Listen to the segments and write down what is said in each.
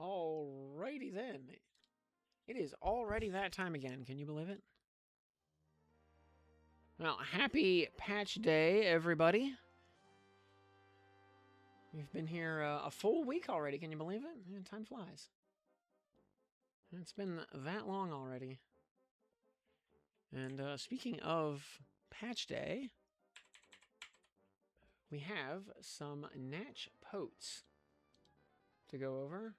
Alrighty then. It is already that time again. Can you believe it? Well, happy patch day, everybody. We've been here a full week already. Can you believe it? Yeah, time flies. It's been that long already. And speaking of patch day, we have some Natch Potes to go over.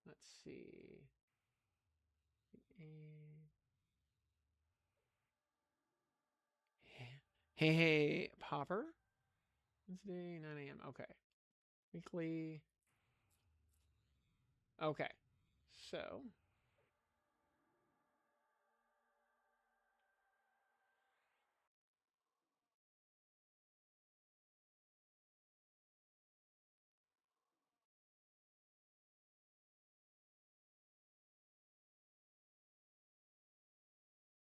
Let's see. Hey, Popper. Wednesday, 9 a.m. Okay. Weekly. Okay. So.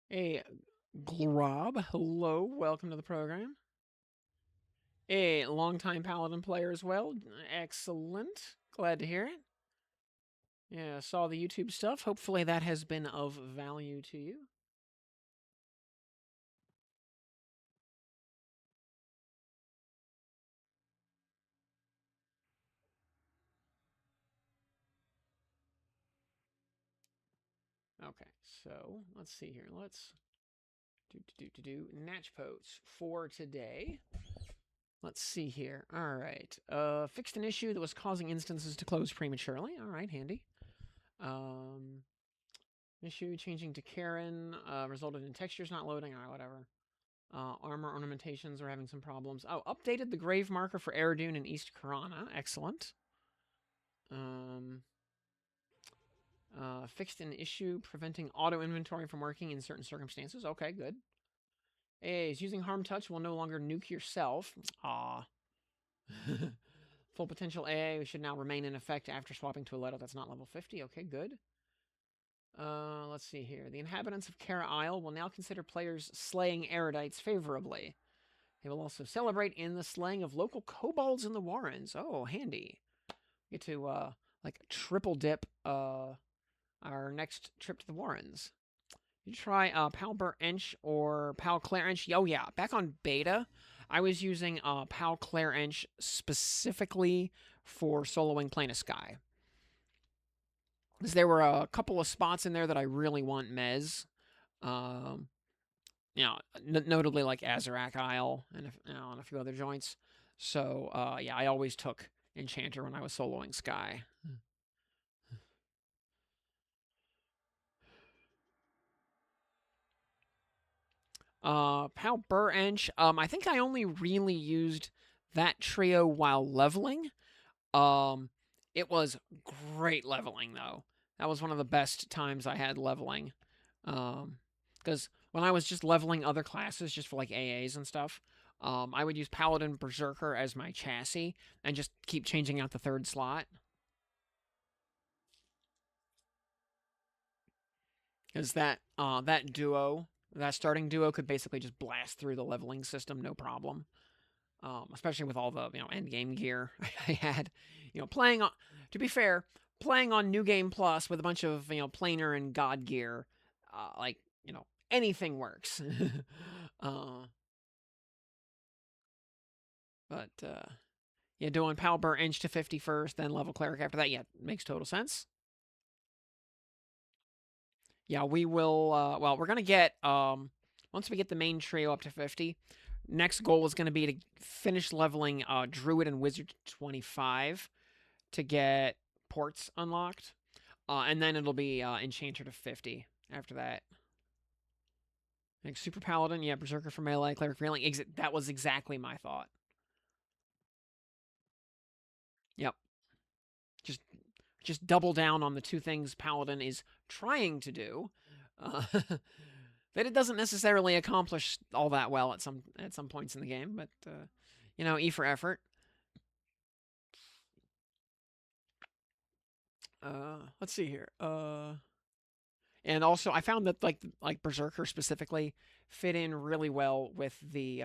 Hey, Glob. Hello. Welcome to the program. A longtime Paladin player as well. Excellent. Glad to hear it. Yeah, saw the YouTube stuff. Hopefully that has been of value to you. Okay, so let's see here. Let's do Natch Potes for today. Let's see here. All right. Fixed an issue that was causing instances to close prematurely. All right, handy. Issue changing to Karen resulted in textures not loading. All right, whatever. Armor ornamentations are having some problems. Oh, updated the grave marker for Eridune in East Karana. Excellent. Fixed an issue preventing auto inventory from working in certain circumstances. Okay, good. Is using Harm Touch will no longer nuke yourself. Ah. Full potential AA should now remain in effect after swapping to a letter that's not level 50. Okay, good. Let's see here. The inhabitants of Kara Isle will now consider players slaying erudites favorably. They will also celebrate in the slaying of local kobolds in the Warrens. Oh, handy. Get to, like, triple dip, our next trip to the Warrens. You try, Palbert Ench or Pal Claire Ench. Oh, yeah. Back on beta, I was using, Pal Claire Ench specifically for soloing Plane of Sky. Because there were a couple of spots in there that I really want Mez. You know, notably like Azarak Isle and and a few other joints. So yeah, I always took Enchanter when I was soloing Sky. Pal Burench. I think I only really used that trio while leveling. It was great leveling though. That was one of the best times I had leveling. Because when I was just leveling other classes, just for like AAs and stuff, I would use Paladin Berserker as my chassis and just keep changing out the third slot. Because that duo, that starting duo, could basically just blast through the leveling system, no problem. Especially with all the end game gear I had. Playing on. To be fair, playing on New Game Plus with a bunch of planar and god gear, like anything works. But yeah, doing Palber inch to 50 first, then level cleric after that, yeah, makes total sense. Yeah, we will. Well, we're gonna get once we get the main trio up to 50. Next goal is going to be to finish leveling Druid and Wizard to 25, to get ports unlocked. And then it'll be Enchanter to 50 after that. Like Super Paladin, yeah, Berserker for melee, Cleric Railing. That was exactly my thought. Yep. Just just double down on the two things Paladin is trying to do. That it doesn't necessarily accomplish all that well at some points in the game, but E for effort. Let's see here. And also I found that like Berserker specifically fit in really well with the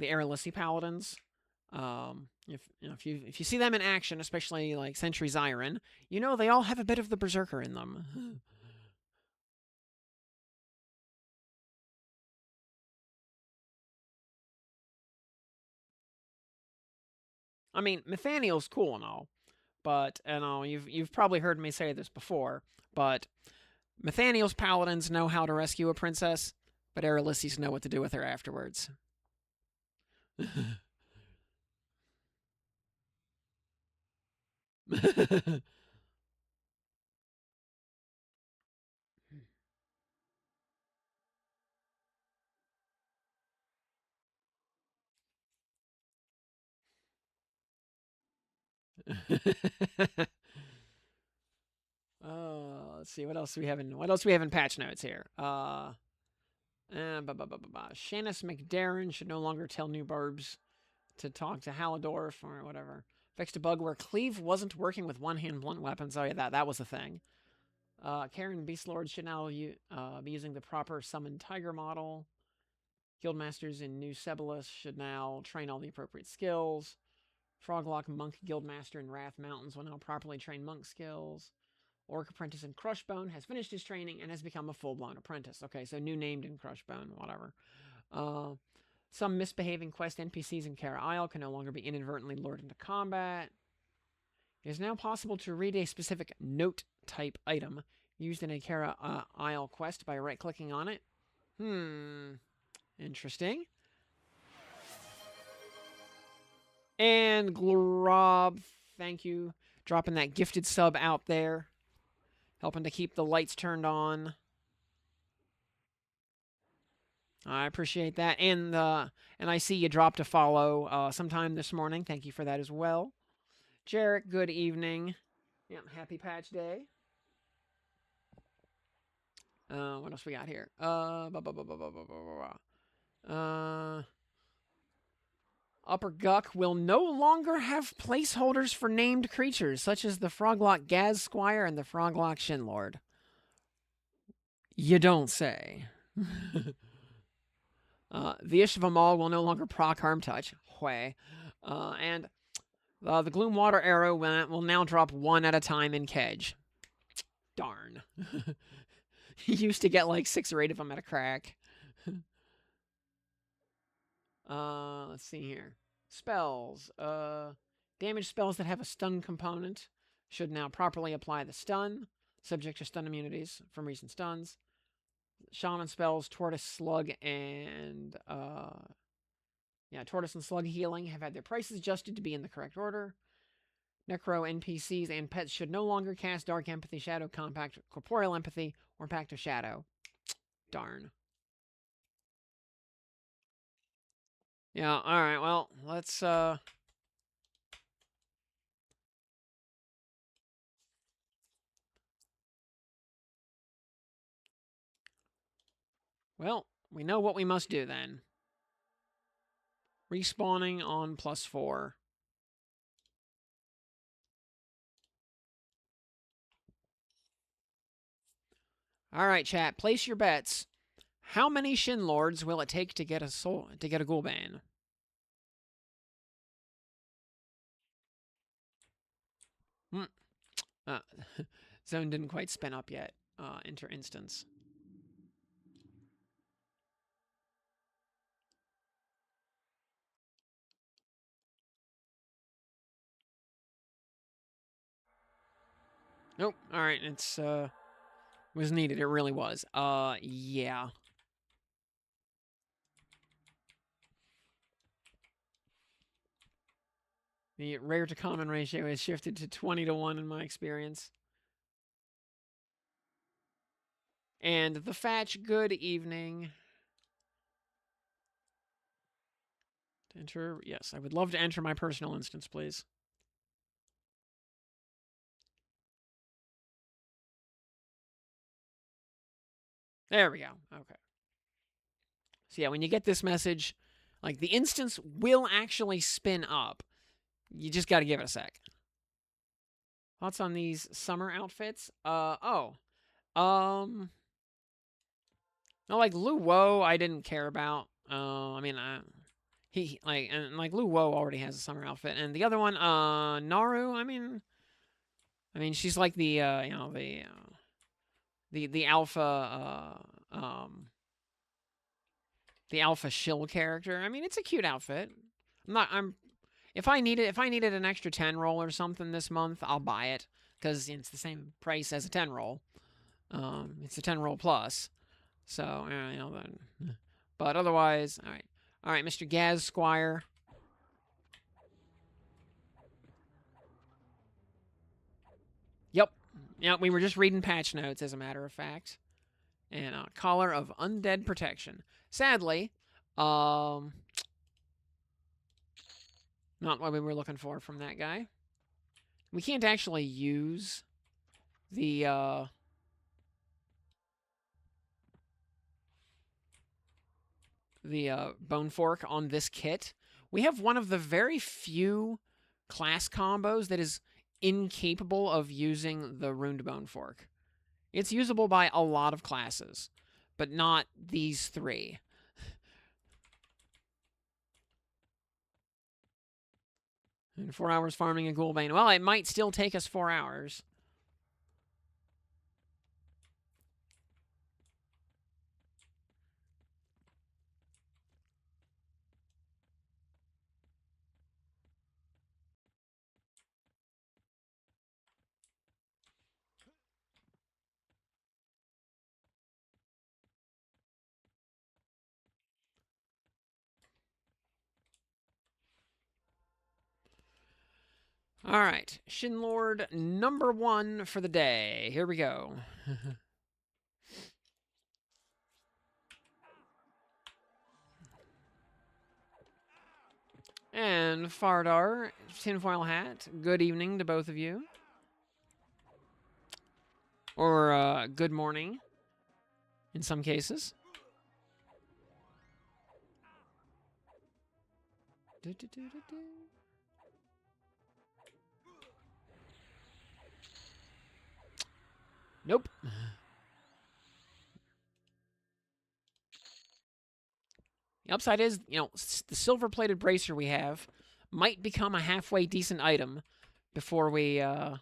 Aralisi Paladins. If you see them in action, especially like Sentry Zyron, they all have a bit of the Berserker in them. I mean, Nathaniel's cool and all, but you've probably heard me say this before, but Nathaniel's paladins know how to rescue a princess, but Aralissi's know what to do with her afterwards. Let's see what else we have in patch notes here. Shannis McDarren should no longer tell new barbs to talk to Halidorf or whatever. Fixed a bug where Cleave wasn't working with one-hand blunt weapons. Oh yeah, that was a thing. Karen Beastlord should now be using the proper summon tiger model. Guildmasters in New Cebalus should now train all the appropriate skills. Froglock Monk Guildmaster in Wrath Mountains will now properly train monk skills. Orc Apprentice in Crushbone has finished his training and has become a full-blown apprentice. Okay, so new named in Crushbone, whatever. Some misbehaving quest NPCs in Kara Isle can no longer be inadvertently lured into combat. It is now possible to read a specific note type item used in a Kara Isle quest by right-clicking on it. Interesting. And Glob, thank you. Dropping that gifted sub out there. Helping to keep the lights turned on. I appreciate that. And I see you dropped a follow sometime this morning. Thank you for that as well. Jarek, good evening. Yep, happy patch day. What else we got here? Upper Guck will no longer have placeholders for named creatures, such as the Froglock Gaz Squire and the Froglock Shinlord. You don't say. The Ishvamal will no longer proc Harm Touch. Hway. And the Gloom Water Arrow will now drop one at a time in Kedge. Darn. He used to get like 6 or 8 of them at a crack. Let's see here. Spells. Damage spells that have a stun component should now properly apply the stun, subject to stun immunities from recent stuns. Shaman spells, Tortoise, Slug, and Tortoise and Slug healing have had their prices adjusted to be in the correct order. Necro NPCs and pets should no longer cast Dark Empathy, Shadow Compact, Corporeal Empathy, or Pact of Shadow. Darn. Yeah, alright, well, let's, well, we know what we must do then. Respawning on +4. Alright, chat, place your bets. How many Shin Lords will it take to get a Gul'ban? Zone didn't quite spin up yet. Enter instance. Nope. Alright, it's was needed. It really was. Yeah. The rare to common ratio has shifted to 20 to 1 in my experience. And the Fatch, good evening. To enter, yes, I would love to enter my personal instance, please. There we go. Okay. So yeah, when you get this message, like the instance will actually spin up. You just got to give it a sec. Thoughts on these summer outfits? No, like Lu Wo, I didn't care about. I mean, he like and like Lu Wo already has a summer outfit, and the other one, Naru. I mean, she's like the the alpha the alpha shill character. I mean, it's a cute outfit. I'm if I needed an extra 10 roll or something this month, I'll buy it because it's the same price as a 10 roll. It's a 10 roll plus. So, then. But otherwise, all right. All right, Mr. Gaz Squire. Yep. Yeah, we were just reading patch notes, as a matter of fact. And Collar of Undead Protection. Sadly, not what we were looking for from that guy. We can't actually use the Bone Fork on this kit. We have one of the very few class combos that is incapable of using the Runed Bone Fork. It's usable by a lot of classes, but not these three. And 4 hours farming a Ghoulbane. Well, it might still take us 4 hours. All right, Shinlord number 1 for the day. Here we go. And Fardar, tinfoil hat. Good evening to both of you. Or good morning in some cases. Nope. The upside is, the silver-plated bracer we have might become a halfway decent item before we get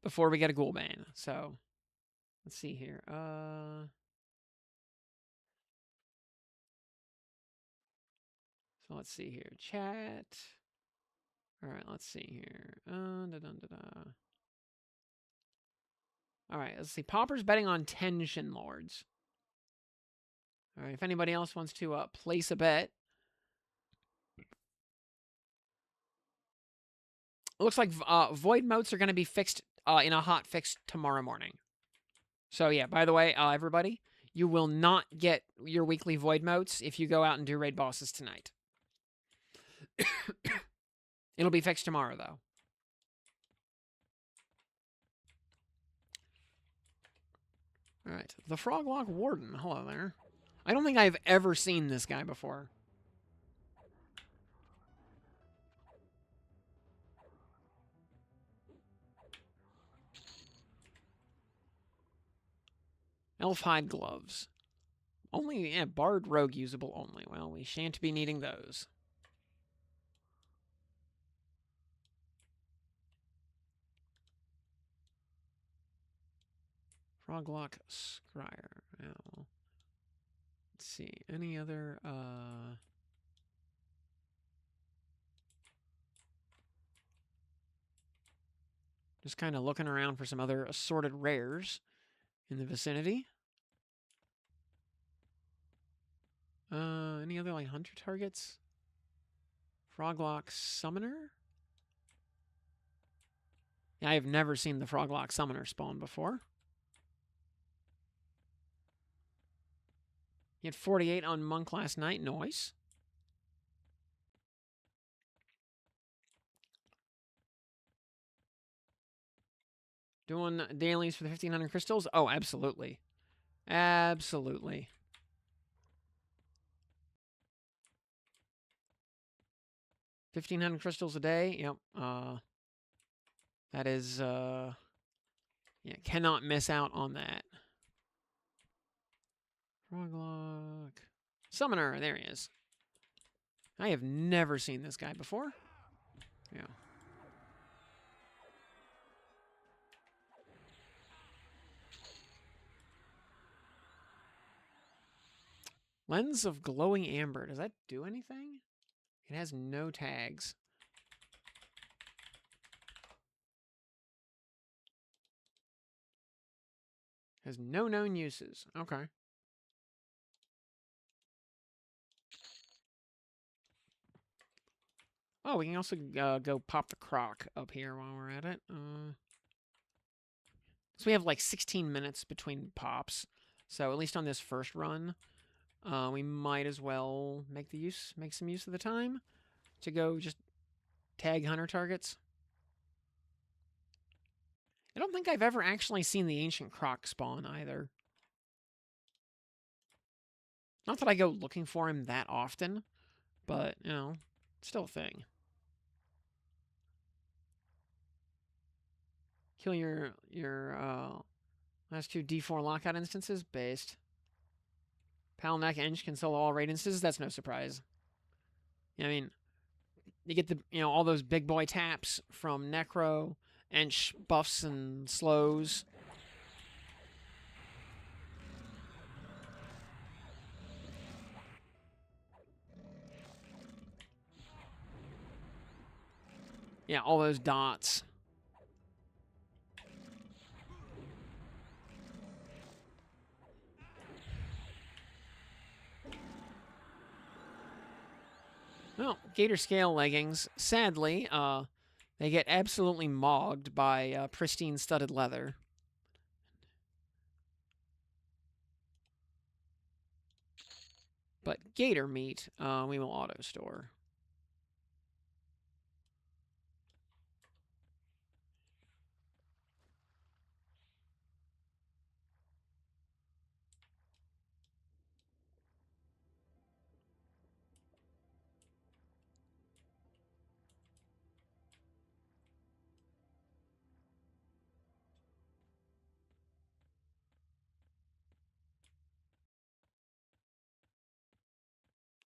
a Ghoulbane. So, let's see here. So let's see here. Chat. All right, let's see here. All right, let's see. Popper's betting on 10 Shinlords. All right, if anybody else wants to place a bet. It looks like void motes are going to be fixed in a hot fix tomorrow morning. So yeah, by the way, everybody, you will not get your weekly void motes if you go out and do raid bosses tonight. It'll be fixed tomorrow, though. All right, the Froglock Warden. Hello there. I don't think I've ever seen this guy before. Elfhide gloves. Only, Bard Rogue usable only. Well, we shan't be needing those. Froglock Scryer. Well, let's see. Any other, just kind of looking around for some other assorted rares in the vicinity. Any other like hunter targets? Froglock Summoner? Yeah, I have never seen the Froglock Summoner spawn before. He had 48 on Monk last night. Nice. Doing dailies for the 1500 crystals? Oh, absolutely. Absolutely. 1500 crystals a day? Yep. That is, yeah, cannot miss out on that. Froglock. Summoner. There he is. I have never seen this guy before. Yeah. Lens of glowing amber. Does that do anything? It has no tags. Has no known uses. Okay. Oh, we can also go pop the croc up here while we're at it. So we have like 16 minutes between pops. So at least on this first run, we might as well make some use of the time to go just tag hunter targets. I don't think I've ever actually seen the ancient croc spawn either. Not that I go looking for him that often, but you know, still a thing. Kill your last two D4 lockout instances based. Palnek Eng can solo all raid instances. That's no surprise. I mean, you get the all those big boy taps from Necro, Ench buffs and slows. Yeah, all those dots. Well, Gator Scale leggings, sadly, they get absolutely mogged by pristine studded leather. But Gator meat, we will auto store.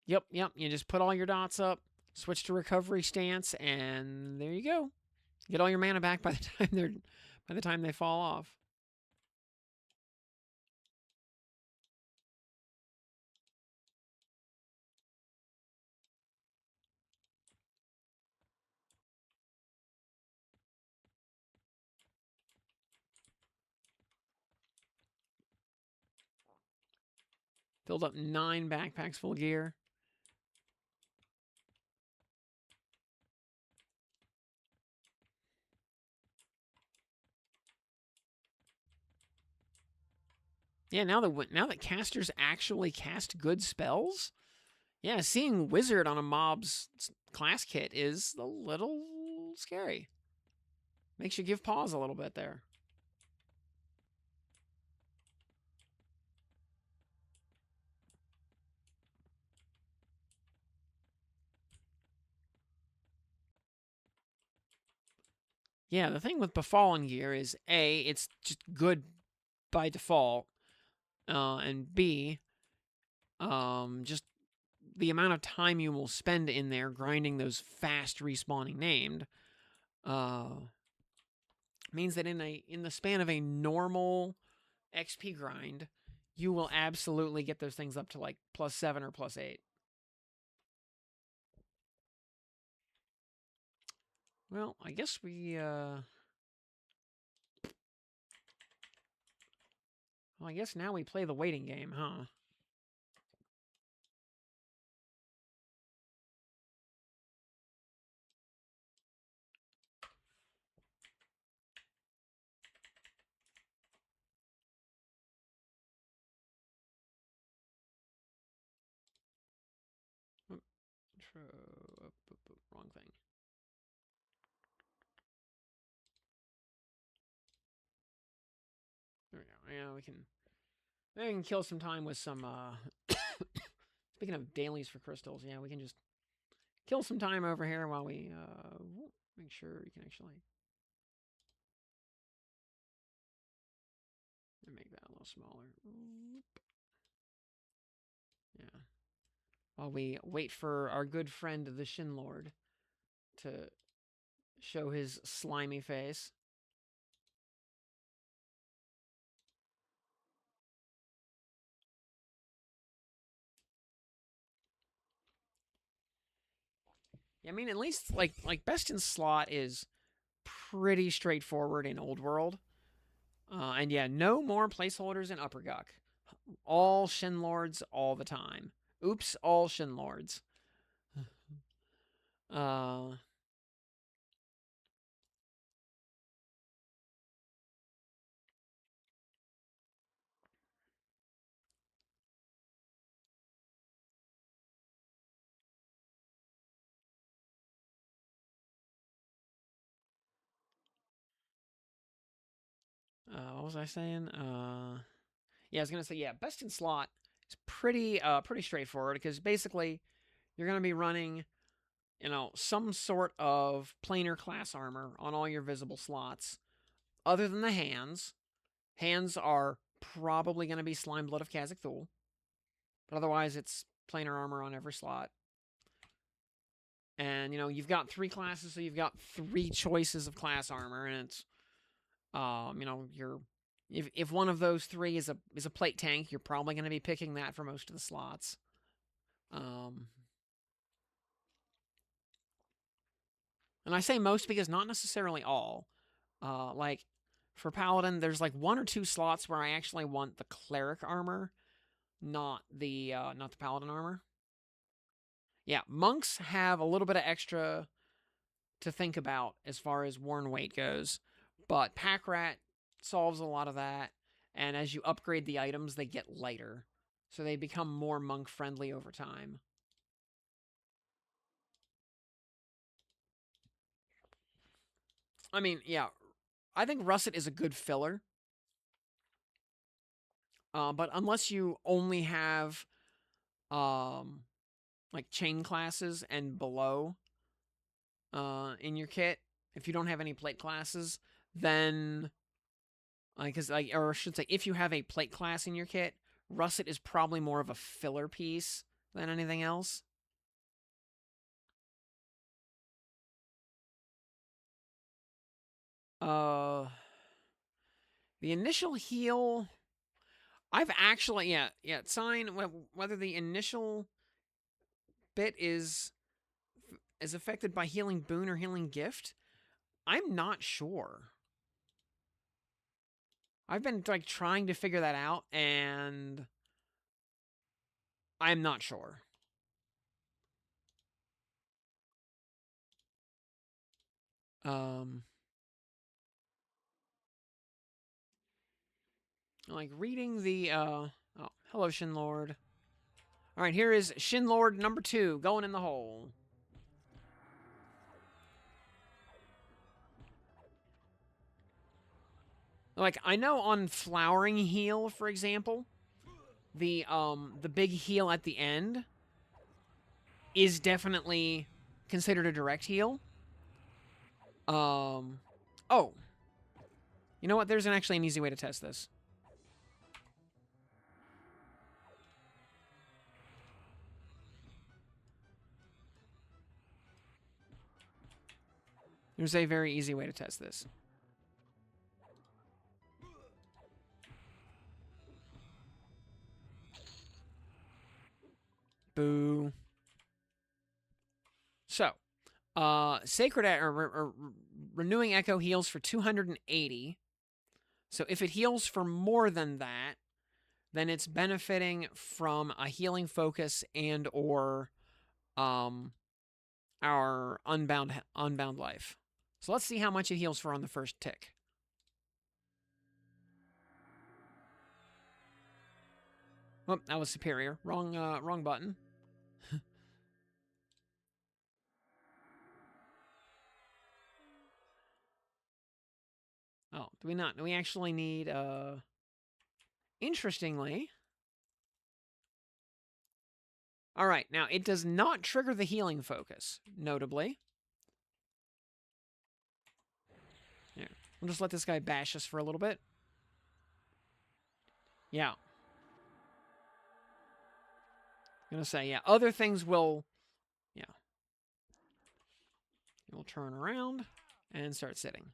Yep. You just put all your dots up, switch to recovery stance, and there you go. Get all your mana back by the time they fall off. Filled up 9 backpacks full of gear. Yeah, now that casters actually cast good spells, yeah, seeing wizard on a mob's class kit is a little scary. Makes you give pause a little bit there. Yeah, the thing with Befallen gear is A, it's just good by default, and B, just the amount of time you will spend in there grinding those fast respawning named, means that in the span of a normal XP grind, you will absolutely get those things up to like +7 or +8. Well, I guess I guess now we play the waiting game, huh? Wrong thing. There we go. Yeah, we can kill some time with some. Speaking of dailies for crystals, yeah, we can just kill some time over here while we make sure you can actually make that a little smaller. Yeah. While we wait for our good friend the Shin Lord to show his slimy face. Yeah, I mean, at least like Best in Slot is pretty straightforward in Old World. And yeah, no more placeholders in Upper Guck. All Shin Lords all the time. Oops, all Shin Lords. uh, what was I saying? Yeah, I was gonna say yeah, Best in Slot is pretty straightforward because basically you're gonna be running some sort of planar class armor on all your visible slots, other than the hands. Hands are probably going to be Slime Blood of Kazakh Thul, but otherwise it's planar armor on every slot. And you've got 3 classes, so you've got 3 choices of class armor, and it's you're if one of those 3 is a plate tank, you're probably going to be picking that for most of the slots. And I say most because not necessarily all. Like for Paladin, there's like 1 or 2 slots where I actually want the cleric armor, not the Paladin armor. Yeah, monks have a little bit of extra to think about as far as worn weight goes, but Pack Rat solves a lot of that. And as you upgrade the items, they get lighter, so they become more monk friendly over time. I mean, yeah, I think Russet is a good filler. But unless you only have like chain classes and below in your kit, if you don't have any plate classes, then or I should say, if you have a plate class in your kit, Russet is probably more of a filler piece than anything else. Uh, the initial heal, I've actually sign whether the initial bit is affected by healing boon or healing gift. I'm not sure. I've been like trying to figure that out, and I'm not sure. Um, like reading the hello Shinlord. All right, here is Shinlord number 2 going in the hole. Like I know on Flowering Heal, for example, the big heal at the end is definitely considered a direct heal. Oh, you know what? There's actually an easy way to test this. There's a very easy way to test this. Boo. So, Sacred or Renewing Echo heals for 280. So if it heals for more than that, then it's benefiting from a healing focus and or our unbound life. So let's see how much it heals for on the first tick. Oh, that was superior. Wrong button. Do we not? Do we actually need, interestingly... All right, now it does not trigger the healing focus, notably. Here, we'll just let this guy bash us for a little bit. Yeah. I'm gonna say, yeah, other things will, yeah. We'll turn around and start sitting.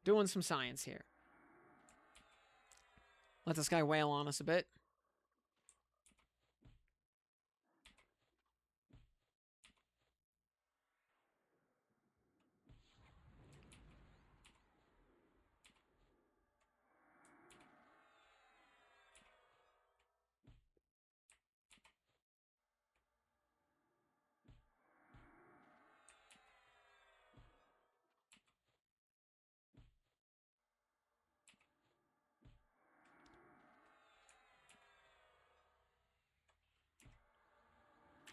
Doing some science here. Let this guy wail on us a bit.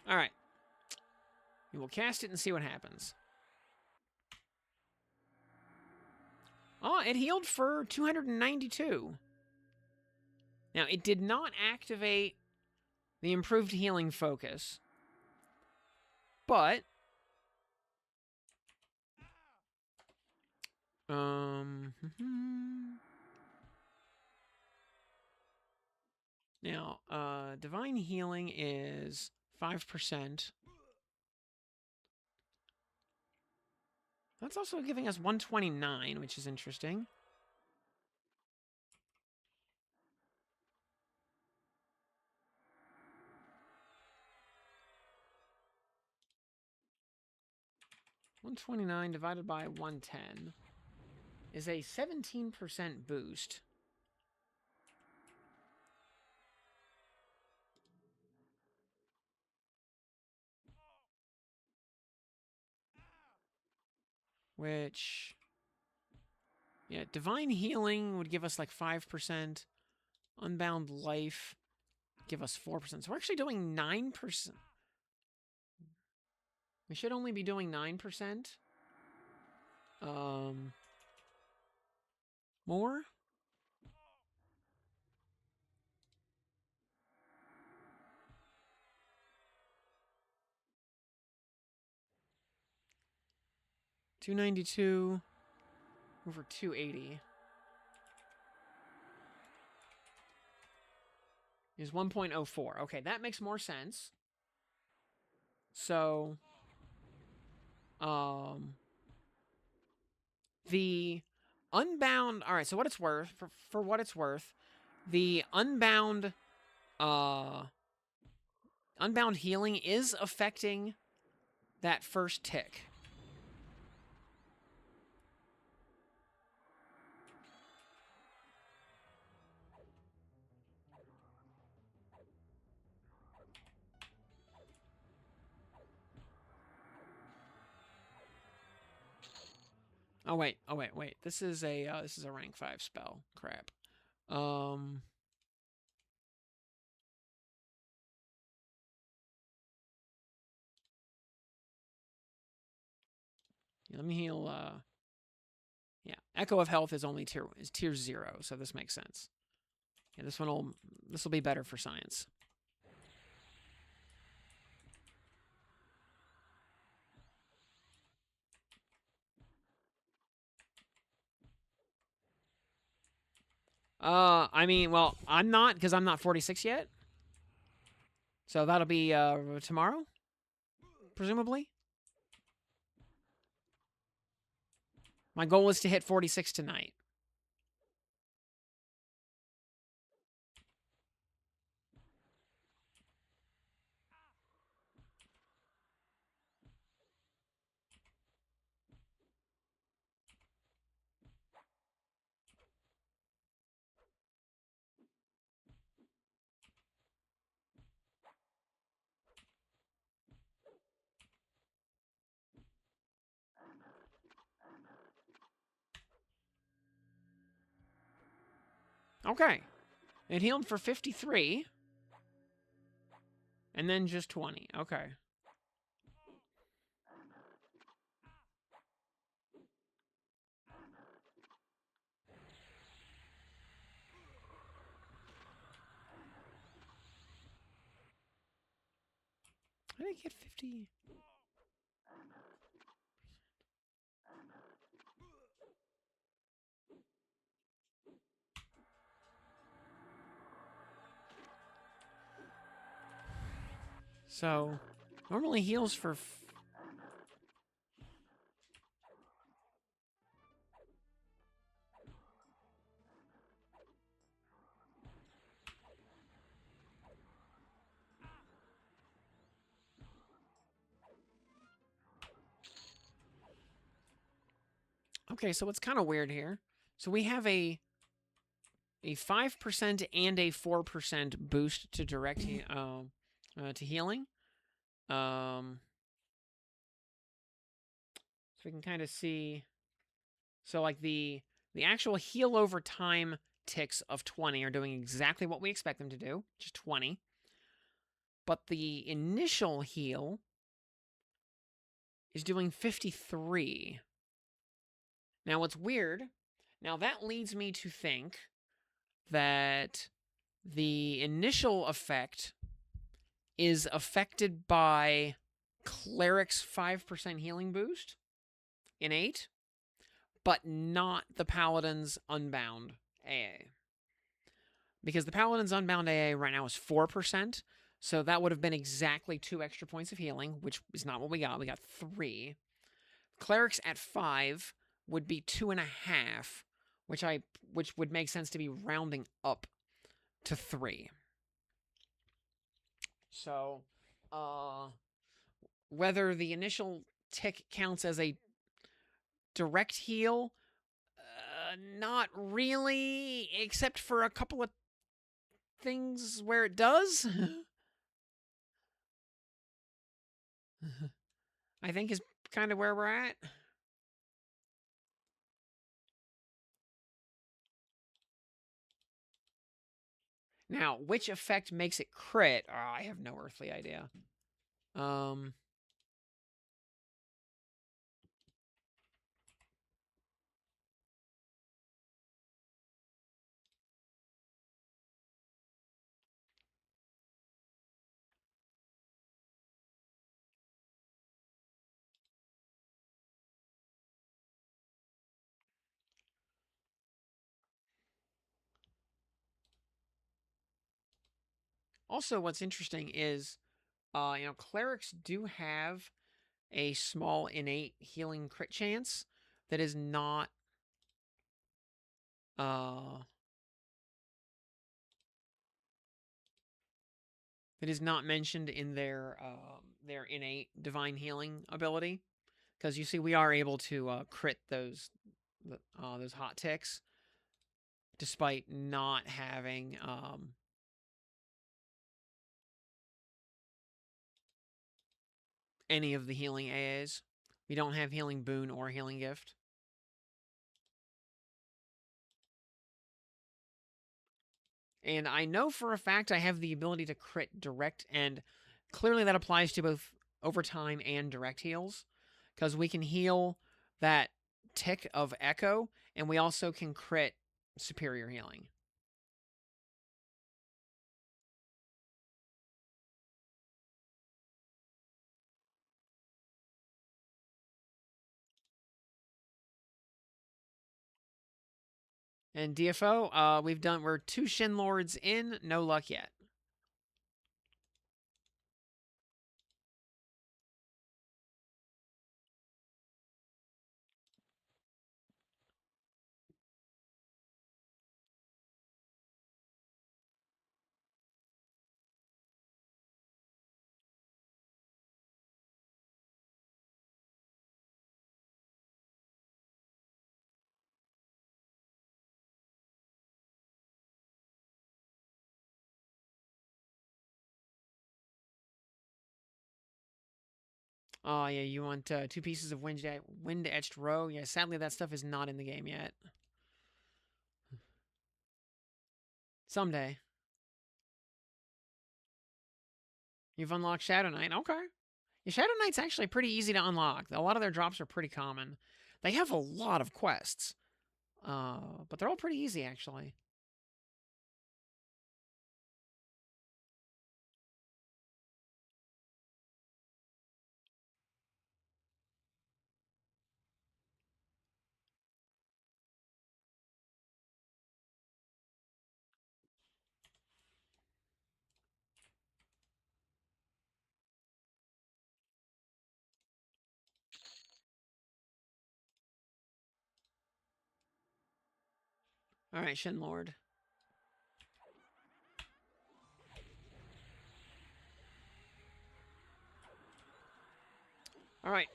All right. We will cast it and see what happens. Oh, it healed for 292. Now, it did not activate the improved healing focus. But... Now, Divine Healing is 5%. That's also giving us 129, which is interesting. $129 divided by 110 is a 17% boost. Which, yeah, Divine Healing would give us like 5%. Unbound Life give us 4%. So we're actually doing 9%. We should only be doing 9%. More? $292 over 280 is 1.04. Okay, that makes more sense. So, the Unbound... All right, so what it's worth, for what it's worth, the Unbound Healing is affecting that first tick. Oh wait. This is a rank 5 spell. Crap. Let me heal. Yeah, Echo of Health is only tier 0, so this makes sense. Yeah, this will be better for science. I mean, well, I'm not, because I'm not 46 yet. So that'll be tomorrow, presumably. My goal is to hit 46 tonight. Okay. It healed for 53. And then just 20. Okay. I didn't get 50. So, normally heals for... Okay, so it's kind of weird here. So we have a 5% and a 4% boost to direct to healing. So we can kind of see. So like the actual heal over time ticks of 20 are doing exactly what we expect them to do, just 20. But the initial heal is doing 53. Now what's weird? Now that leads me to think that the initial effect is affected by Cleric's 5% healing boost, innate, but not the Paladin's Unbound AA. Because the Paladin's Unbound AA right now is 4%, so that would have been exactly 2 extra points of healing, which is not what we got. We got 3. Cleric's at 5 would be 2.5, which would make sense to be rounding up to 3. So, whether the initial tick counts as a direct heal, not really, except for a couple of things where it does. I think is kind of where we're at. Now, which effect makes it crit? Oh, I have no earthly idea. Also, what's interesting is, clerics do have a small innate healing crit chance that is not, that is not mentioned in their innate divine healing ability. Because you see, we are able to crit those hot ticks, despite not having any of the healing AAs. We don't have healing boon or healing gift. And I know for a fact I have the ability to crit direct, and clearly that applies to both overtime and direct heals, because we can heal that tick of echo, and we also can crit superior healing. And DFO, we're 2 Shin Lords in, no luck yet. Oh, yeah, you want 2 pieces of wind-etched row? Yeah, sadly that stuff is not in the game yet. Someday. You've unlocked Shadow Knight. Okay. Yeah, Shadow Knight's actually pretty easy to unlock. A lot of their drops are pretty common. They have a lot of quests. But they're all pretty easy, actually. All right, Shin Lord. All right,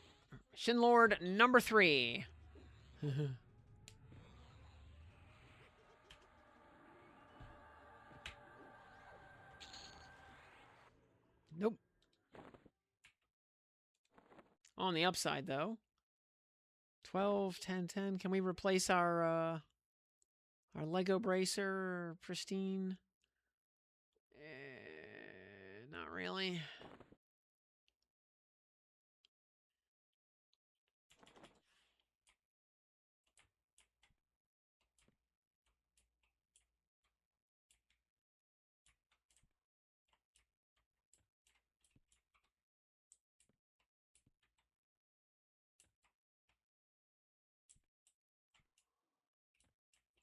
Shin Lord number 3. Nope. On the upside, though. 12, 10, 10. Can we replace our Lego bracer? Pristine? Not really.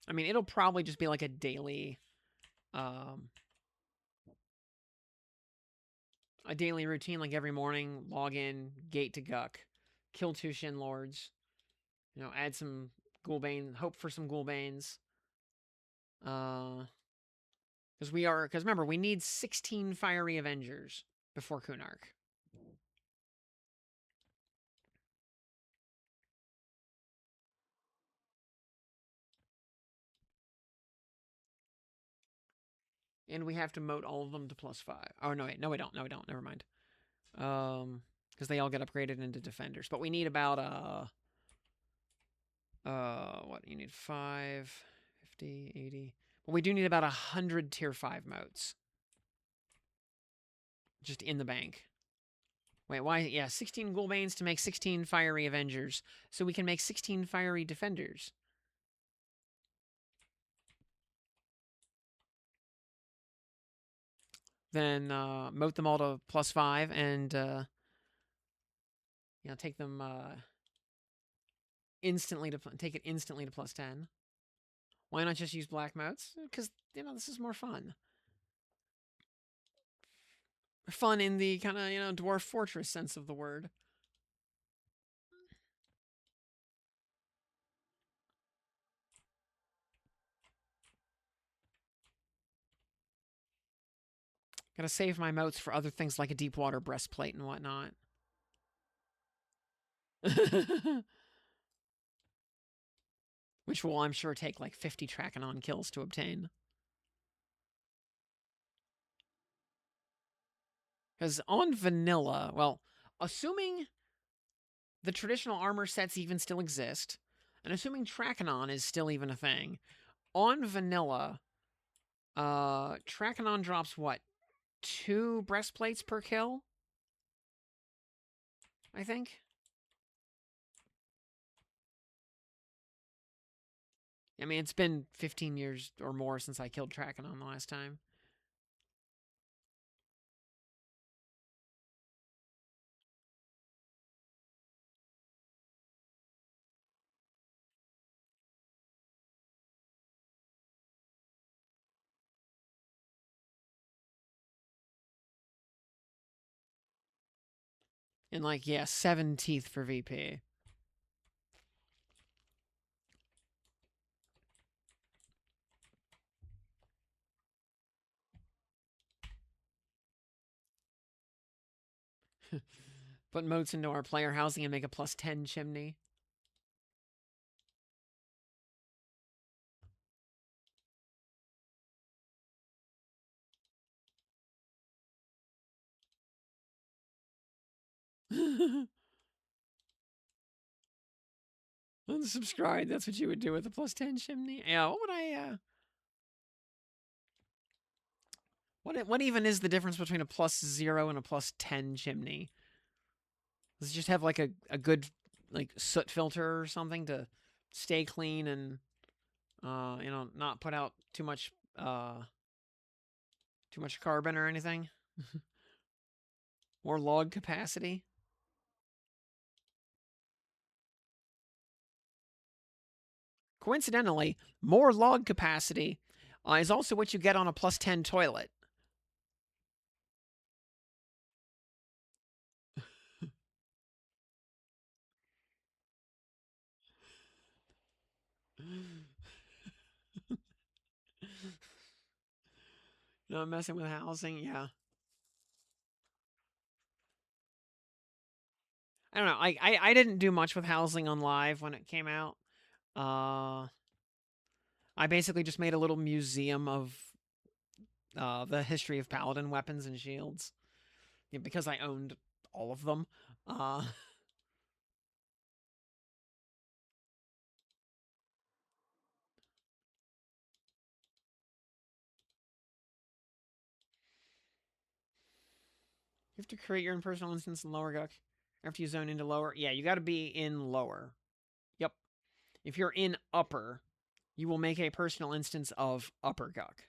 I mean, it'll probably just be like a daily, routine, like every morning, log in, gate to Guck, kill 2 Shin Lords, add some Ghoulbane, hope for some Ghoulbanes. Because remember, we need 16 Fiery Avengers before Kunark. And we have to moat all of them to +5. Oh, no, wait. No, we don't. No, we don't. Never mind. Because they all get upgraded into defenders. But we need about, what? You need 5, 50, 80. Well, we do need about 100 tier 5 moats. Just in the bank. Wait, why? Yeah, 16 Ghoulbanes to make 16 Fiery Avengers. So we can make 16 Fiery Defenders. Then moat them all to +5 and take them instantly to take it instantly to +10. Why not just use black moats? Because this is more fun. Fun in the kind of dwarf fortress sense of the word. Gotta save my moats for other things like a deep water breastplate and whatnot. Which will, I'm sure, take like 50 Trachanon kills to obtain. Because on vanilla, well, assuming the traditional armor sets even still exist, and assuming Trachanon is still even a thing, on vanilla, Trachanon drops what? 2 breastplates per kill? I think. I mean, it's been 15 years or more since I killed Trachanon the last time. And like, yeah, 7 teeth for VP. Put moats into our player housing and make a +10 chimney. Unsubscribe. That's what you would do with a +10 chimney. Yeah, what would I, What even is the difference between a +0 and a +10 chimney? Does it just have like a good like soot filter or something to stay clean and not put out too much carbon or anything? More log capacity? Coincidentally, more log capacity is also what you get on a +10 toilet. Not messing with housing, yeah. I don't know. I didn't do much with housing on live when it came out. I basically just made a little museum of the history of paladin weapons and shields, because I owned all of them. You have to create your own personal instance in lower Guck after you zone into lower. Yeah, you got to be in lower. Yep. If you're in upper, you will make a personal instance of upper Guck.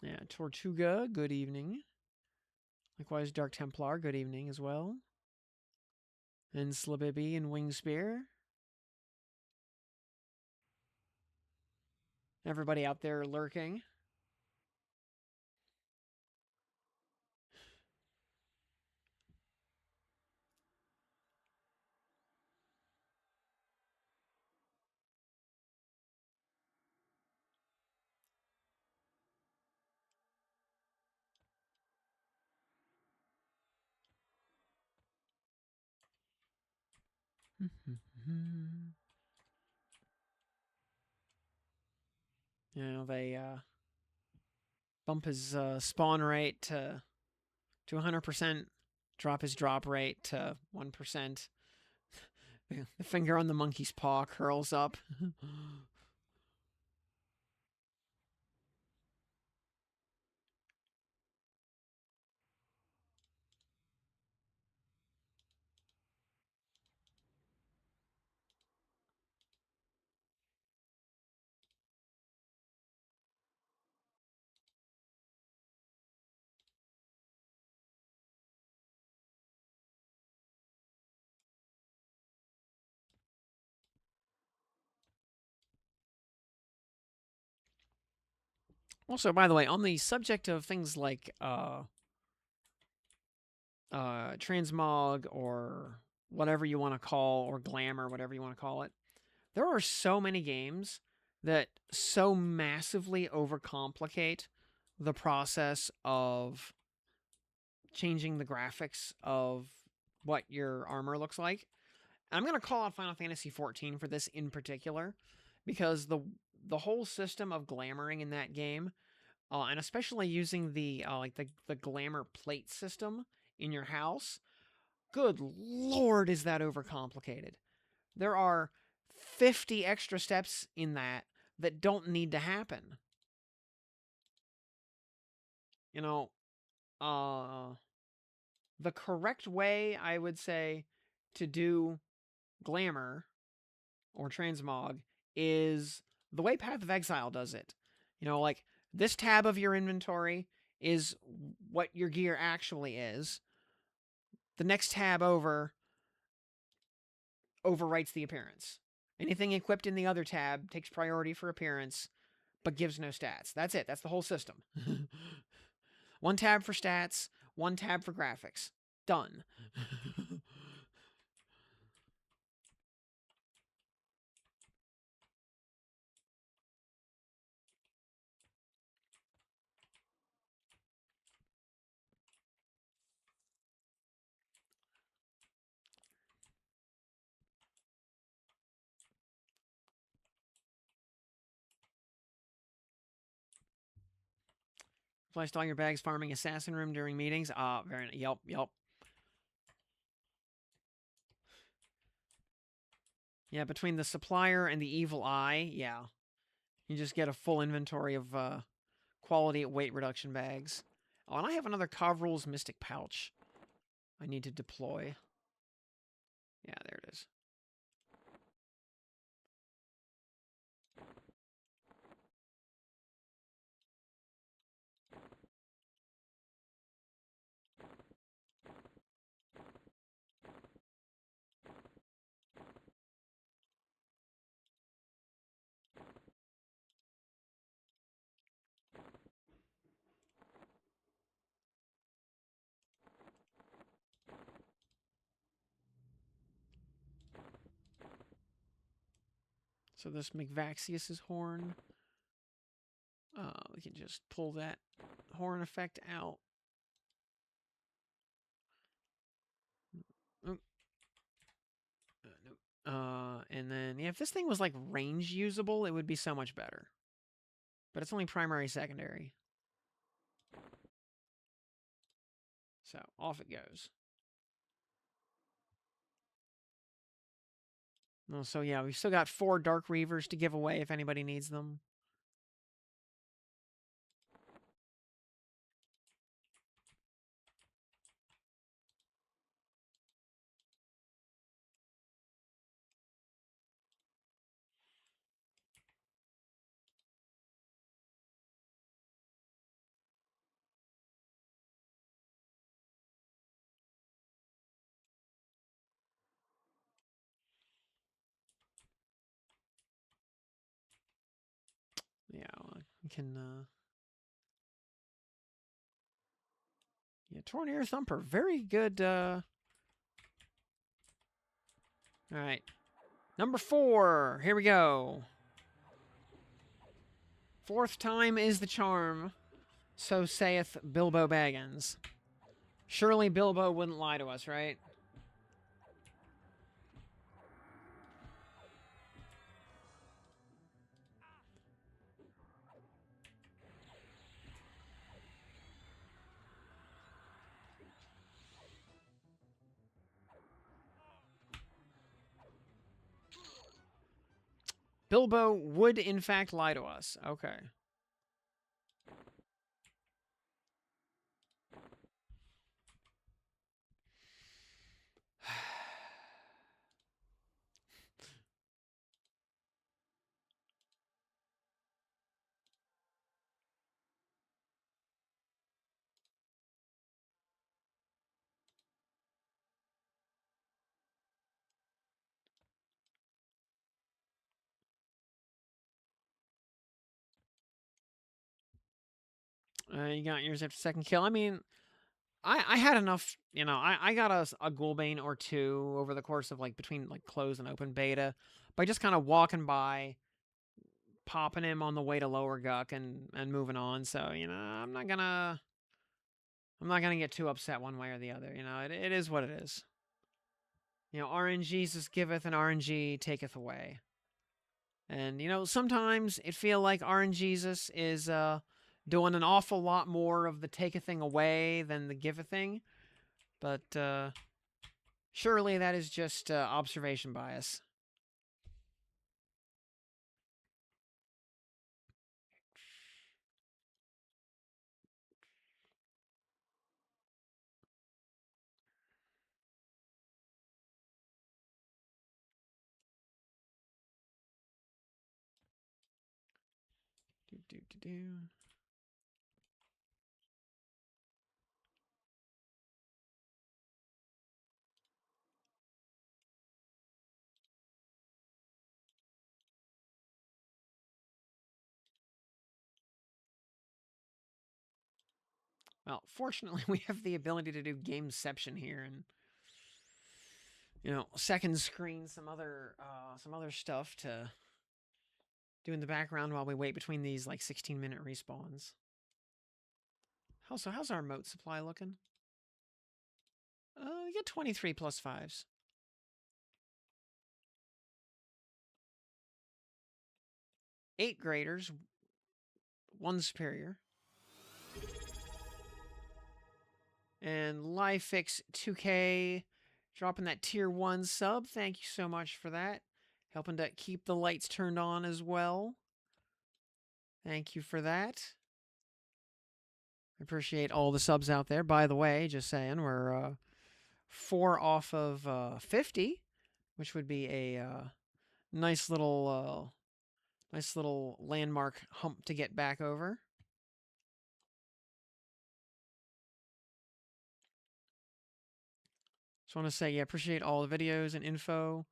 Yeah, Tortuga, good evening. Likewise, Dark Templar, good evening as well. And Slabibby and Wingspear. Everybody out there lurking. They bump his spawn rate to 100%, drop his drop rate to 1%. The finger on the monkey's paw curls up. Also, by the way, on the subject of things like transmog or whatever you want to call, or glamour, whatever you want to call it, there are so many games that so massively overcomplicate the process of changing the graphics of what your armor looks like. I'm going to call out Final Fantasy XIV for this in particular, because the whole system of glamoring in that game, and especially using the the glamour plate system in your house, good lord, is that overcomplicated. There are 50 extra steps in that don't need to happen. You know, the correct way, I would say, to do glamour or transmog is the way Path of Exile does it. Like, this tab of your inventory is what your gear actually is. The next tab over overwrites the appearance. Anything equipped in the other tab takes priority for appearance, but gives no stats. That's it. That's the whole system. One tab for stats, one tab for graphics. Done. Flashed all your bags farming assassin room during meetings. Very nice. Yep. Yeah, between the supplier and the evil eye, yeah. You just get a full inventory of quality weight reduction bags. Oh, and I have another Cov Rules Mystic Pouch I need to deploy. Yeah, there it is. So this McVaxius's horn. We can just pull that horn effect out. Nope. And then, yeah, if this thing was like range usable, it would be so much better. But it's only primary, secondary. So off it goes. Oh, so yeah, we've still got 4 Dark Reavers to give away if anybody needs them. Yeah, we can. Yeah, Tornado Thumper, very good. All right, number 4. Here we go. 4th time is the charm. So saith Bilbo Baggins. Surely Bilbo wouldn't lie to us, right? Bilbo would, in fact, lie to us. Okay. You got yours after 2nd kill. I mean, I had enough, you know, I got a Ghoulbane or 2 over the course of, like, between, like, closed and open beta by just kind of walking by, popping him on the way to lower Guck and moving on. So, you know, I'm not gonna get too upset one way or the other. You know, it is what it is. You know, RNG giveth and RNG taketh away. And, you know, sometimes it feel like RNGesus is doing an awful lot more of the take a thing away than the give a thing. But surely that is just observation bias. Do. Well, fortunately, we have the ability to do gameception here, and, you know, second screen some other stuff to do in the background while we wait between these like 16-minute respawns. How's our moat supply looking? We get 23 plus 5s. 8 graders, 1 superior. And Lifix 2K dropping that tier 1 sub. Thank you so much for that. Helping to keep the lights turned on as well. Thank you for that. I appreciate all the subs out there. By the way, just saying, we're 4 off of 50, which would be a nice little landmark hump to get back over. Just want to say, yeah, appreciate all the videos and info.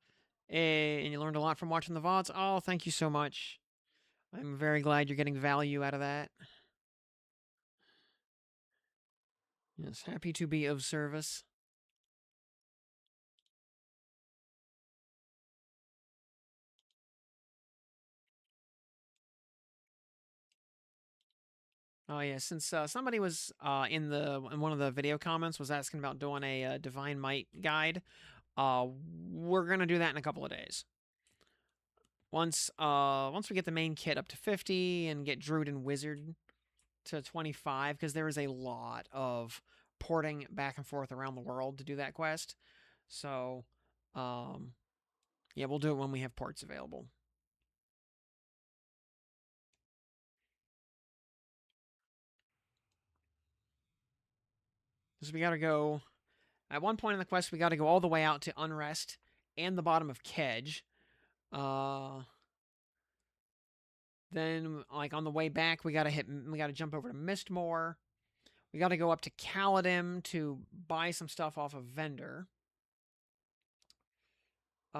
And you learned a lot from watching the VODs. Oh, thank you so much. I'm very glad you're getting value out of that. Yes, happy to be of service. Oh yeah, since somebody was in one of the video comments was asking about doing a Divine Might guide, we're gonna do that in a couple of days. Once we get the main kit up to 50 and get Druid and Wizard to 25, because there is a lot of porting back and forth around the world to do that quest. So, yeah, we'll do it when we have ports available. So we gotta go. At one point in the quest, we gotta go all the way out to Unrest and the bottom of Kedge. Then, like on the way back, we gotta jump over to Mistmoor. We gotta go up to Caladim to buy some stuff off of vendor. We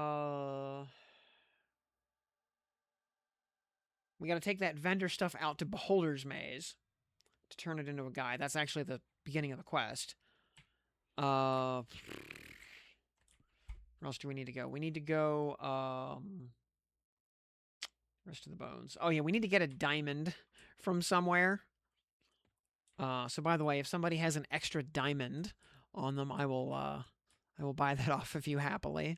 gotta take that vendor stuff out to Beholder's Maze to turn it into a guide. That's actually the beginning of the quest. Where else do we need to go? We need to go, rest of the bones. Oh yeah, we need to get a diamond from somewhere. So by the way, if somebody has an extra diamond on them, I will buy that off of you happily.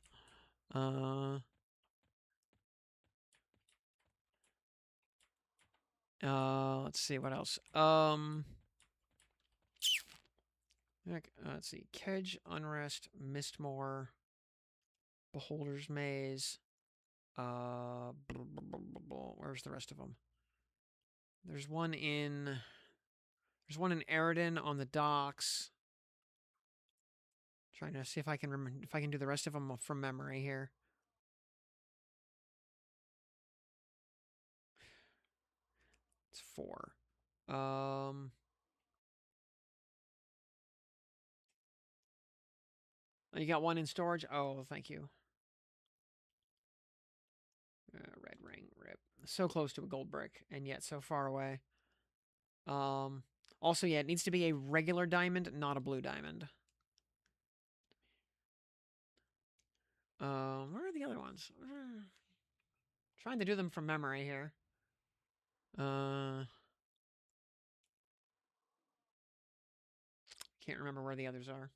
Let's see what else. Let's see. Kedge, Unrest, Mistmoor, Beholder's Maze. Where's the rest of them? There's one in Eridan on the docks. Trying to see if I can remember if I can do the rest of them from memory here. It's 4. You got one in storage? Oh, thank you. Red ring, rip. So close to a gold brick, and yet so far away. Also, yeah, it needs to be a regular diamond, not a blue diamond. Where are the other ones? Trying to do them from memory here. Can't remember where the others are.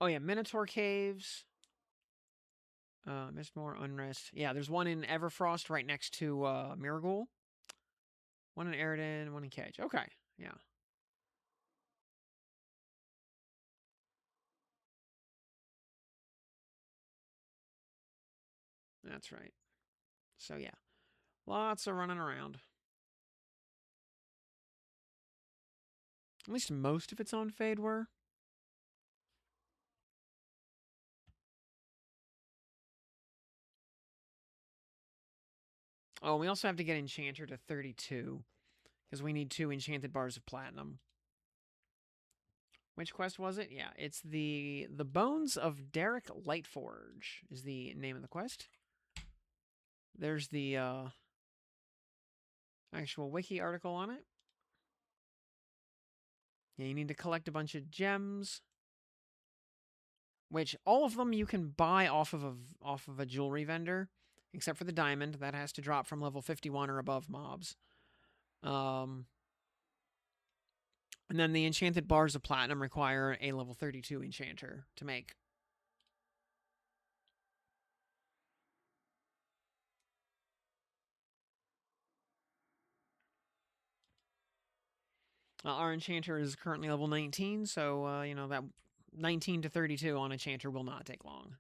Oh yeah, Minotaur Caves. Mistmoor, Unrest. Yeah, there's one in Everfrost right next to Miragul. One in Eridan, one in Kedge. Okay, yeah. That's right. So yeah, lots of running around. At least most of it's on Fadewar. Oh, we also have to get Enchanter to 32. Because we need 2 enchanted bars of platinum. Which quest was it? Yeah, it's the Bones of Derek Lightforge is the name of the quest. There's the actual wiki article on it. Yeah, you need to collect a bunch of gems, which all of them you can buy off of a jewelry vendor, except for the diamond that has to drop from level 51 or above mobs. And then the enchanted bars of platinum require a level 32 enchanter to make. Our enchanter is currently level 19, so you know that 19 to 32 on enchanter will not take long.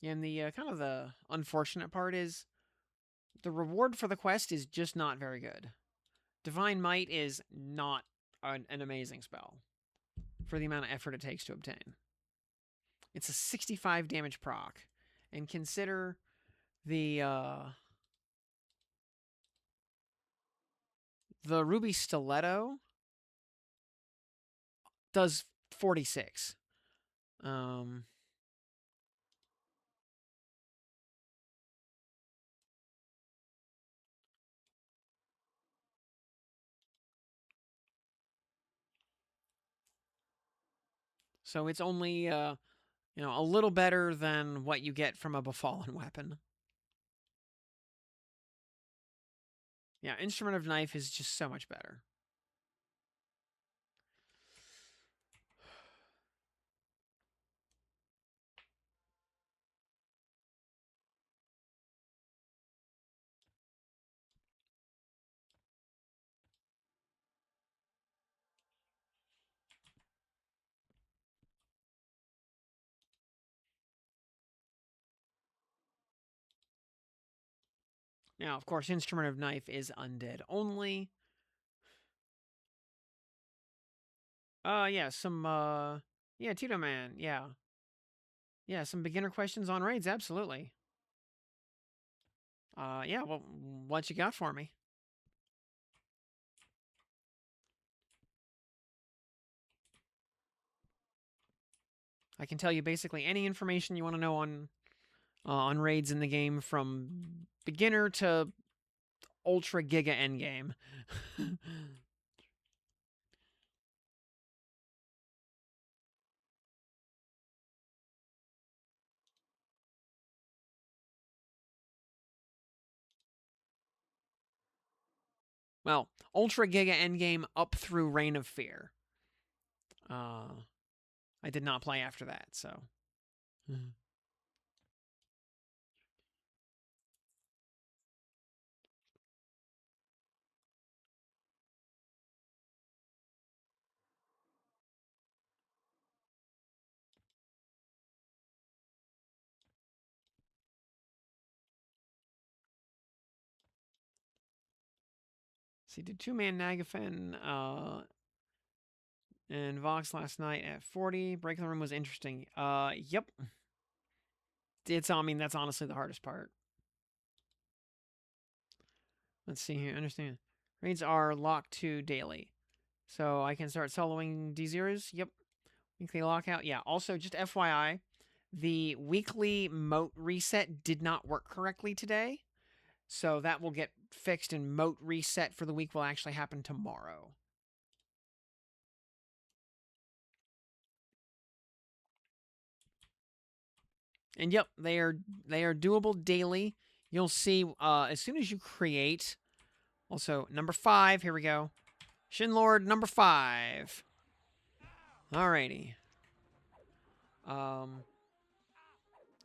And the kind of the unfortunate part is The reward for the quest is just not very good. Divine Might is not an amazing spell for the amount of effort it takes to obtain. It's a 65 damage proc. And consider the Ruby Stiletto does 46. So it's only a little better than what you get from a Befallen weapon. Yeah, Instrument of Knife is just so much better. Now, of course, Instrument of Knife is undead only. Yeah, Tito Man, yeah. Yeah, some beginner questions on raids, absolutely. Yeah, well, what you got for me? I can tell you basically any information you want to know on raids in the game, from beginner to ultra giga endgame. Well, ultra giga endgame up through Reign of Fear. I did not play after that, so. See, did two-man Nagafen and Vox last night at 40. Break the Room was interesting. Yep. That's honestly the hardest part. Let's see here. Understand. Raids are locked to daily. So I can start soloing D0s. Yep. Weekly lockout. Yeah. Also, just FYI, the weekly moat reset did not work correctly today. So that will get fixed, and moat reset for the week will actually happen tomorrow. And yep, they are doable daily. You'll see as soon as you create. Also, number 5, here we go. Shinlord number 5. Alrighty.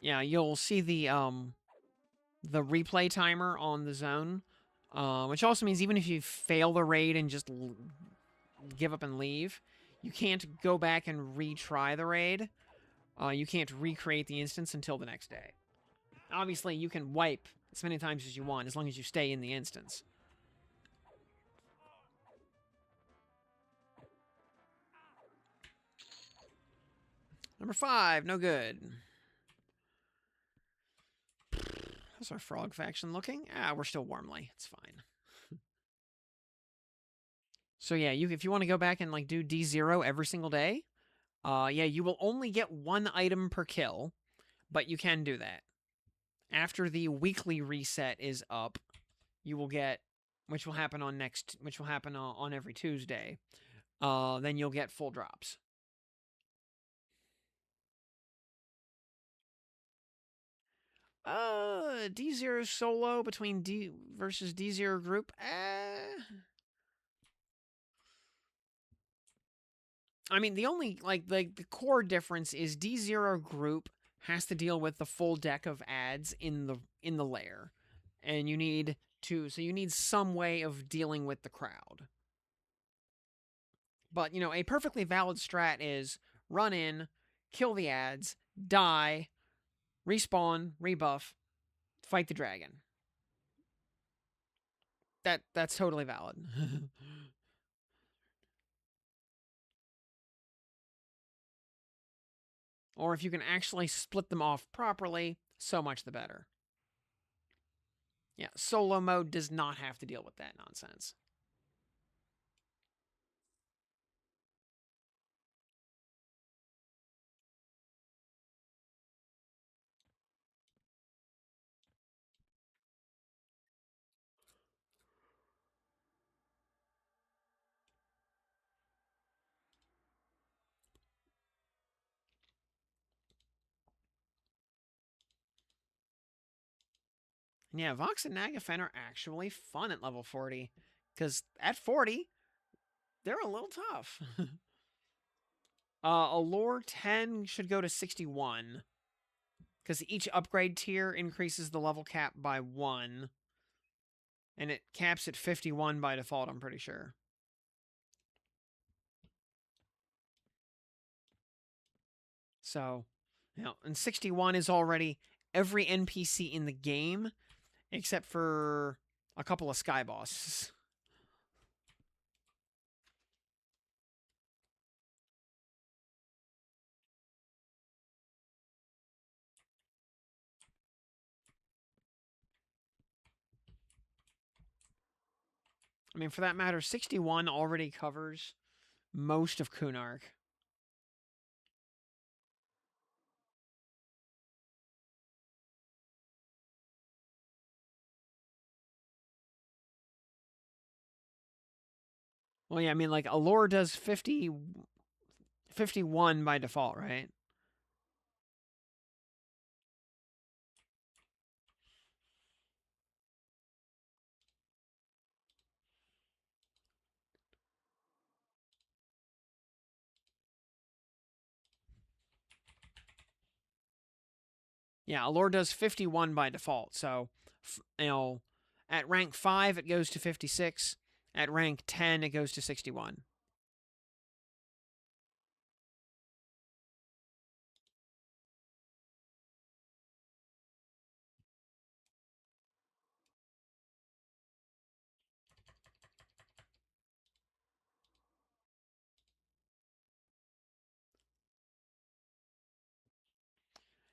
Yeah, you'll see the replay timer on the zone, which also means even if you fail the raid and just give up and leave, you can't go back and retry the raid. You can't recreate the instance until the next day. Obviously, you can wipe as many times as you want, as long as you stay in the instance. Number 5, no good. How's our frog faction looking? We're still Warmly. It's fine. So yeah, if you want to go back and do D0 every single day, yeah, you will only get 1 item per kill, but you can do that. After the weekly reset is up, you will get, which will happen on every Tuesday. Then you'll get full drops. D0 solo between D versus D0 group. I mean, the only the core difference is D0 group has to deal with the full deck of ads in the lair, and you need some way of dealing with the crowd. But a perfectly valid strat is run in, kill the ads, die, respawn, rebuff, fight the dragon. That's totally valid. Or if you can actually split them off properly, so much the better. Yeah, solo mode does not have to deal with that nonsense. And yeah, Vox and Nagafen are actually fun at level 40. Because at 40, they're a little tough. Allure 10 should go to 61. Because each upgrade tier increases the level cap by 1. And it caps at 51 by default, I'm pretty sure. So, and 61 is already every NPC in the game except for a couple of sky bosses. I mean, for that matter, 61 already covers most of Kunark. Well, yeah, I mean, like, Allure does 51 by default, right? Yeah, Allure does 51 by default. So, at rank 5, it goes to 56. At rank 10, it goes to 61.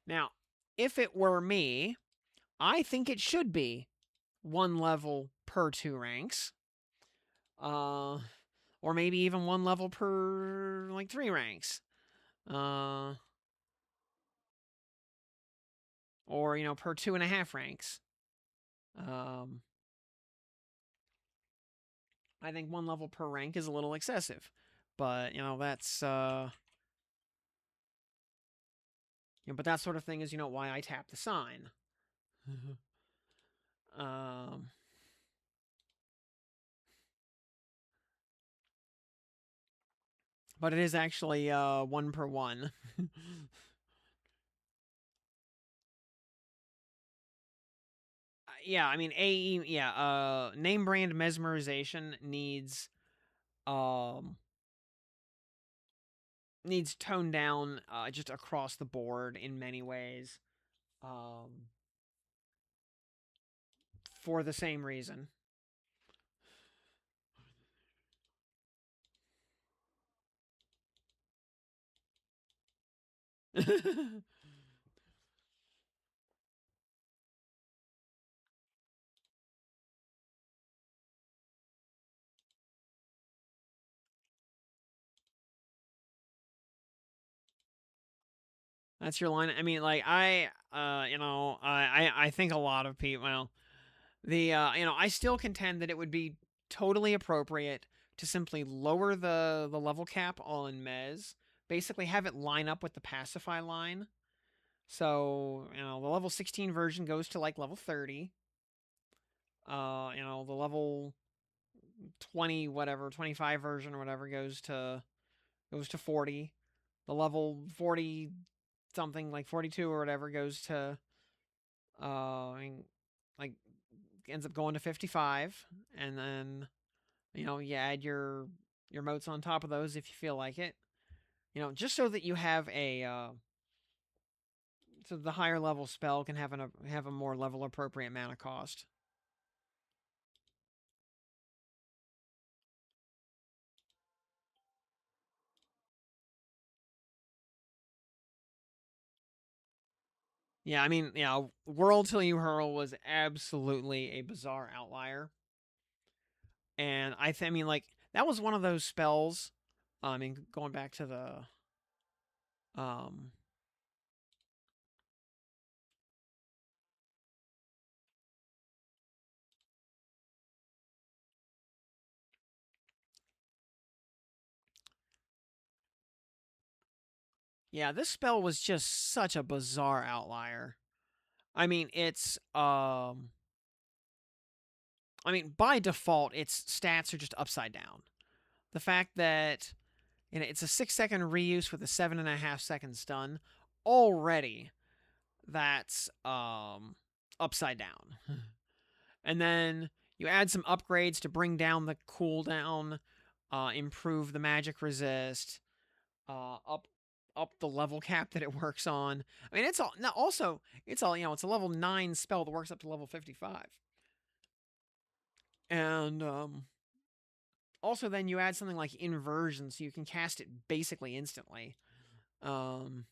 Now, if it were me, I think it should be 1 level per 2 ranks. Or maybe even 1 level per, like, 3 ranks. Or, per 2.5 ranks. I think 1 level per rank is a little excessive. But, that's, but that sort of thing is, why I tap the sign. um, but it is actually 1 per 1. Yeah, I mean, AE, yeah, name brand mesmerization um, needs toned down just across the board in many ways. Um, for the same reason. That's your line. I mean, like I think a lot of people. Well, I still contend that it would be totally appropriate to simply lower the level cap on Mez, basically have it line up with the pacify line. So the level 16 version goes to like level 30. The level 20 whatever 25 version or whatever goes to 40. The level 40 something like 42 or whatever goes to like ends up going to 55, and then you add your motes on top of those if you feel like it. Just so that you have so the higher level spell can have a more level appropriate mana cost. Yeah, I mean, yeah, Whirl Till You Hurl was absolutely a bizarre outlier. And I mean, like, that was one of those spells. I mean, going back to um, yeah, this spell was just such a bizarre outlier. I mean, I mean, by default, its stats are just upside down. The fact that it's a 6-second reuse with a 7.5-second stun, already that's upside down. And then you add some upgrades to bring down the cooldown, improve the magic resist, up the level cap that it works on. I mean, it's all now also it's all it's a level 9 spell that works up to level 55. And also then you add something like inversion so you can cast it basically instantly. Um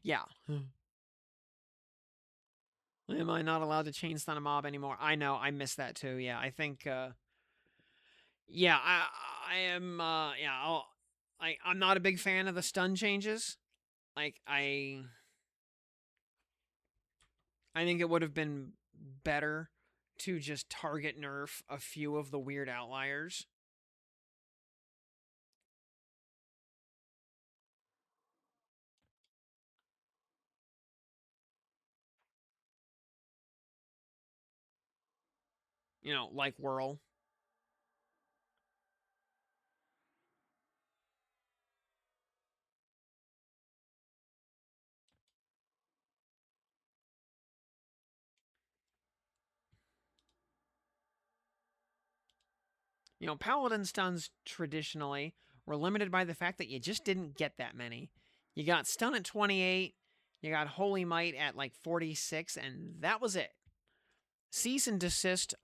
yeah. Am I not allowed to chain stun a mob anymore? I know, I miss that too. Yeah, I think yeah, I am yeah, I'm not a big fan of the stun changes. Like I think it would have been better to just target nerf a few of the weird outliers. Like Whirl. Paladin stuns traditionally were limited by the fact that you just didn't get that many. You got stun at 28, you got Holy Might at like 46, and that was it. Cease and desist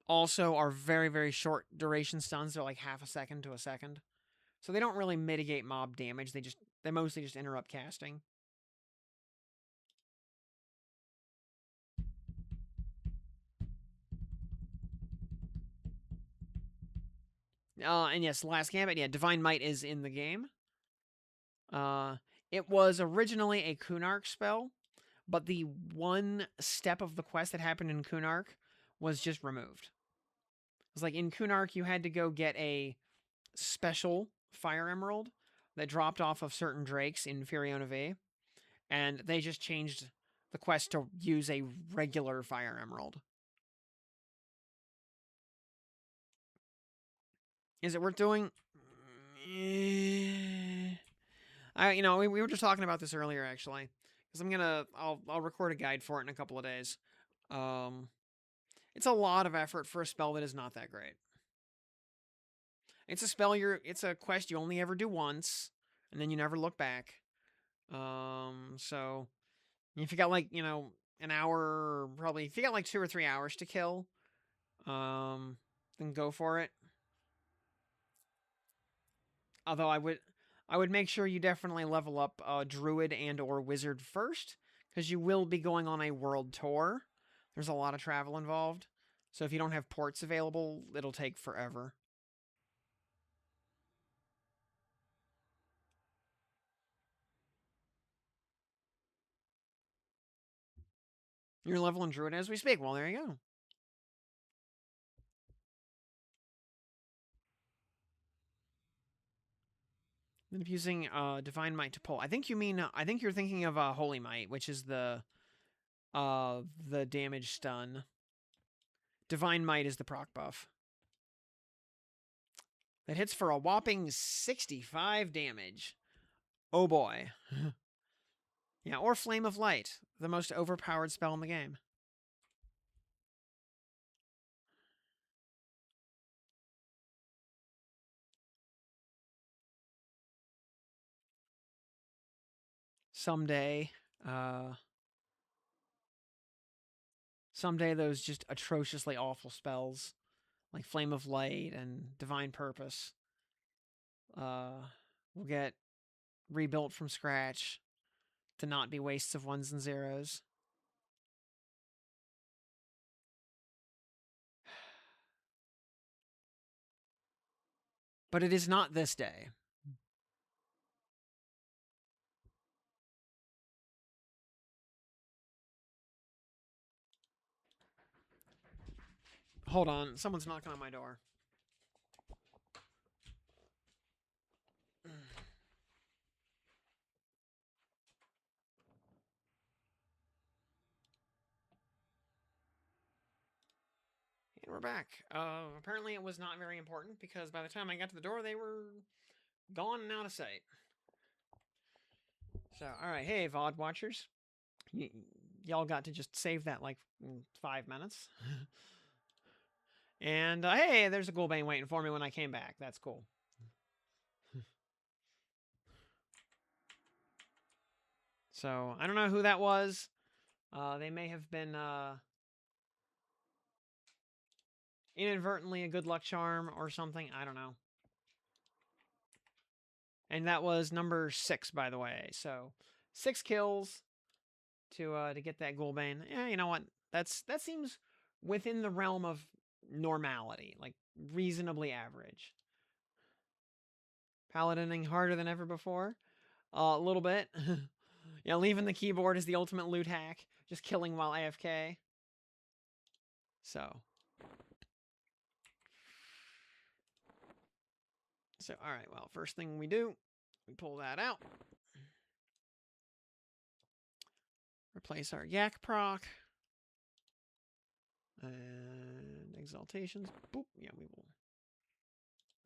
also are very, very short duration stuns. They're like half a second to a second. So they don't really mitigate mob damage. They mostly just interrupt casting. And yes, last gambit, yeah, Divine Might is in the game. Uh, it was originally a Kunark spell, but the one step of the quest that happened in Kunark was just removed. It was like in Kunark, you had to go get a special Fire Emerald that dropped off of certain drakes in Firiona V, and they just changed the quest to use a regular Fire Emerald. Is it worth doing? We were just talking about this earlier actually, because I'll record a guide for it in a couple of days. Um, it's a lot of effort for a spell that is not that great. It's a quest you only ever do once, and then you never look back. So if you got like an hour, probably if you got like 2 or 3 hours to kill, then go for it. Although I would make sure you definitely level up druid and or wizard first, because you will be going on a world tour. There's a lot of travel involved, so if you don't have ports available, it'll take forever. You're leveling druid as we speak. Well, there you go. Then if using divine might to pull, I think you're thinking of holy might, which is the damage stun. Divine might is the proc buff. That hits for a whopping 65 damage. Oh boy. Yeah, or Flame of Light, the most overpowered spell in the game. Someday, uh, someday those just atrociously awful spells like Flame of Light and Divine Purpose will get rebuilt from scratch to not be wastes of ones and zeros. But it is not this day. Hold on, someone's knocking on my door. And we're back. Apparently it was not very important because by the time I got to the door, they were gone and out of sight. So, alright, hey, VOD watchers. Y'all got to just save that like 5 minutes. And hey, there's a Ghoulbane waiting for me when I came back. That's cool. So, I don't know who that was. They may have been inadvertently a good luck charm or something. I don't know. And that was number 6, by the way. So 6 kills to get that Ghoulbane. Yeah, you know what? That seems within the realm of normality, like reasonably average. Paladining harder than ever before. A little bit. Yeah, leaving the keyboard is the ultimate loot hack. Just killing while AFK. So, alright, well, first thing we do, we pull that out. Replace our Yak proc. And exaltations. Boop. Yeah, we will.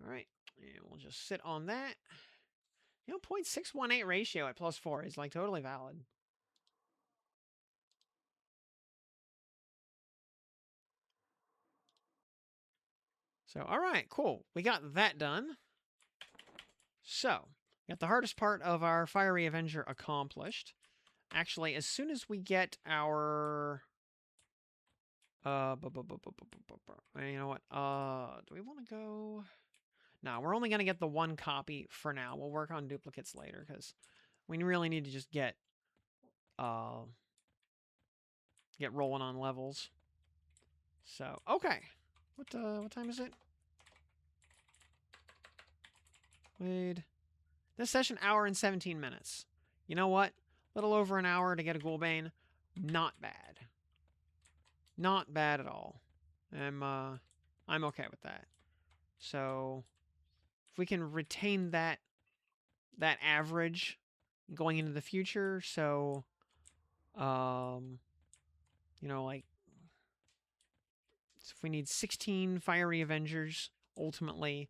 Alright, and we'll just sit on that. You know, 0.618 ratio at +4 is like totally valid. So, alright, cool. We got that done. So, got the hardest part of our Fiery Avenger accomplished. Actually, as soon as we get our... you know what? Do we want to go... No, we're only going to get the 1 copy for now. We'll work on duplicates later, because we really need to just get rolling on levels. So, okay. What time is it? Wait. This session, hour and 17 minutes. You know what? A little over an hour to get a Ghoulbane. Not bad. Not bad at all. I'm okay with that. So, if we can retain that average going into the future, so, you know, like, so if we need 16 Fiery Avengers, ultimately,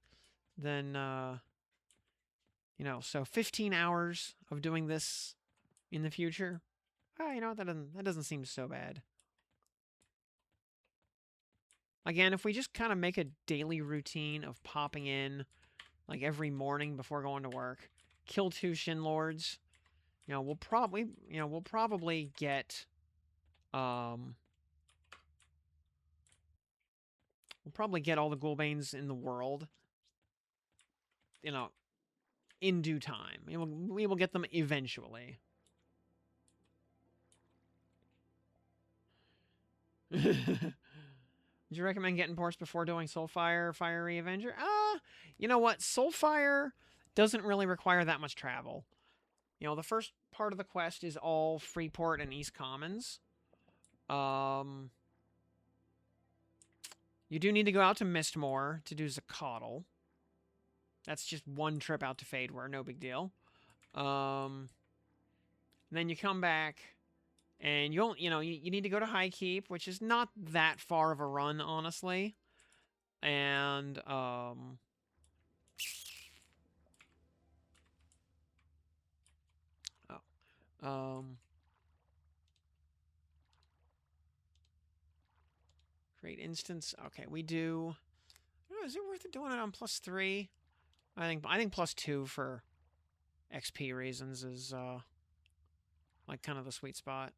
then, you know, so 15 hours of doing this in the future. You know, that doesn't seem so bad. Again, if we just kind of make a daily routine of popping in, like every morning before going to work, kill 2 Shin Lords, you know, we'll probably get, we'll probably get all the Ghoulbanes in the world, you know, in due time. We will get them eventually. Would you recommend getting ports before doing Soulfire, Fiery Avenger? You know what? Soulfire doesn't really require that much travel. You know, the first part of the quest is all Freeport and East Commons. You do need to go out to Mistmoor to do Zacatl. That's just 1 trip out to Fadeware, no big deal. And then you come back, and you need to go to High Keep, which is not that far of a run, honestly. And create instance. Okay, we do. Is it worth it doing it on +3? I think +2 for XP reasons is like kind of the sweet spot.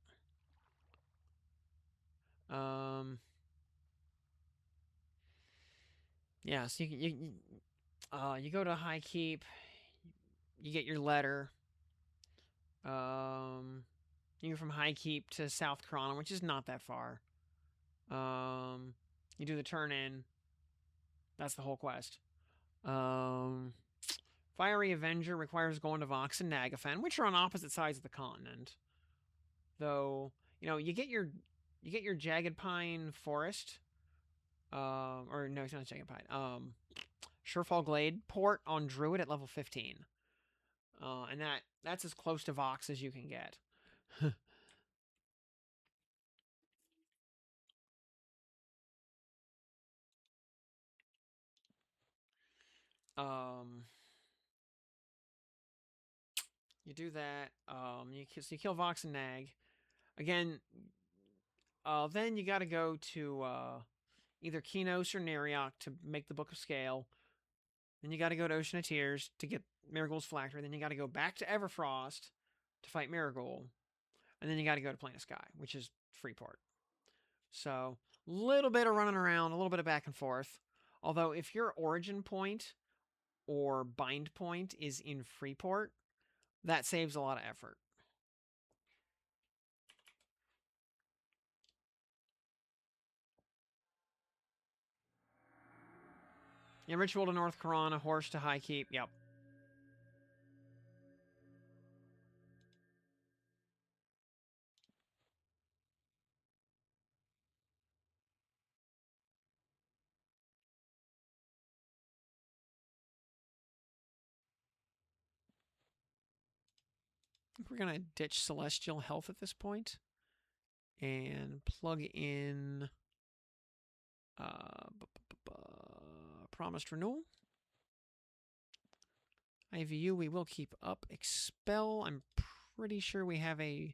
Yeah, so You go to High Keep. You get your letter. You go from High Keep to South Corona, which is not that far. You do the turn in. That's the whole quest. Fiery Avenger requires going to Vox and Nagafen, which are on opposite sides of the continent. Though, you get your Jagged Pine Forest. Or no, it's not Jagged Pine. Surefall Glade port on Druid at level 15. And that's as close to Vox as you can get. You do that. You kill Vox and Nag. Again, then you got to go to either Kinos or Neriok to make the Book of Scale. Then you got to go to Ocean of Tears to get Marigold's Phylactery. Then you got to go back to Everfrost to fight Marigold. And then you got to go to Plane of Sky, which is Freeport. So, a little bit of running around, a little bit of back and forth. Although, if your origin point or bind point is in Freeport, that saves a lot of effort. Yeah, Ritual to North Corona, Horse to High Keep. Yep. I think we're going to ditch Celestial Health at this point and plug in Promised Renewal. IVU we will keep up. Expel, I'm pretty sure we have a...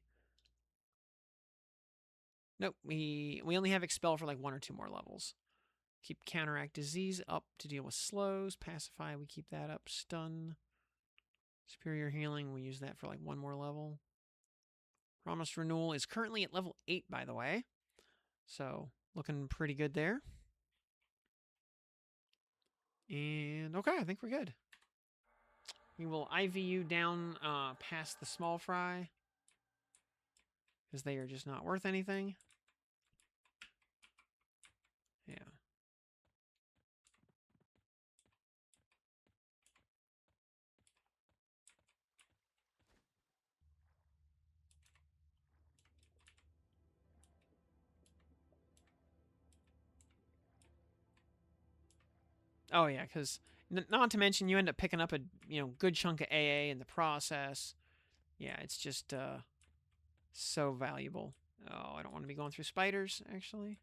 Nope, we only have Expel for like 1 or 2 more levels. Keep Counteract Disease up to deal with slows. Pacify, we keep that up. Stun. Superior Healing, we use that for like 1 more level. Promised Renewal is currently at level 8, by the way. So, looking pretty good there. And, okay, I think we're good. We will IVU down past the small fry, because they are just not worth anything. Yeah. Oh, yeah, because not to mention you end up picking up a good chunk of AA in the process. Yeah, it's just so valuable. Oh, I don't want to be going through spiders, actually.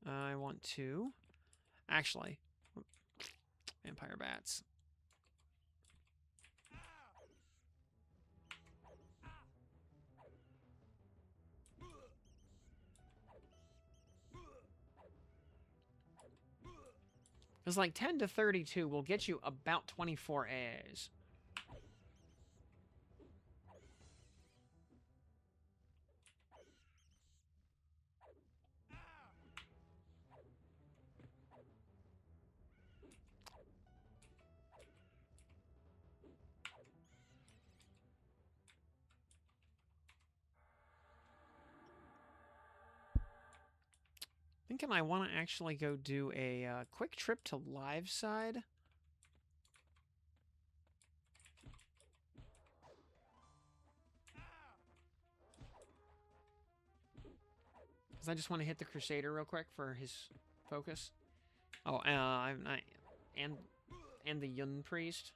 I want to... Actually, Vampire Bats. Because like 10 to 32 will get you about 24 AAs. Thinking I want to actually go do a quick trip to live side. Because I just want to hit the Crusader real quick for his focus. Oh, and the Yun Priest.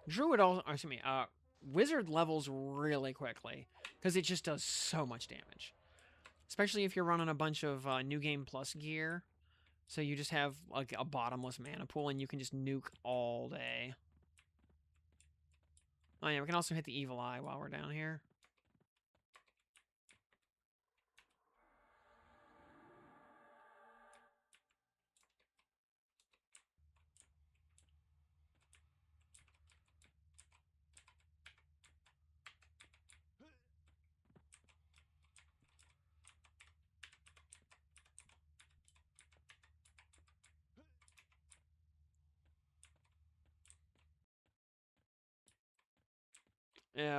Druid also, excuse me, Wizard levels really quickly because it just does so much damage. Especially if you're running a bunch of New Game Plus gear. So you just have like a bottomless mana pool and you can just nuke all day. Oh yeah, we can also hit the Evil Eye while we're down here.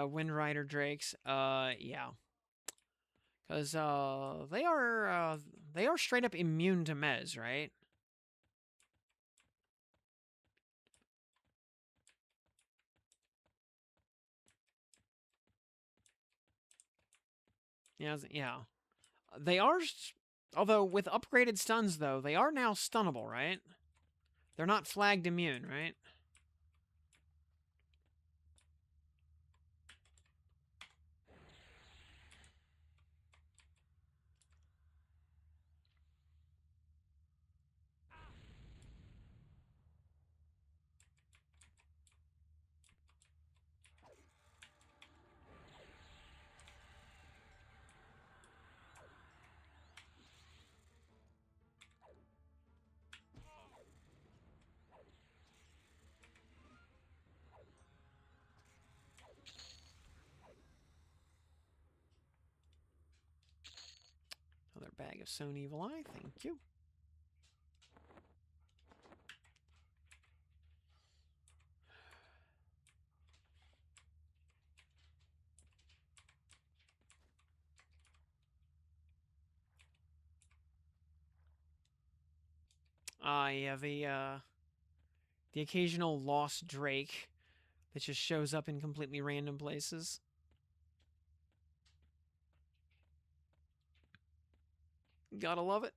Wind Rider Drakes. Yeah. Because they are straight up immune to Mez, right? Yeah. They are, although with upgraded stuns though, they are now stunnable, right? They're not flagged immune, right? Another bag of Sown Evil Eye, thank you. Yeah, the occasional lost Drake that just shows up in completely random places. Gotta love it.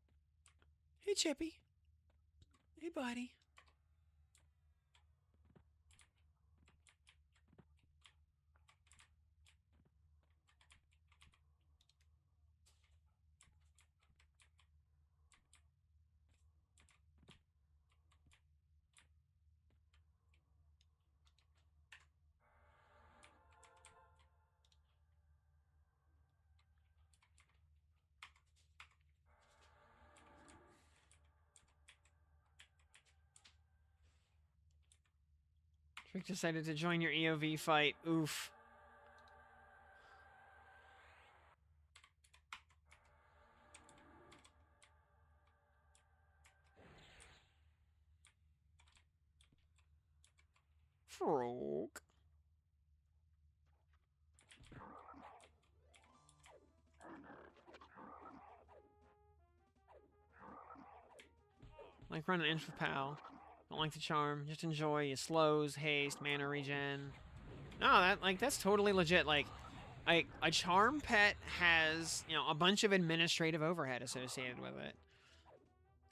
Hey, Chippy. Hey, buddy. Drake decided to join your EOV fight. Oof. Frog. Like run an inch for POW. Don't like the charm. Just enjoy. You slows, haste, mana regen. No, that's totally legit. Like, a charm pet has, a bunch of administrative overhead associated with it.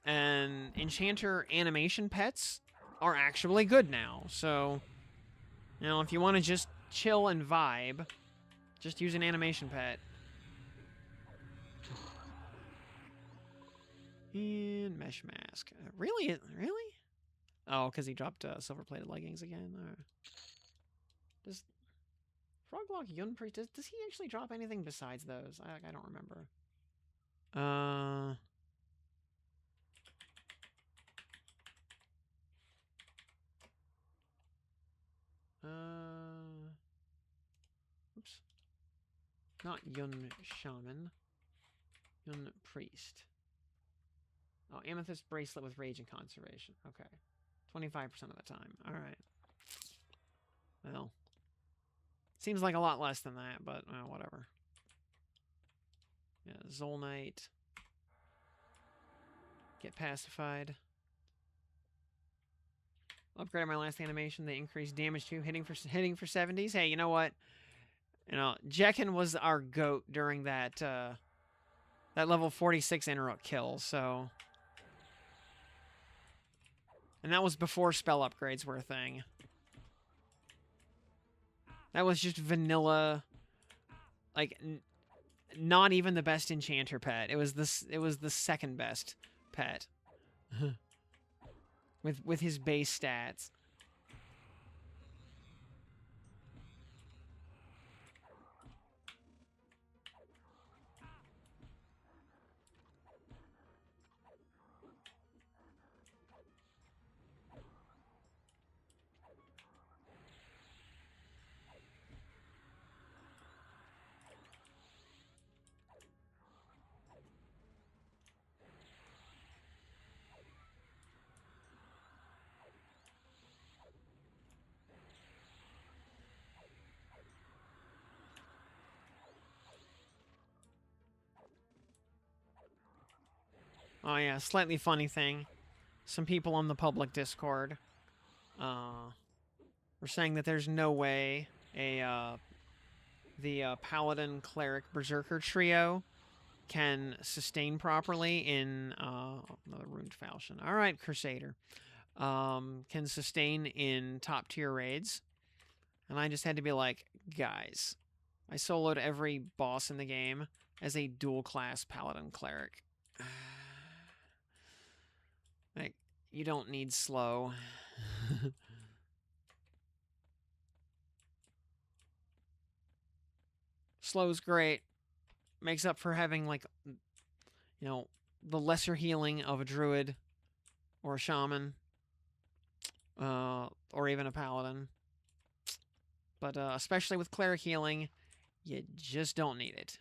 And enchanter animation pets are actually good now. So, if you want to just chill and vibe, just use an animation pet. And Mesh Mask. Really? Really? Oh, because he dropped silver-plated leggings again. Does Froglock Yun Priest, does he actually drop anything besides those? I don't remember. Oops. Not Yun Shaman. Yun Priest. Oh, Amethyst Bracelet with Rage and Conservation. Okay. 25% of the time. Alright. Well. Seems like a lot less than that, but whatever. Yeah, Zol Knight. Get pacified. Upgraded my last animation. They increased damage to hitting for 70s. Hey, you know what? Jekken was our goat during that that level 46 interrupt kill, so. And that was before spell upgrades were a thing. That was just vanilla, like, not even the best enchanter pet. It was the second best pet. with his base stats. Oh yeah, slightly funny thing. Some people on the public Discord were saying that there's no way the Paladin Cleric Berserker trio can sustain properly in another Runed Falchion. All right, Crusader. Can sustain in top tier raids. And I just had to be like, guys, I soloed every boss in the game as a dual class Paladin Cleric. Like, you don't need slow. Slow's great. Makes up for having, like, the lesser healing of a druid or a shaman, or even a paladin. But especially with cleric healing, you just don't need it.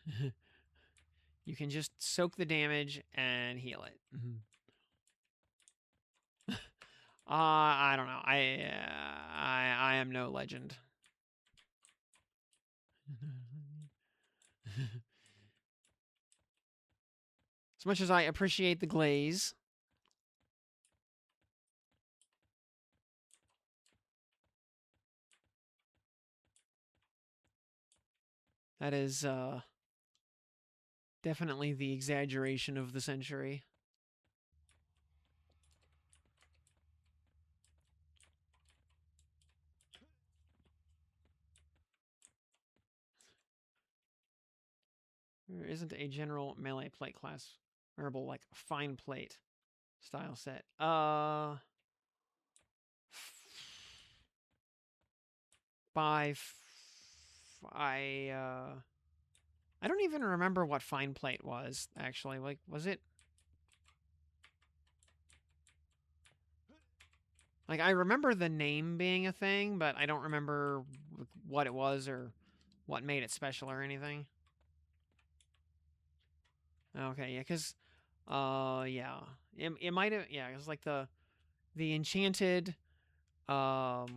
You can just soak the damage and heal it. I don't know. I am no legend. As much as I appreciate the glaze, that is definitely the exaggeration of the century. There isn't a general melee plate class wearable like fine plate style set. I don't even remember what fine plate was, actually. Like, was it? Like, I remember the name being a thing, but I don't remember what it was or what made it special or anything. Okay, yeah, because, yeah. It might have, yeah, it was like the enchanted, like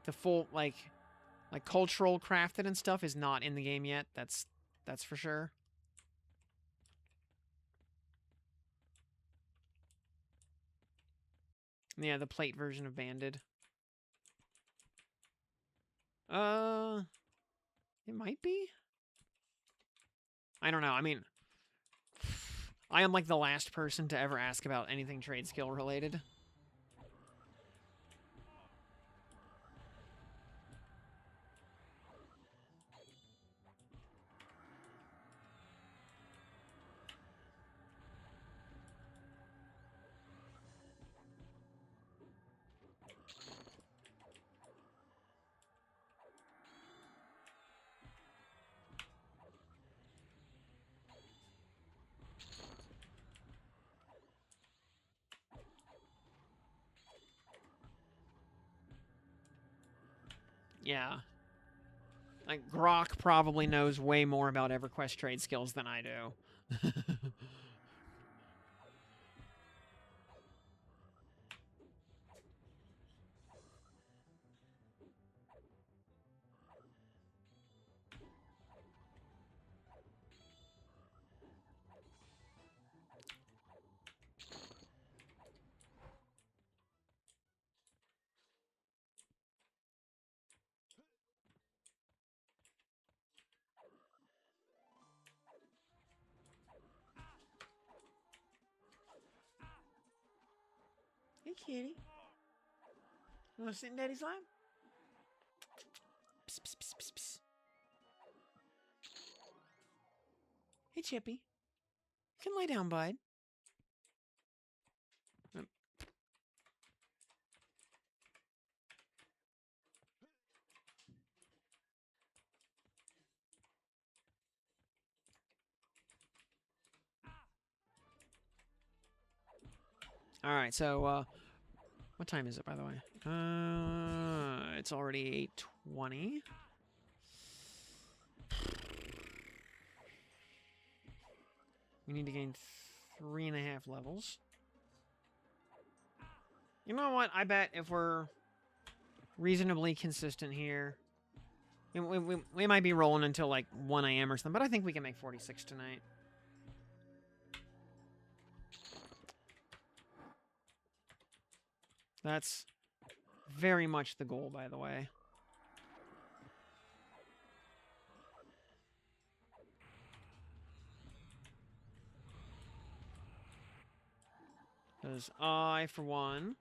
the full, like cultural crafted and stuff is not in the game yet. That's for sure. Yeah, the plate version of Banded. It might be. I don't know. I mean, I am like the last person to ever ask about anything trade skill related. Yeah. Like, Grok probably knows way more about EverQuest trade skills than I do. Hey, kitty. You want to sit in Daddy's lap? Psst, psst, psst, psst, psst. Hey, Chippy. You can lay down, bud. All right, so what time is it, by the way? It's already 8:20. We need to gain 3.5 levels. You know what? I bet if we're reasonably consistent here, we might be rolling until like 1 a.m. or something, but I think we can make 46 tonight. That's very much the goal, by the way. Because I, for one,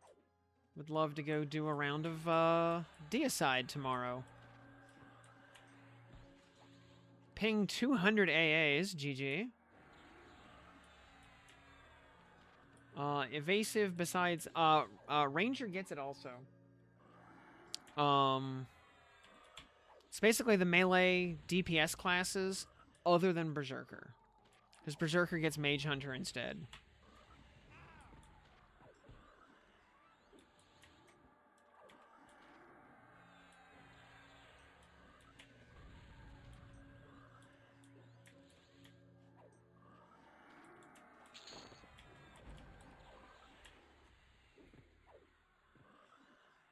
would love to go do a round of Deicide tomorrow. Ping 200 AAs, GG. Evasive besides... Ranger gets it also. It's basically the melee DPS classes other than Berserker. Because Berserker gets Mage Hunter instead.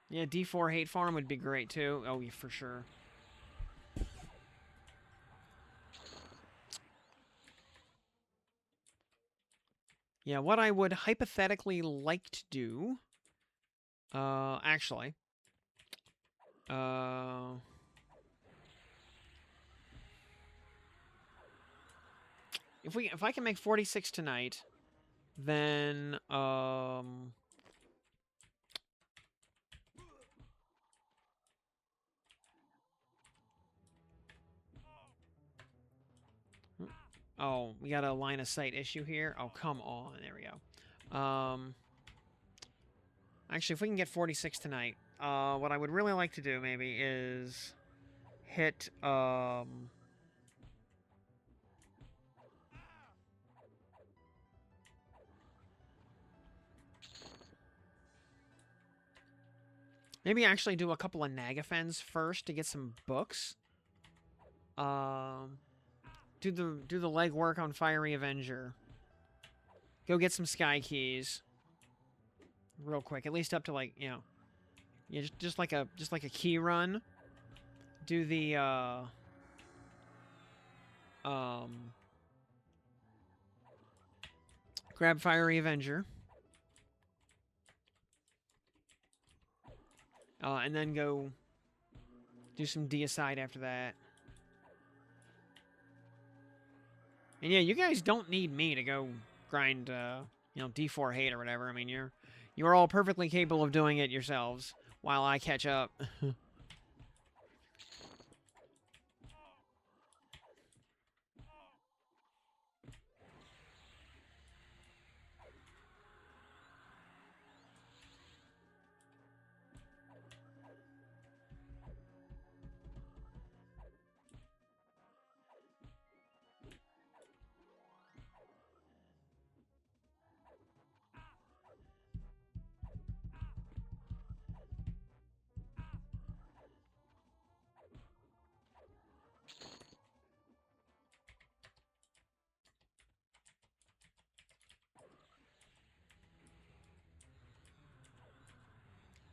Yeah, D4 Hate Farm would be great too. Oh, yeah, for sure. Yeah, what I would hypothetically like to do... actually... If I can make 46 tonight, then, oh, we got a line of sight issue here. Oh, come on. There we go. Actually, if we can get 46 tonight, what I would really like to do, maybe, is hit, maybe actually do a couple of Nagafens first to get some books. Do the legwork on Fiery Avenger. Go get some Sky Keys. Real quick, at least up to like, you know, yeah, just like a key run. Do the grab Fiery Avenger. And then go do some Deicide after that. And yeah, you guys don't need me to go grind, you know, D4 hate or whatever. I mean, you're all perfectly capable of doing it yourselves while I catch up.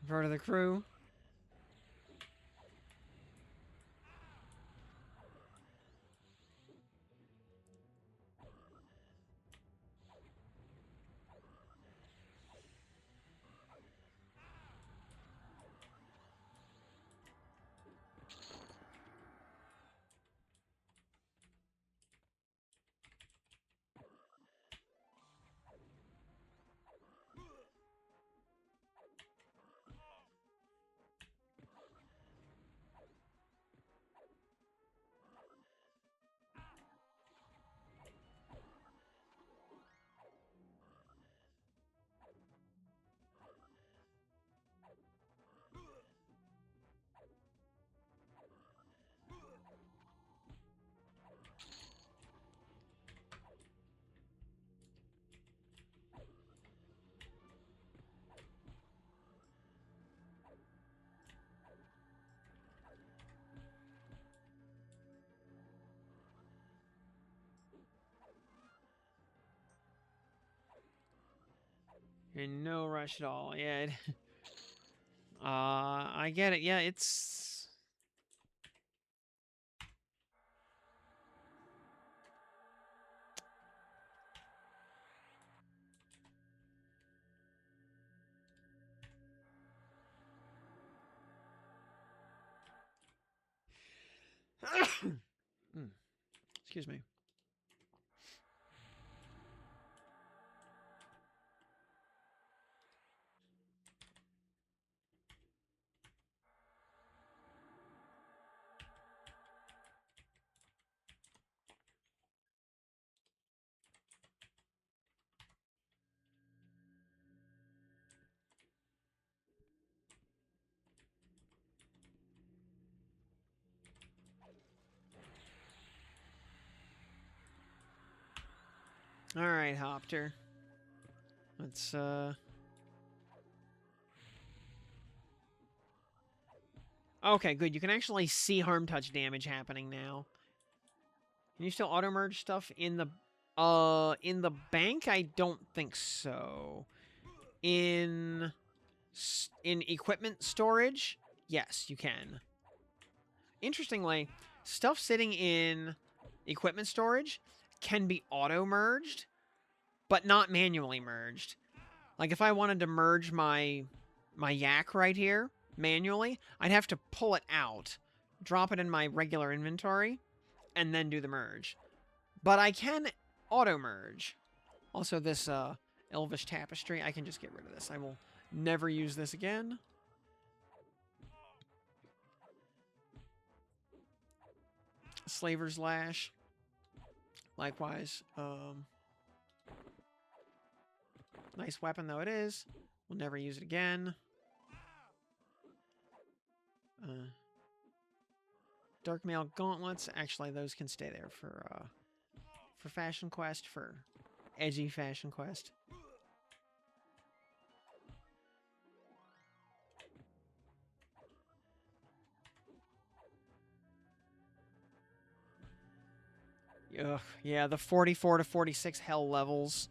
Part of the crew. In no rush at all. Yeah. I get it. Yeah, it's... Excuse me. Alright, Hopter. Let's, Okay, good. You can actually see harm touch damage happening now. Can you still auto-merge stuff in the bank? I don't think so. In equipment storage, yes, you can. Interestingly, stuff sitting in equipment storage can be auto-merged, but not manually merged. Like, if I wanted to merge my yak right here manually, I'd have to pull it out, drop it in my regular inventory, and then do the merge. But I can auto-merge. Also, this Elvish Tapestry, I can just get rid of this. I will never use this again. Slaver's Lash. Likewise. Nice weapon, though it is. We'll never use it again. Dark Mail Gauntlets. Actually, those can stay there for Fashion Quest, for edgy Fashion Quest. Ugh, yeah, the 44 to 46 hell levels.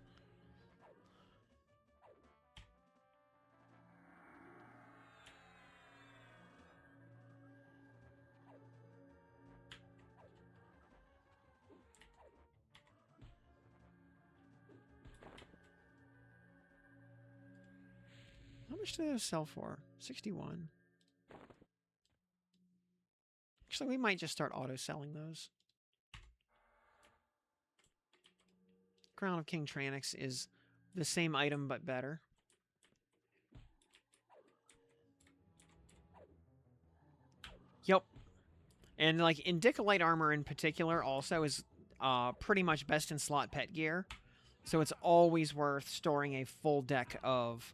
How much do those sell for? 61. Actually, we might just start auto-selling those. Crown of King Tranix is the same item, but better. Yep. And, like, Indicolite armor in particular also is pretty much best in slot pet gear. So it's always worth storing a full deck of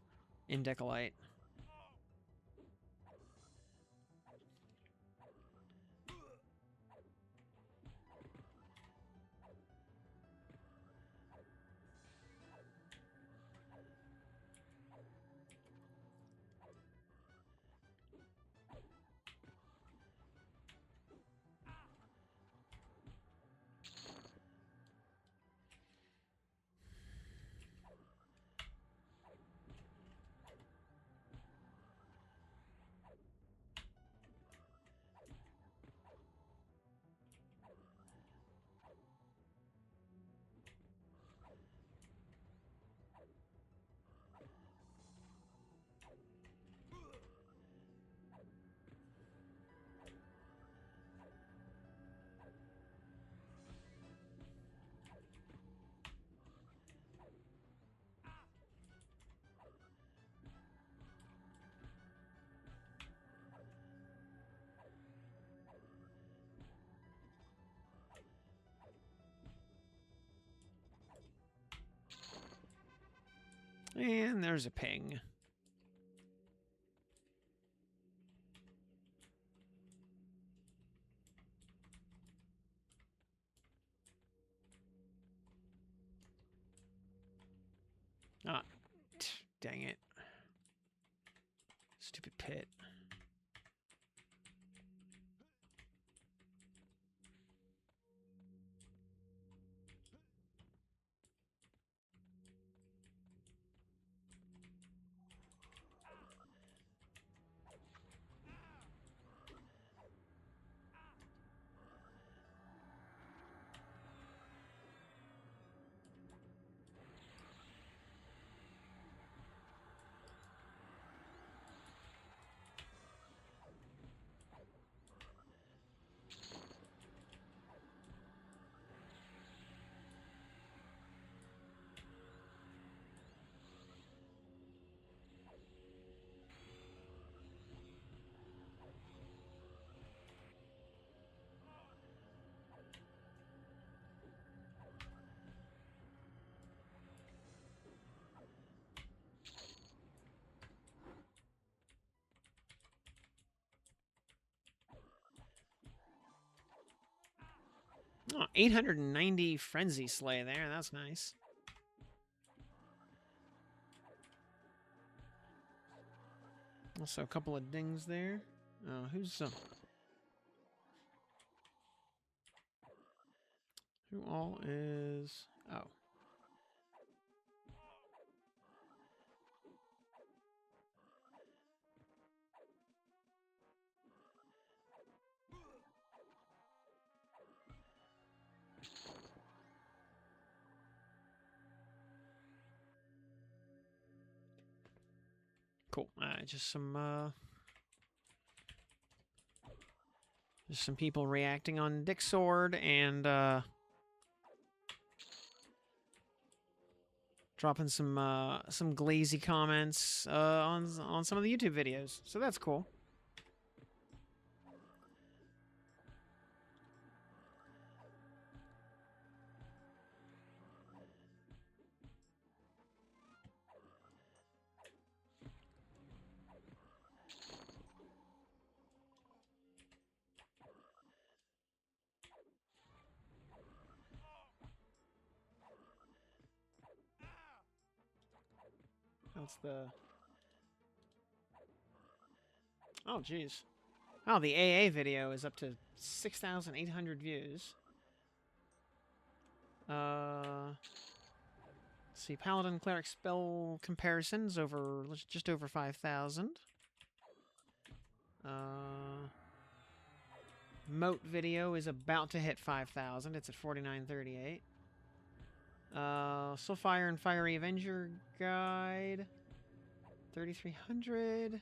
Indicolite. And there's a ping. Ah, dang it. Stupid pit. Wow, 890 Frenzy Slay there. That's nice. Also, a couple of dings there. Oh, who's who all is? Oh, cool. Just some people reacting on Dick's Sword and dropping some glazy comments on some of the YouTube videos. So that's cool. That's the... Oh, jeez. Oh, the AA video is up to 6,800 views. Let's see, Paladin Cleric spell comparisons over just over 5,000. Moat video is about to hit 5,000. It's at 4938. Soulfire and Fiery Avenger Guide, 3,300.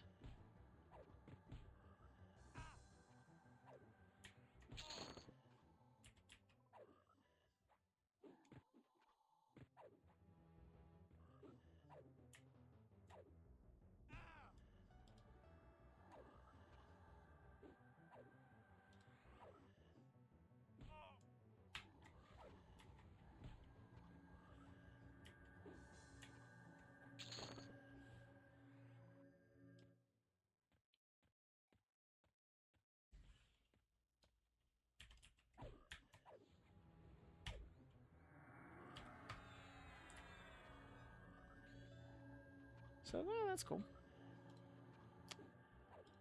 So that's cool.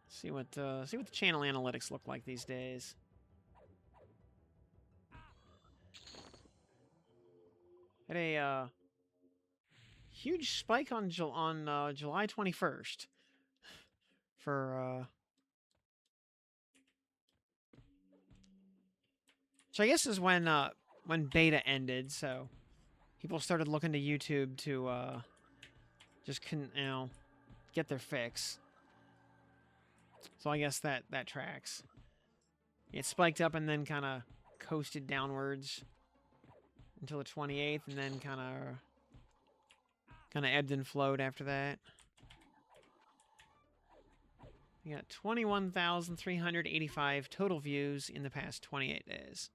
See what the channel analytics look like these days. Had a huge spike on July 21st for so I guess is when beta ended. So people started looking to YouTube to just get their fix. So I guess that tracks. It spiked up and then kind of coasted downwards until the 28th, and then kind of ebbed and flowed after that. We got 21,385 total views in the past 28 days.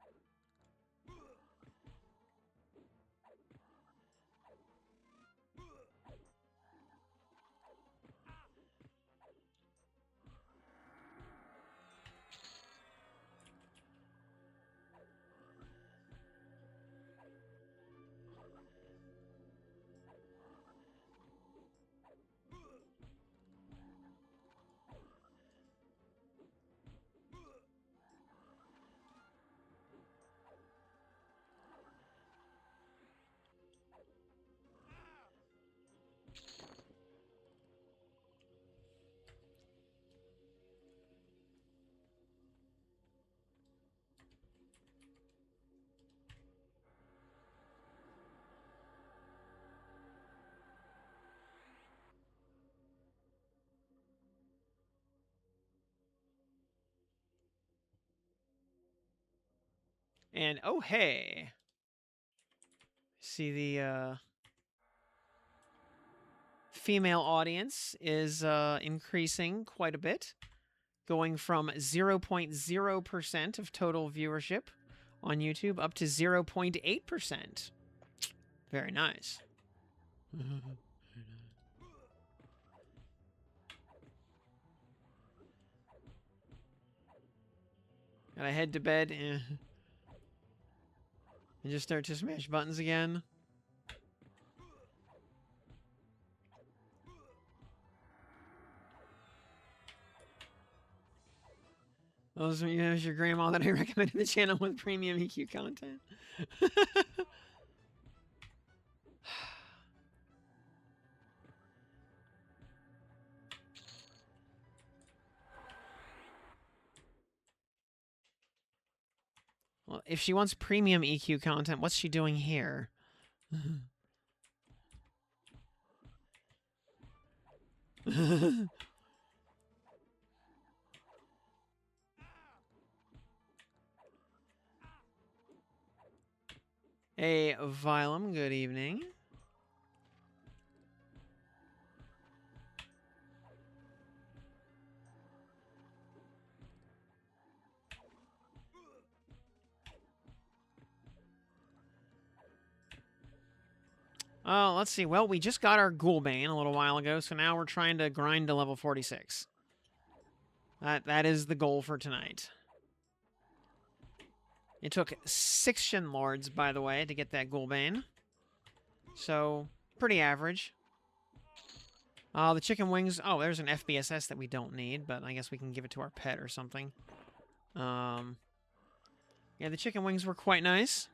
And oh hey, see the female audience is increasing quite a bit, going from 0.0% of total viewership on YouTube up to 0.8%. Very nice. Gotta head to bed. And just start to smash buttons again. Those are your grandma that I recommended the channel with premium EQ content. Well, if she wants premium EQ content, what's she doing here? Hey, Vilum, good evening. Oh, let's see. Well, we just got our Ghoulbane a little while ago, so now we're trying to grind to level 46. That is the goal for tonight. It took 6 Shin Lords, by the way, to get that Ghoulbane. So, pretty average. The chicken wings. Oh, there's an FBSS that we don't need, but I guess we can give it to our pet or something. Yeah, the chicken wings were quite nice.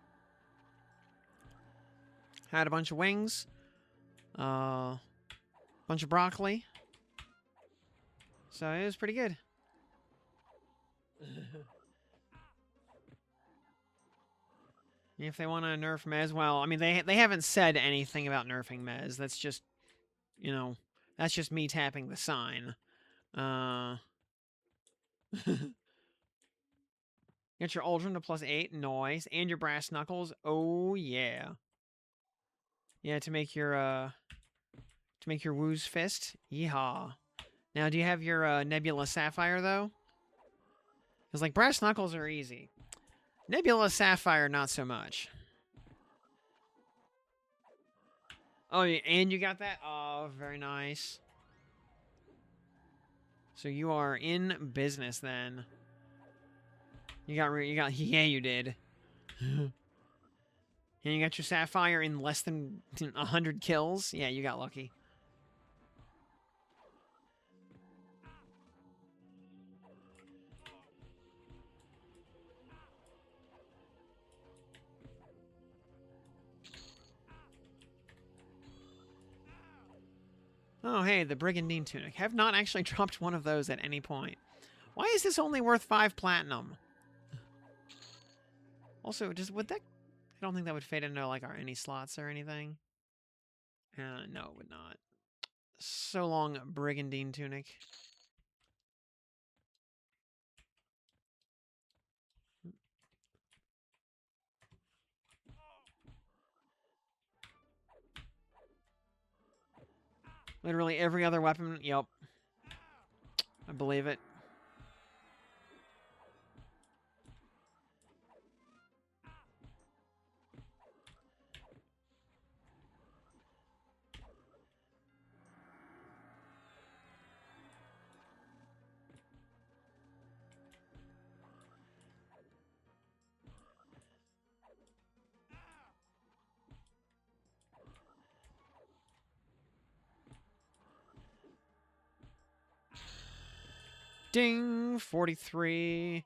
Had a bunch of wings. Bunch of broccoli. So it was pretty good. If they want to nerf Mez, well, I mean, they haven't said anything about nerfing Mez. That's just, you know, that's just me tapping the sign. Get your Uldren to +8, noise, and your brass knuckles. Oh yeah. Yeah, to make your Woo's fist. Yeehaw. Now, do you have your Nebula Sapphire though? Because like brass knuckles are easy. Nebula Sapphire, not so much. Oh, and you got that? Oh, very nice. So you are in business then. You got, yeah, you did. And you got your Sapphire in less than 100 kills? Yeah, you got lucky. Oh, hey, the Brigandine Tunic. Have not actually dropped one of those at any point. Why is this only worth 5 platinum? Also, would that... I don't think that would fade into, like, any slots or anything. No, it would not. So long, Brigandine Tunic. Literally every other weapon. Yep. I believe it. Ding! 43.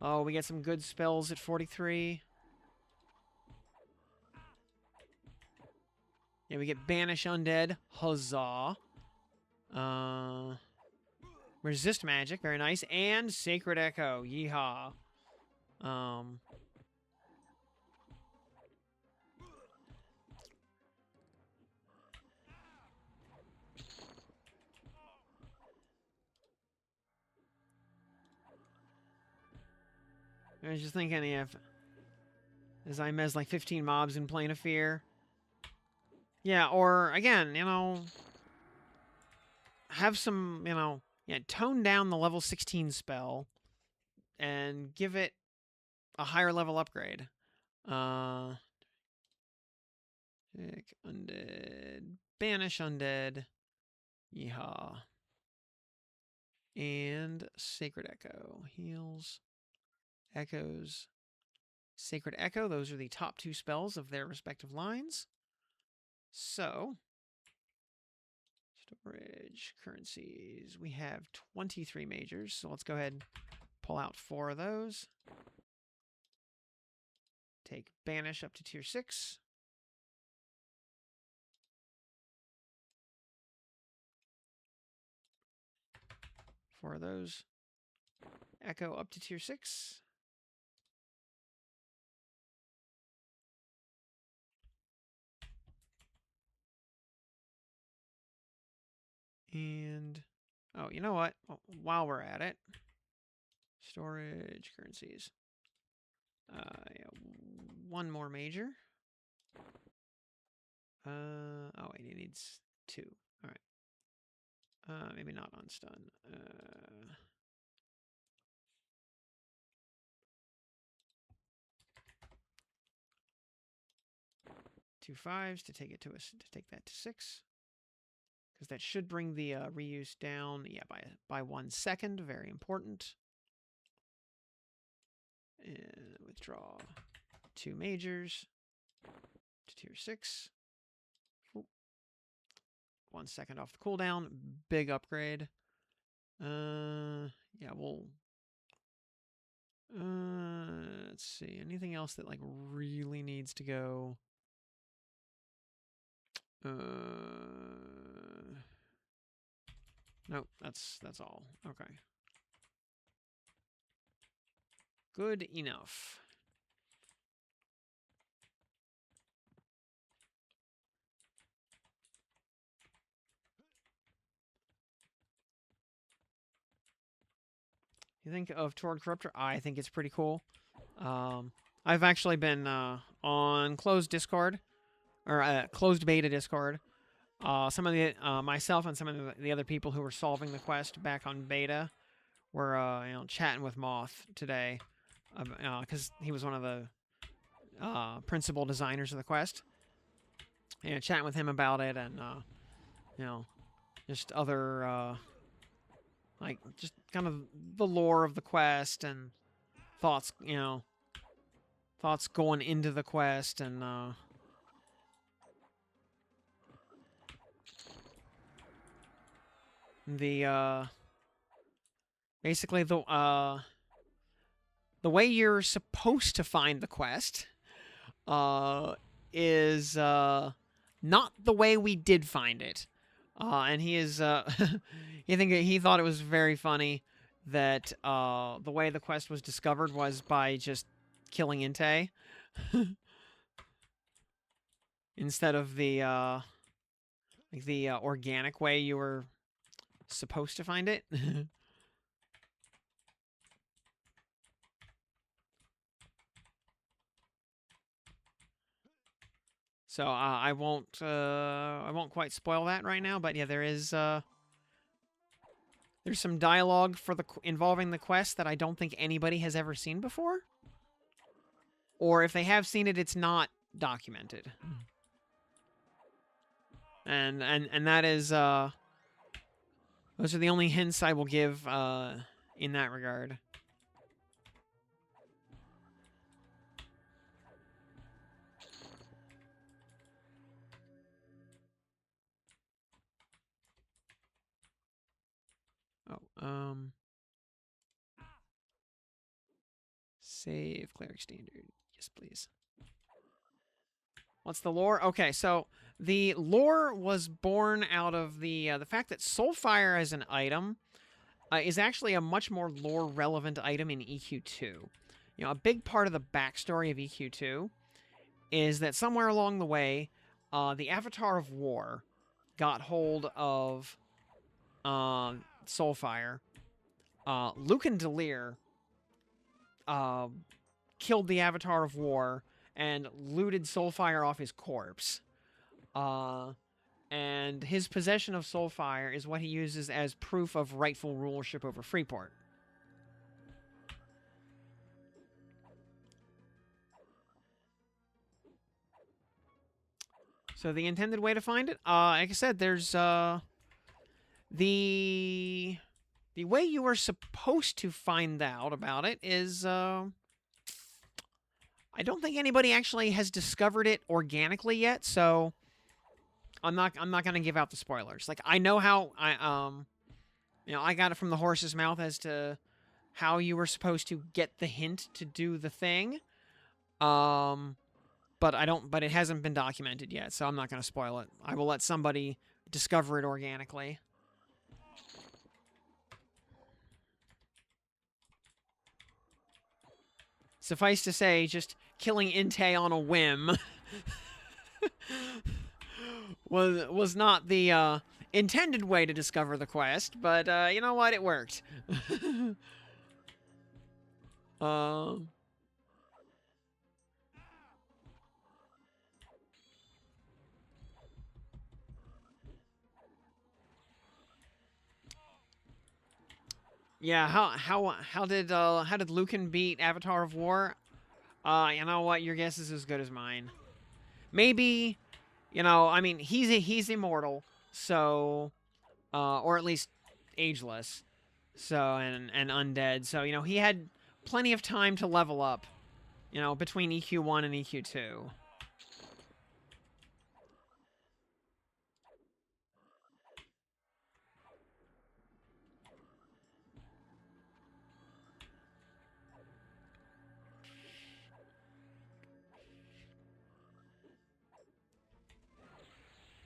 Oh, we get some good spells at 43. Yeah, we get Banish Undead. Huzzah. Resist Magic. Very nice. And Sacred Echo. Yeehaw. I was just thinking if... As I mez like 15 mobs in Plane of Fear. Yeah, or, again, you know... Have some, you know... Yeah, tone down the level 16 spell. And give it a higher level upgrade. Pick Undead. Banish Undead. Yeehaw. And Sacred Echo. Heals. Echoes. Sacred Echo. Those are the top 2 spells of their respective lines. So, storage, currencies. We have 23 majors, so let's go ahead and pull out 4 of those. Take Banish up to tier 6. Four of those. Echo up to tier 6. And, oh, you know what? While we're at it, storage, currencies. Yeah, 1 more major. Oh, wait, he needs 2. All right. Maybe not on stun. 2 5s to take it to take that to 6. Because that should bring the reuse down, yeah, by 1 second. Very important. And withdraw 2 majors to tier 6. Ooh. 1 second off the cooldown. Big upgrade. Yeah, we'll... let's see. Anything else that, like, really needs to go? Nope, that's all. Okay. Good enough. You think of Tord Corruptor? I think it's pretty cool. I've actually been on closed Discord, or closed beta Discord. Some of the myself and some of the other people who were solving the quest back on beta were chatting with Moth today, because he was one of the principal designers of the quest. And chatting with him about it, and just other like just kind of the lore of the quest and thoughts, thoughts going into the quest, and the basically the way you're supposed to find the quest is not the way we did find it. And he is he thought it was very funny that the way the quest was discovered was by just killing Inte instead of the organic way you were supposed to find it. So I won't quite spoil that right now, but yeah, there's some dialogue involving the quest that I don't think anybody has ever seen before, or if they have seen it, it's not documented. And that is those are the only hints I will give in that regard. Oh, save cleric standard. Yes, please. What's the lore? Okay, so the lore was born out of the fact that Soulfire as an item is actually a much more lore-relevant item in EQ2. A big part of the backstory of EQ2 is that somewhere along the way, the Avatar of War got hold of Soulfire. Lucan Delir killed the Avatar of War and looted Soulfire off his corpse. And his possession of Soulfire is what he uses as proof of rightful rulership over Freeport. So the intended way to find it, like I said, there's the way you are supposed to find out about it is I don't think anybody actually has discovered it organically yet, so I'm not gonna give out the spoilers. Like I know how I got it from the horse's mouth as to how you were supposed to get the hint to do the thing. But it hasn't been documented yet, so I'm not gonna spoil it. I will let somebody discover it organically. Suffice to say, just killing Inte on a whim was not the intended way to discover the quest, but you know what? It worked. um. Yeah, how did Lucan beat Avatar of War? You know what? Your guess is as good as mine. Maybe, I mean, he's immortal, so or at least ageless. So and undead. So, he had plenty of time to level up, between EQ1 and EQ2.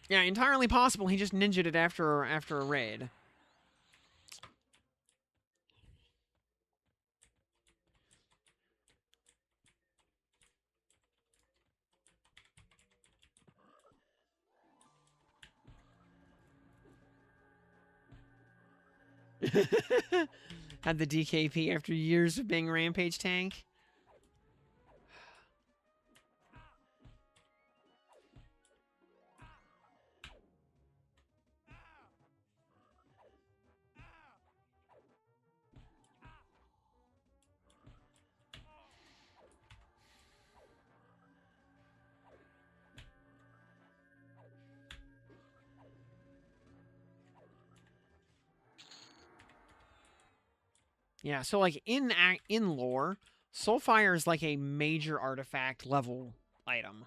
Yeah, entirely possible he just ninja'd it after a raid. Had the DKP after years of being Rampage tank. Yeah, so like in lore, Soulfire is like a major artifact level item.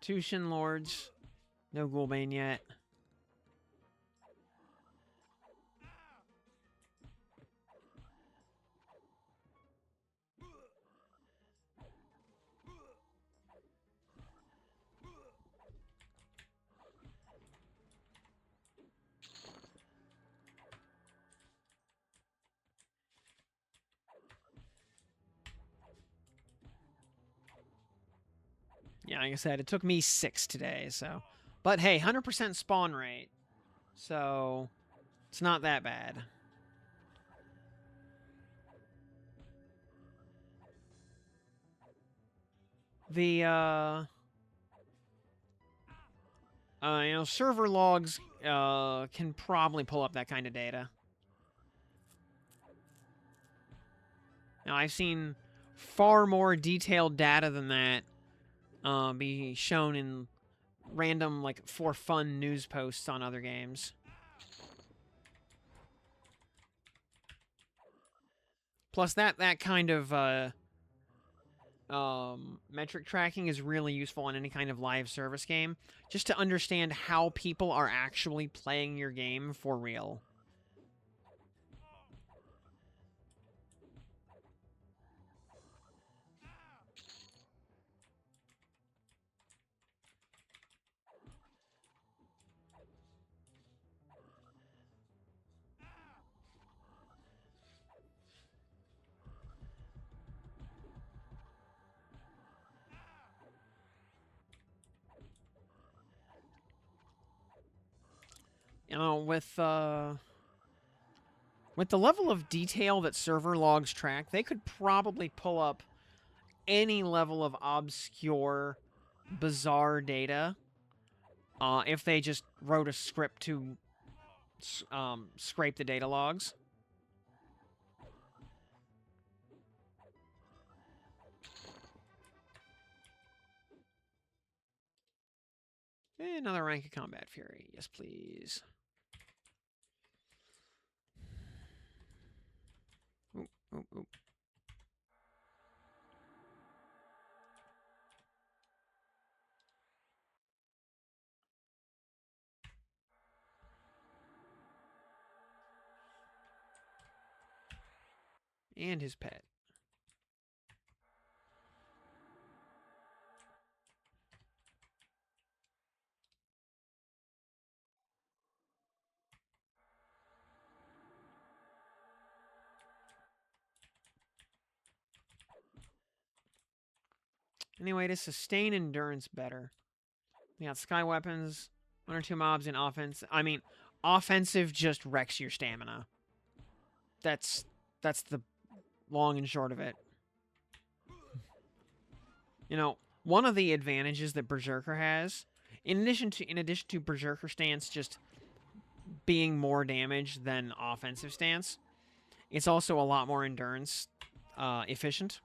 Two Shin Lords. No Ghoulbane yet. Yeah, like I said, it took me 6 today, so. But hey, 100% spawn rate. So, it's not that bad. The, server logs, can probably pull up that kind of data. Now, I've seen far more detailed data than that, be shown in random, like, for fun news posts on other games. Plus, that kind of, metric tracking is really useful in any kind of live service game, just to understand how people are actually playing your game for real. With the level of detail that server logs track, they could probably pull up any level of obscure, bizarre data, if they just wrote a script to scrape the data logs. Another rank of combat fury. Yes, please. Oop, oop, oop. And his pet. Anyway, to sustain endurance better. We got sky weapons, 1 or 2 mobs in offense. I mean, offensive just wrecks your stamina. That's the long and short of it. You know, one of the advantages that Berserker has, in addition to Berserker stance just being more damage than offensive stance, it's also a lot more endurance efficient.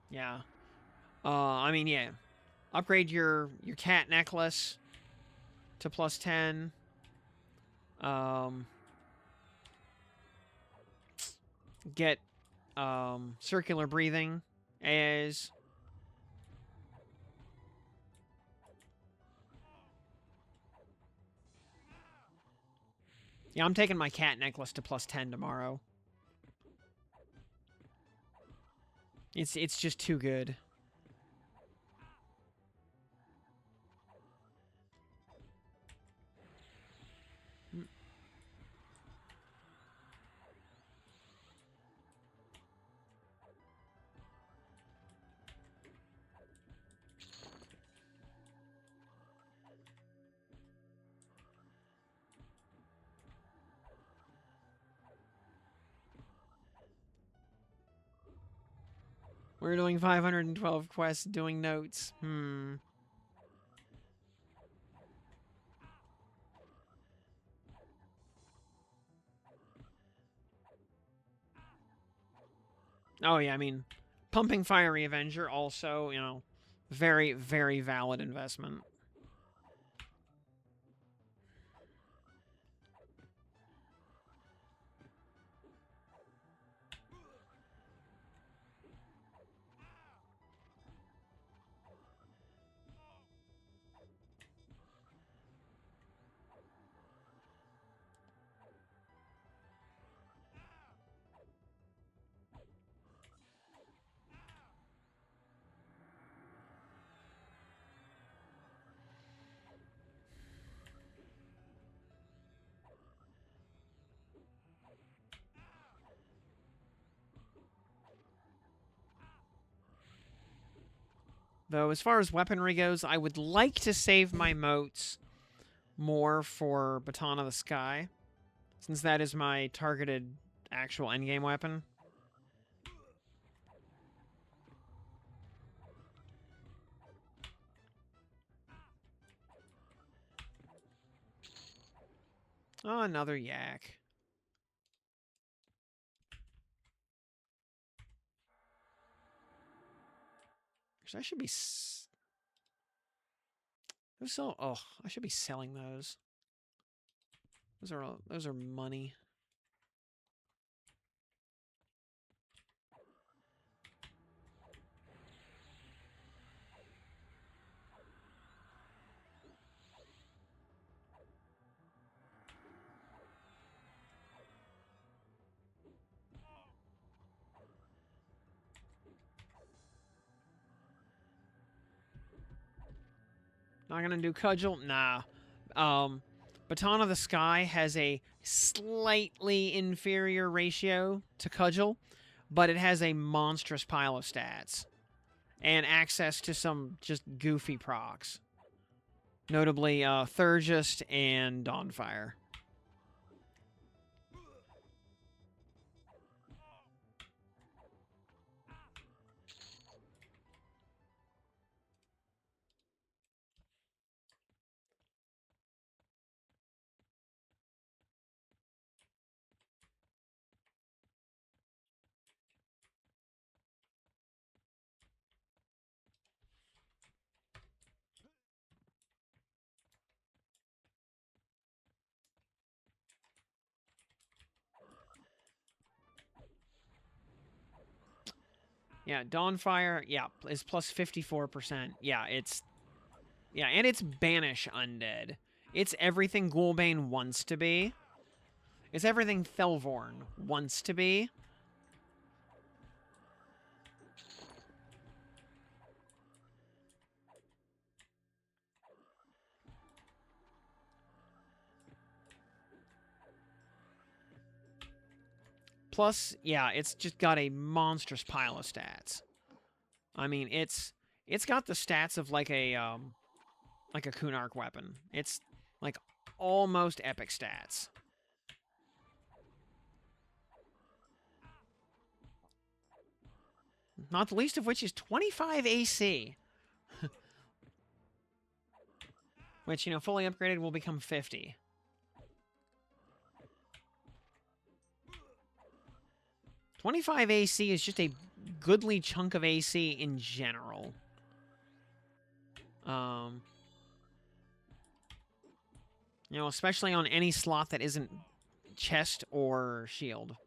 Yeah. I mean, yeah. Upgrade your cat necklace to +10. Get circular breathing as yeah, I'm taking my cat necklace to +10 tomorrow. It's just too good. We're doing 512 quests, doing notes. Oh, yeah, I mean, pumping Fiery Avenger also, you know, very, very valid investment. Though, as far as weaponry goes, I would like to save my motes more for Baton of the Sky, since that is my targeted actual endgame weapon. Oh, another yak. Actually, I should be... I should be selling those. Those are money. Not gonna do Cudgel? Nah. Baton of the Sky has a slightly inferior ratio to Cudgel, but it has a monstrous pile of stats. And access to some just goofy procs. Notably, Thurgist and Dawnfire. Yeah, Dawnfire, yeah, is plus 54%. Yeah, it's... Yeah, and it's Banish Undead. It's everything Ghoulbane wants to be. It's everything Thelvorn wants to be. Plus, yeah, it's just got a monstrous pile of stats. I mean, it's got the stats of like a Kunark weapon. It's like almost epic stats. Not the least of which is 25 AC. Which, you know, fully upgraded will become 50. .25 AC is just a goodly chunk of AC in general. You know, especially on any slot that isn't chest or shield.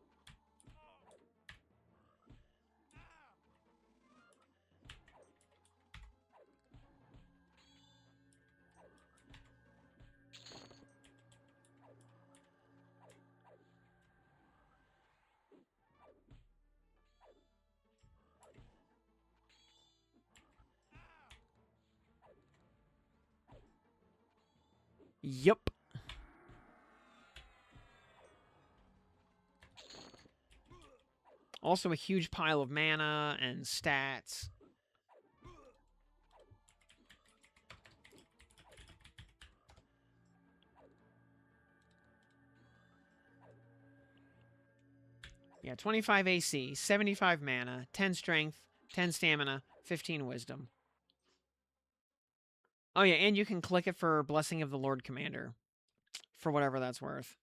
Yup. Also a huge pile of mana and stats. Yeah, 25 AC, 75 mana, 10 strength, 10 stamina, 15 wisdom. Oh yeah, and you can click it for Blessing of the Lord Commander. For whatever that's worth.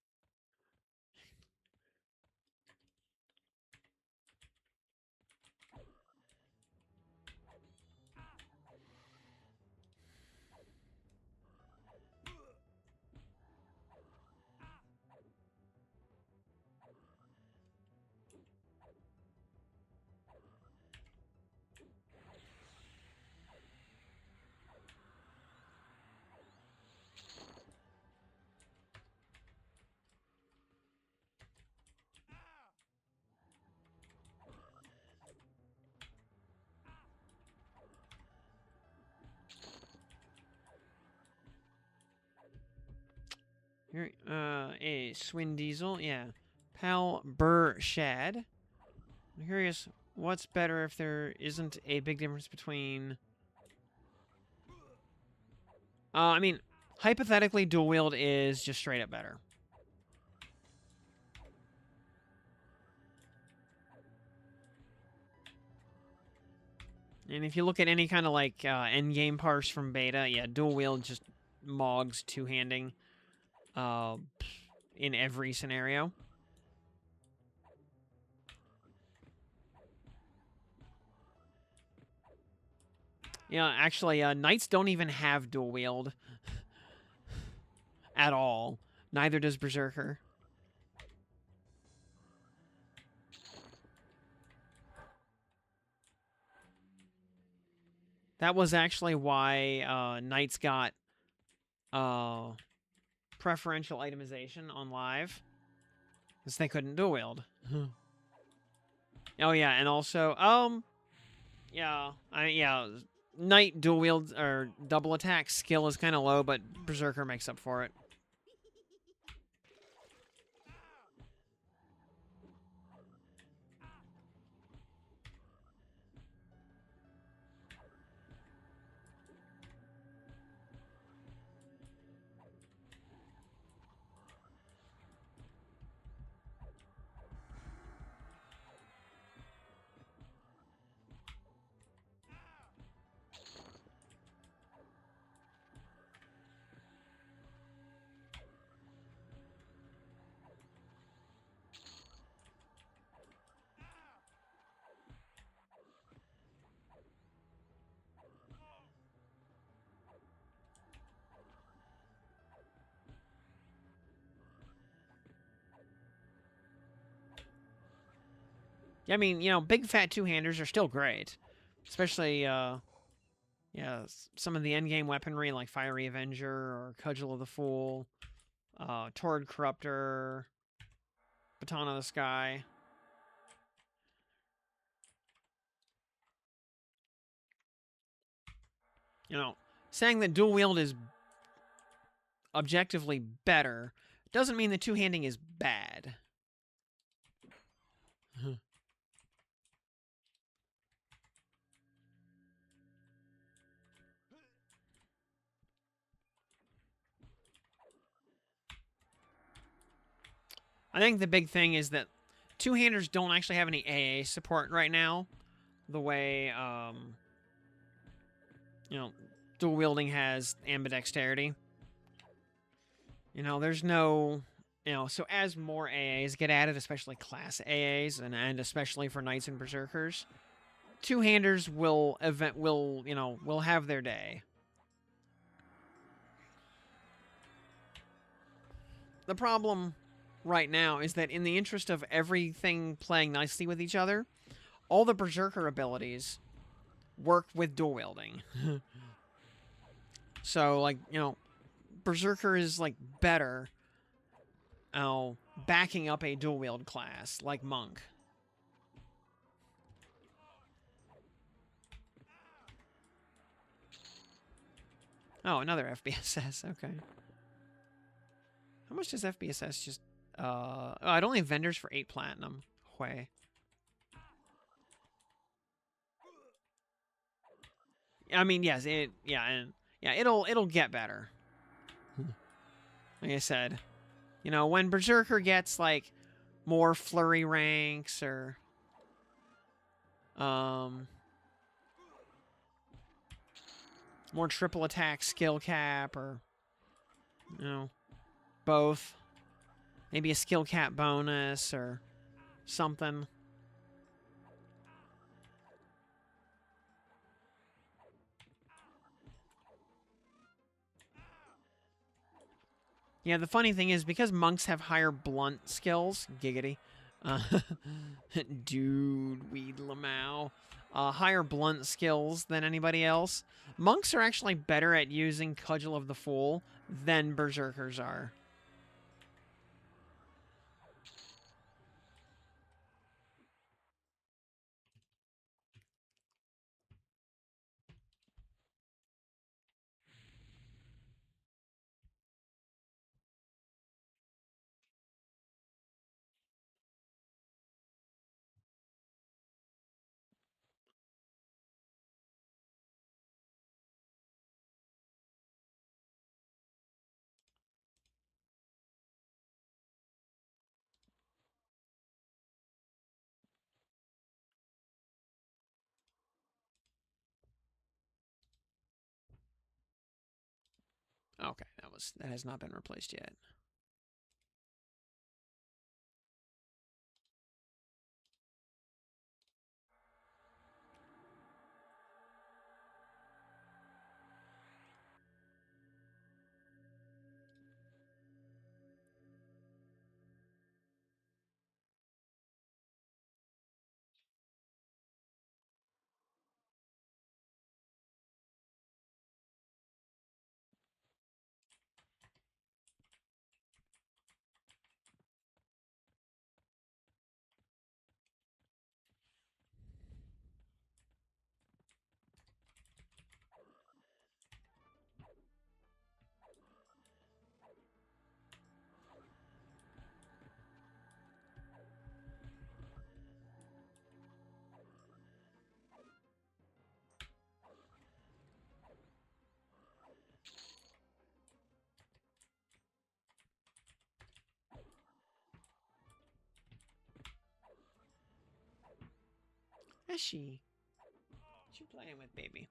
Here, a Swin Diesel, yeah. Pal Burr Shad. I'm curious, what's better if there isn't a big difference between... I mean, hypothetically, dual wield is just straight up better. And if you look at any kind of like endgame parse from beta, yeah, dual wield just mogs two-handing in every scenario. Yeah, actually, knights don't even have dual wield at all. Neither does Berserker. That was actually why knights got preferential itemization on live, because they couldn't dual wield. Oh yeah, and also yeah, knight dual wield or double attack skill is kind of low, but Berserker makes up for it. I mean, you know, big fat two-handers are still great. Especially, yeah, some of the endgame weaponry like Fiery Avenger or Cudgel of the Fool, Torrid Corruptor, Baton of the Sky. You know, saying that dual wield is objectively better doesn't mean the two-handing is bad. I think the big thing is that two-handers don't actually have any AA support right now, the way, you know, dual wielding has ambidexterity. You know, there's no, you know, so as more AAs get added, especially class AAs, and especially for Knights and Berserkers, two-handers will have their day. The problem right now is that in the interest of everything playing nicely with each other, all the Berserker abilities work with dual wielding. So, like, you know, Berserker is, like, better backing up a dual wield class, like Monk. Oh, another FBSS, okay. How much does FBSS just... oh, I'd only have vendors for 8 platinum. Hway. I mean, yes, it'll get better. Like I said, you know, when Berserker gets, like, more flurry ranks or more triple attack skill cap or, you know, both. Maybe a skill cap bonus or something. Yeah, the funny thing is, because monks have higher blunt skills, giggity, dude, Weed Lamau, higher blunt skills than anybody else, monks are actually better at using Cudgel of the Fool than Berserkers are. Okay, that has not been replaced yet. Eshi, what you playing with, baby?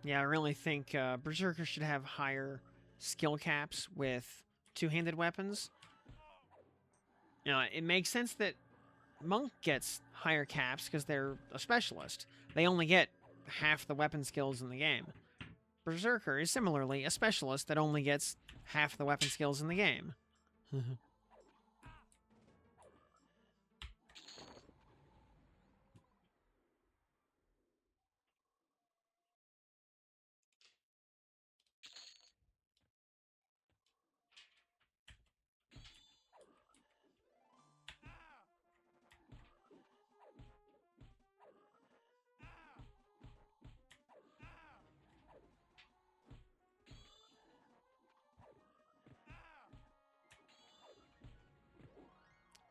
Yeah, I really think Berserker should have higher skill caps with two-handed weapons. You know, it makes sense that Monk gets higher caps because they're a specialist. They only get half the weapon skills in the game. Berserker is similarly a specialist that only gets half the weapon skills in the game.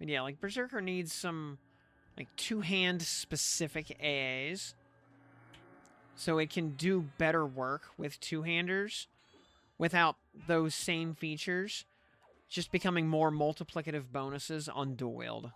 But yeah, like Berserker needs some like two-hand specific AAs so it can do better work with two-handers without those same features just becoming more multiplicative bonuses on dual wield.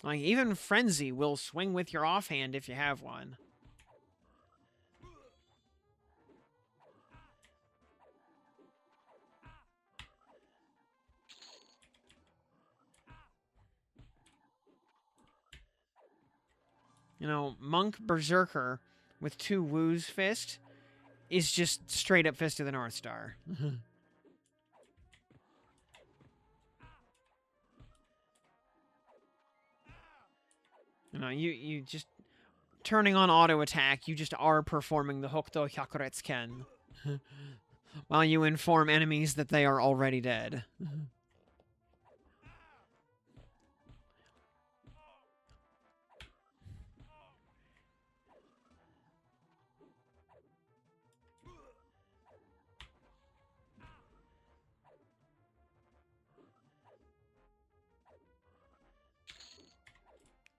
Like, even Frenzy will swing with your offhand if you have one. You know, Monk Berserker with two Wu's Fist is just straight up Fist of the North Star. You know, you just turning on auto attack, you just are performing the Hokuto Hyakuretsuken while you inform enemies that they are already dead.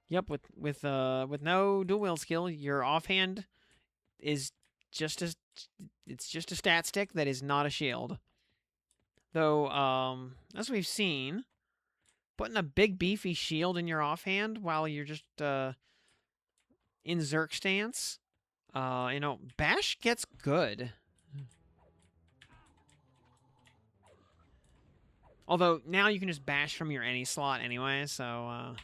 Yep, with no dual wield skill, your offhand is just a it's just a stat stick that is not a shield. Though, as we've seen, putting a big beefy shield in your offhand while you're just in Zerk stance, you know, bash gets good. Although now you can just bash from your any slot anyway, so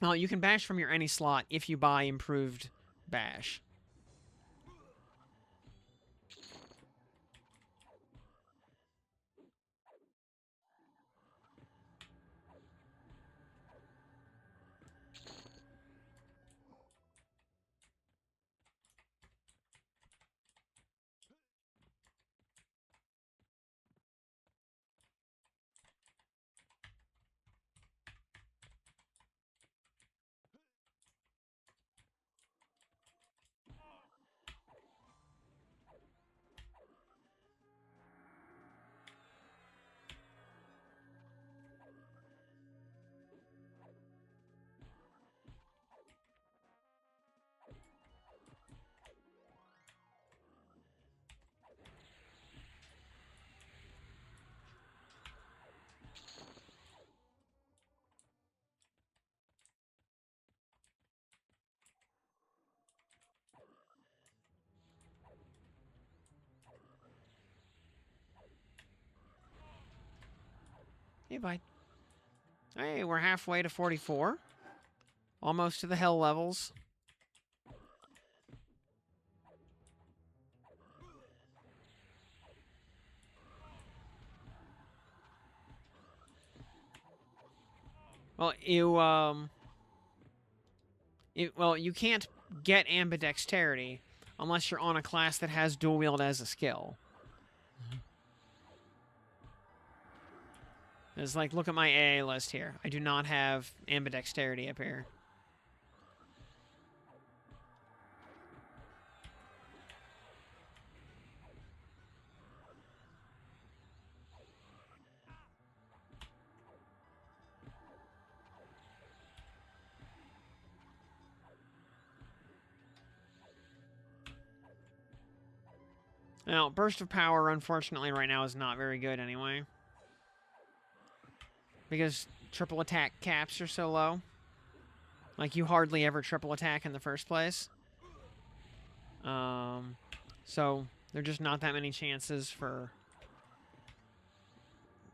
well, you can bash from your any slot if you buy improved bash. Hey, bye. Hey, we're halfway to 44. Almost to the hell levels. Well, you can't get ambidexterity unless you're on a class that has dual wield as a skill. It's like, look at my AA list here. I do not have ambidexterity up here. Now, burst of power, unfortunately, right now is not very good anyway. Because triple attack caps are so low. Like, you hardly ever triple attack in the first place. So, there are just not that many chances for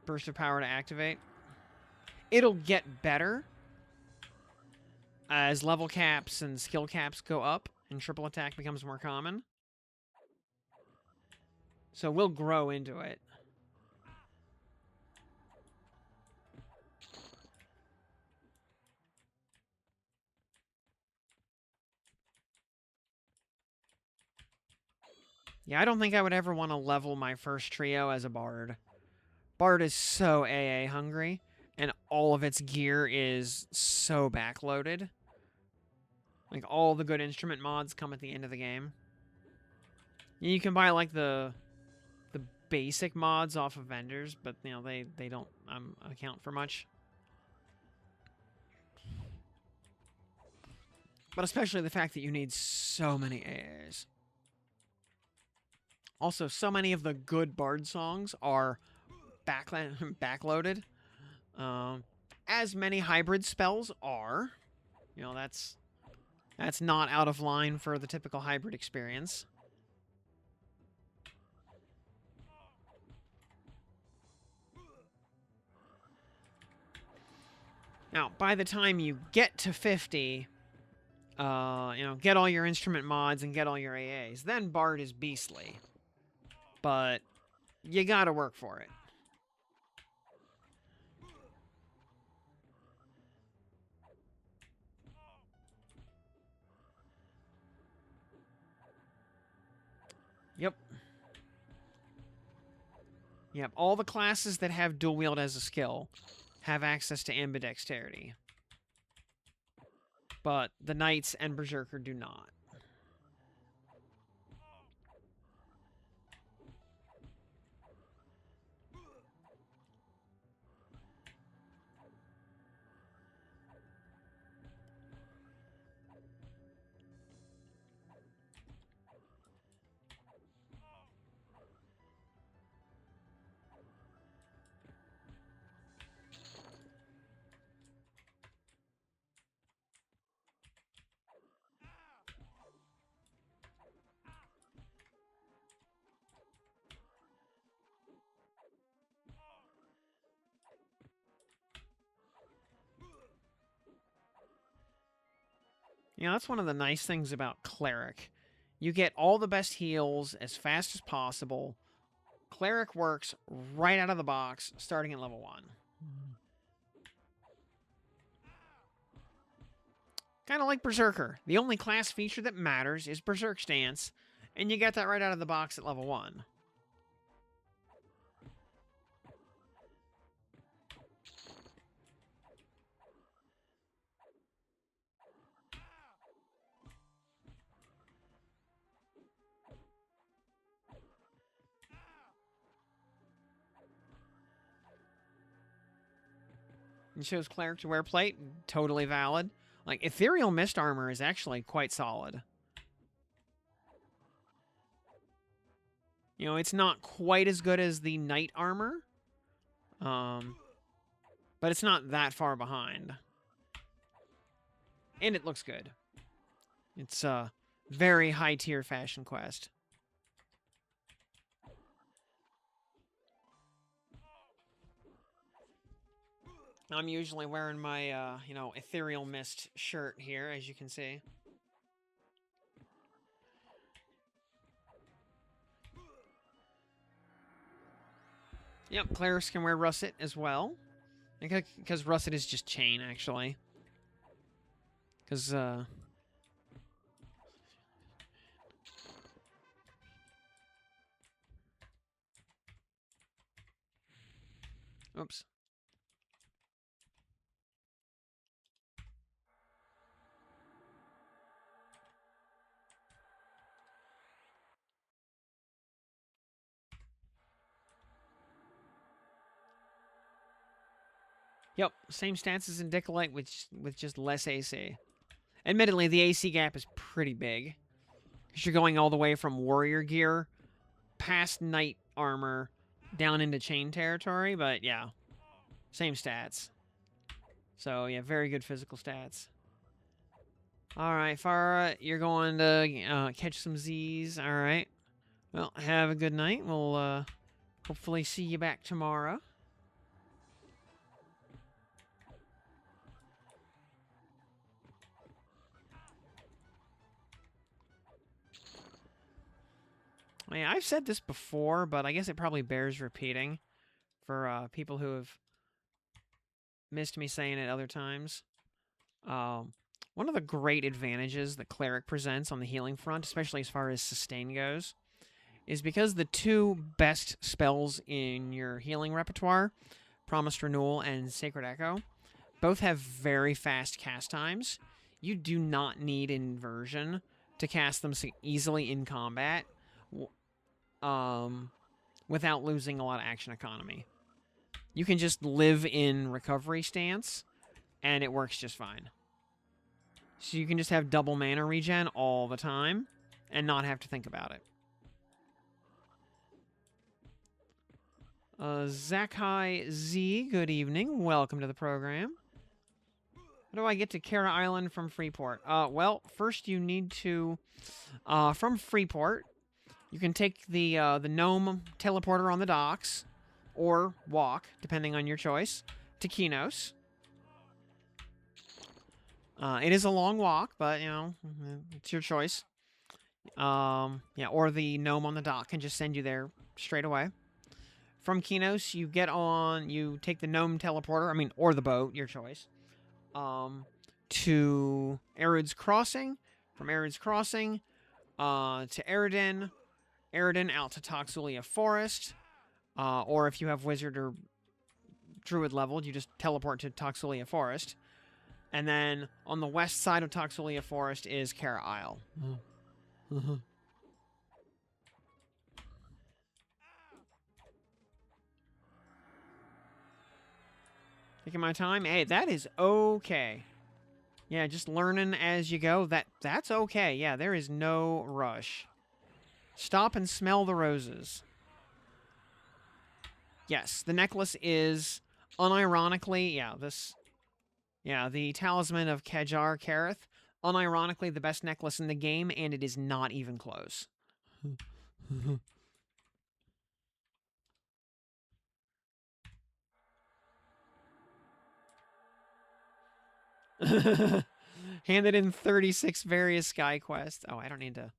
burst of power to activate. It'll get better as level caps and skill caps go up and triple attack becomes more common. So we'll grow into it. Yeah, I don't think I would ever want to level my first trio as a bard. Bard is so AA hungry, and all of its gear is so backloaded. Like, all the good instrument mods come at the end of the game. You can buy, like, the basic mods off of vendors, but, you know, they don't account for much. But especially the fact that you need so many AAs. Also, so many of the good bard songs are backloaded. As many hybrid spells are. You know, that's not out of line for the typical hybrid experience. Now, by the time you get to 50, you know, get all your instrument mods and get all your AAs, then Bard is beastly. But you gotta work for it. Yep. Yep, all the classes that have dual wield as a skill have access to ambidexterity. But the Knights and Berserker do not. You know, that's one of the nice things about Cleric. You get all the best heals as fast as possible. Cleric works right out of the box, starting at level 1. Kind of like Berserker. The only class feature that matters is Berserk Stance, and you get that right out of the box at level 1. It shows Cleric to wear plate, totally valid. Like, Ethereal Mist armor is actually quite solid. You know, it's not quite as good as the Knight armor, but it's not that far behind. And it looks good. It's a very high-tier fashion quest. I'm usually wearing my, you know, Ethereal Mist shirt here, as you can see. Yep, clerics can wear russet as well. Because russet is just chain, actually. Because, oops. Yep, same stats as in Dicolite with just less AC. Admittedly, the AC gap is pretty big. Because you're going all the way from warrior gear past knight armor down into chain territory, but yeah, same stats. So yeah, very good physical stats. All right, Farah, you're going to catch some Z's. All right. Well, have a good night. We'll hopefully see you back tomorrow. Yeah, I've said this before, but I guess it probably bears repeating for people who have missed me saying it other times. One of the great advantages that Cleric presents on the healing front, especially as far as sustain goes, is because the two best spells in your healing repertoire, Promised Renewal and Sacred Echo, both have very fast cast times. You do not need Inversion to cast them easily in combat without losing a lot of action economy. You can just live in recovery stance, and it works just fine. So you can just have double mana regen all the time and not have to think about it. Zakai Z, good evening. Welcome to the program. How do I get to Kara Island from Freeport? Well, first you need to, from Freeport, you can take the gnome teleporter on the docks, or walk, depending on your choice, to Kinos. It is a long walk, but, you know, it's your choice. Yeah, or the gnome on the dock can just send you there straight away. From Kinos, you get on, you take the gnome teleporter, or the boat, your choice, to Arid's Crossing. From Arid's Crossing, to Eridan. Eridan out to Toxulia Forest. Or if you have Wizard or Druid leveled, you just teleport to Toxulia Forest. And then on the west side of Toxulia Forest is Kara Isle. Taking my time? Hey, that is okay. Yeah, just learning as you go. That's okay. Yeah, there is no rush. Stop and smell the roses. Yes, the necklace is unironically, the Talisman of Kajar Kareth, unironically the best necklace in the game, and it is not even close. Handed in 36 various sky quests. Oh, I don't need to.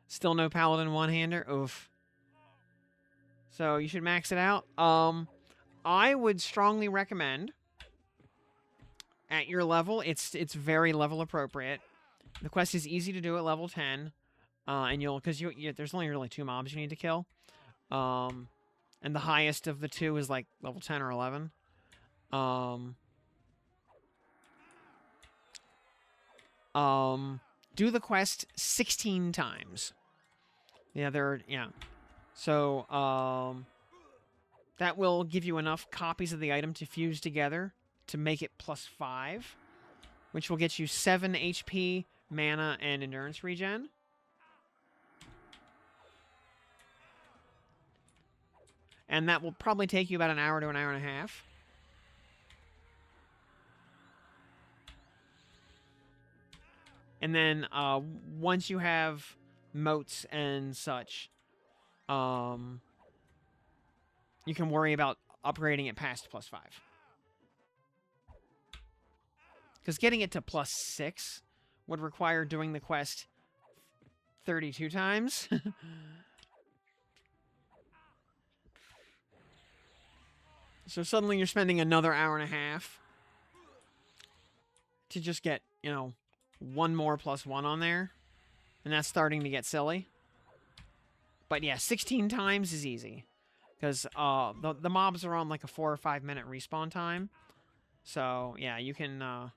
Still no paladin one-hander. Oof. So you should max it out. I would strongly recommend at your level. It's very level appropriate. The quest is easy to do at level 10, and there's only really 2 mobs you need to kill. And the highest of the 2 is like level 10 or 11. Do the quest 16 times. Yeah. So, that will give you enough copies of the item to fuse together to make it +5, which will get you 7 HP, mana, and endurance regen. And that will probably take you about an hour to an hour and a half. And then once you have moats and such, you can worry about upgrading it past +5. Because getting it to +6 would require doing the quest 32 times. So suddenly you're spending another hour and a half to just get, one more +1 on there. And that's starting to get silly. But yeah, 16 times is easy. Because the mobs are on like a 4 or 5 minute respawn time. So yeah, you can...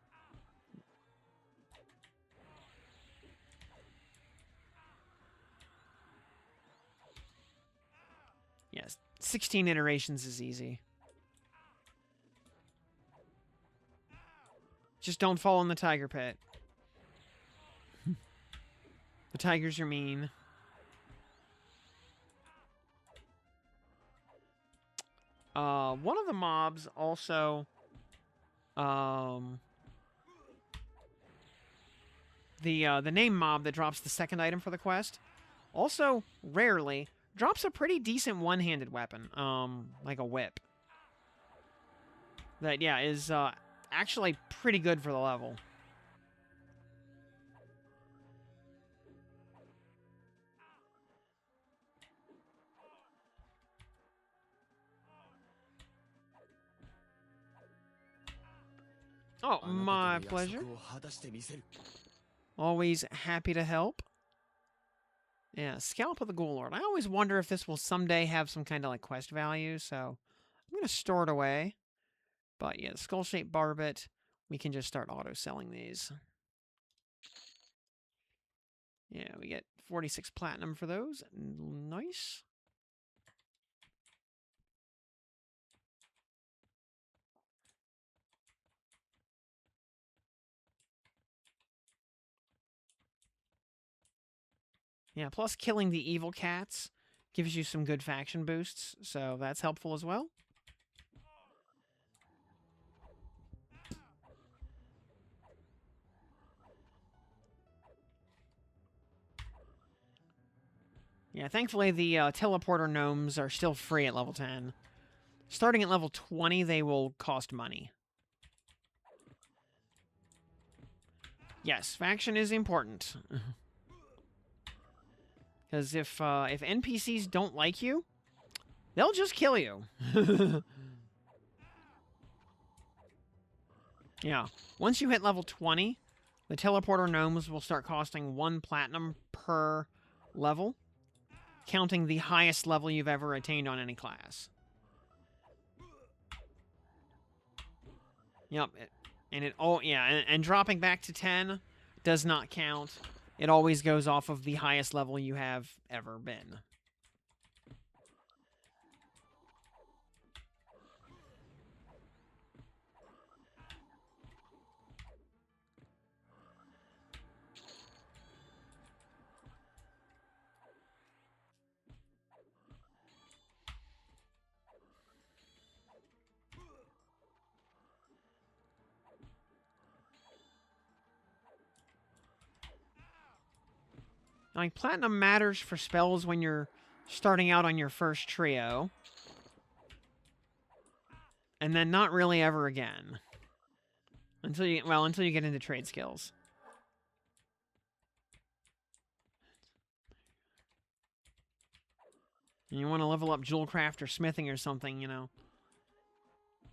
Yes, 16 iterations is easy. Just don't fall in the tiger pit. The tigers are mean. One of the mobs also, the name mob that drops the second item for the quest, also rarely drops a pretty decent one-handed weapon, like a whip. That, yeah, is actually pretty good for the level. Oh, my pleasure. Always happy to help. Yeah, Scalp of the Ghoul Lord. I always wonder if this will someday have some kind of like quest value, so I'm going to store it away. But yeah, the skull-shaped barbet, we can just start auto-selling these. Yeah, we get 46 platinum for those. Nice. Yeah, plus killing the evil cats gives you some good faction boosts, so that's helpful as well. Yeah, thankfully the teleporter gnomes are still free at level 10. Starting at level 20, they will cost money. Yes, faction is important. Because if NPCs don't like you, they'll just kill you. Yeah. Once you hit level 20, the teleporter gnomes will start costing 1 platinum per level, counting the highest level you've ever attained on any class. Yep. And dropping back to 10 does not count. It always goes off of the highest level you have ever been. Like, platinum matters for spells when you're starting out on your first trio. And then not really ever again. Until you get into trade skills. And you want to level up Jewelcraft or Smithing or something, you know.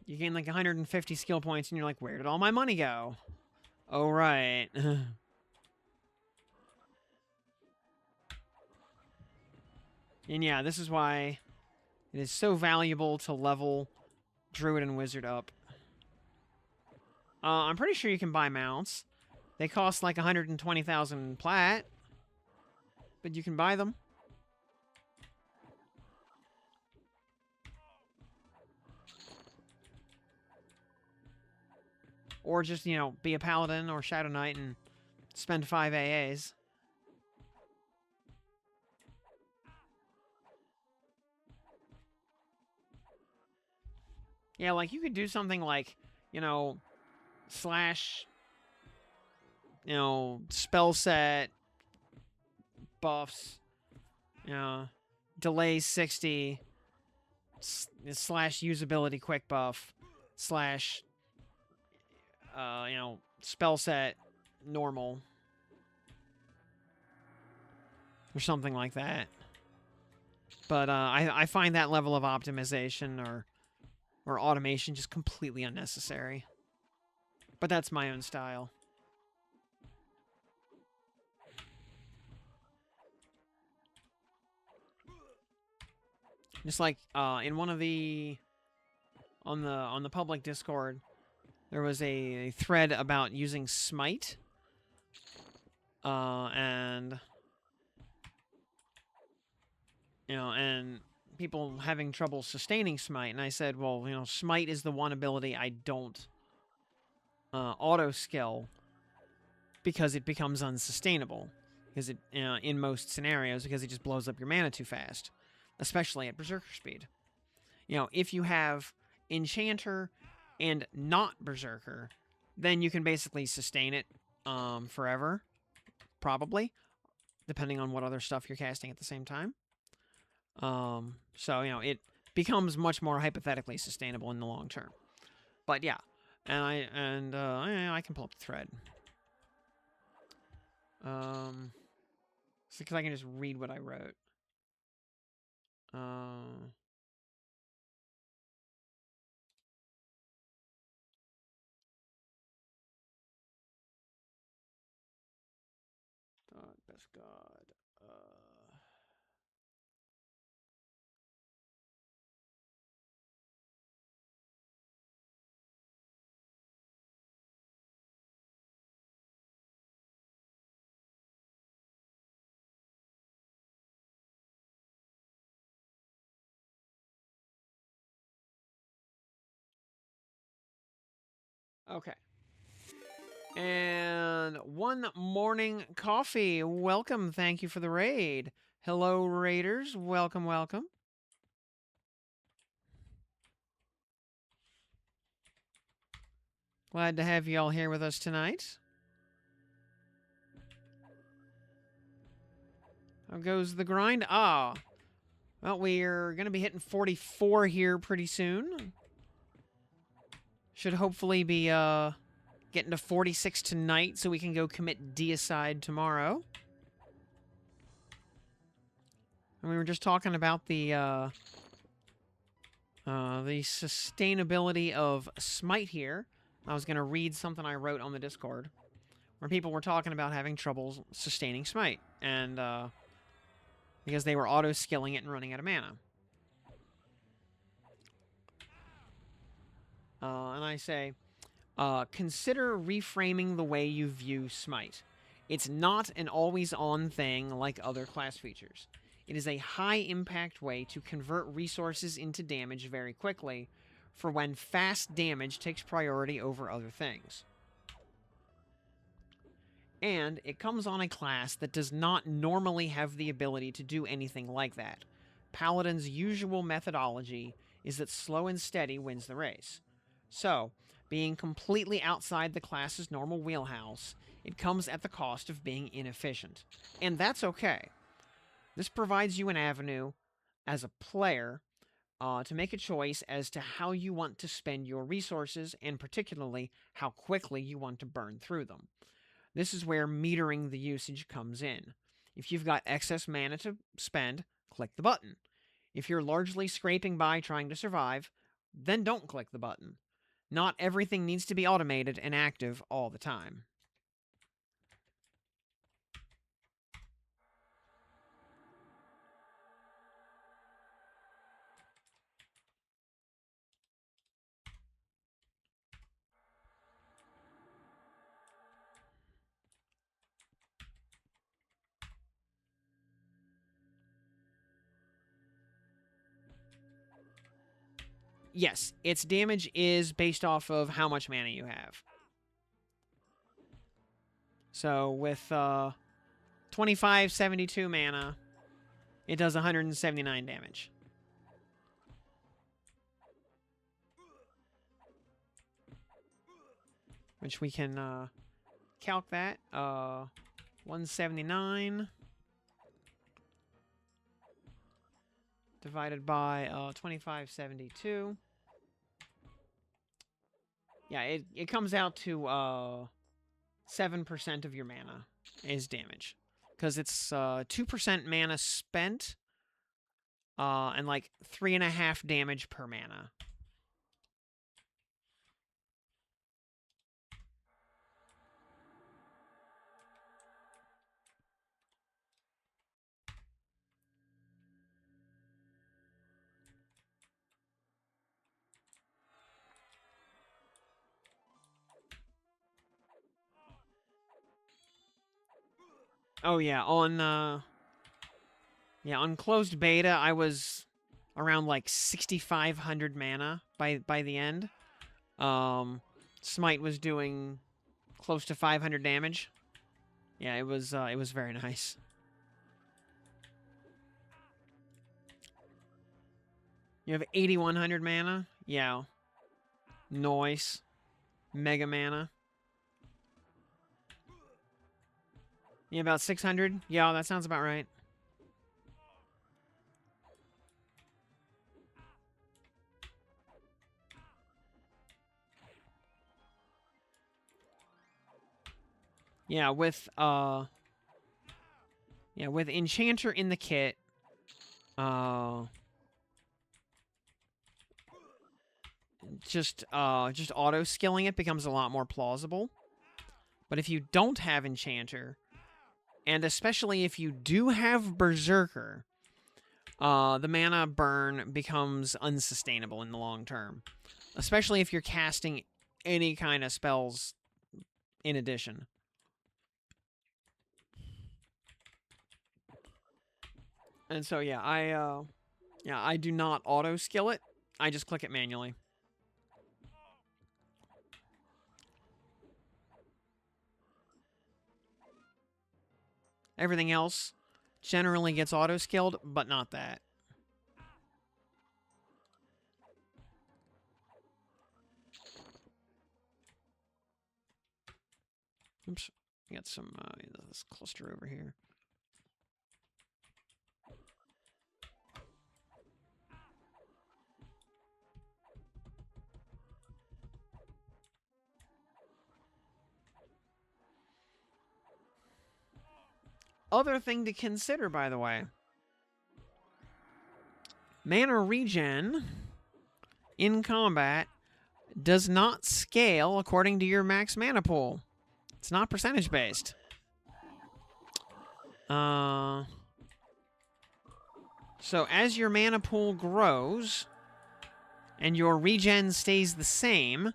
You gain like 150 skill points and you're like, where did all my money go? Oh, right. And yeah, this is why it is so valuable to level Druid and Wizard up. I'm pretty sure you can buy mounts. They cost like 120,000 plat. But you can buy them. Or just, you know, be a Paladin or Shadow Knight and spend 5 AAs. Yeah, like, you could do something like, you know, slash, you know, spell set, buffs, you know, delay 60, slash usability quick buff, slash, you know, spell set normal. Or something like that. But I find that level of optimization or automation just completely unnecessary. But that's my own style. Just like in one of the on the public Discord, there was a thread about using Smite, and you know, and people having trouble sustaining Smite, and I said, well, you know, Smite is the one ability I don't auto skill because it becomes unsustainable. Because it, in most scenarios, because it just blows up your mana too fast, especially at Berserker speed. You know, if you have Enchanter and not Berserker, then you can basically sustain it forever, probably, depending on what other stuff you're casting at the same time. So, you know, it becomes much more hypothetically sustainable in the long term. But yeah, and I can pull up the thread. Because I can just read what I wrote. Best God. Okay. And One Morning Coffee, welcome. Thank you for the raid. Hello, raiders. Welcome, welcome. Glad to have you all here with us tonight. How goes the grind? Ah. Well, we're going to be hitting 44 here pretty soon. Should hopefully be getting to 46 tonight so we can go commit deicide tomorrow. And we were just talking about the sustainability of Smite here. I was going to read something I wrote on the Discord where people were talking about having trouble sustaining Smite, and because they were auto-skilling it and running out of mana. And I say, consider reframing the way you view Smite. It's not an always-on thing like other class features. It is a high-impact way to convert resources into damage very quickly for when fast damage takes priority over other things. And it comes on a class that does not normally have the ability to do anything like that. Paladin's usual methodology is that slow and steady wins the race. So, being completely outside the class's normal wheelhouse, it comes at the cost of being inefficient. And that's okay. This provides you an avenue, as a player, to make a choice as to how you want to spend your resources, and particularly how quickly you want to burn through them. This is where metering the usage comes in. If you've got excess mana to spend, click the button. If you're largely scraping by trying to survive, then don't click the button. Not everything needs to be automated and active all the time. Yes, its damage is based off of how much mana you have. So with 2572 mana, it does 179 damage. Which we can calc that. 179 divided by 2572. Yeah, it comes out to 7% of your mana is damage. Because it's 2% mana spent and like 3.5 damage per mana. Oh yeah, on closed beta I was around like 6,500 mana by the end. Smite was doing close to 500 damage. Yeah, it was very nice. You have 8,100 mana? Yeah. Noise. Mega mana. Yeah, about 600? Yeah, that sounds about right. Yeah, with Enchanter in the kit, just auto skilling it becomes a lot more plausible. But if you don't have Enchanter, and especially if you do have Berserker, the mana burn becomes unsustainable in the long term. Especially if you're casting any kind of spells in addition. And so yeah, I do not auto skill it. I just click it manually. Everything else generally gets auto skilled, but not that. Oops, I got some this cluster over here. Other thing to consider, by the way. Mana regen in combat does not scale according to your max mana pool. It's not percentage based. So as your mana pool grows and your regen stays the same,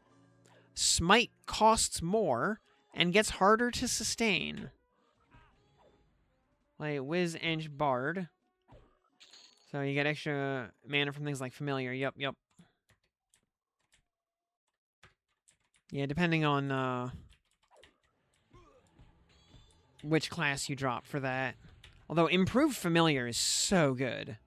Smite costs more and gets harder to sustain. Like Wiz, Eng, Bard. So you get extra mana from things like Familiar. Yep. Yeah, depending on which class you drop for that. Although Improved Familiar is so good.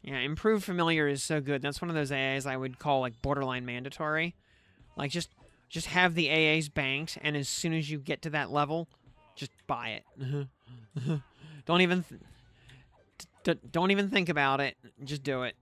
Yeah, Improved Familiar is so good. That's one of those AAs I would call like borderline mandatory. Like just have the AAs banked, and as soon as you get to that level, just buy it. Don't even don't even think about it. Just do it.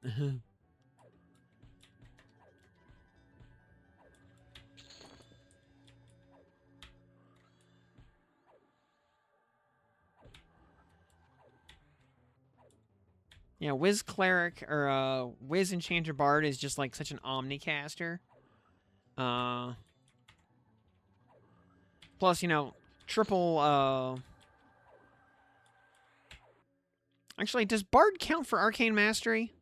Yeah, Wiz Cleric or Wiz Enchanter Bard is just like such an omnicaster. Plus, you know, triple. Actually, does Bard count for Arcane Mastery?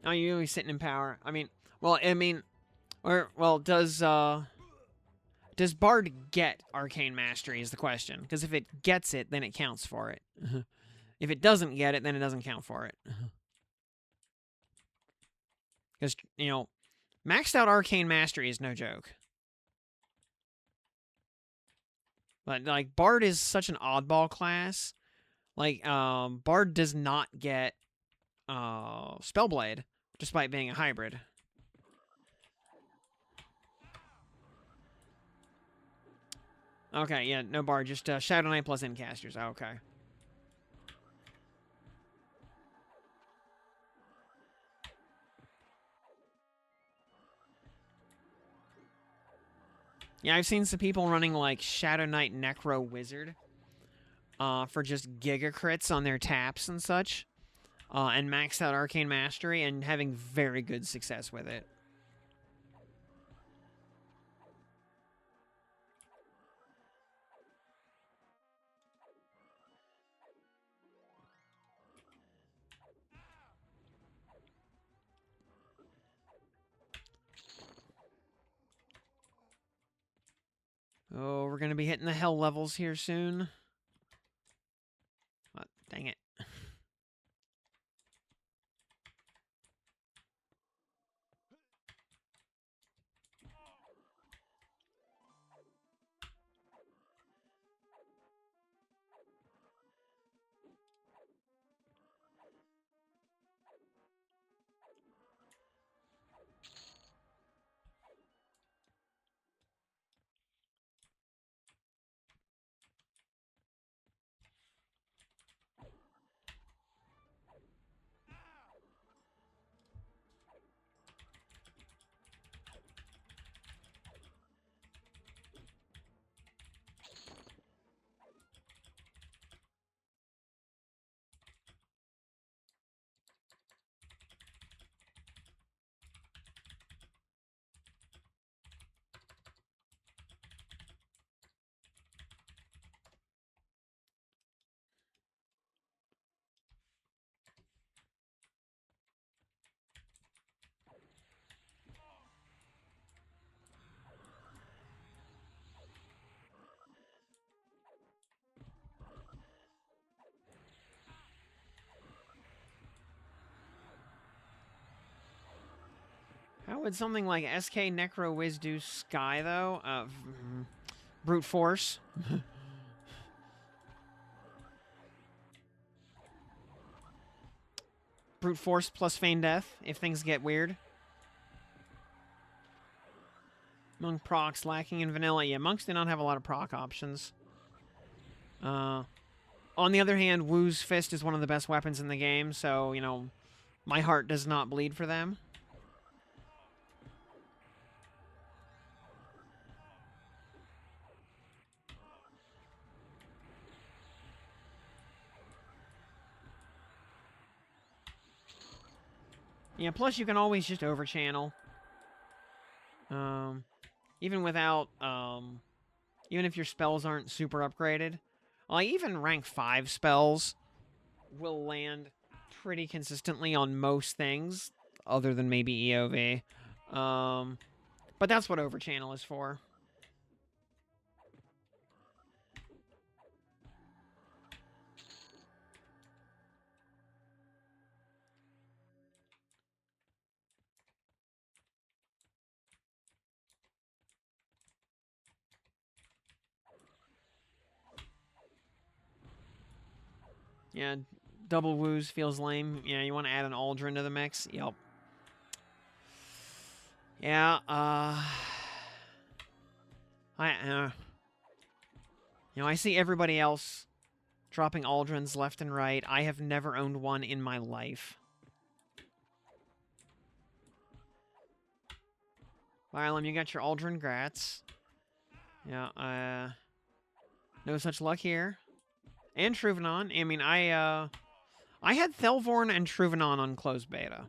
Oh, you're always sitting in power. I mean, does Bard get Arcane Mastery is the question. Because if it gets it, then it counts for it. If it doesn't get it, then it doesn't count for it. Because, you know, maxed out Arcane Mastery is no joke. But, like, Bard is such an oddball class. Like, Bard does not get Spellblade, despite being a hybrid. Okay, yeah, no Bard, just Shadow Knight plus Incasters. Okay. Yeah, I've seen some people running like Shadow Knight Necro Wizard for just Giga Crits on their taps and such, and maxed out Arcane Mastery and having very good success with it. Oh, we're going to be hitting the hell levels here soon. Oh, dang it. How would something like SK Necro Wiz do Sky, though? Brute Force. Brute Force plus Feign Death, if things get weird. Monk procs lacking in vanilla. Yeah, monks do not have a lot of proc options. On the other hand, Wu's Fist is one of the best weapons in the game, so, you know, my heart does not bleed for them. Yeah, plus you can always just overchannel. Even without, even if your spells aren't super upgraded. Like, even rank 5 spells will land pretty consistently on most things, other than maybe EOV. But that's what overchannel is for. Yeah, double woos feels lame. Yeah, you want to add an Aldrin to the mix? Yep. Yeah, you know, I see everybody else dropping Aldrins left and right. I have never owned one in my life. Violem, you got your Aldrin, grats. Yeah, no such luck here. And Truvanon. I mean, I had Thelvorn and Truvanon on closed beta.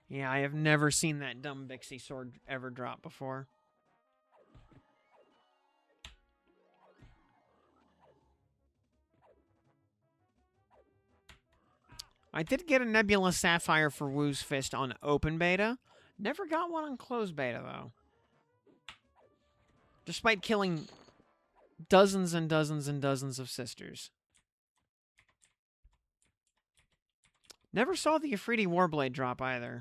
Yeah, I have never seen that dumb Bixie sword ever drop before. I did get a Nebula Sapphire for Wu's Fist on open beta. Never got one on closed beta, though. Despite killing dozens and dozens and dozens of sisters. Never saw the Ifriti Warblade drop either.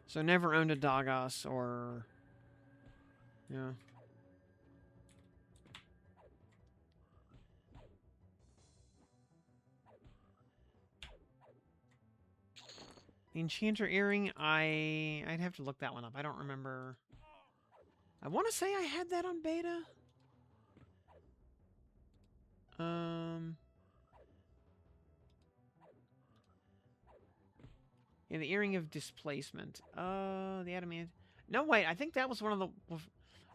So never owned a Dagos or... Yeah. The Enchanter Earring, I'd have to look that one up. I don't remember. I want to say I had that on beta. Yeah, the Earring of Displacement. The Adamant. No, wait. I think that was one of the...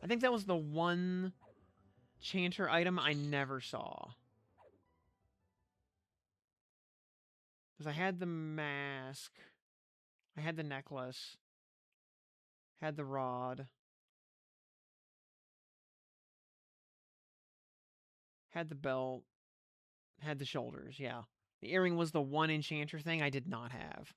I think that was the one Chanter item I never saw. Because I had the mask. I had the necklace. Had the rod. Had the belt. Had the shoulders, yeah. The earring was the one enchanter thing I did not have.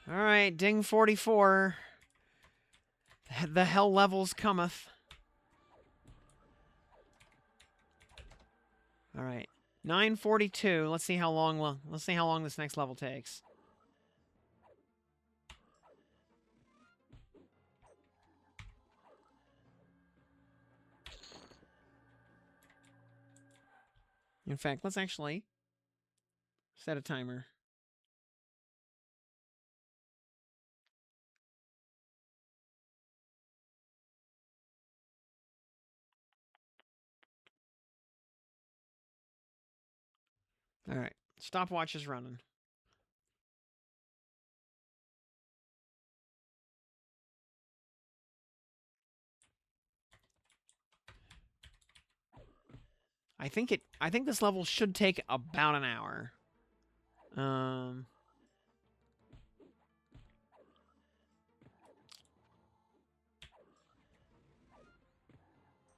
Alright, ding 44. The hell levels cometh. Alright. 942. Let's see how long this next level takes. In fact, let's actually set a timer. Alright. Stopwatch is running. I think this level should take about an hour.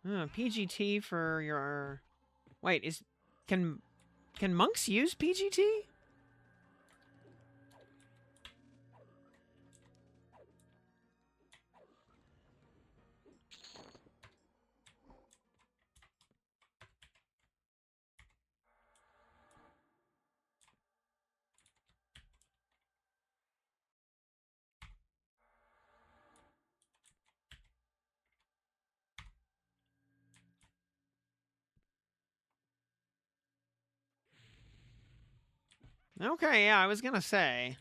PGT for your... Wait, can monks use PGT? Okay, yeah, I was gonna say.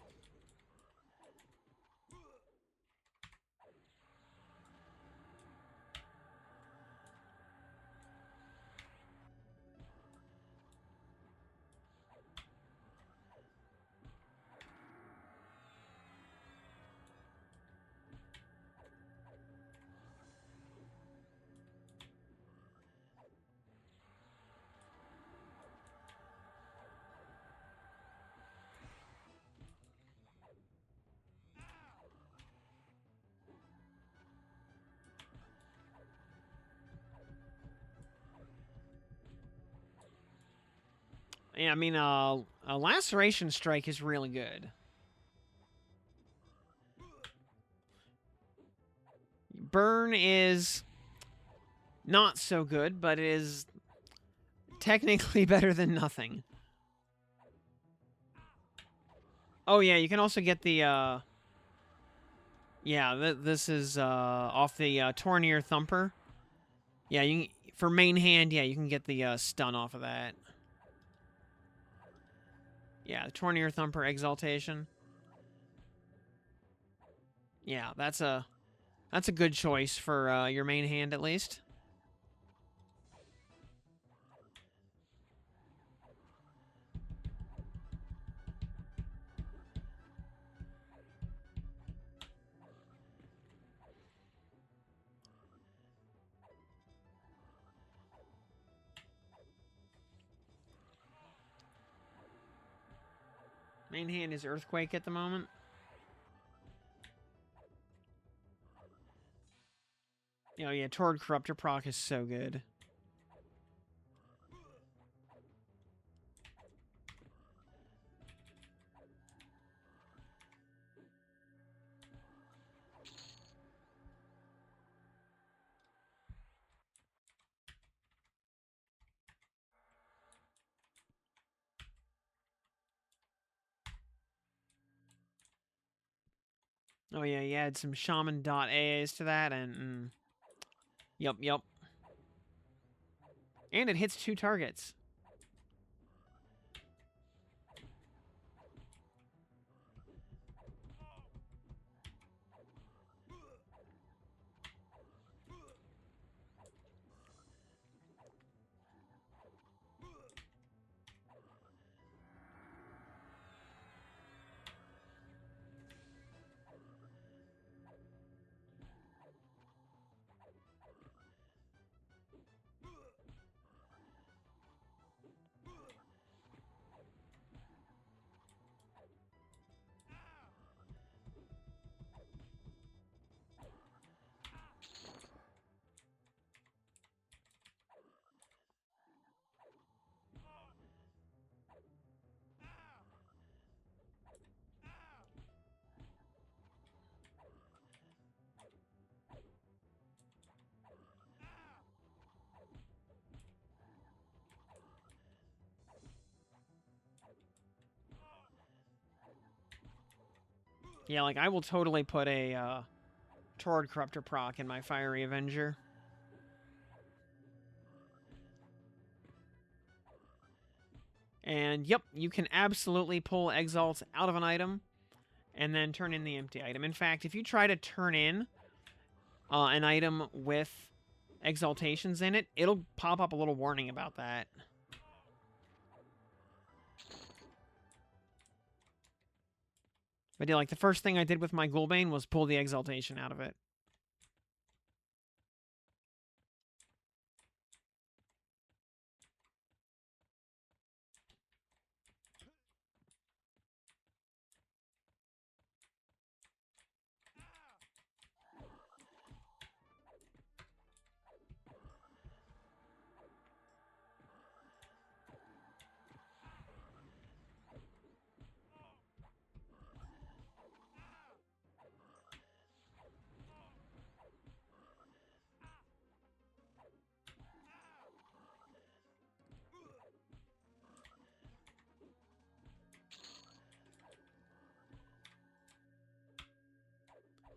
Yeah, I mean, a laceration strike is really good. Burn is not so good, but it is technically better than nothing. Oh yeah, you can also get the yeah, this is off the Tornir Thumper. Yeah, for main hand, yeah, you can get the stun off of that. Yeah, the Tornir Thumper Exaltation. Yeah, that's a good choice for your main hand at least. Main hand is Earthquake at the moment. Oh yeah, Tord Corruptor proc is so good. Oh yeah, you add some Shaman .AAs to that, and yep. And it hits 2 targets. Yeah, like, I will totally put a, Toward Corruptor proc in my Fiery Avenger. And, yep, you can absolutely pull Exalt out of an item and then turn in the empty item. In fact, if you try to turn in an item with exaltations in it, it'll pop up a little warning about that. But yeah, like, the first thing I did with my Ghoulbane was pull the exaltation out of it.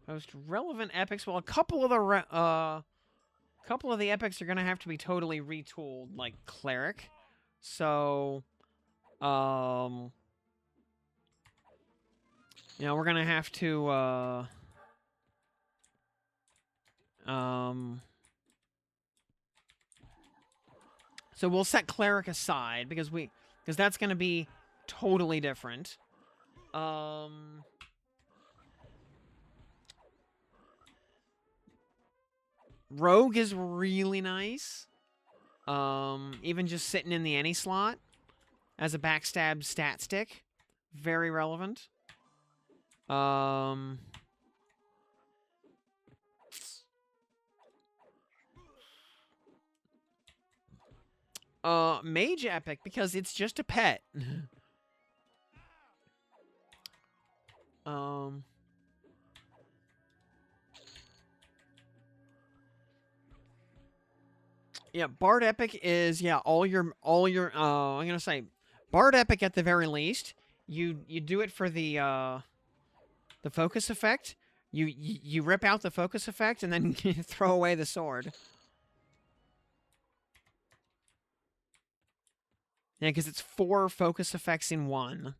Most relevant epics. Well, a couple of the epics are gonna have to be totally retooled, like Cleric. So, you know, we're gonna have to, so we'll set Cleric aside because that's gonna be totally different. Rogue is really nice. Even just sitting in the any slot as a backstab stat stick. Very relevant. Mage Epic, because it's just a pet. Yeah, Bard Epic is, yeah, all your, I'm gonna say, Bard Epic at the very least. You do it for the focus effect. You rip out the focus effect and then you throw away the sword. Yeah, because it's 4 focus effects in 1.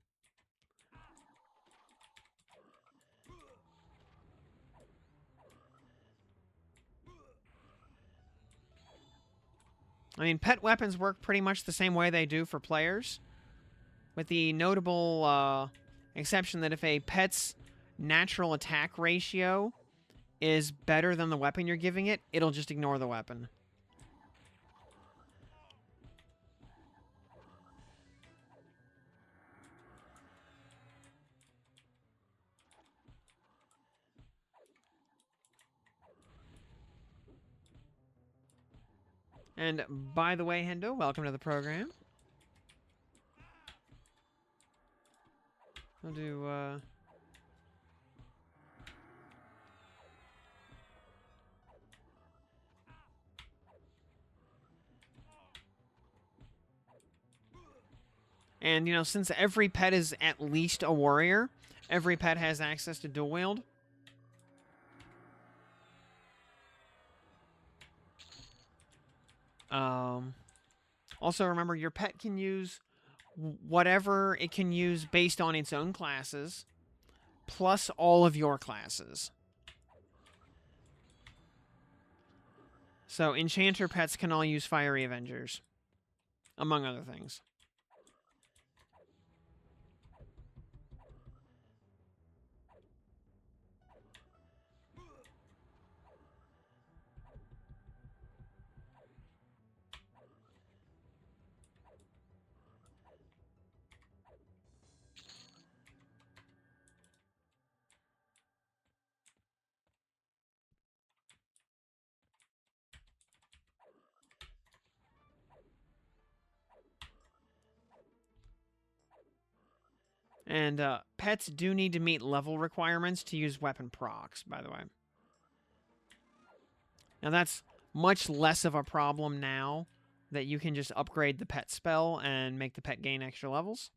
I mean, pet weapons work pretty much the same way they do for players, with the notable exception that if a pet's natural attack ratio is better than the weapon you're giving it, it'll just ignore the weapon. And by the way, Hendo, welcome to the program. I'll do, And, you know, since every pet is at least a warrior, every pet has access to dual wield. Also, remember, your pet can use whatever it can use based on its own classes, plus all of your classes. So, Enchanter pets can all use Fiery Avengers, among other things. And pets do need to meet level requirements to use weapon procs, by the way. Now, that's much less of a problem now that you can just upgrade the pet spell and make the pet gain extra levels.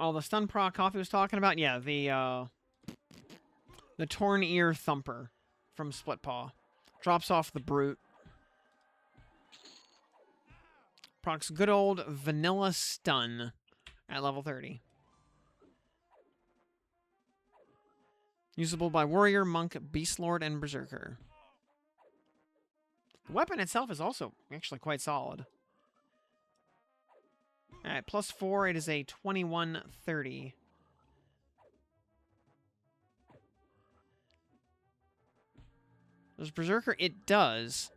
Oh, the stun proc Coffee was talking about? Yeah, the Torn Ear Thumper from Split Paw. Drops off the Brute. Procs good old vanilla stun at level 30. Usable by Warrior, Monk, Beast Lord, and Berserker. The weapon itself is also actually quite solid. At +4, it is a 2130. Does Berserker? It does.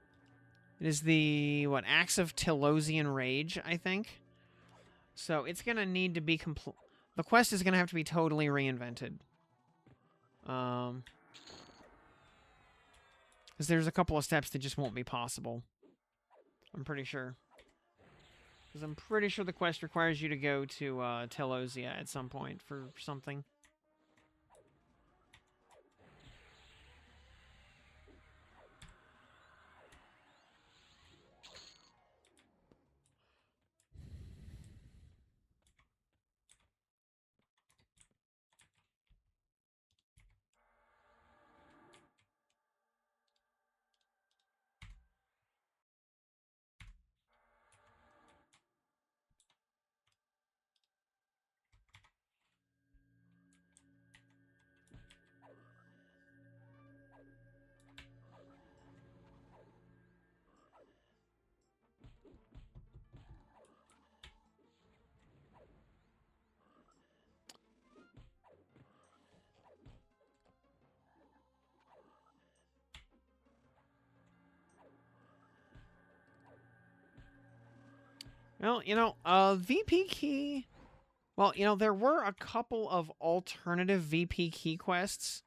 It is the, what, Axe of Telosian Rage, I think. So it's going to need to be complete. The quest is going to have to be totally reinvented. Because there's a couple of steps that just won't be possible. I'm pretty sure. Because I'm pretty sure the quest requires you to go to Telosia at some point for something. Well, you know, VP key... Well, you know, there were a couple of alternative VP key quests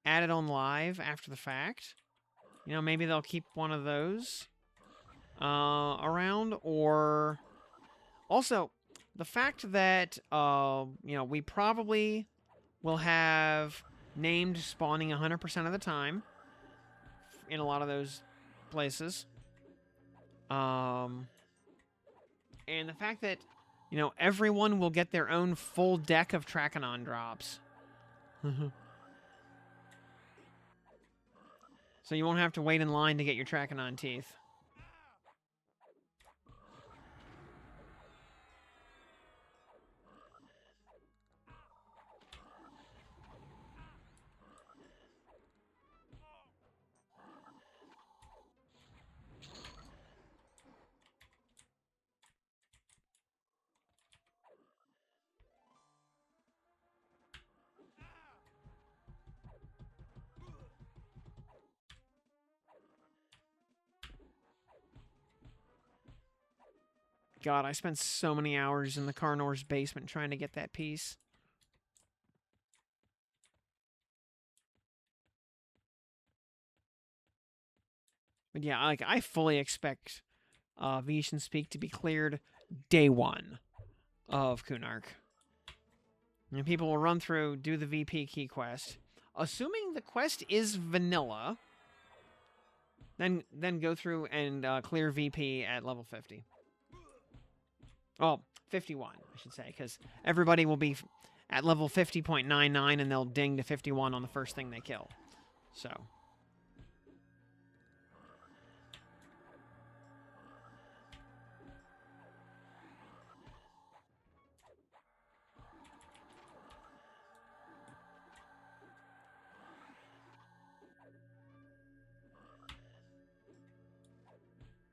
added on live after the fact. You know, maybe they'll keep one of those around, or... Also, the fact that, you know, we probably will have named spawning 100% of the time in a lot of those places. And the fact that, you know, everyone will get their own full deck of Trachanon drops. So you won't have to wait in line to get your Trachanon teeth. God, I spent so many hours in the Carnor's basement trying to get that piece. But yeah, like, I fully expect Venetian's Peak to be cleared day one of Kunark. And people will run through, do the VP key quest. Assuming the quest is vanilla, then go through and clear VP at level 50. Oh, 51, I should say, because everybody will be at level 50.99 and they'll ding to 51 on the first thing they kill. So...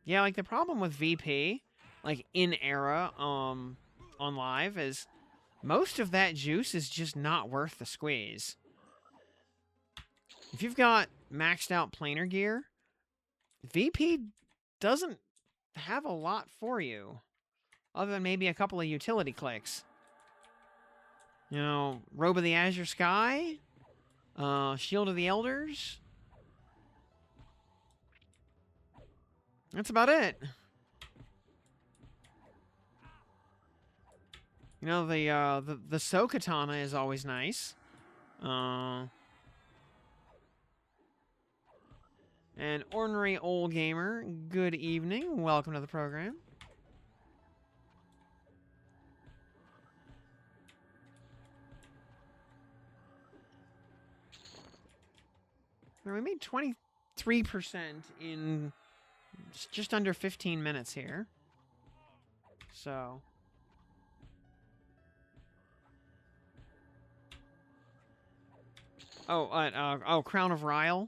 Yeah, like, the problem with VP, like, in era, on live, is most of that juice is just not worth the squeeze. If you've got maxed out planar gear, VP doesn't have a lot for you, other than maybe a couple of utility clicks. You know, Robe of the Azure Sky, Shield of the Elders. That's about it. You know, the So Katana is always nice. And Ornery Old Gamer, good evening. Welcome to the program. We made 23% in just under 15 minutes here. So... Oh, Crown of Ryle.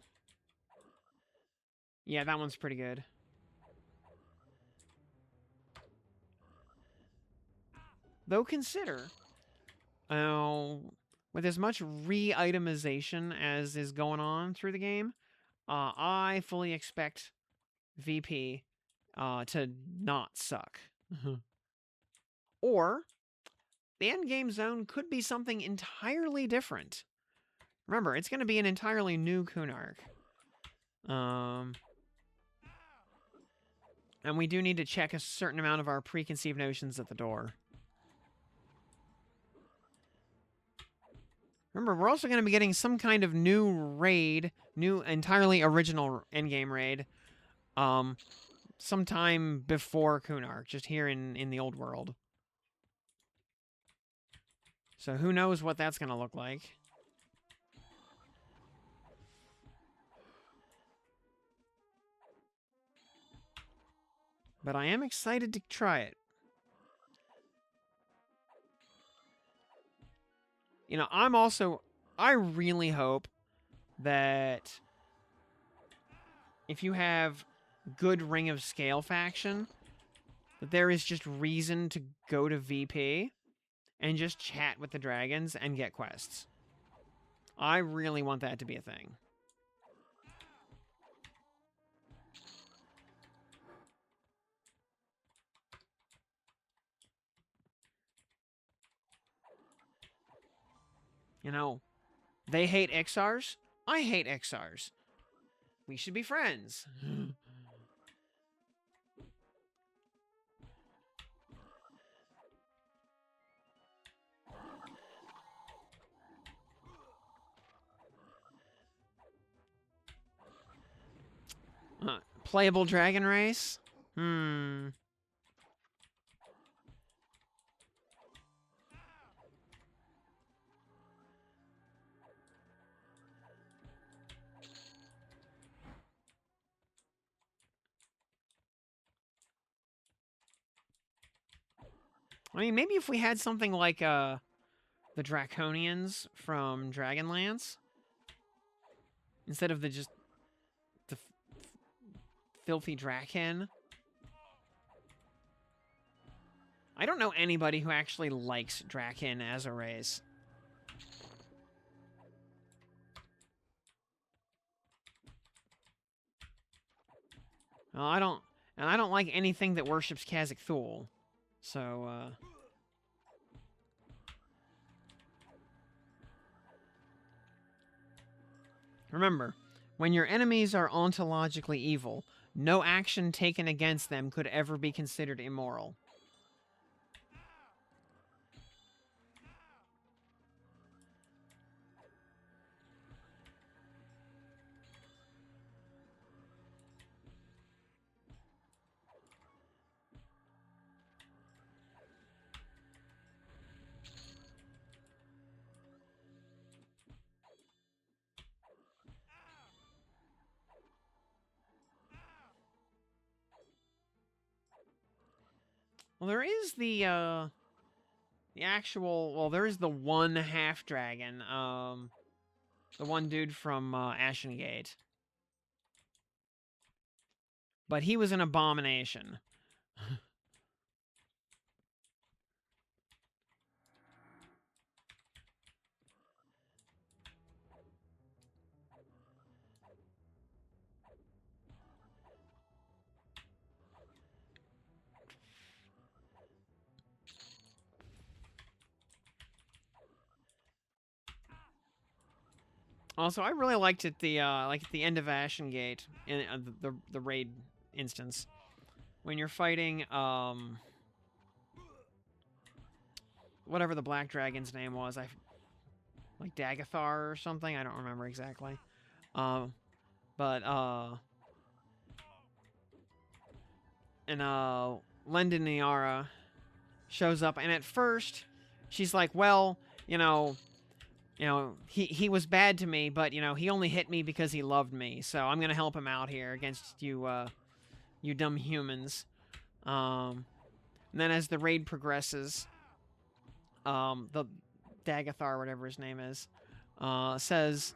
Yeah, that one's pretty good. Though consider, with as much re-itemization as is going on through the game, I fully expect VP to not suck. Or, the endgame zone could be something entirely different. Remember, it's going to be an entirely new Kunark. And we do need to check a certain amount of our preconceived notions at the door. Remember, we're also going to be getting some kind of new raid, new entirely original endgame raid, sometime before Kunark, just here in the old world. So who knows what that's going to look like. But I am excited to try it. You know, I really hope that if you have good Ring of Scale faction, that there is just reason to go to VP and just chat with the dragons and get quests. I really want that to be a thing. You know, they hate XRs. I hate XRs. We should be friends. Playable dragon race? I mean, maybe if we had something like the Draconians from Dragonlance, instead of the filthy Draken. I don't know anybody who actually likes Draken as a race. Well, I don't like anything that worships Khazak Thul. So, remember, when your enemies are ontologically evil, no action taken against them could ever be considered immoral. Well, there is the actual... Well, there is the one half-dragon. The one dude from Ashengate. But he was an abomination. Also, I really liked it like at the end of Ashengate in the raid instance when you're fighting whatever the black dragon's name was, like Dagathar or something. I don't remember exactly. But Lendiniara shows up, and at first she's like, well, you know, You know, he was bad to me, but, you know, he only hit me because he loved me. So I'm going to help him out here against you, you dumb humans. And then as the raid progresses, the Dagathar, whatever his name is, says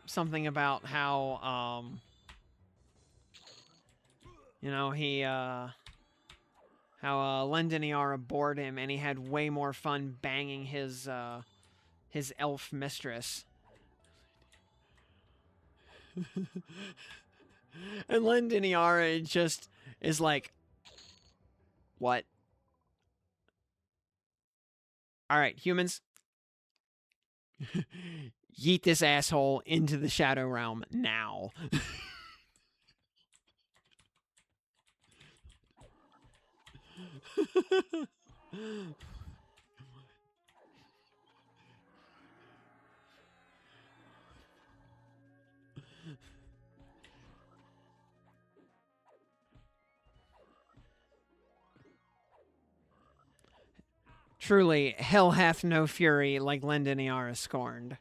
something about how, you know, how Lendiniara bored him and he had way more fun banging his elf mistress. And Lendiniara just is like, what? Alright, humans. Yeet this asshole into the Shadow Realm now. Truly, hell hath no fury like Lendiniara scorned.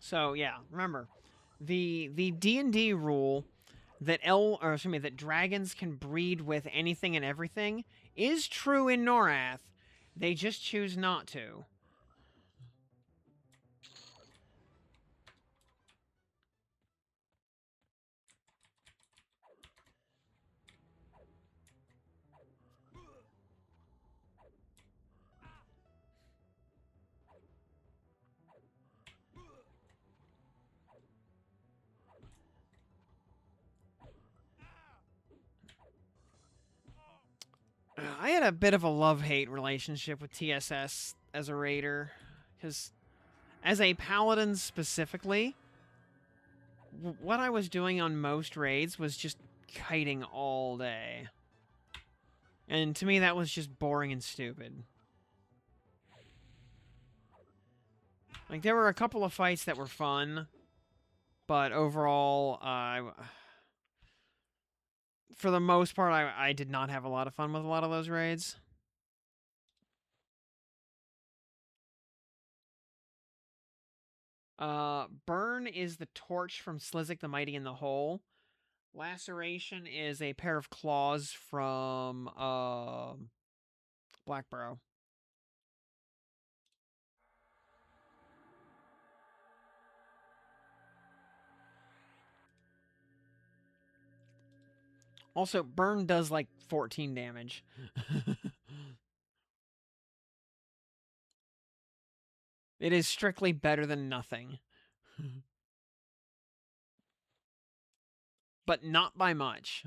So yeah, remember, the D&D rule that that dragons can breed with anything and everything is true in Norath. They just choose not to. I had a bit of a love-hate relationship with TSS as a raider, because as a paladin specifically, what I was doing on most raids was just kiting all day. And to me, that was just boring and stupid. Like, there were a couple of fights that were fun, but overall, for the most part, I did not have a lot of fun with a lot of those raids. Burn is the torch from Slizik the Mighty in the Hole. Laceration is a pair of claws from Blackborough. Also, burn does like 14 damage. It is strictly better than nothing. But not by much.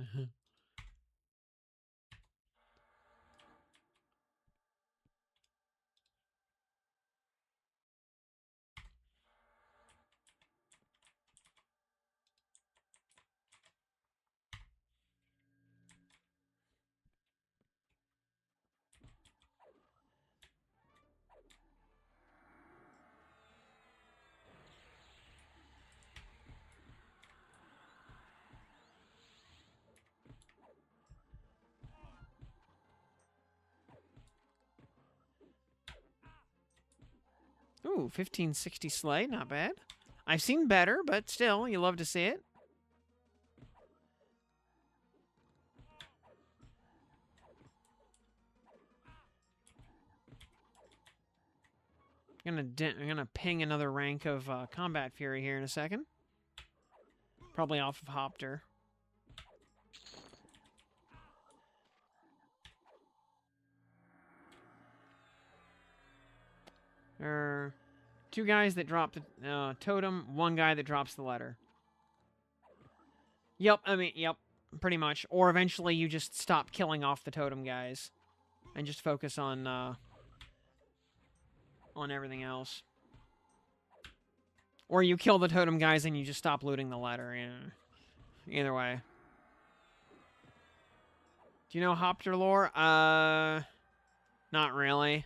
Ooh, 1560 Slay, not bad. I've seen better, but still, you love to see it. I'm gonna ping another rank of Combat Fury here in a second. Probably off of Hopter. Two guys that drop the totem, one guy that drops the letter. Yep, yep, pretty much. Or eventually you just stop killing off the totem guys and just focus on everything else. Or you kill the totem guys and you just stop looting the letter. Yeah. Either way. Do you know Hopter lore? Not really.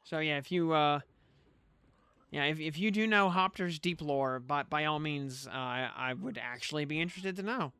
So yeah, if you if you do know Hopter's deep lore, by all means, I would actually be interested to know.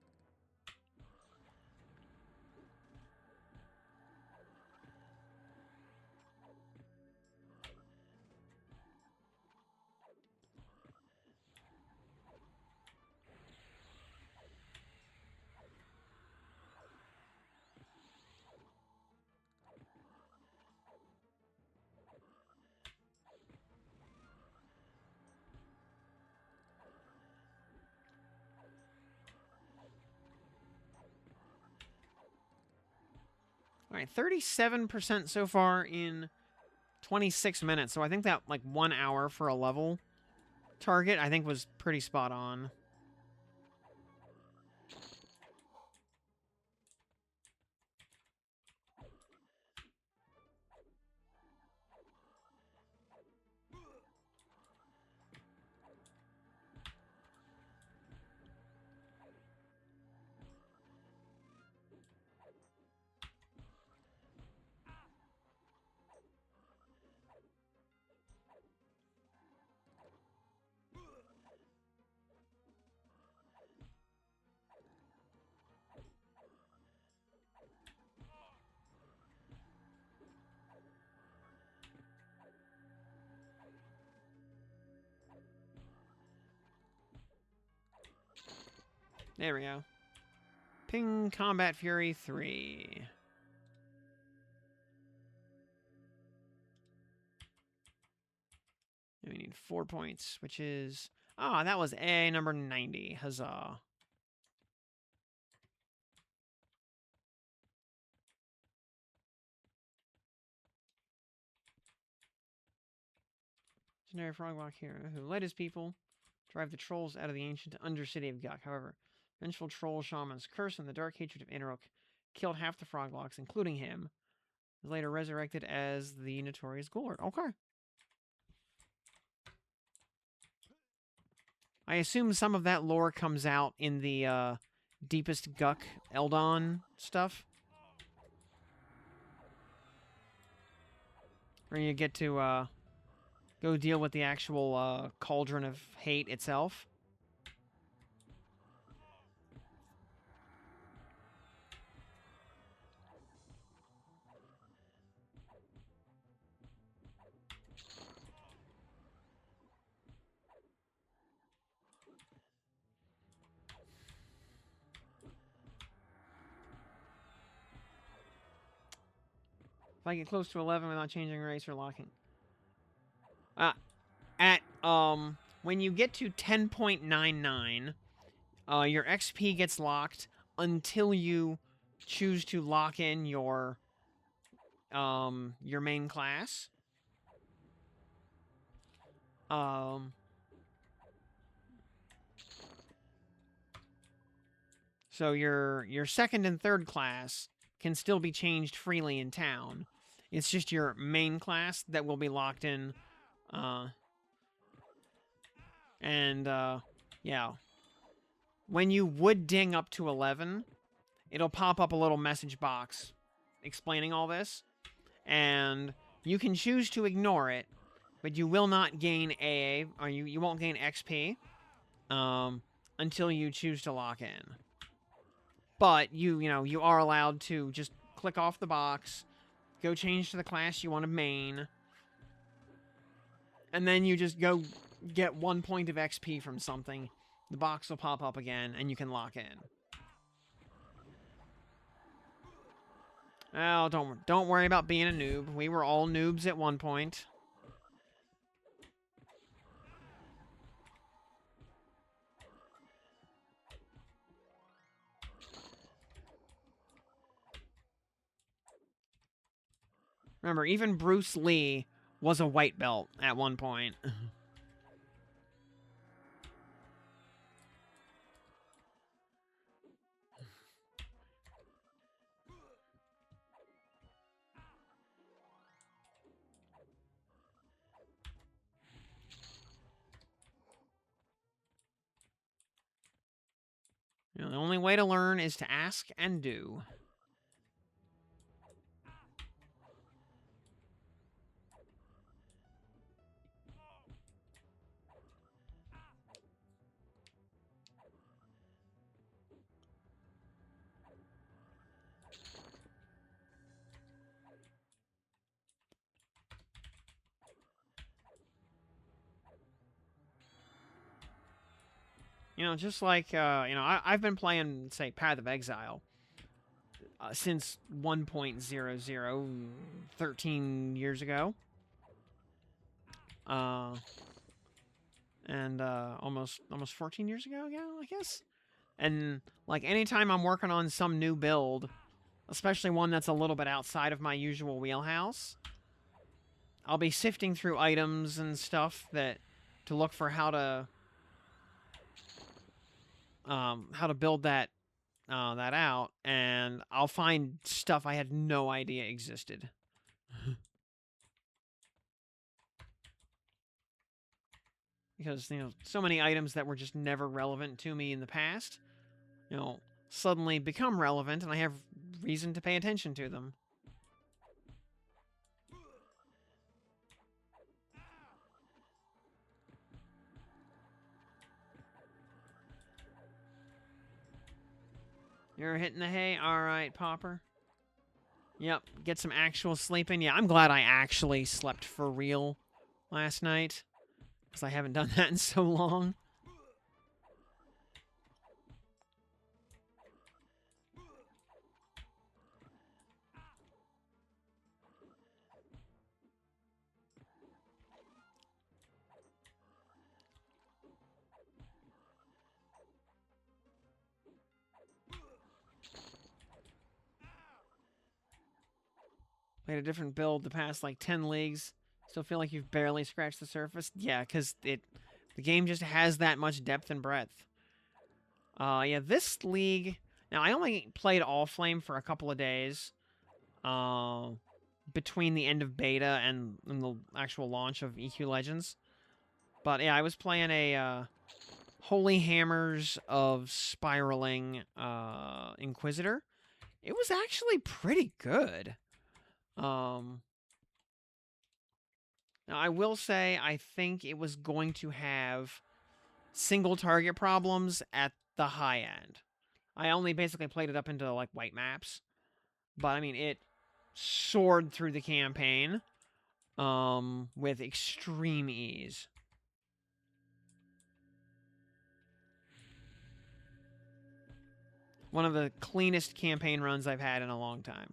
All right, 37% so far in 26 minutes. So I think that like 1 hour for a level target, I think was pretty spot on. There we go. Ping Combat Fury 3. We need 4 points, which is... Ah, that was A number 90. Huzzah. Legendary Froglock hero who led his people drive the trolls out of the ancient undercity of Guk. However, vengeful troll shaman's curse and the dark hatred of Inarok killed half the Froglocks, including him. Was later resurrected as the notorious Gourd. Okay. I assume some of that lore comes out in the deepest Guk Eldon stuff. Where you get to go deal with the actual cauldron of hate itself. If I get close to 11 without changing race or locking. When you get to 10.99, your XP gets locked until you choose to lock in your main class. So your second and third class can still be changed freely in town. It's just your main class that will be locked in. Yeah. When you would ding up to 11, it'll pop up a little message box explaining all this. And you can choose to ignore it, but you will not gain AA, or you won't gain XP until you choose to lock in. But you are allowed to just click off the box, go change to the class you want to main, and then you just go get 1 point of XP from something. The box will pop up again, and you can lock in. Oh, don't worry about being a noob. We were all noobs at one point. Remember, even Bruce Lee was a white belt at one point. You know, the only way to learn is to ask and do. You know, just like, I've been playing, say, Path of Exile since 1.00, 13 years ago. And almost 14 years ago, yeah, I guess. And, like, anytime I'm working on some new build, especially one that's a little bit outside of my usual wheelhouse, I'll be sifting through items and stuff to look for how to build that out, and I'll find stuff I had no idea existed. Because, so many items that were just never relevant to me in the past, suddenly become relevant, and I have reason to pay attention to them. You're hitting the hay? Alright, Popper. Yep, get some actual sleep in. Yeah, I'm glad I actually slept for real last night, because I haven't done that in so long. Played a different build the past, like, 10 leagues. Still feel like you've barely scratched the surface? Yeah, because the game just has that much depth and breadth. Yeah, this league... Now, I only played All Flame for a couple of days. Between the end of beta and the actual launch of EQ Legends. But, yeah, I was playing a Holy Hammers of Spiraling Inquisitor. It was actually pretty good. Now, I will say, I think it was going to have single target problems at the high end. I only basically played it up into, like, white maps. But, I mean, it soared through the campaign with extreme ease. One of the cleanest campaign runs I've had in a long time.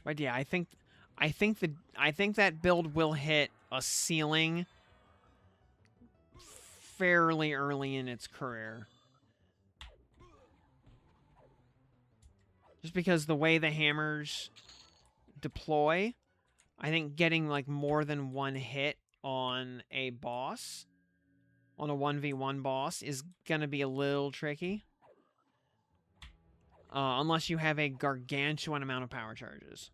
But yeah, I think that build will hit a ceiling fairly early in its career. Just because the way the hammers deploy, I think getting, like, more than one hit on a boss, on a 1v1 boss, is gonna be a little tricky. Unless you have a gargantuan amount of power charges.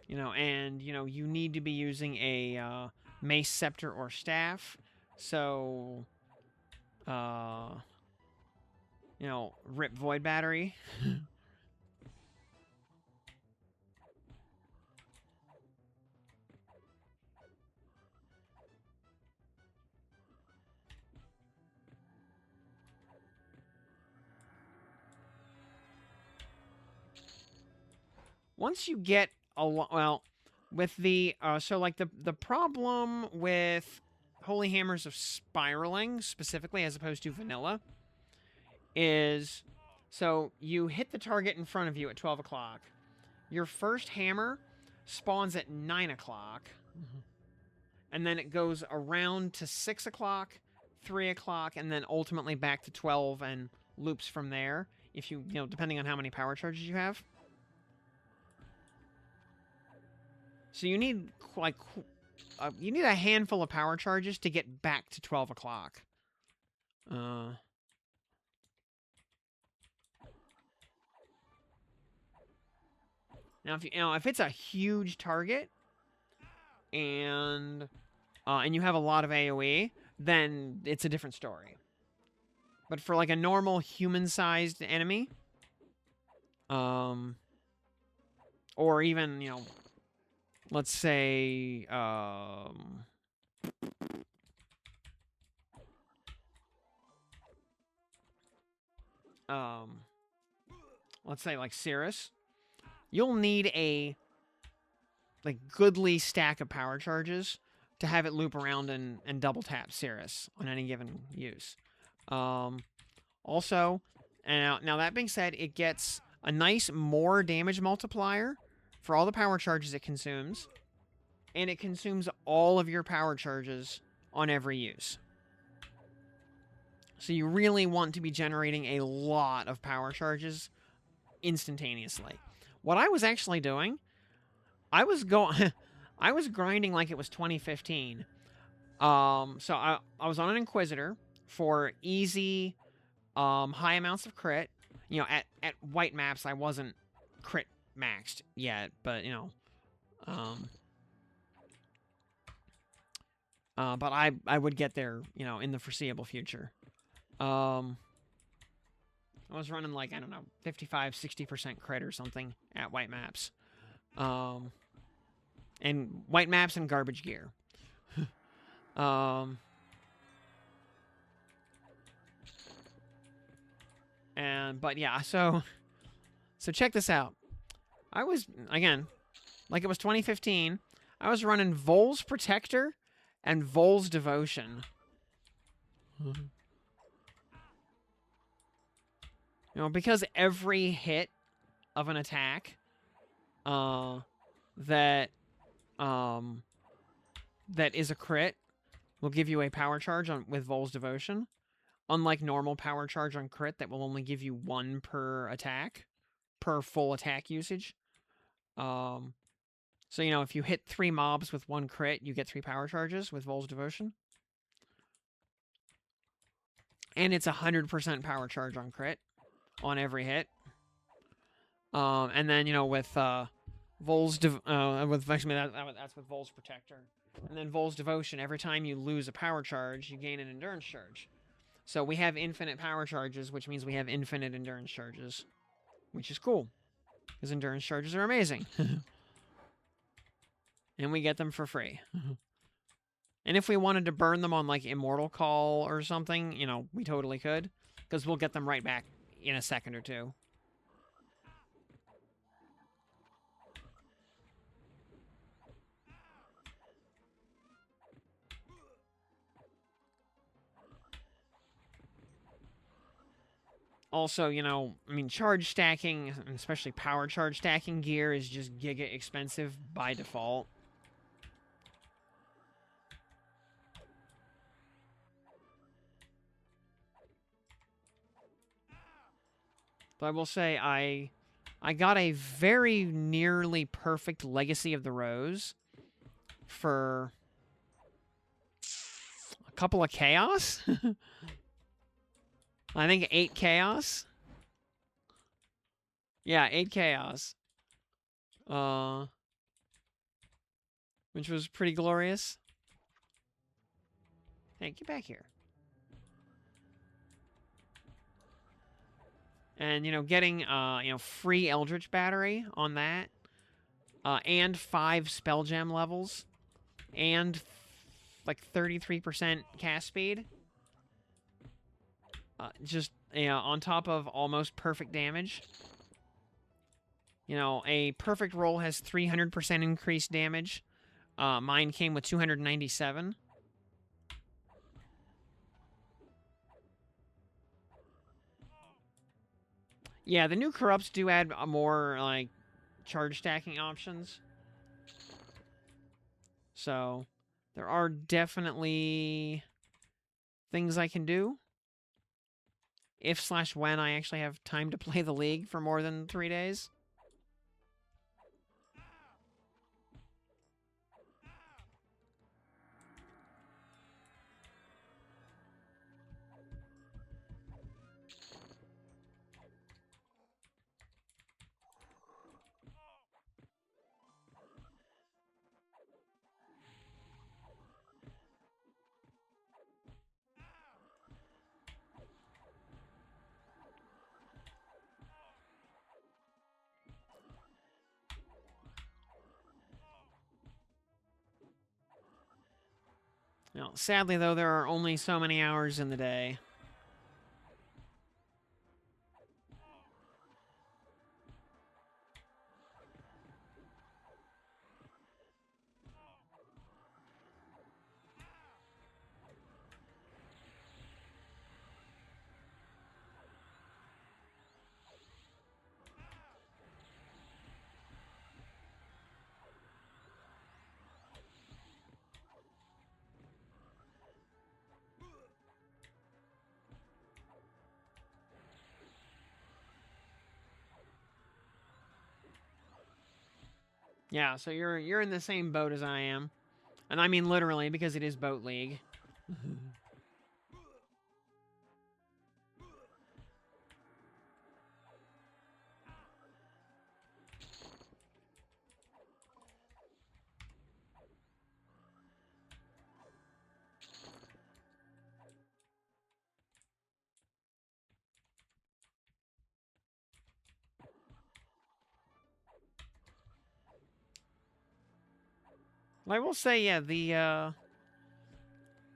And, you need to be using a mace, scepter, or staff. So, rip void battery. Once you get with the the problem with Holy Hammers of Spiraling specifically, as opposed to vanilla, is so you hit the target in front of you at 12 o'clock. Your first hammer spawns at 9 o'clock, and then it goes around to 6 o'clock, 3 o'clock, and then ultimately back to 12 and loops from there. If you, depending on how many power charges you have. So you need, like, you need a handful of power charges to get back to 12 o'clock. Now, if it's a huge target and you have a lot of AoE, then it's a different story. But for like a normal human-sized enemy, or even, let's say, let's say like Cirrus, you'll need a like goodly stack of power charges to have it loop around and double tap Cirrus on any given use. Also, now that being said, it gets a nice more damage multiplier for all the power charges it consumes, and it consumes all of your power charges on every use. So you really want to be generating a lot of power charges instantaneously. What I was actually doing, I was grinding like it was 2015. So I was on an Inquisitor for easy, high amounts of crit. At white maps I wasn't crit maxed yet, but but I would get there, in the foreseeable future. I was running like, I don't know, 55, 60% crit or something at white maps. And white maps and garbage gear. But yeah, so check this out. I was, again, like it was 2015, I was running Vol's Protector and Vol's Devotion. Because every hit of an attack that is a crit will give you a power charge with Vol's Devotion, unlike normal power charge on crit that will only give you 1 per attack, per full attack usage. So if you hit 3 mobs with 1 crit, you get 3 power charges with Vol's Devotion. And it's 100% power charge on crit on every hit. And then, with Vol's that's with Vol's Protector. And then Vol's Devotion, every time you lose a power charge, you gain an endurance charge. So we have infinite power charges, which means we have infinite endurance charges, which is cool, because endurance charges are amazing. And we get them for free. And if we wanted to burn them on, like, Immortal Call or something, we totally could, because we'll get them right back in a second or two. Also, charge stacking, especially power charge stacking gear, is just giga expensive by default. But I will say, I got a very nearly perfect Legacy of the Rose for a couple of chaos. I think 8 chaos. Yeah, 8 chaos. Which was pretty glorious. Hey, get back here. And, getting, free Eldritch Battery on that. And 5 Spell Gem levels. And, like, 33% cast speed. Just, on top of almost perfect damage. A perfect roll has 300% increased damage. Mine came with 297. Yeah, the new corrupts do add more, like, charge stacking options. So, there are definitely things I can do. If/when I actually have time to play the League for more than 3 days. Now, sadly, though, there are only so many hours in the day. Yeah, so you're in the same boat as I am. And I mean literally, because it is Boat League. Well, I will say, yeah, the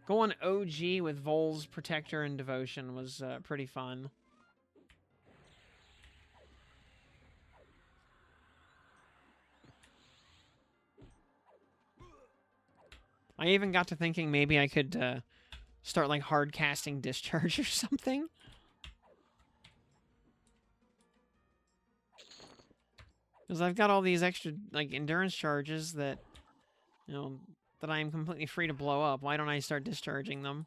going OG with Vol's Protector and Devotion was pretty fun. I even got to thinking maybe I could start like hard casting Discharge or something. Because I've got all these extra like endurance charges that, you know, that I am completely free to blow up. Why don't I start discharging them?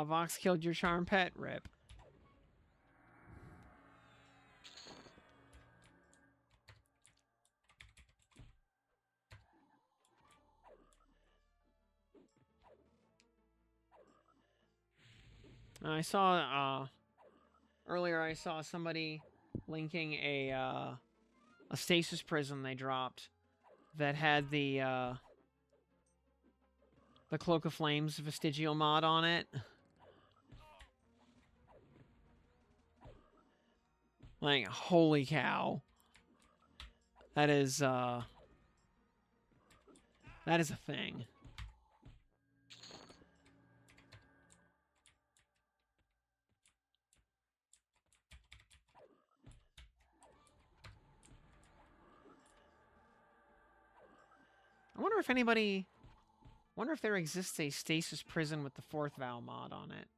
Vox killed your charm pet? Rip. I saw, earlier I saw somebody linking a stasis prison they dropped that had the Cloak of Flames vestigial mod on it. Like, holy cow. That is a thing. I wonder if there exists a stasis prison with the 4th Vow mod on it.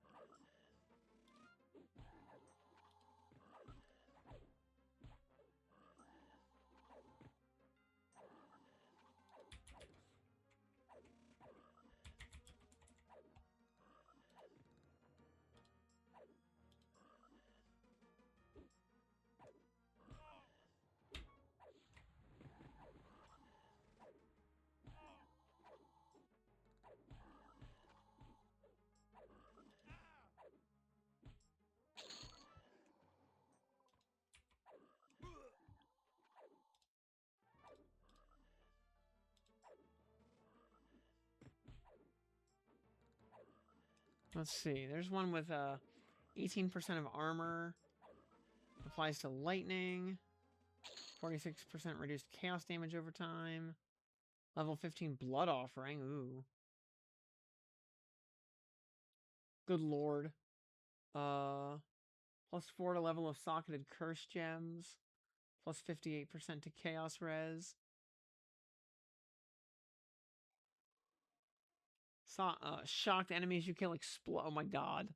Let's see. There's one with 18% of armor. Applies to lightning. 46% reduced chaos damage over time. Level 15 blood offering. Ooh. Good lord. Plus 4 to level of socketed curse gems. Plus 58% to chaos res. Shocked enemies you kill explode. Oh my god.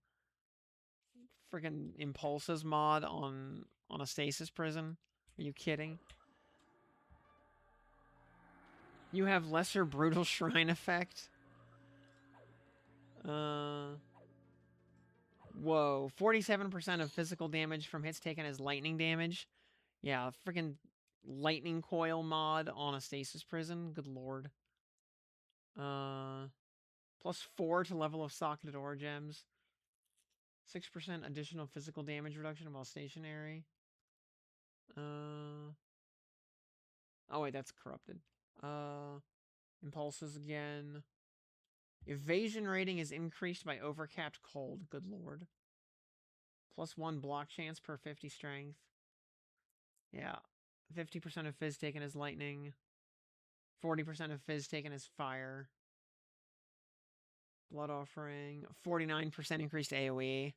Freaking impulses mod on a stasis prison. Are you kidding? You have lesser brutal shrine effect. Whoa. 47% of physical damage from hits taken as lightning damage. Yeah, freaking lightning coil mod on a stasis prison. Good lord. Plus 4 to level of socketed ore gems. 6% additional physical damage reduction while stationary. Oh wait, that's corrupted. Impulses again. Evasion rating is increased by overcapped cold. Good lord. +1 block chance per 50 strength. Yeah. 50% of fizz taken as lightning. 40% of fizz taken as fire. Blood offering. 49% increased AoE.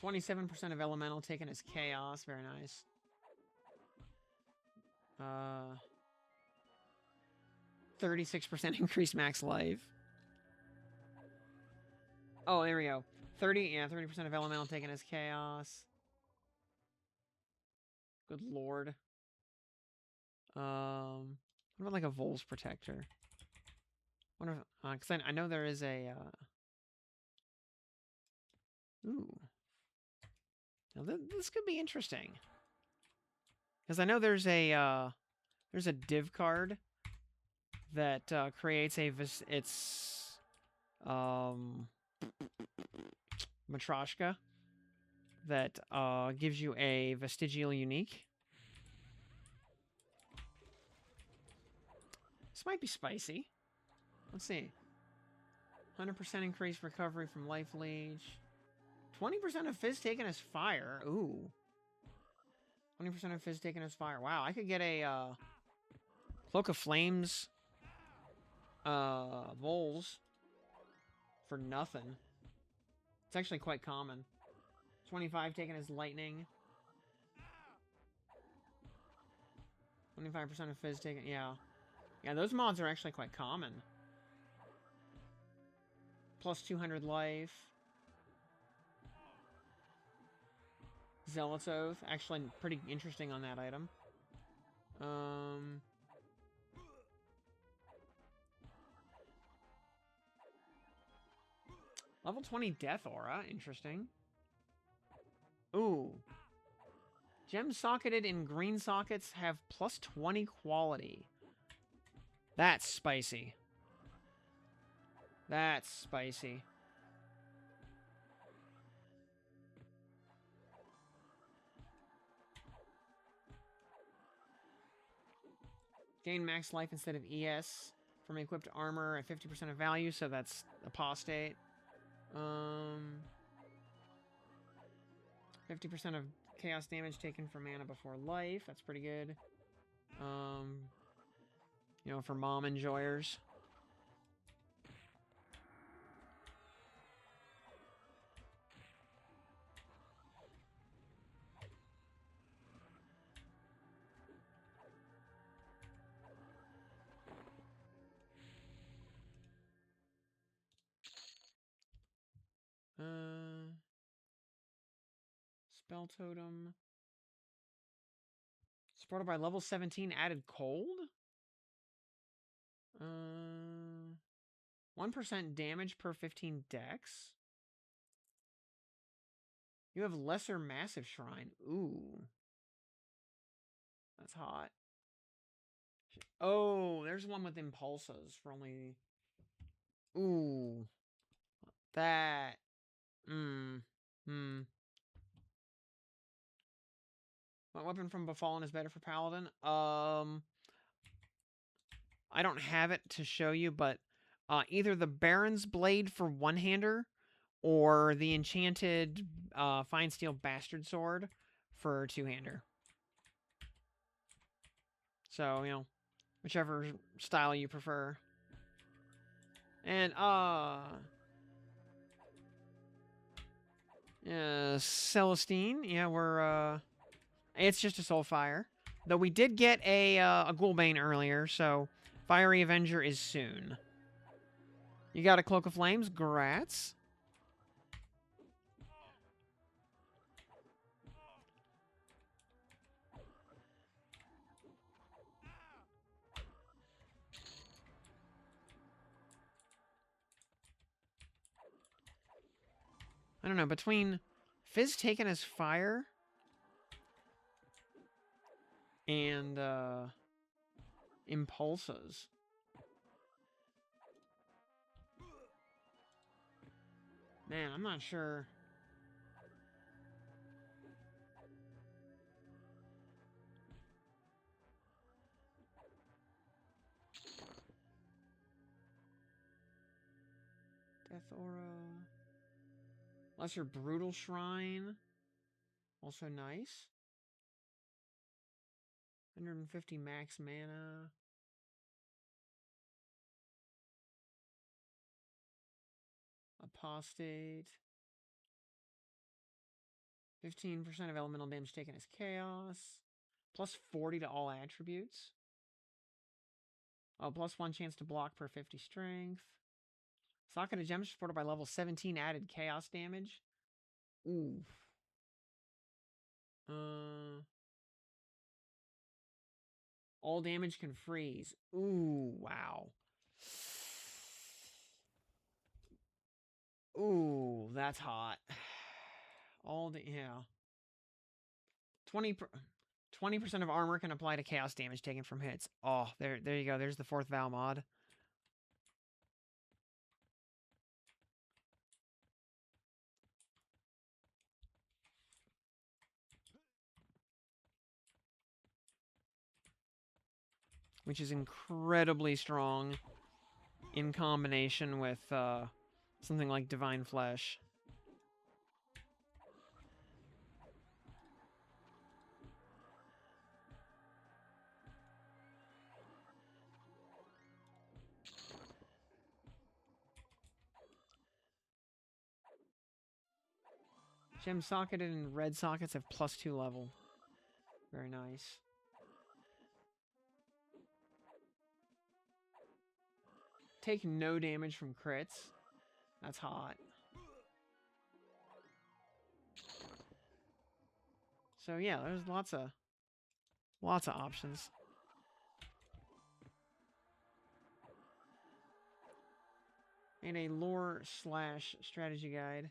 %27% of elemental taken as chaos. Very nice. 36% increased max life. Oh, there we go. 30% of elemental taken as chaos. Good lord. What about like a Vol's protector? Wonder if, because I know there is a ooh. Now this could be interesting. Because I know there's a div card that creates a Matryoshka that gives you a vestigial unique. This might be spicy. Let's see. 100% increased recovery from life leech. 20% of fizz taken as fire. Ooh. 20% of fizz taken as fire. Wow, I could get a Cloak of Flames Vols for nothing. It's actually quite common. 25 taken as lightning. 25% of fizz taken. Yeah. Yeah, those mods are actually quite common. Plus 200 life. Zealot's Oath. Actually pretty interesting on that item. Level 20 Death Aura. Interesting. Ooh. Gems socketed in green sockets have plus 20 quality. That's spicy. That's spicy. Gain max life instead of ES from equipped armor at 50% of value, so that's apostate. 50% of chaos damage taken from mana before life. That's pretty good. You know, for mom enjoyers. Spell totem. Supported by level 17 added cold? 1% damage per 15 dex. You have lesser massive shrine. Ooh. That's hot. Oh, there's one with impulses for only... Ooh. That... What weapon from Befallen is better for Paladin? I don't have it to show you, but either the Baron's Blade for one-hander or the enchanted Fine Steel Bastard Sword for two-hander. So, you know, whichever style you prefer. And, Celestine, yeah, we're, it's just a Soulfire. Though we did get a Ghoulbane earlier, so Fiery Avenger is soon. You got a Cloak of Flames? Grats. I don't know, between Fizz taken as fire and impulses. Man, I'm not sure. Death Aura. Lesser Brutal Shrine. Also nice. 150 max mana. Apostate. 15% of elemental damage taken as chaos. Plus 40 to all attributes. Oh, plus 1 chance to block per 50 strength. Socket of Gems supported by level 17 added chaos damage. Ooh. All damage can freeze. Ooh, wow. Ooh, that's hot. All the, yeah. 20% of armor can apply to chaos damage taken from hits. Oh, there you go. There's the 4th Val mod. Which is incredibly strong in combination with something like Divine Flesh. Gem socketed and red sockets have +2 level. Very nice. Take no damage from crits. That's hot. So yeah, there's lots of options. And a lore/strategy guide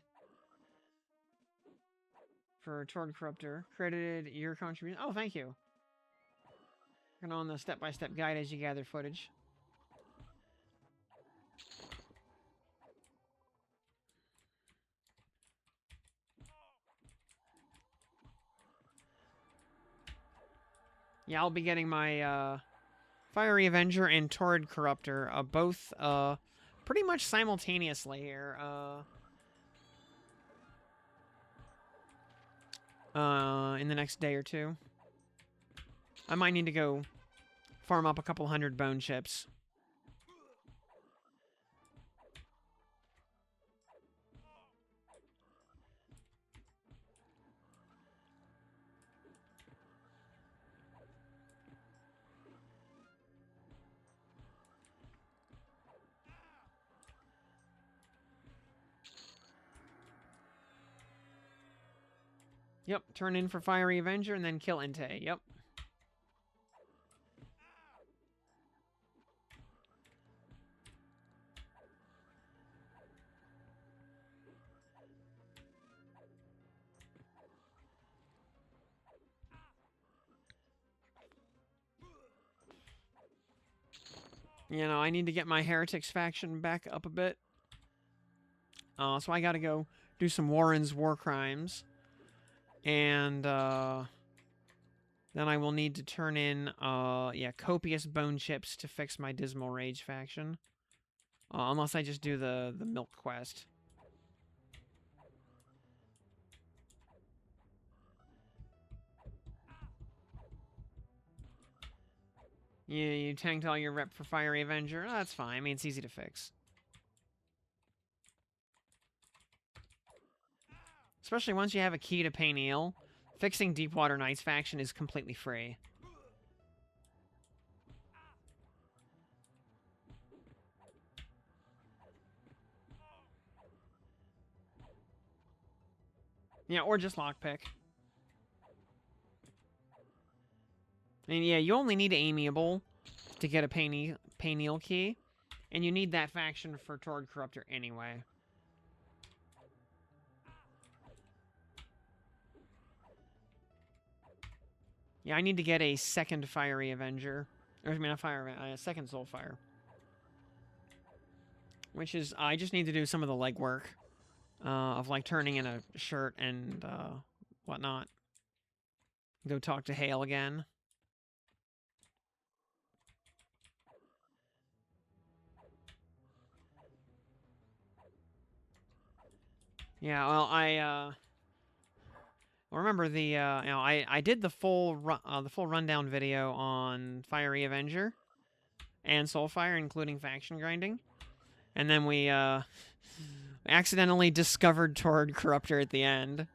for Tord Corruptor. Credited your contribution. Oh, thank you. Working on the step-by-step guide as you gather footage. Yeah, I'll be getting my Fiery Avenger and Tord Corruptor both pretty much simultaneously here. In the next day or two. I might need to go farm up a couple 100 bone chips. Yep, turn in for Fiery Avenger and then kill Entei. Yep. You know, I need to get my Heretics faction back up a bit. So I gotta go do some Warren's War Crimes. And, then I will need to turn in, copious bone chips to fix my Dismal Rage faction. Unless I just do the milk quest. You tanked all your rep for Fiery Avenger. Oh, that's fine. I mean, it's easy to fix. Especially once you have a key to Payneal, fixing Deepwater Knight's faction is completely free. Yeah, or just lockpick. And yeah, you only need Amiable to get a Payneal key. And you need that faction for Tord Corruptor anyway. Yeah, I need to get a second Fiery Avenger. Or, I mean, a second Soulfire. Which is, I just need to do some of the legwork of, like, turning in a shirt and whatnot. Go talk to Hale again. Yeah, well, I remember the I did the full rundown video on Fiery Avenger and Soulfire, including faction grinding, and then we accidentally discovered Torrid Corruptor at the end.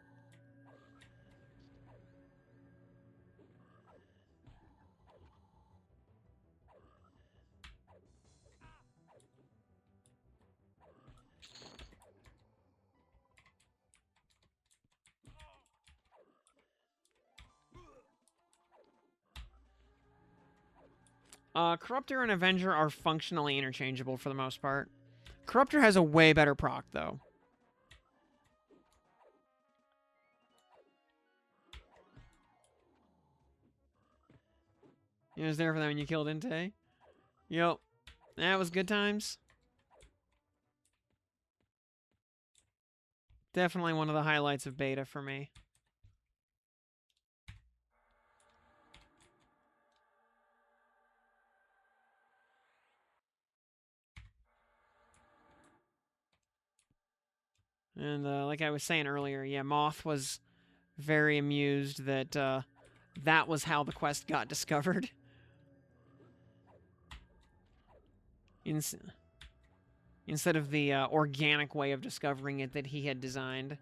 Corruptor and Avenger are functionally interchangeable for the most part. Corruptor has a way better proc, though. He was there for that when you killed Inte. Yep. That was good times. Definitely one of the highlights of beta for me. And like I was saying earlier, yeah, Moth was very amused that that was how the quest got discovered. Instead of the organic way of discovering it that he had designed.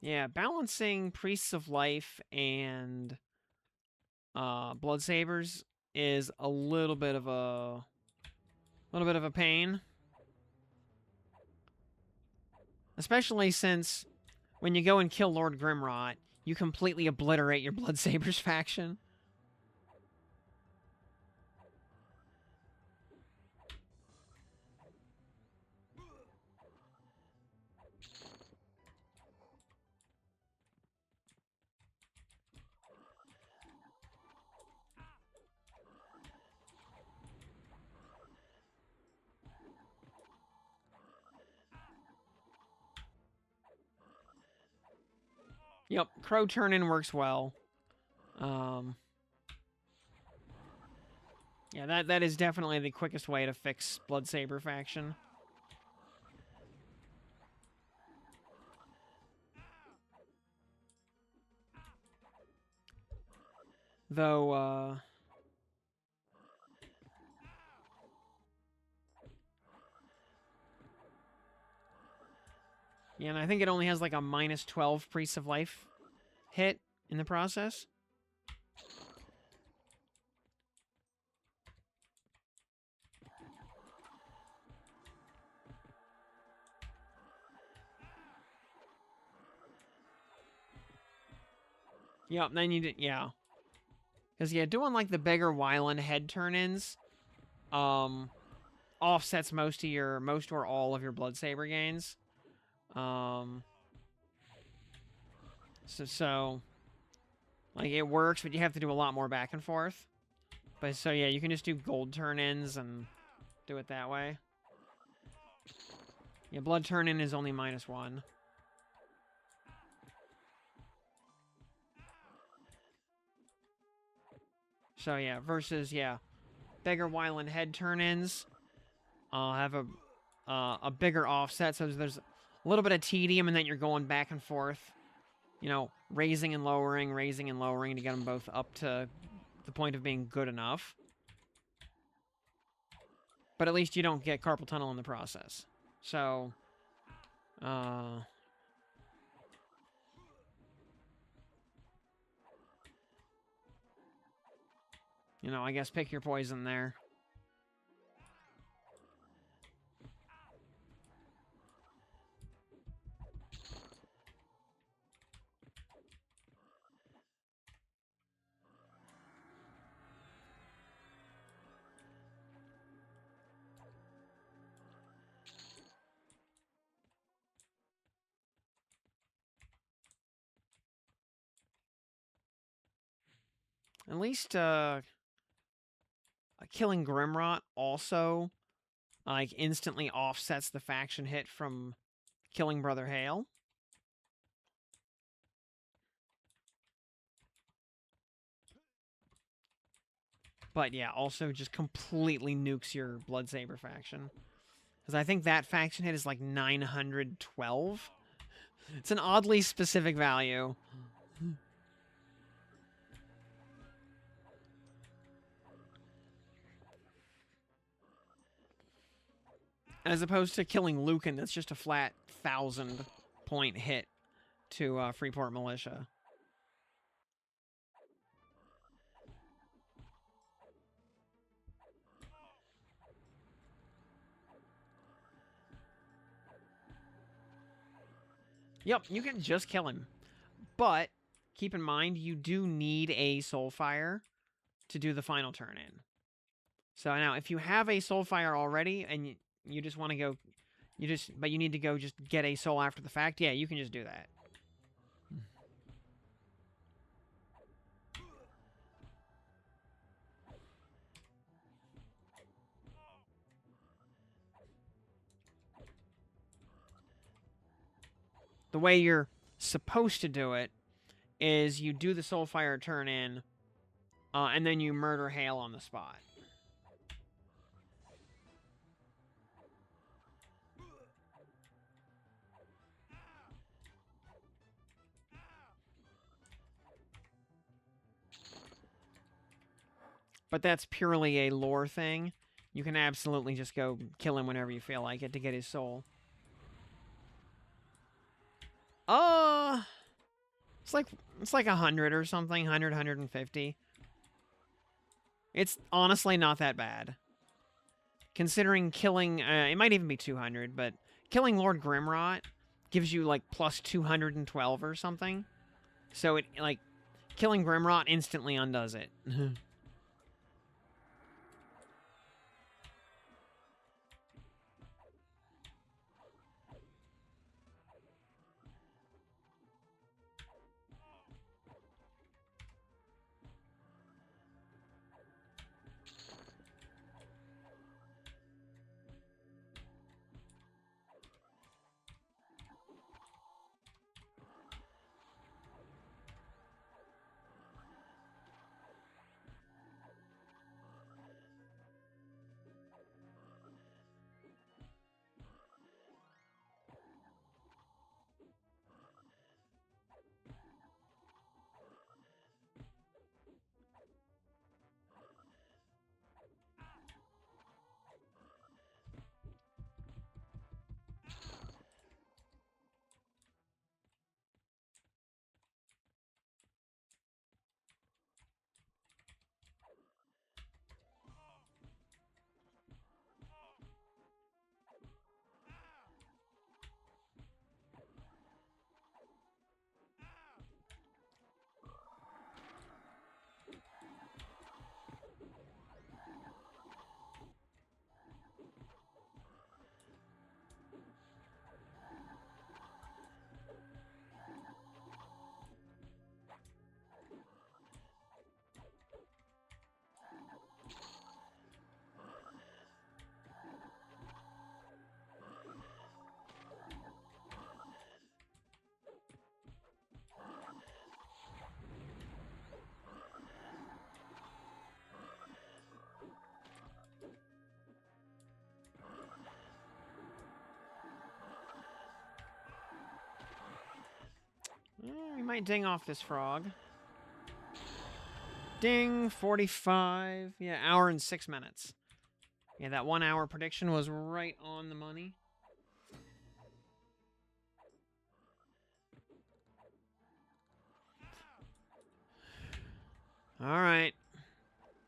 Yeah, balancing Priests of Life and Blood Sabers is a little bit of a pain. Especially since when you go and kill Lord Grimrot, you completely obliterate your Blood Sabers faction. Yep, Crow turn-in works well. Yeah, that is definitely the quickest way to fix Blood Saber faction. Though, yeah, and I think it only has like a minus 12 Priests of Life hit in the process. Yep, then you did, yeah. Because, yeah, doing, like, the bigger Wyland head turn-ins, offsets most or all of your blood saber gains. So like it works, but you have to do a lot more back and forth. But so yeah, you can just do gold turn-ins and do it that way. Yeah, blood turn-in is only -1. So yeah, versus Beggar Wyland head turn-ins. I'll have a bigger offset, so there's a little bit of tedium, and then you're going back and forth, you know, raising and lowering to get them both up to the point of being good enough. But at least you don't get carpal tunnel in the process. So, you know, I guess pick your poison there. At least, killing Grimrot also, like, instantly offsets the faction hit from killing Brother Hale. But yeah, also just completely nukes your Blood Saber faction. Because I think that faction hit is like 912. It's an oddly specific value. As opposed to killing Lucan, that's just a flat 1,000-point hit to Freeport Militia. Yep, you can just kill him. But keep in mind, you do need a Soulfire to do the final turn-in. So now, if you have a Soulfire already, and you just want to go... But you need to go just get a soul after the fact, yeah, you can just do that. The way you're supposed to do it is you do the Soulfire turn-in, and then you murder Hale on the spot. But that's purely a lore thing. You can absolutely just go kill him whenever you feel like it to get his soul. It's like 100 or something, 100, 150. It's honestly not that bad. Considering killing, it might even be 200, but killing Lord Grimrot gives you like plus 212 or something. So it, like, killing Grimrot instantly undoes it. might ding off this frog. Ding, 45. Yeah, hour and 6 minutes. Yeah, that 1 hour prediction was right on the money. Alright.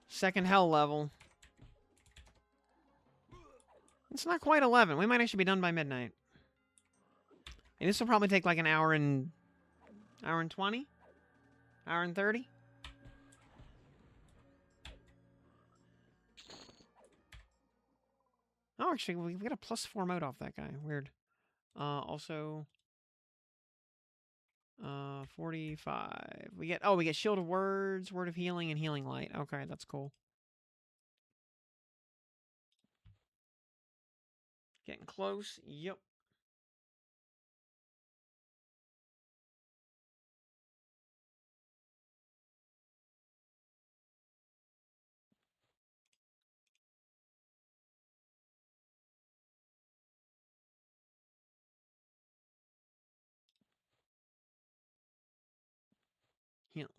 Second hell level. It's not quite 11. We might actually be done by midnight. And this will probably take like an hour and 20? Hour and 30? Oh, actually, we got a +4 mode off that guy. Weird. Also... 45. We get Shield of Words, Word of Healing, and Healing Light. Okay, that's cool. Getting close. Yep.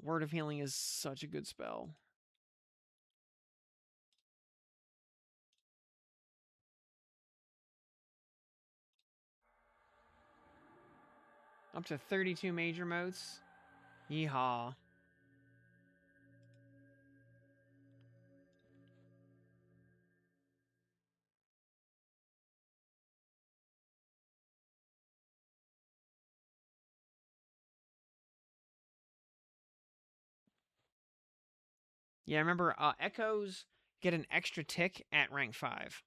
Word of Healing is such a good spell. Up to 32 major modes. Yeehaw. Yeah, remember, Echoes get an extra tick at rank 5.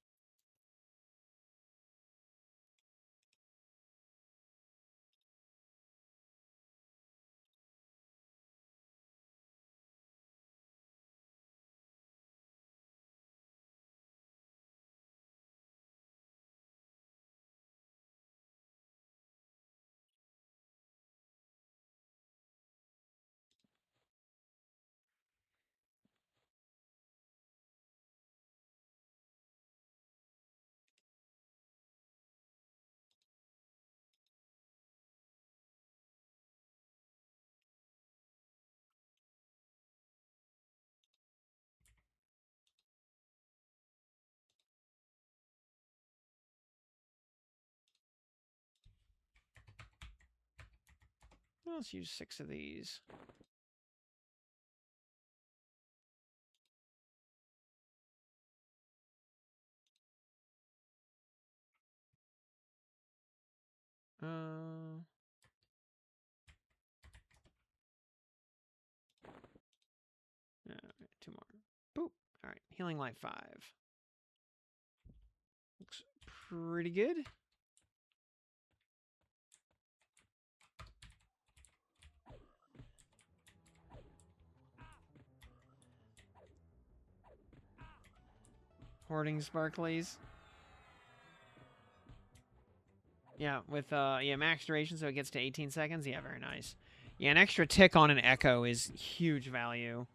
Let's use 6 of these. Alright, 2 more. Boop. Alright, Healing Light 5. Looks pretty good. Hoarding Sparklies. Yeah, with max duration, so it gets to 18 seconds. Yeah, very nice. Yeah, an extra tick on an Echo is huge value.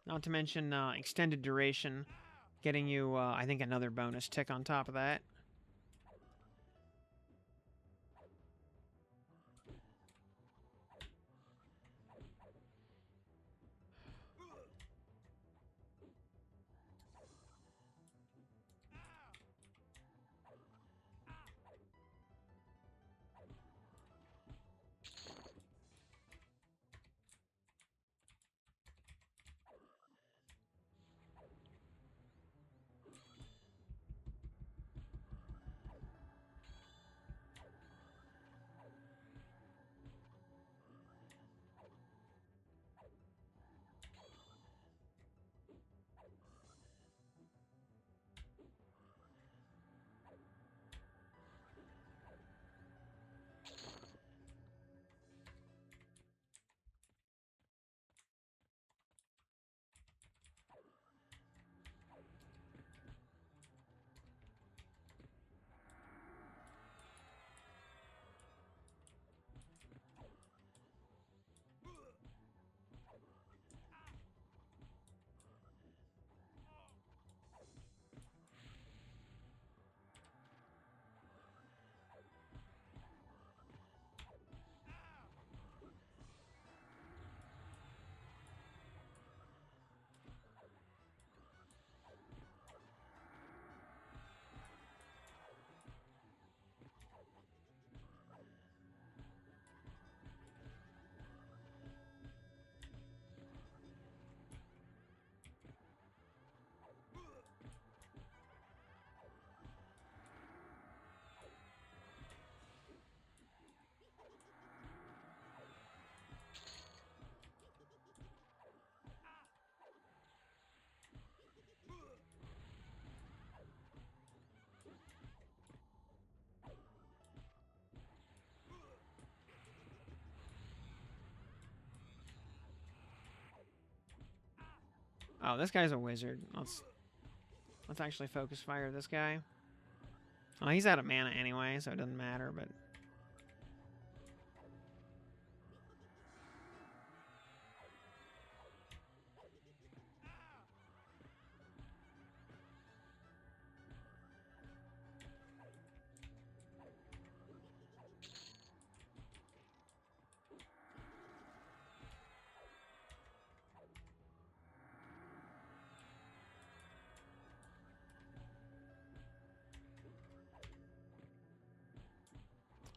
Not to mention extended duration, getting you, I think, another bonus tick on top of that. Oh, this guy's a wizard. Let's actually focus fire this guy. Oh, he's out of mana anyway, so it doesn't matter, but...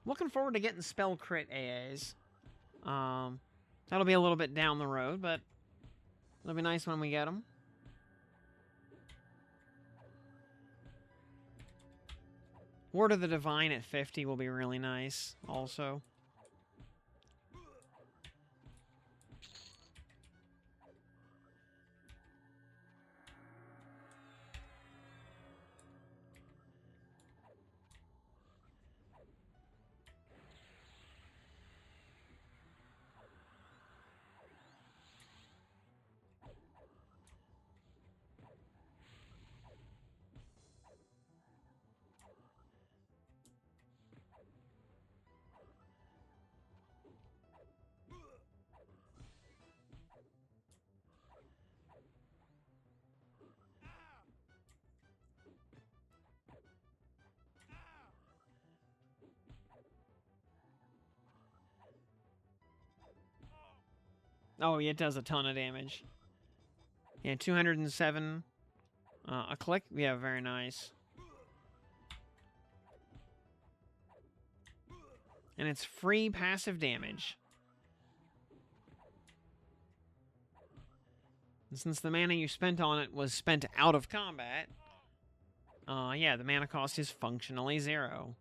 Looking forward to getting spell crit AAs. That'll be a little bit down the road, but it'll be nice when we get them. Ward of the Divine at 50 will be really nice, also. Oh, yeah, it does a ton of damage. Yeah, 207. A click? Yeah, very nice. And it's free passive damage. And since the mana you spent on it was spent out of combat, yeah, the mana cost is functionally 0.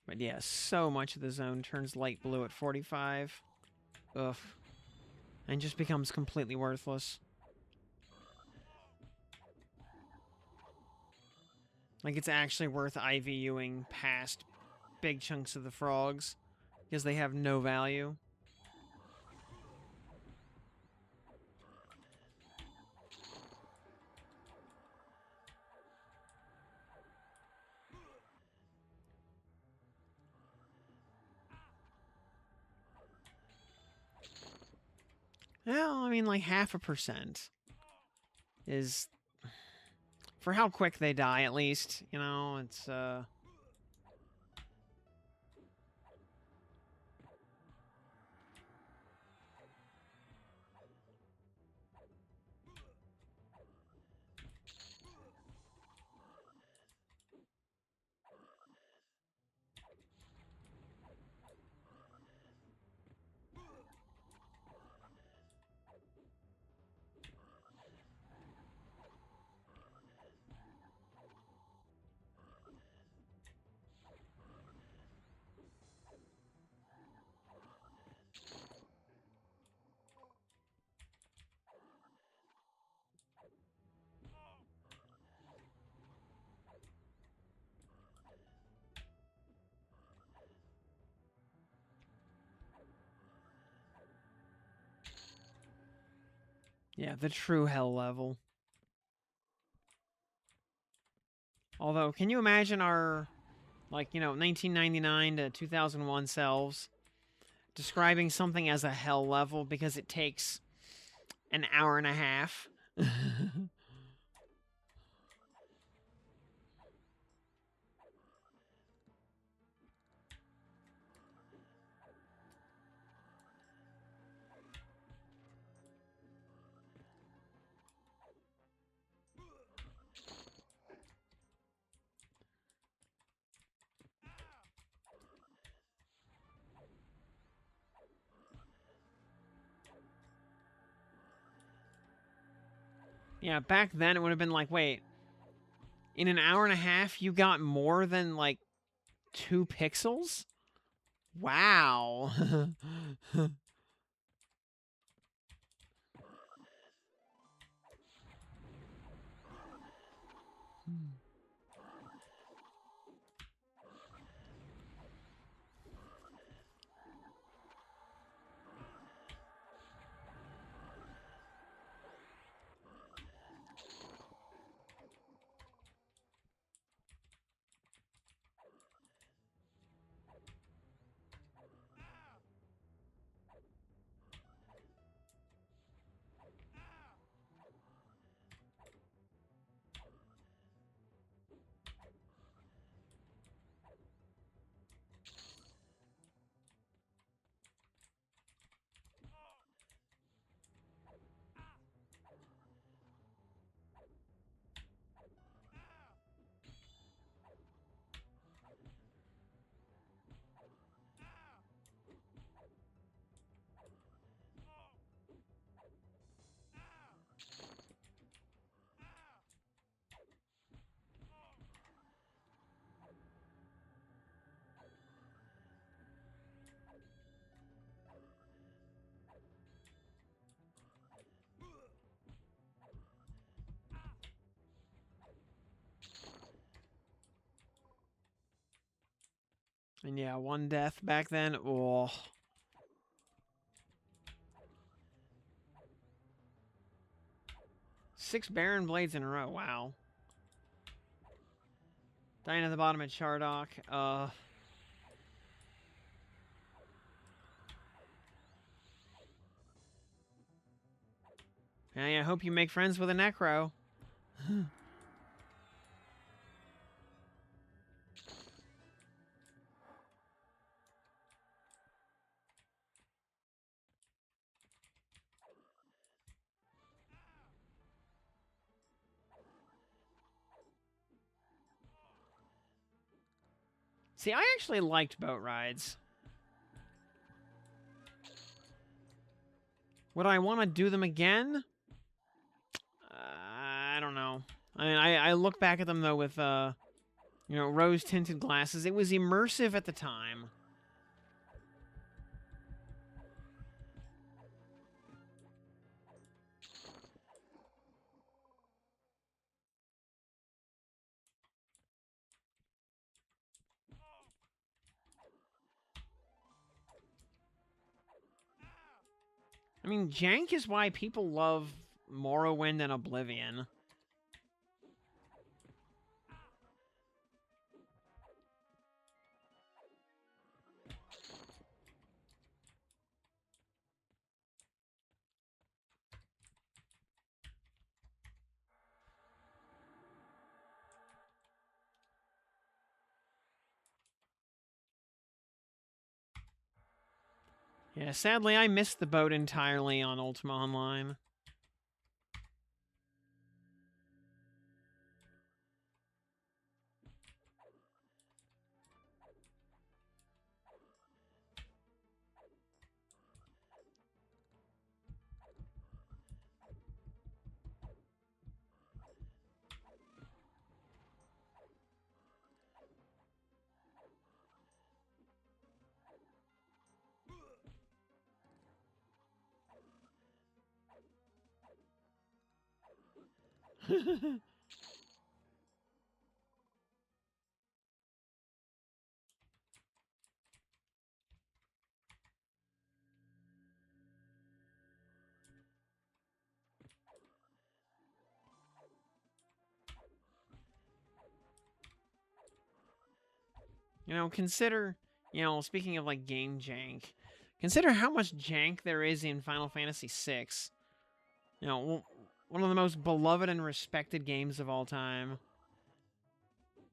But yeah, so much of the zone turns light blue at 45. Ugh. And just becomes completely worthless. Like, it's actually worth IVUing past big chunks of the frogs, because they have no value. Well, I mean, like, 0.5% is... For how quick they die, at least, you know, it's, yeah, the true hell level. Although, can you imagine our, like, you know, 1999 to 2001 selves describing something as a hell level because it takes an hour and a half? Yeah, back then it would have been like, wait, in an hour and a half you got more than like 2 pixels? Wow. And yeah, 1 death back then. Oh. 6 Baron Blades in a row. Wow. Dying at the bottom at Chardock. I hope you make friends with a Necro. See, I actually liked boat rides. Would I want to do them again? I don't know. I mean, I look back at them, though, with, rose-tinted glasses. It was immersive at the time. I mean, jank is why people love Morrowind and Oblivion. Yeah, sadly, I missed the boat entirely on Ultima Online. Consider, speaking of, like, game jank, consider how much jank there is in Final Fantasy VI. One of the most beloved and respected games of all time.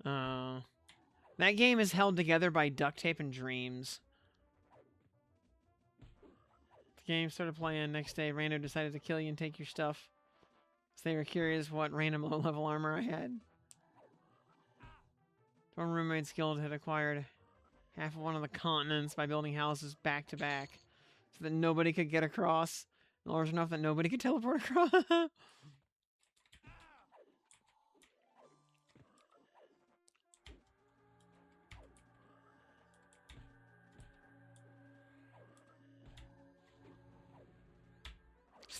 That game is held together by duct tape and dreams. The game started playing. Next day, Rando decided to kill you and take your stuff. So they were curious what random low-level armor I had. One roommate's guild had acquired half of one of the continents by building houses back to back so that nobody could get across. Large enough that nobody could teleport across.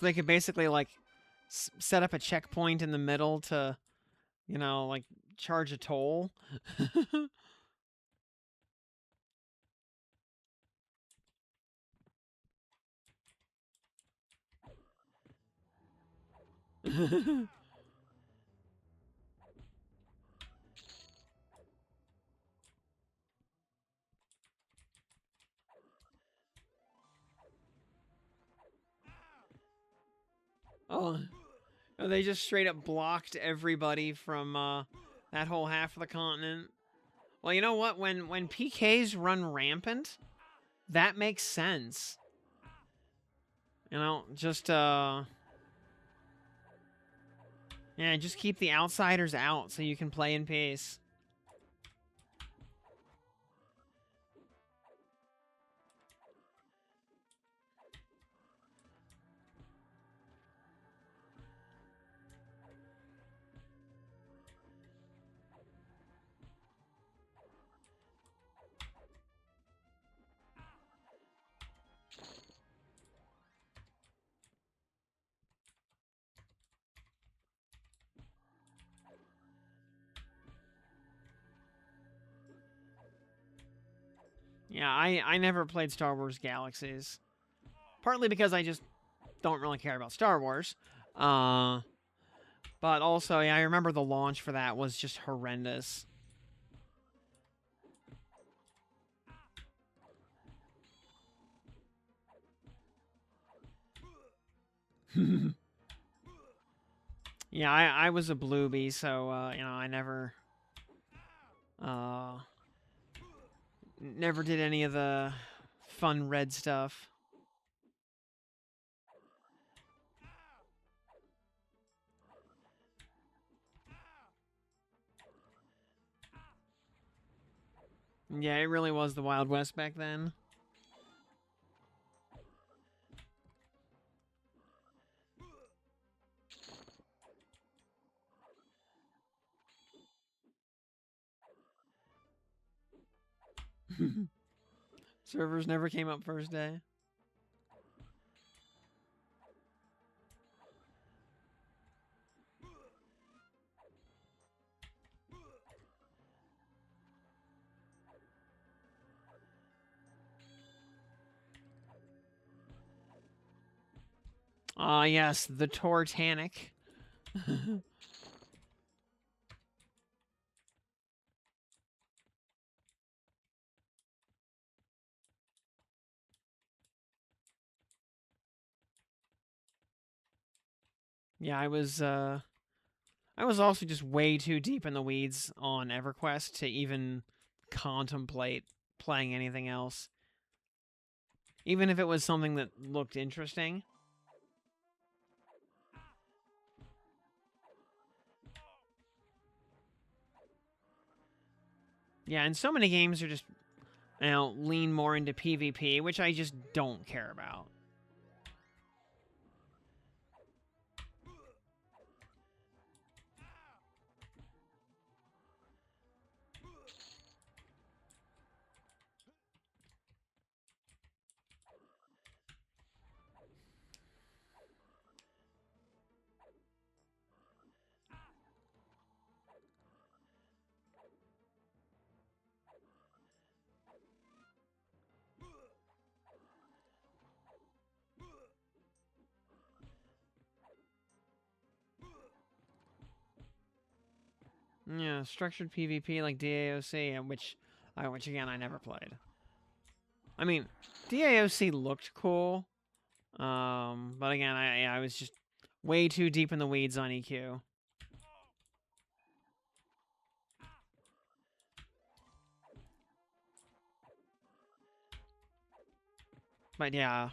So they could basically, like, set up a checkpoint in the middle to, you know, like, charge a toll. Oh, they just straight up blocked everybody from that whole half of the continent. Well, you know what? When PKs run rampant, that makes sense. You know, just yeah, just keep the outsiders out so you can play in peace. Yeah, I never played Star Wars Galaxies. Partly because I just don't really care about Star Wars. But also, yeah, I remember the launch for that was just horrendous. Yeah, I was a bluebie, so, you know, I never did any of the fun red stuff. Yeah, it really was the Wild West back then. Servers never came up first day. Ah, yes, the Tortanic. Yeah, I was also just way too deep in the weeds on EverQuest to even contemplate playing anything else. Even if it was something that looked interesting. Yeah, and so many games are just, you know, lean more into PvP, which I just don't care about. Yeah, structured PvP like DAOC, which again I never played. I mean, DAOC looked cool, but again I was just way too deep in the weeds on EQ. But yeah,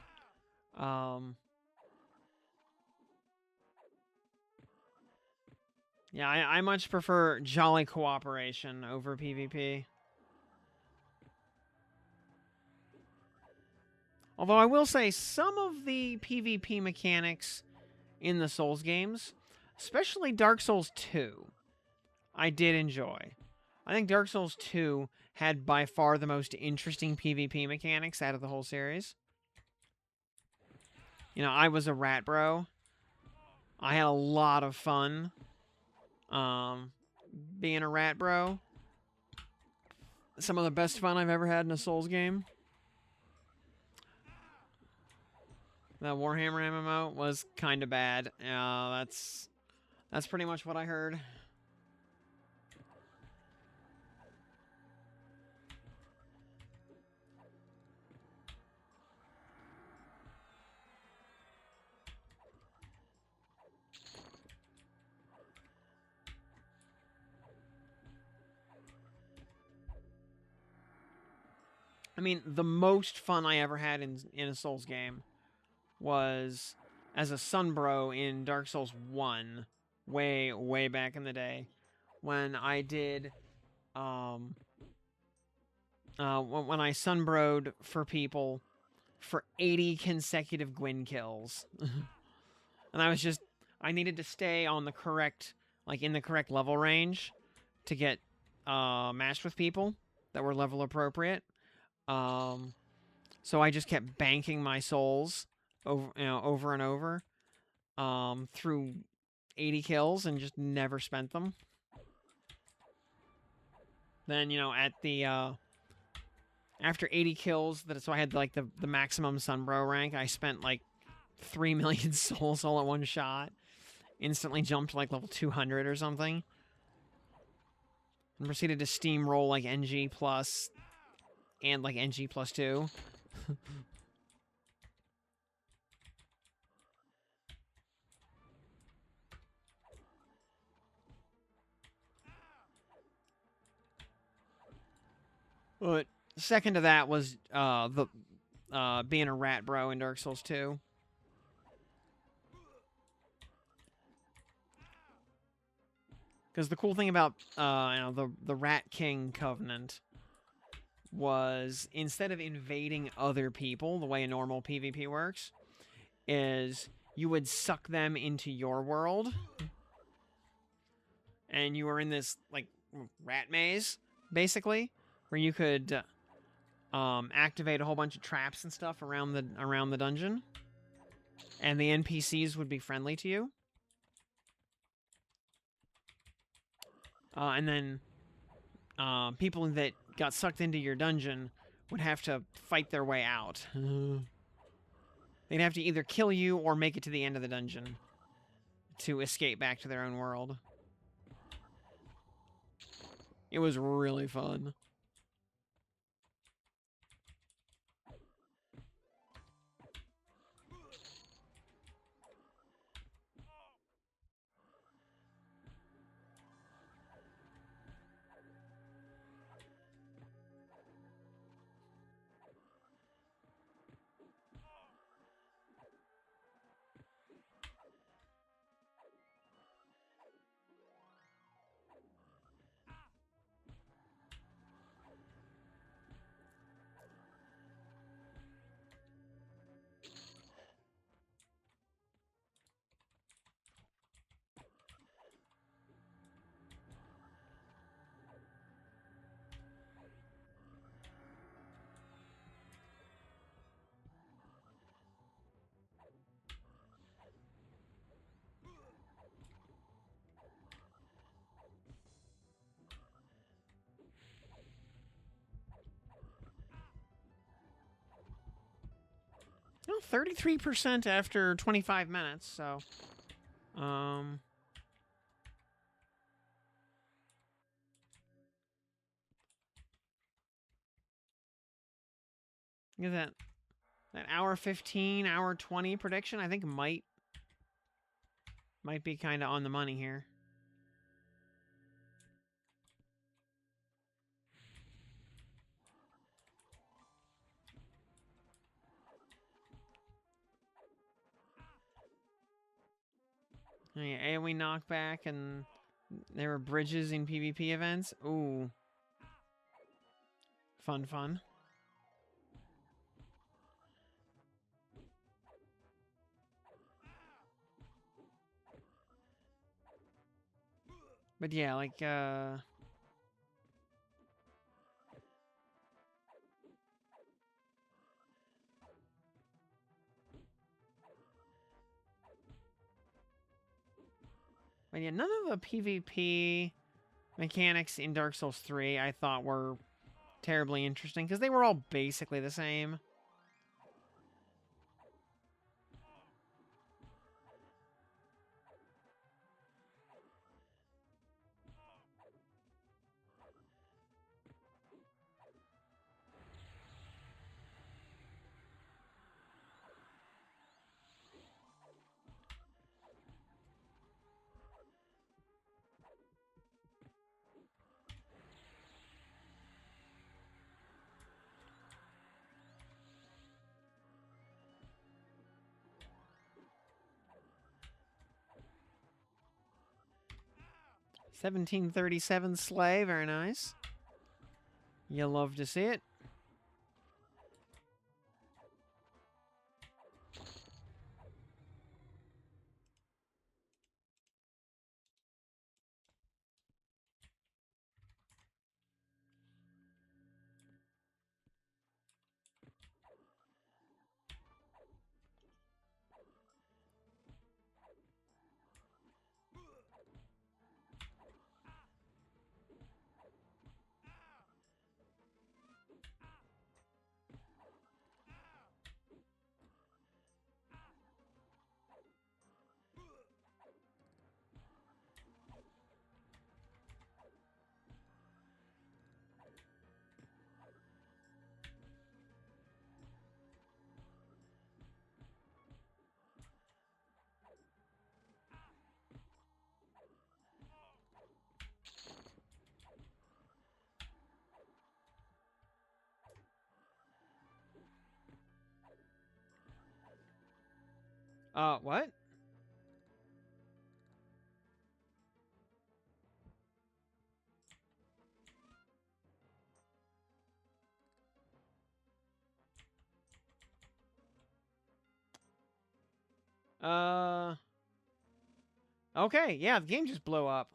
yeah, I much prefer jolly cooperation over PvP. Although I will say some of the PvP mechanics in the Souls games, especially Dark Souls 2, I did enjoy. I think Dark Souls 2 had by far the most interesting PvP mechanics out of the whole series. You know, I was a rat bro. I had a lot of fun being a rat bro. Some of the best fun I've ever had in a Souls game. The Warhammer MMO was kind of bad. That's pretty much what I heard. I mean, the most fun I ever had in a Souls game was as a Sunbro in Dark Souls 1, way back in the day, when I did, when I Sunbroed for people for 80 consecutive Gwyn kills. And I needed to stay on the correct, like in the correct level range to get matched with people that were level appropriate. So I just kept banking my souls over and over through 80 kills and just never spent them. Then, at the after 80 kills, so I had like the maximum Sunbro rank, I spent like 3 million souls all at one shot. Instantly jumped to like level 200 or something. And proceeded to steamroll like NG plus and like NG plus 2. But second to that was being a rat bro in Dark Souls 2. Because the cool thing about the Rat King Covenant was instead of invading other people the way a normal PvP works, is you would suck them into your world, and you were in this like rat maze basically, where you could activate a whole bunch of traps and stuff around the dungeon, and the NPCs would be friendly to you. And then people that got sucked into your dungeon would have to fight their way out. They'd have to either kill you or make it to the end of the dungeon to escape back to their own world. It was really fun. Well, 33% after 25 minutes, so look at that hour 15, hour 20 prediction, I think might be kind of on the money here. Oh, yeah, AoE knockback, and there were bridges in PvP events. Ooh. Fun. But yeah, like, But yeah, none of the PvP mechanics in Dark Souls 3 I thought were terribly interesting, because they were all basically the same. (1737) Slay, very nice. You love to see it. What? Okay, yeah, the game just blew up.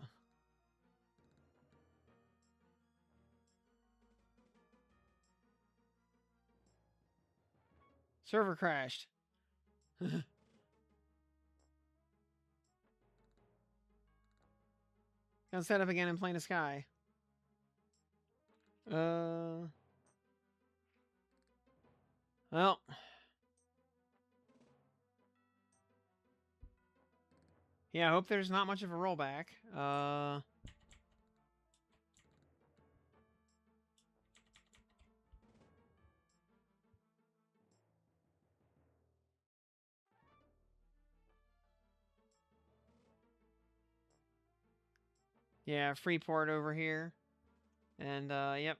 Server crashed. Gonna set up again in plain sky. Well. Yeah, I hope there's not much of a rollback. Yeah, Freeport over here. And, yep.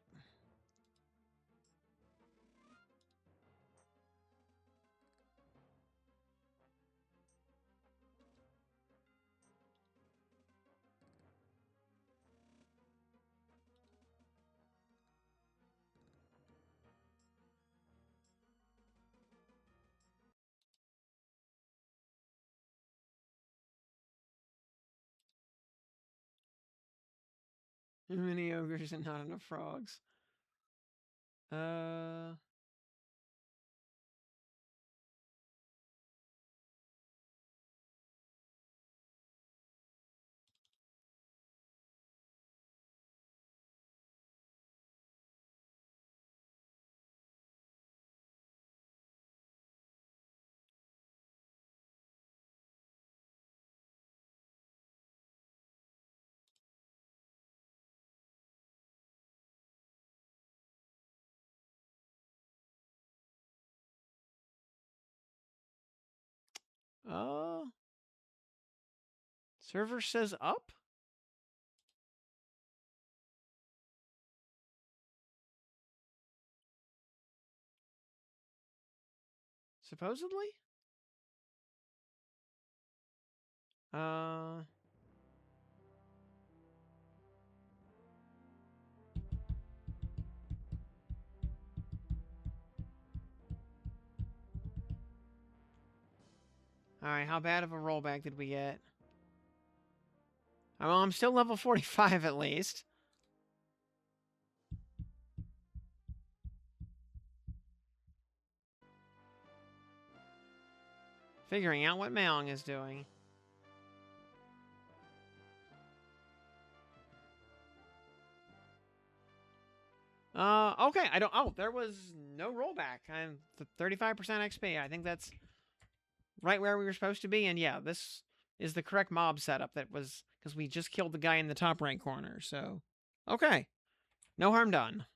Too many ogres and not enough frogs. Server says up? Supposedly? Alright, how bad of a rollback did we get? Well, I'm still level 45 at least. Figuring out what Maong is doing. Okay, I don't... Oh, there was no rollback. I'm 35% XP. I think that's right where we were supposed to be. And yeah, this is the correct mob setup that was... Because we just killed the guy in the top right corner, so... Okay. No harm done.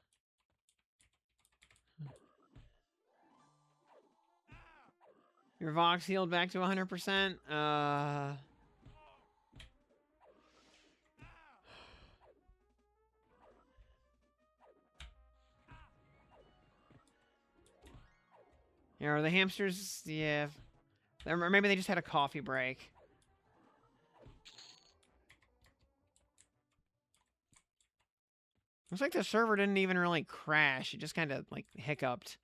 Your Vox healed back to 100%. Yeah, are the hamsters... Yeah. Or maybe they just had a coffee break. Looks like the server didn't even really crash. It just kind of, like, hiccuped.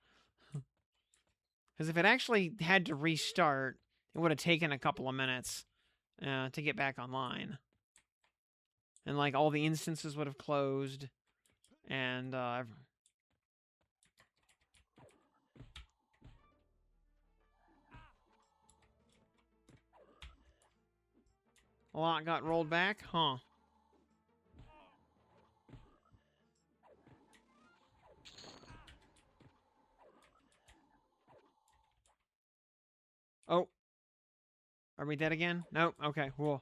Because if it actually had to restart, it would have taken a couple of minutes to get back online. And, like, all the instances would have closed. And, a lot got rolled back? Huh. Oh. Are we dead again? Nope. Okay, cool.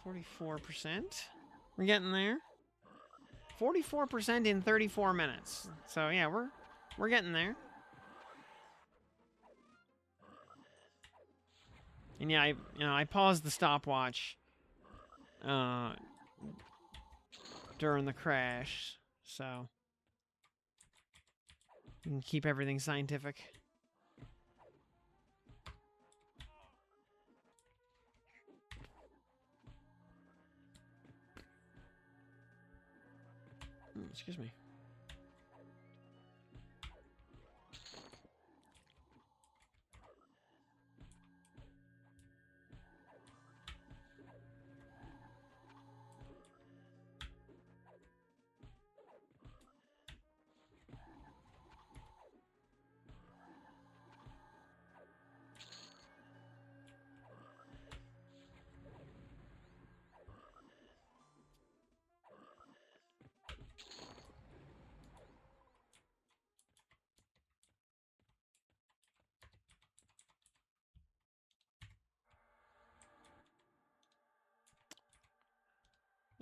44%. We're getting there. 44% in 34 minutes. So yeah, we're getting there. And yeah, I paused the stopwatch during the crash, so you can keep everything scientific. Excuse me.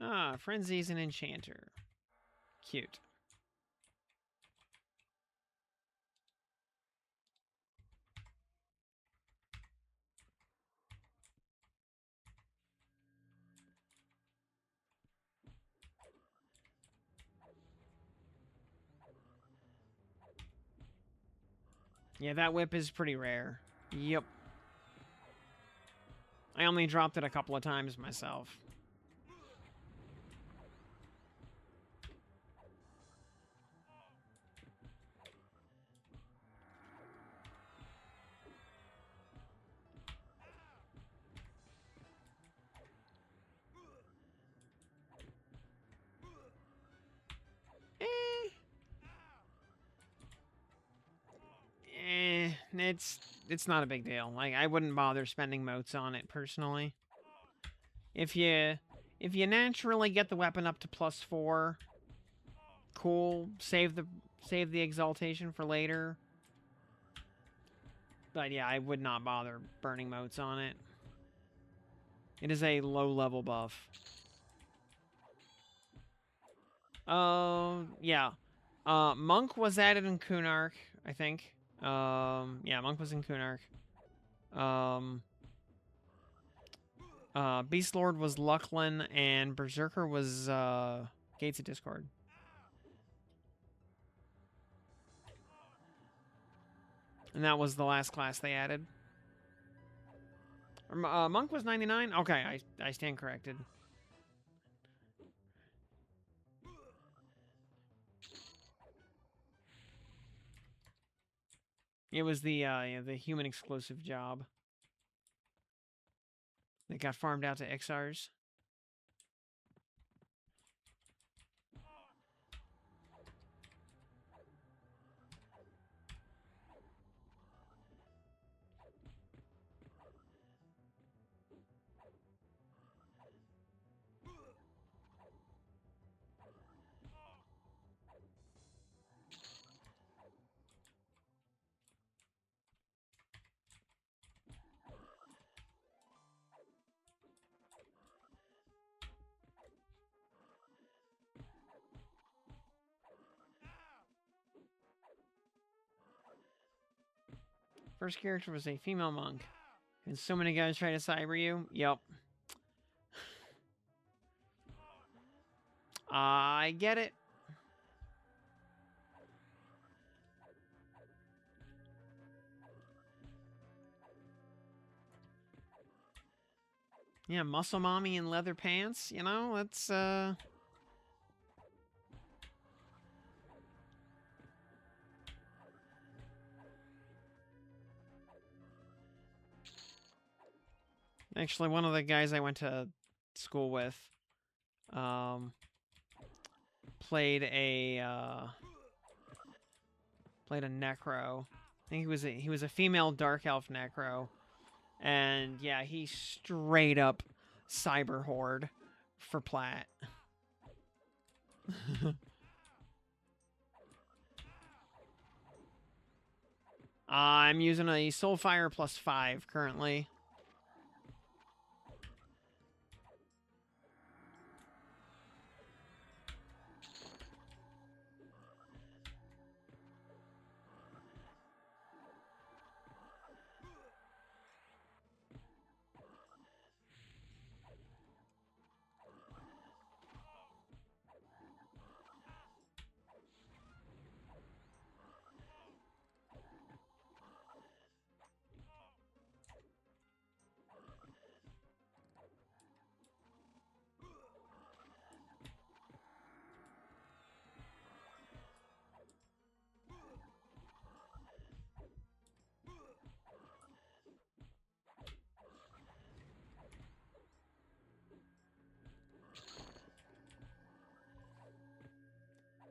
Ah, Frenzy's an enchanter. Cute. Yeah, that whip is pretty rare. Yep. I only dropped it a couple of times myself. It's not a big deal. Like, I wouldn't bother spending motes on it personally. If you naturally get the weapon up to +4, cool. Save the exaltation for later. But yeah, I would not bother burning motes on it. It is a low-level buff. Oh, yeah. Monk was added in Kunark, I think. Yeah, Monk was in Kunark. Beast Lord was Lucklin, and Berserker was, Gates of Discord. And that was the last class they added. Monk was 99? Okay, I stand corrected. It was the human exclusive job that got farmed out to XRs. First character was a female monk. And so many guys try to cyber you? Yep. I get it. Yeah, muscle mommy in leather pants, you know, that's, Actually, one of the guys I went to school with, played a necro. I think he was a female dark elf necro. And yeah, he straight up cyber horde for plat. I'm using a Soulfire +5 currently.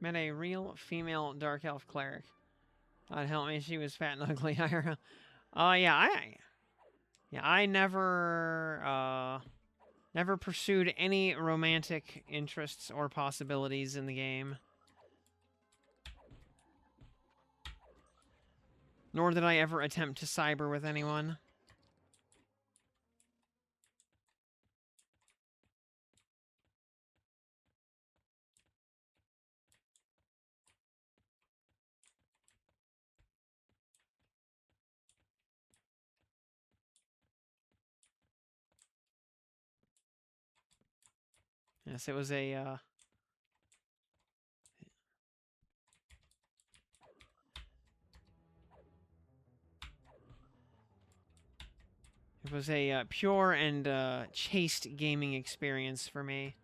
Met a real female dark elf cleric. God help me, she was fat and ugly. Yeah, I never pursued any romantic interests or possibilities in the game. Nor did I ever attempt to cyber with anyone. Yes, it was a, pure and chaste gaming experience for me.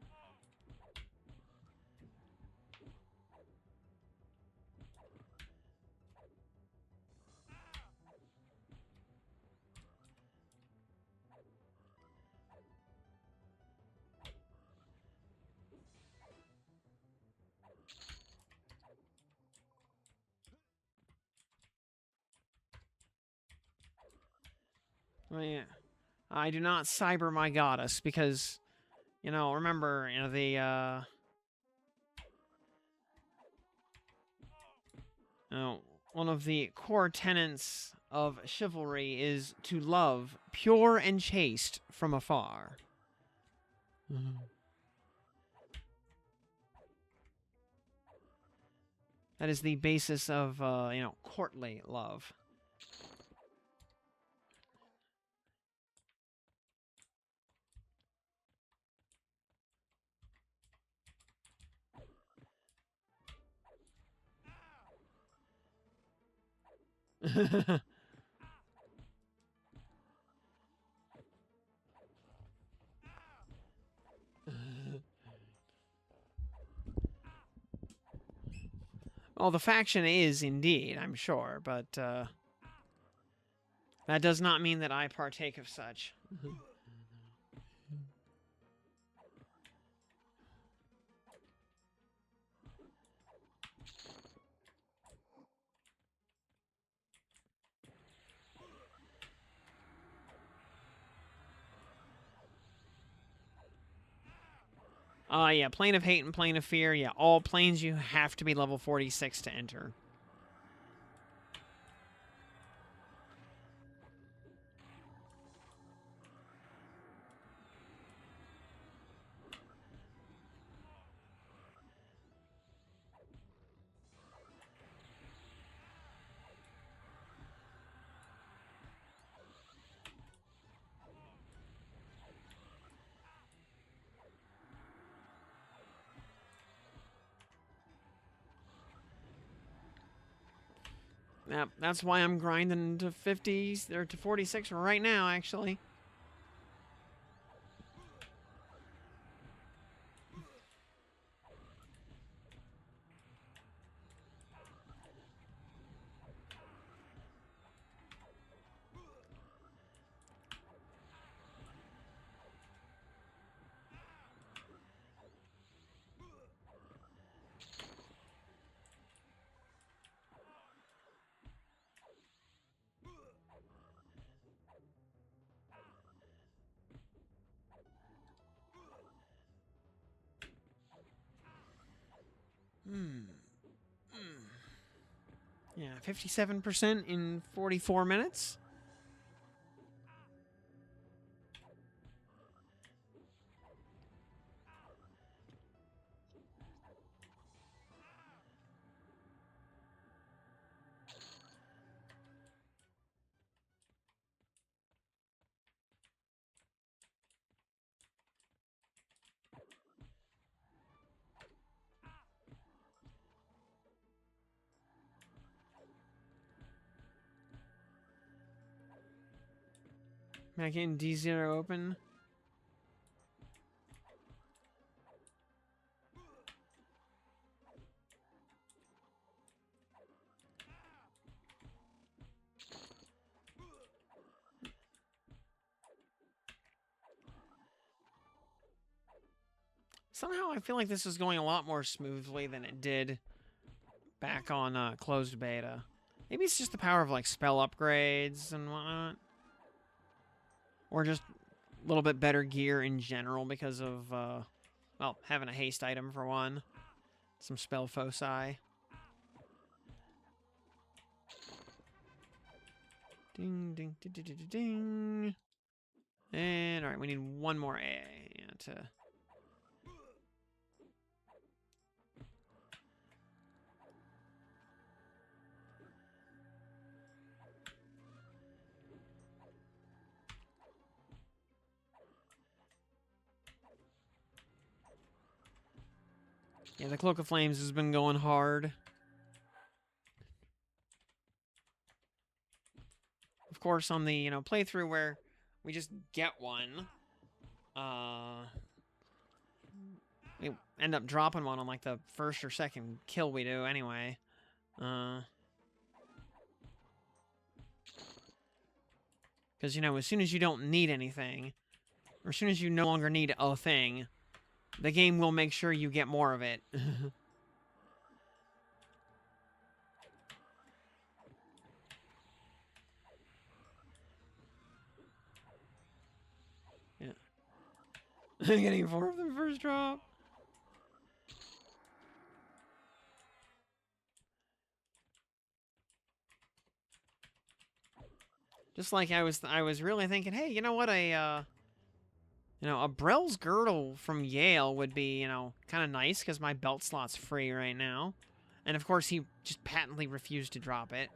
Well, yeah. I do not cyber my goddess because, remember, one of the core tenets of chivalry is to love pure and chaste from afar. That is the basis of, courtly love. Well, the faction is indeed, I'm sure, but that does not mean that I partake of such. Yeah, Plane of Hate and Plane of Fear. Yeah, all planes you have to be level 46 to enter. Yeah, that's why I'm grinding to 50s or to 46 right now, actually. Yeah, 57% in 44 minutes. Back in D0 open. Somehow I feel like this is going a lot more smoothly than it did back on closed beta. Maybe it's just the power of like spell upgrades and whatnot. Or just a little bit better gear in general because of, well, having a haste item for one. Some spell foci. Ding, ding, ding, ding, ding, ding. And, alright, we need one more A to... Yeah, the Cloak of Flames has been going hard. Of course, on the, you know, playthrough where we just get one, we end up dropping one on, like, the first or second kill we do anyway. Because, you know, as soon as you don't need anything, or as soon as you no longer need a thing, the game will make sure you get more of it. Yeah. Getting 4 of them first drop. Just like I was really thinking, hey, you know what, a Brell's girdle from Yale would be, you know, kind of nice because my belt slot's free right now. And of course, he just patently refused to drop it.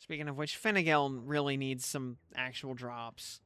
Speaking of which, Finnegan really needs some actual drops.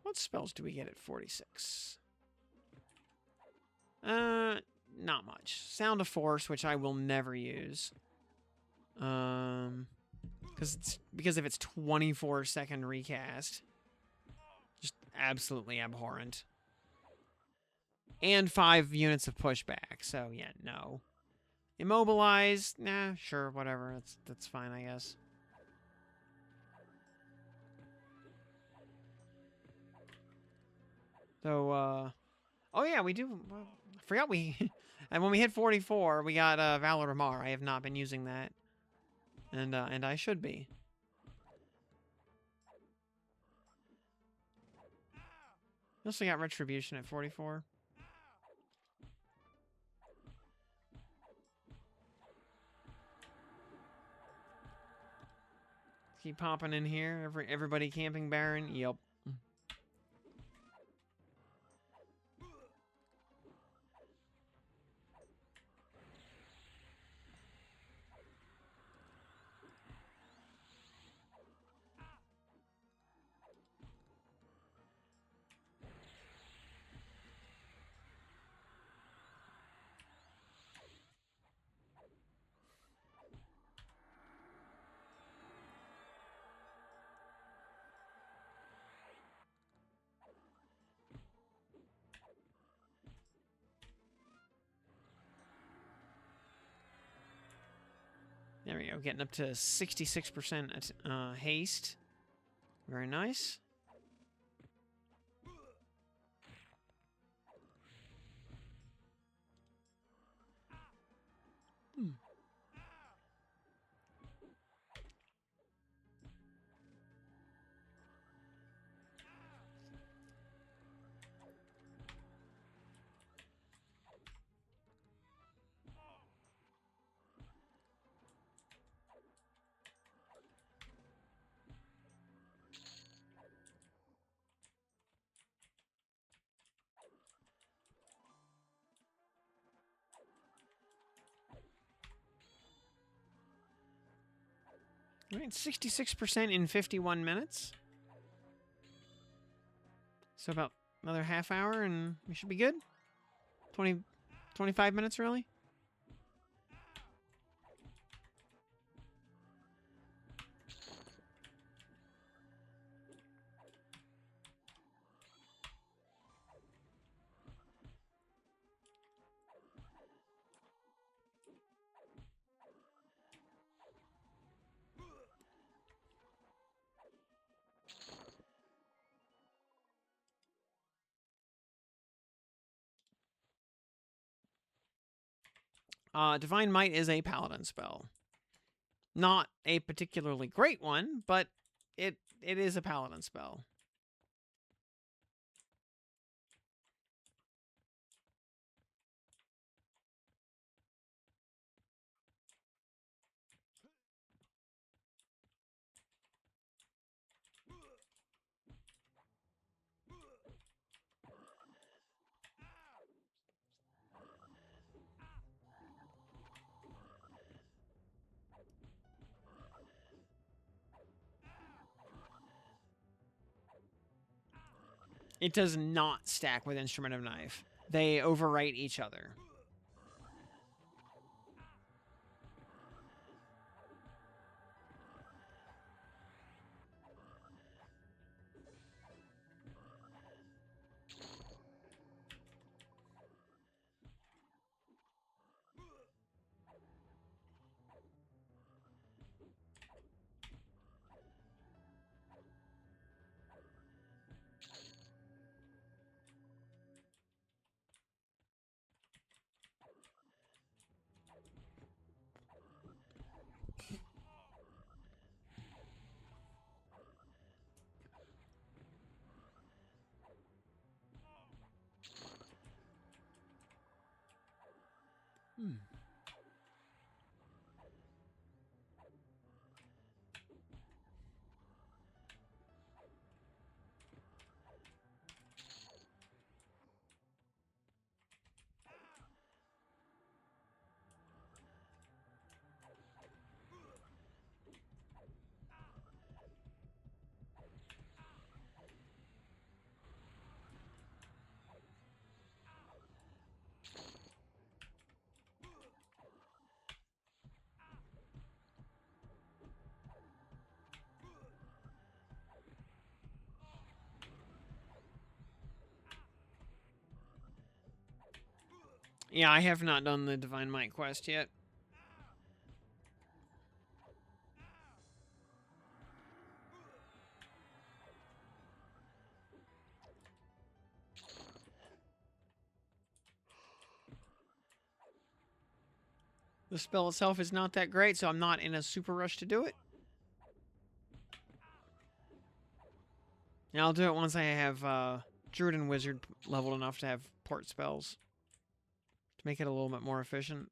What spells do we get at 46? Not much. Sound of Force, which I will never use. Because of its 24-second recast. Just absolutely abhorrent. And 5 units of pushback, so yeah, no. Immobilize, nah, sure, whatever. That's fine, I guess. So, oh yeah, we do. Well, I forgot we. And when we hit 44, we got Valor Ramar. I have not been using that, and I should be. We also got Retribution at 44. Keep popping in here. Everybody camping Baron. Yep. There we go, getting up to 66% haste. Very nice. Right, 66% in 51 minutes. So about another half hour and we should be good. 25 minutes, really? Divine Might is a paladin spell. Not a particularly great one, but it is a paladin spell. It does not stack with Instrument of Knife. They overwrite each other. Yeah, I have not done the Divine Might quest yet. The spell itself is not that great, so I'm not in a super rush to do it. And I'll do it once I have Druid and Wizard leveled enough to have port spells. To make it a little bit more efficient.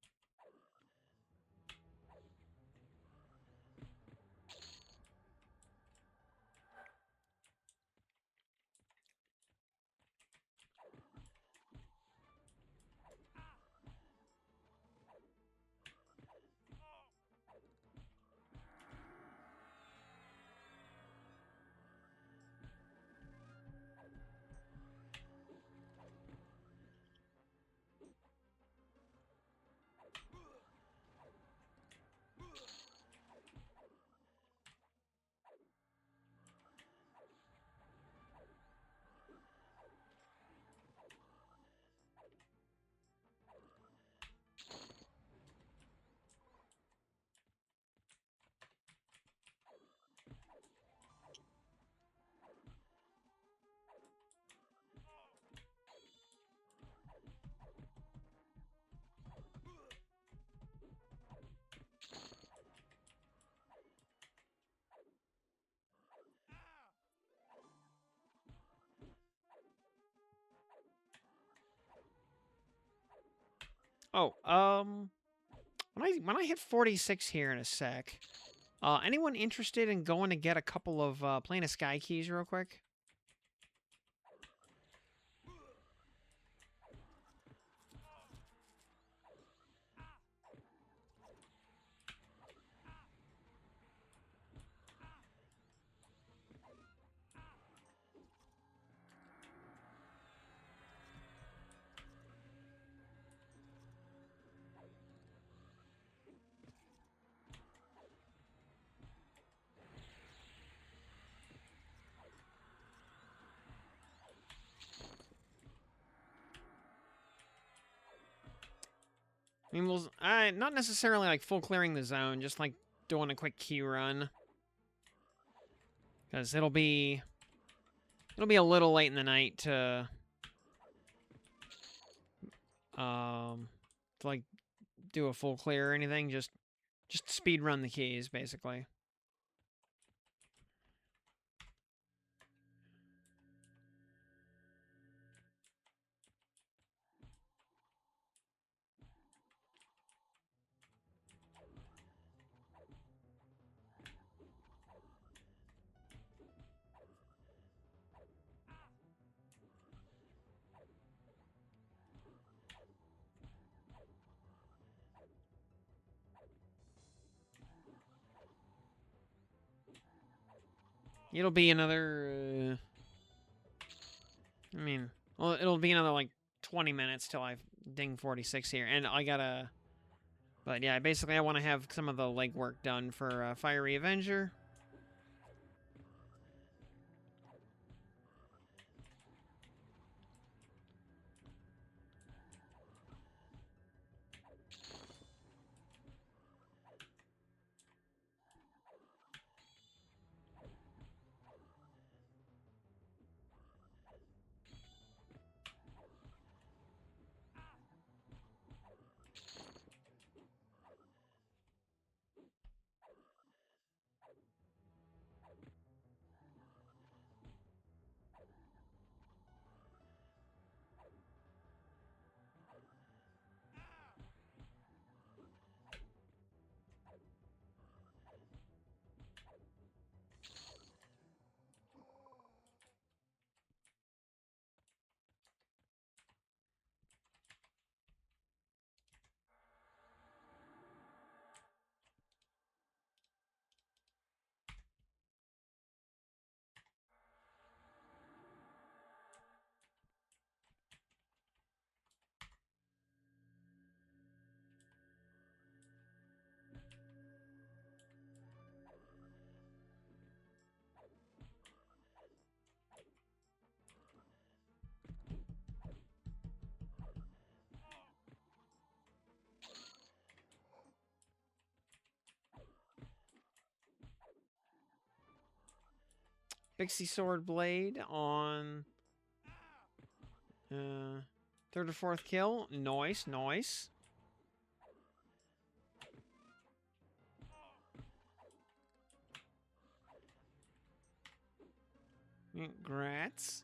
Oh, when I hit 46 here in a sec, anyone interested in going to get a couple of Plane of Sky keys real quick? I mean, we'll not necessarily like full clearing the zone, just like doing a quick queue run, because it'll be a little late in the night to like do a full clear or anything. Just speed run the keys basically. It'll be another. I mean, well, it'll be another like 20 minutes till I ding 46 here, and I gotta. But yeah, basically, I want to have some of the legwork done for Fiery Avenger. Pixie Sword Blade on third or fourth kill. Nice, nice. Grats.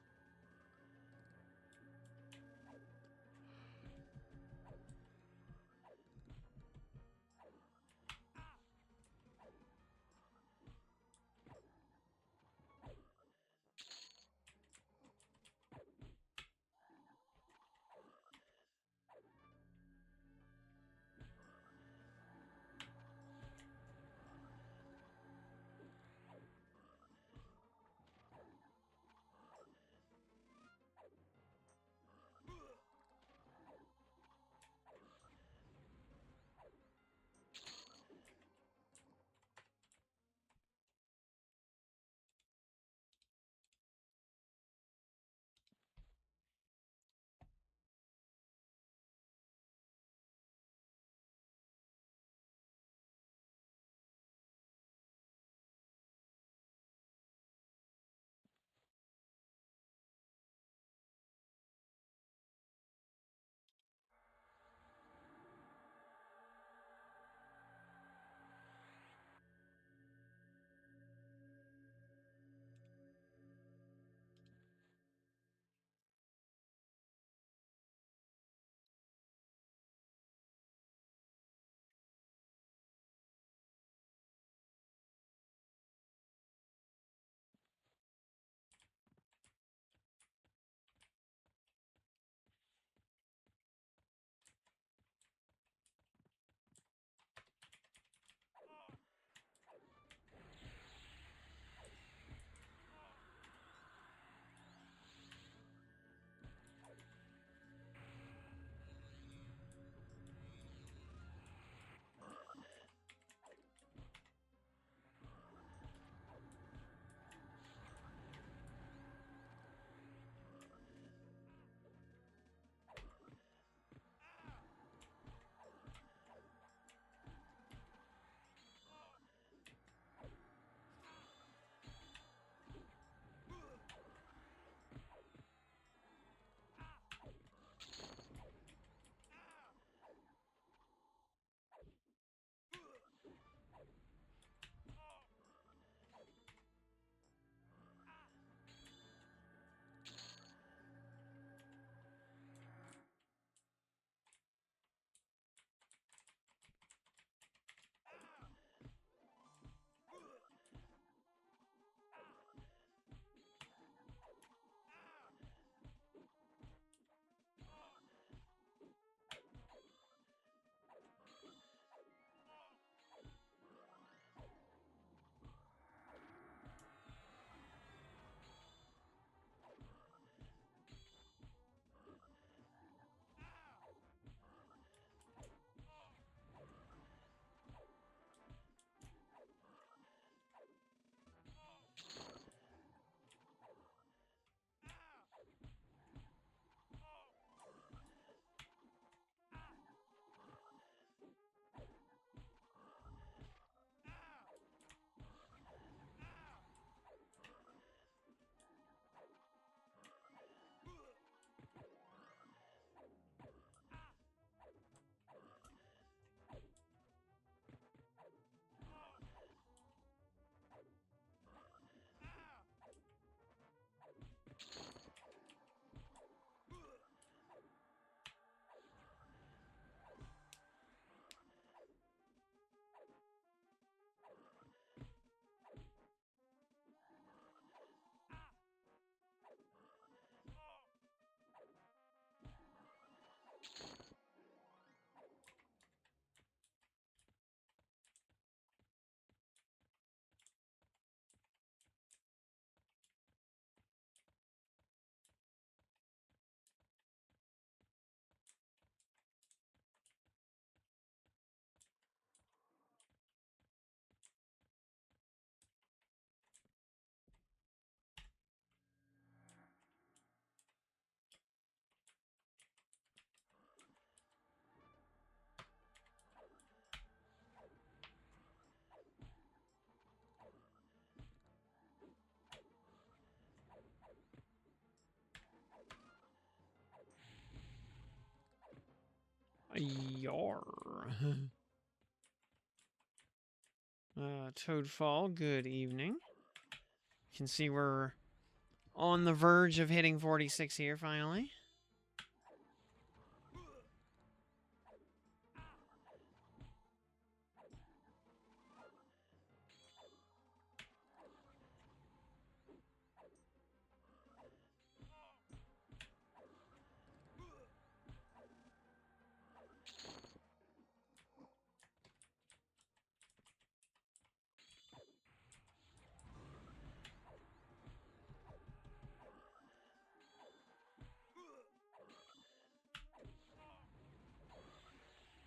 Yar. Toadfall, good evening. You can see we're on the verge of hitting 46 here, finally.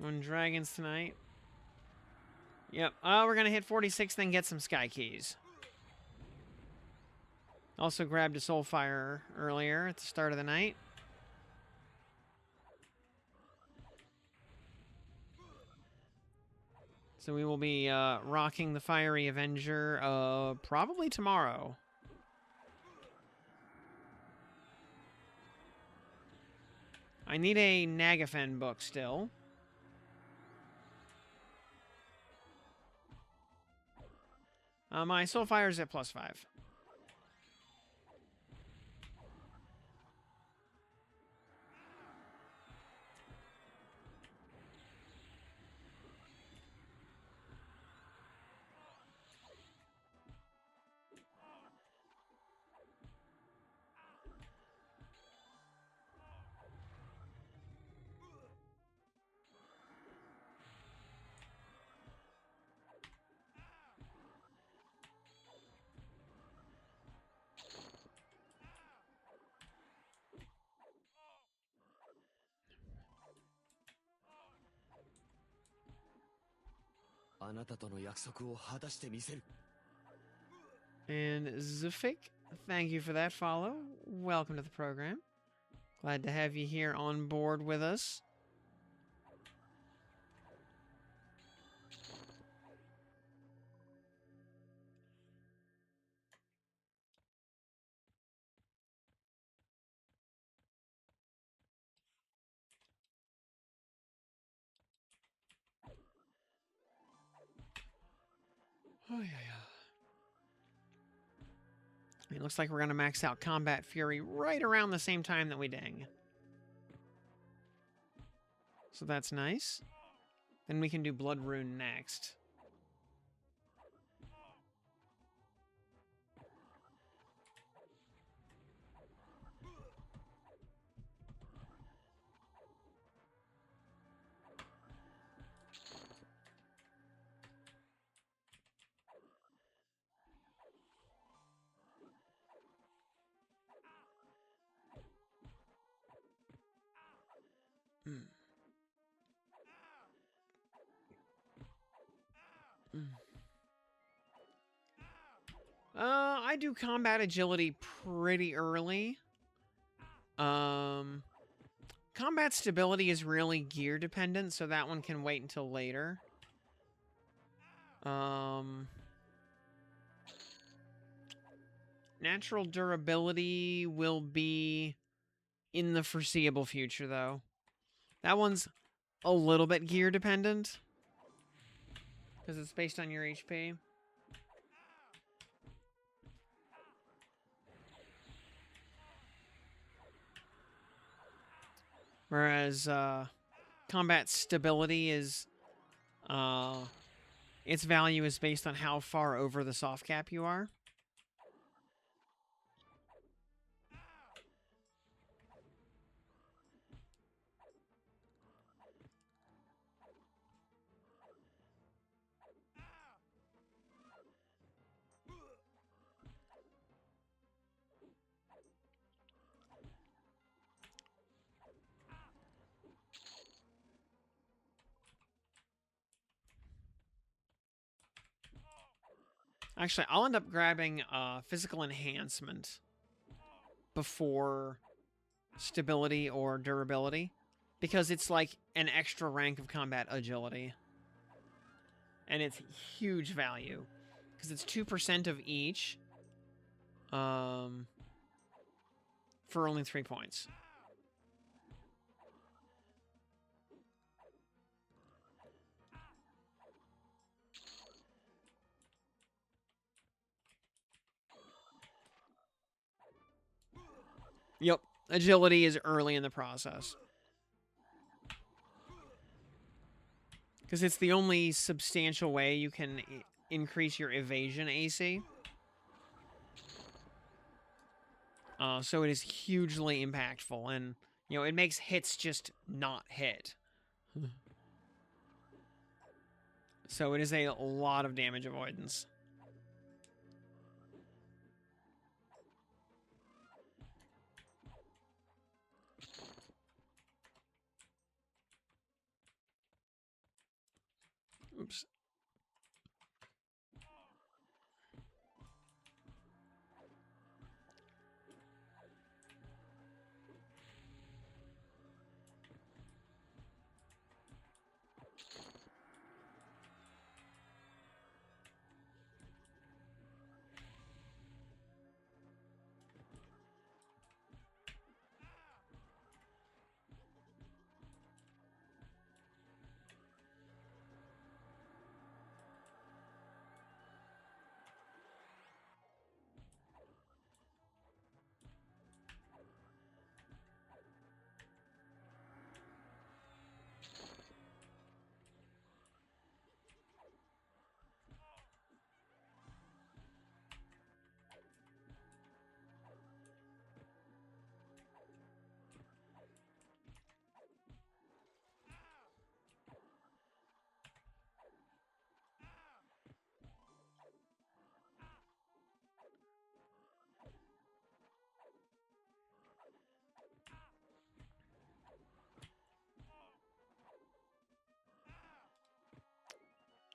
One dragons tonight. Yep. We're going to hit 46, then get some sky keys. Also grabbed a Soulfire earlier at the start of the night. So we will be rocking the Fiery Avenger probably tomorrow. I need a Nagafen book still. My Soulfire is at +5. And Zufik, thank you for that follow. Welcome to the program. Glad to have you here on board with us. Oh, yeah. It looks like we're going to max out Combat Fury right around the same time that we ding. So that's nice. Then we can do Blood Rune next. I do combat agility pretty early. Combat stability is really gear dependent, so that one can wait until later. Natural durability will be in the foreseeable future, though. That one's a little bit gear dependent, because it's based on your HP. Whereas combat stability is its value is based on how far over the soft cap you are. Actually, I'll end up grabbing physical enhancement before stability or durability, because it's like an extra rank of combat agility. And it's huge value, because it's 2% of each for only 3 points. Yep. Agility is early in the process. Because it's the only substantial way you can increase your evasion AC. So it is hugely impactful, and, you know, it makes hits just not hit. So it is a lot of damage avoidance. Oops.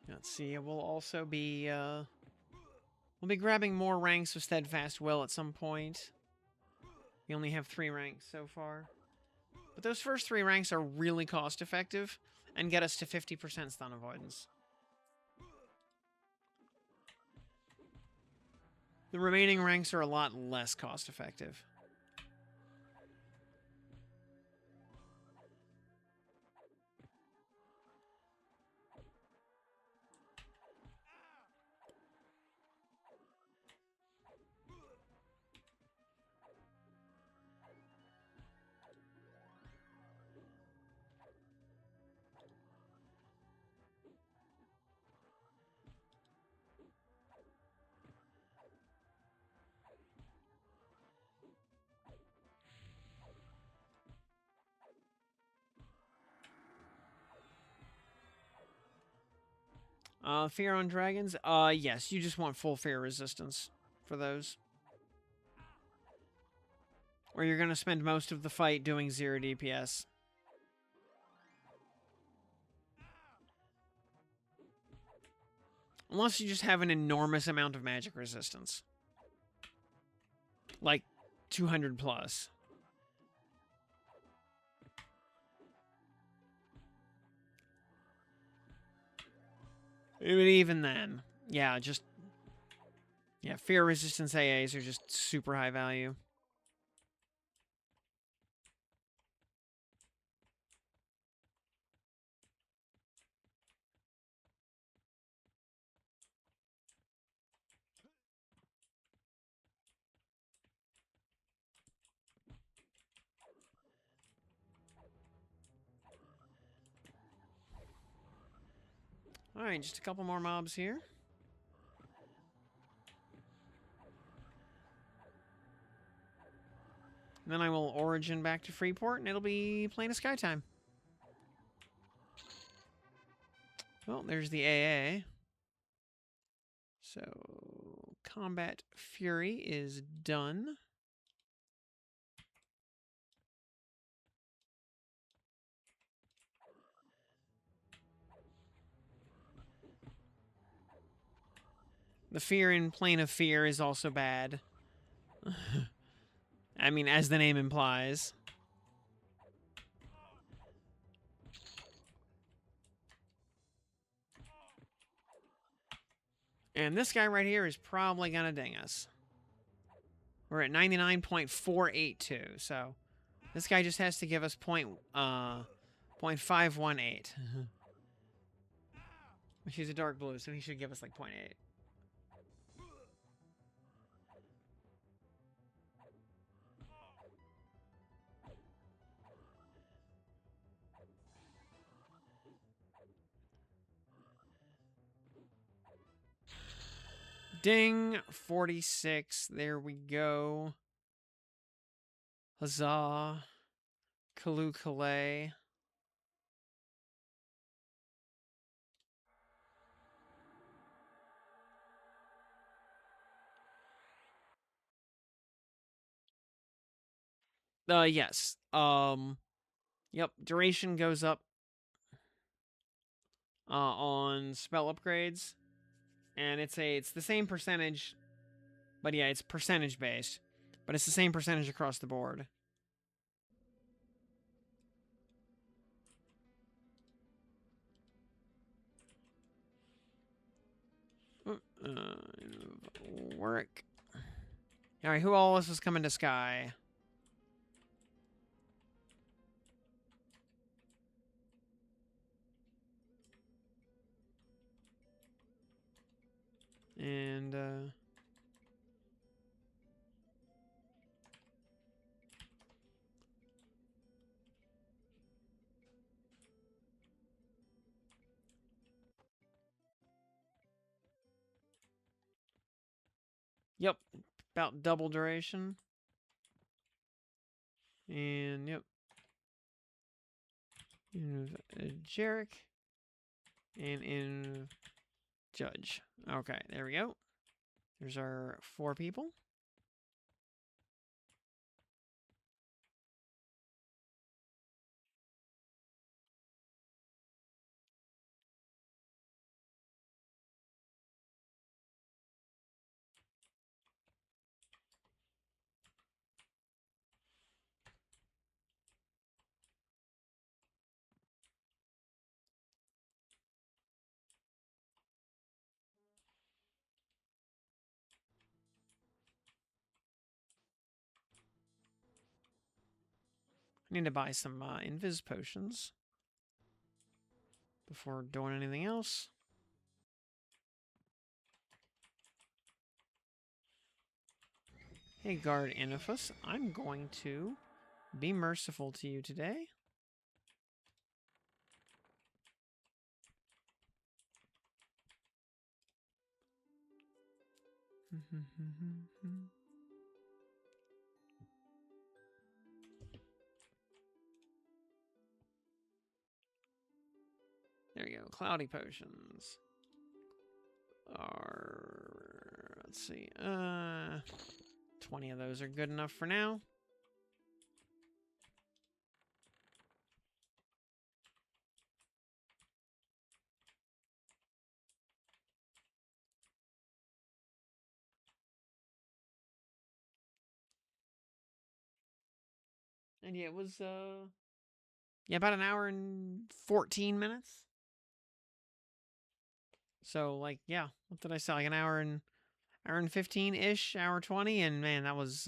Let's see. We'll also be we'll be grabbing more ranks with Steadfast Will at some point. We only have 3 ranks so far, but those first 3 ranks are really cost effective and get us to 50% stun avoidance. The remaining ranks are a lot less cost effective. Fear on dragons? Yes, you just want full fear resistance for those. Or you're going to spend most of the fight doing 0 DPS. Unless you just have an enormous amount of magic resistance. Like 200 plus. But even then, yeah, just... Yeah, fear resistance AAs are just super high value. Alright, just a couple more mobs here. And then I will origin back to Freeport, and it'll be plain of sky time. Well, there's the AA. So, Combat Fury is done. The fear in Plane of Fear is also bad. I mean, as the name implies. And this guy right here is probably going to ding us. We're at 99.482, so this guy just has to give us 0.518. Which is a dark blue, so he should give us like 0.8. Ding, 46. There we go. Huzzah. Kalu Kalay. Yes. Yep, duration goes up on spell upgrades, and it's the same percentage, but yeah, it's percentage based, but it's the same percentage across the board. Work. All right, who all is coming to Sky? And yep, about double duration. And yep, in Jarek, and in Judge. Okay, there we go. There's our 4 people. I need to buy some invis potions before doing anything else. Hey, Guard Inifus, I'm going to be merciful to you today. There we go. Cloudy potions. Let's see. 20 of those are good enough for now. And yeah, it was about an hour and 14 minutes. So like, yeah, what did I say? Like an hour and 15-ish, hour 20, and man, that was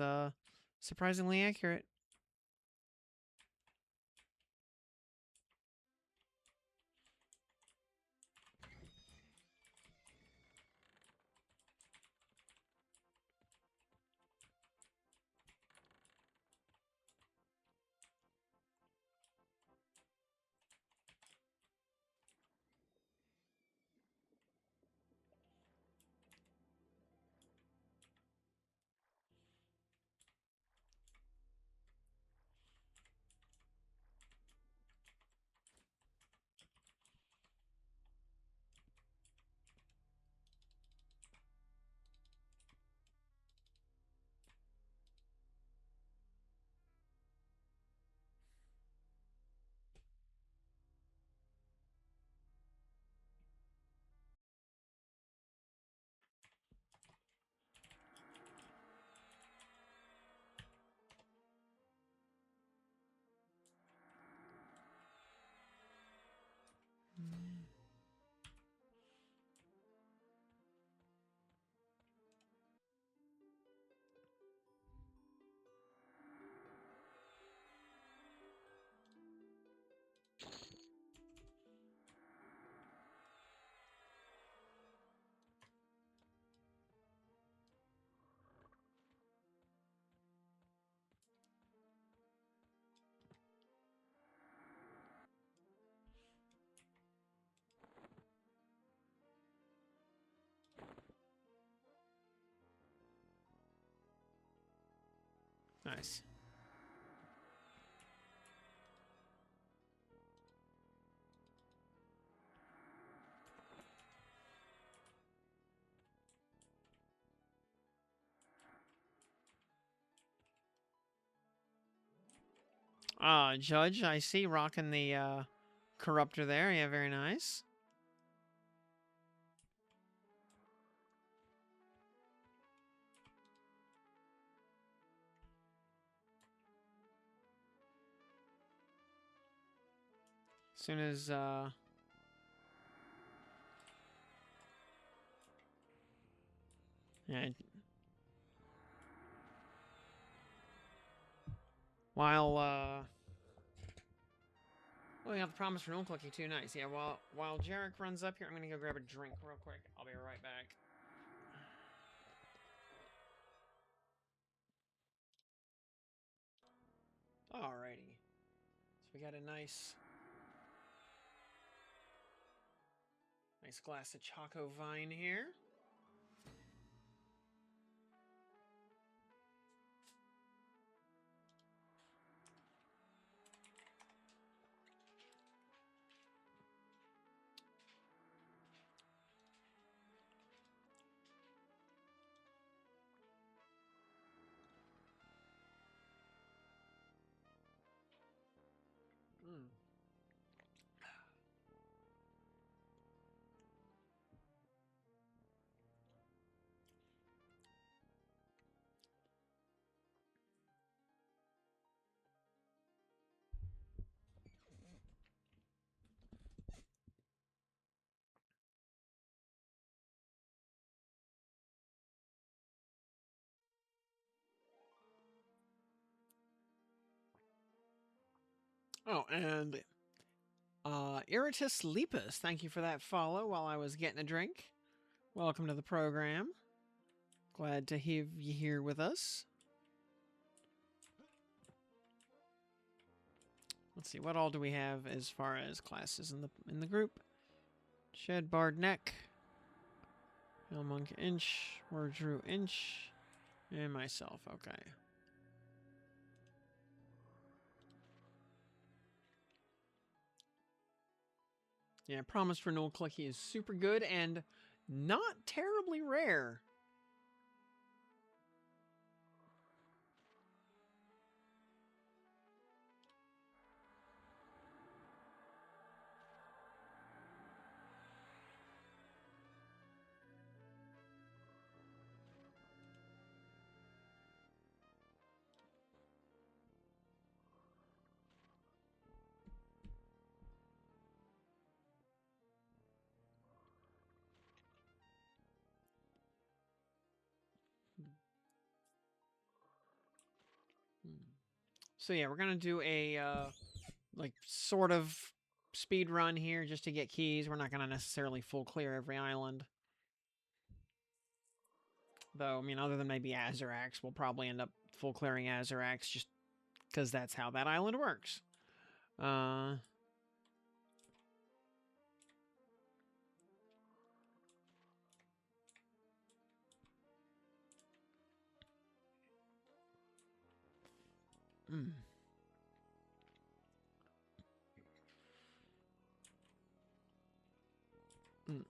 surprisingly accurate. Nice. Judge, I see rocking the corruptor there. Yeah, very nice. As soon as yeah, while well, we have the promise renewal cookie too. Nice. Yeah. While Jarek runs up here, I'm gonna go grab a drink real quick. I'll be right back. Alrighty. So we got a nice glass of Choco Vine here. Mm. Oh, and Iritus Lepus, thank you for that follow while I was getting a drink. Welcome to the program. Glad to have you here with us. Let's see, what all do we have as far as classes in the group? Shed Bard Neck, Hellmonk Inch, Wardrew Inch, and myself. Okay. Yeah, Promised Renewal Clicky is super good and not terribly rare. So yeah, we're gonna do a like sort of speed run here just to get keys. We're not gonna necessarily full clear every island. Though, I mean, other than maybe Azarax, we'll probably end up full clearing Azarax just because that's how that island works. Uh, mm. Mm.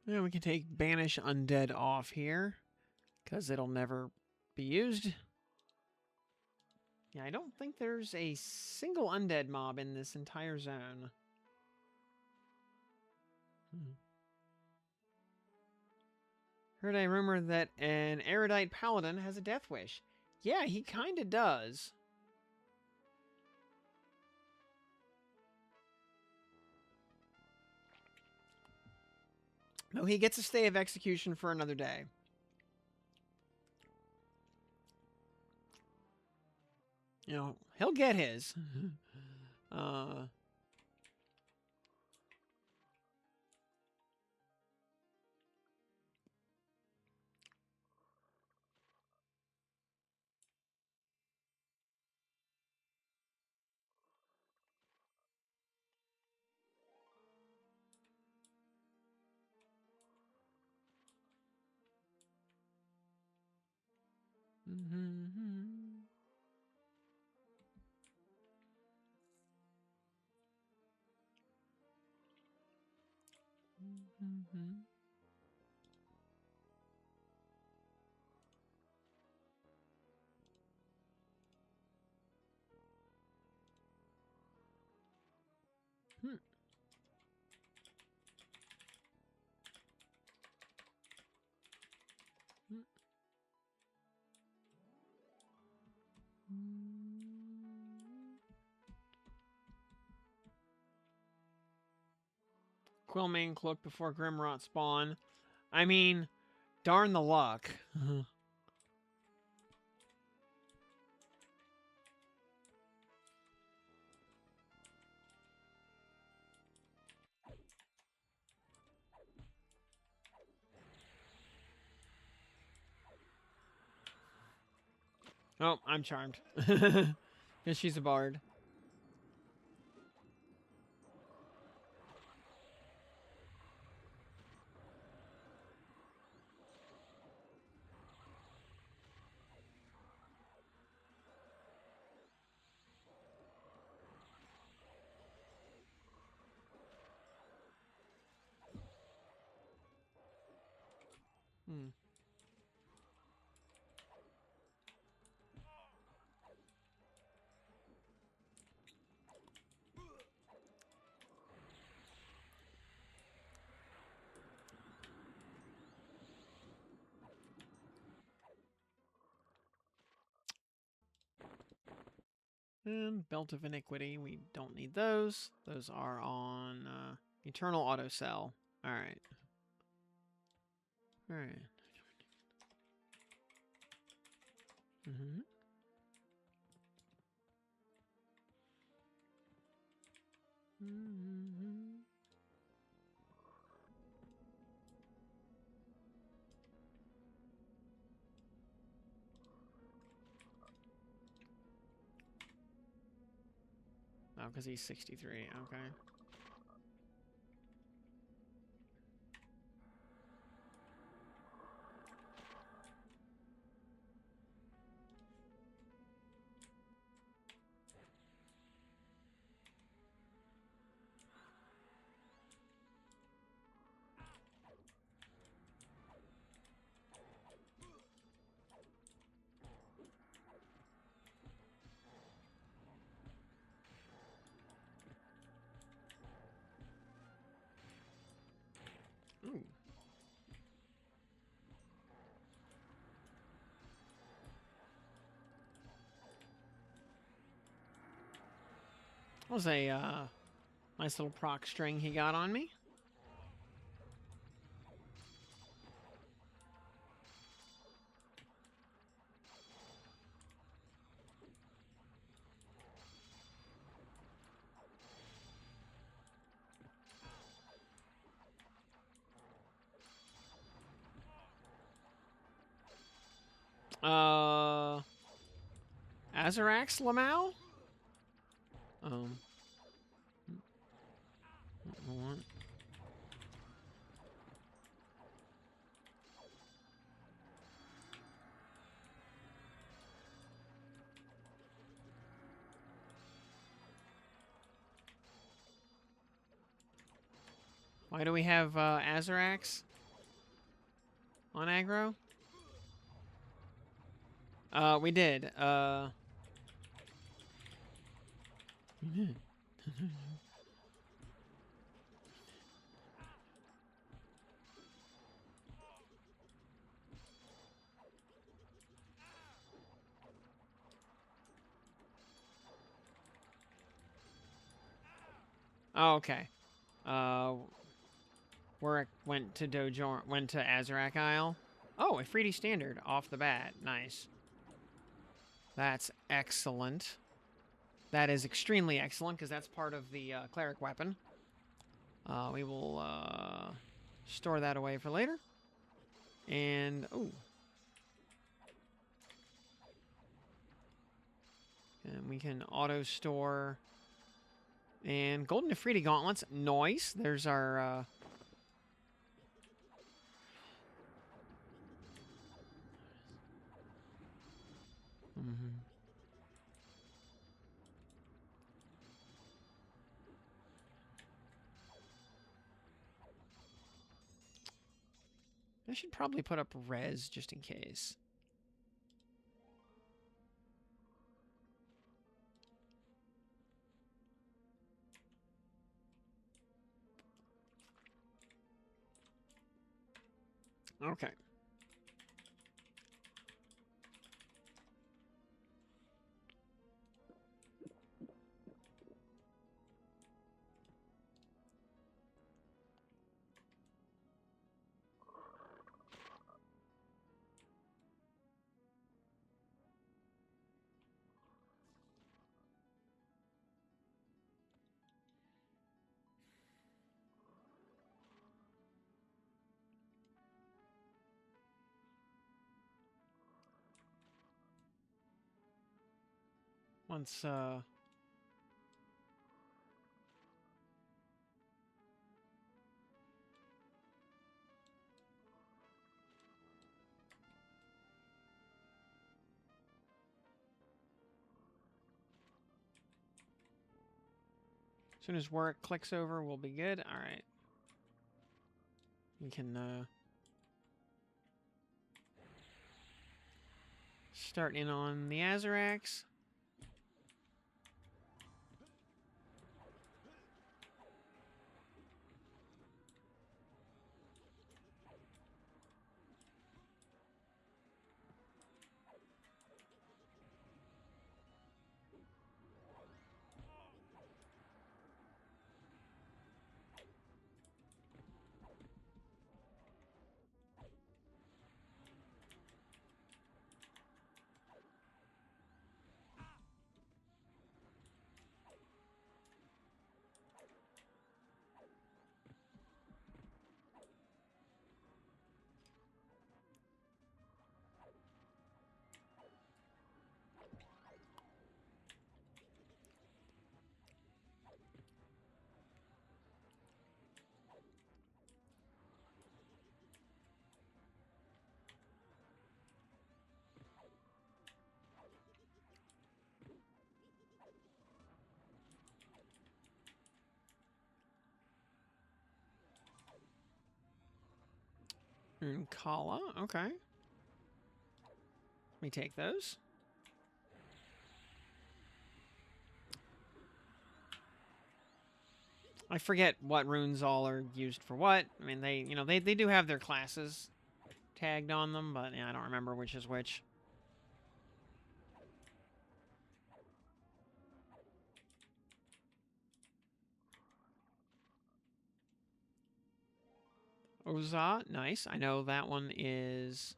Yeah, we can take Banish Undead off here because it'll never be used. Yeah, I don't think there's a single undead mob in this entire zone. Heard a rumor that an erudite paladin has a death wish. Yeah, he kinda does. No, he gets a stay of execution for another day. You know, he'll get his. uh... Quillmane cloak before Grimrot spawn. I mean, darn the luck. Oh, I'm charmed. Because she's a bard. Hmm. And Belt of Iniquity, we don't need those. Those are on Eternal Auto Cell. Alright. Alright. Mm-hmm. Mm-hmm. Oh, because he's 63. Okay. Ooh. That was a nice little proc string he got on me. Azarax Lamau? What? Why do we have Azarax on aggro? We did. Oh, okay. Warwick went to Azarac Isle. Oh, a Freedy standard off the bat. Nice. That's excellent. That is extremely excellent because that's part of the cleric weapon. We will store that away for later. And oh, and we can auto store. And Golden Ifriti Gauntlets. Nice. There's our... Mm-hmm. I should probably put up res just in case. Okay. Once, as soon as work clicks over, we'll be good. All right. We can, start in on the Azarax. Kala, okay. Let me take those. I forget what runes all are used for what. I mean, they do have their classes tagged on them, but yeah, I don't remember which is which. Oza, nice. I know that one is...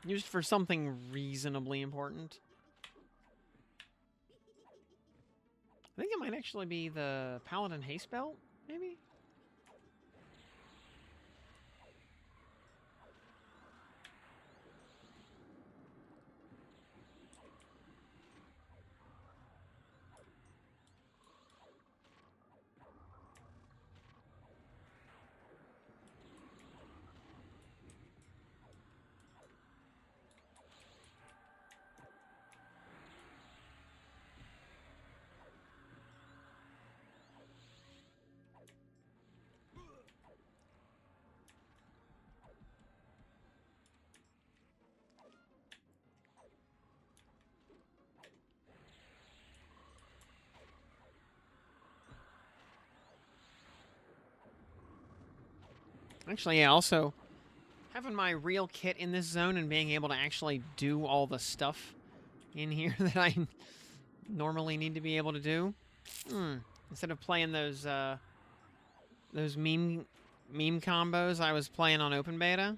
used for something reasonably important. I think it might actually be the Paladin Haste Belt, maybe? Actually, yeah, also, having my real kit in this zone and being able to actually do all the stuff in here that I normally need to be able to do. Instead of playing those meme combos I was playing on open beta.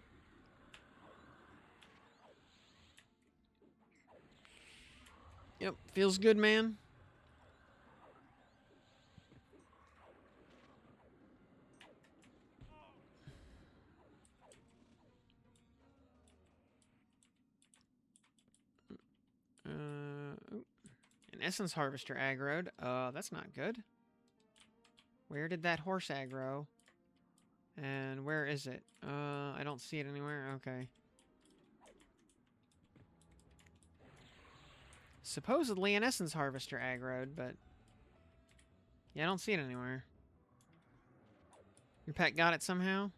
Yep, feels good, man. An Essence Harvester aggroed. That's not good. Where did that horse aggro? And where is it? I don't see it anywhere. Okay. Supposedly an essence harvester aggroed, but yeah, I don't see it anywhere. Your pet got it somehow?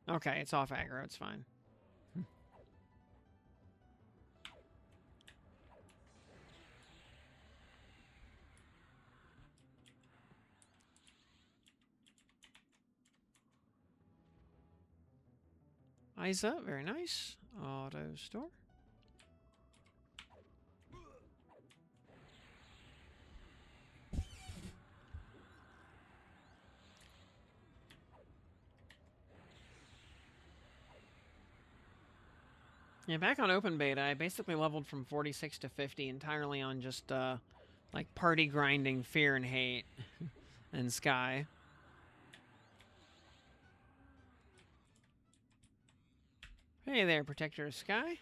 Okay, it's off aggro. It's fine. Eyes up. Very nice. Auto store. Yeah, back on open beta, I basically leveled from 46 to 50 entirely on just, like, party grinding Fear and Hate and Sky. Hey there, Protector of Sky.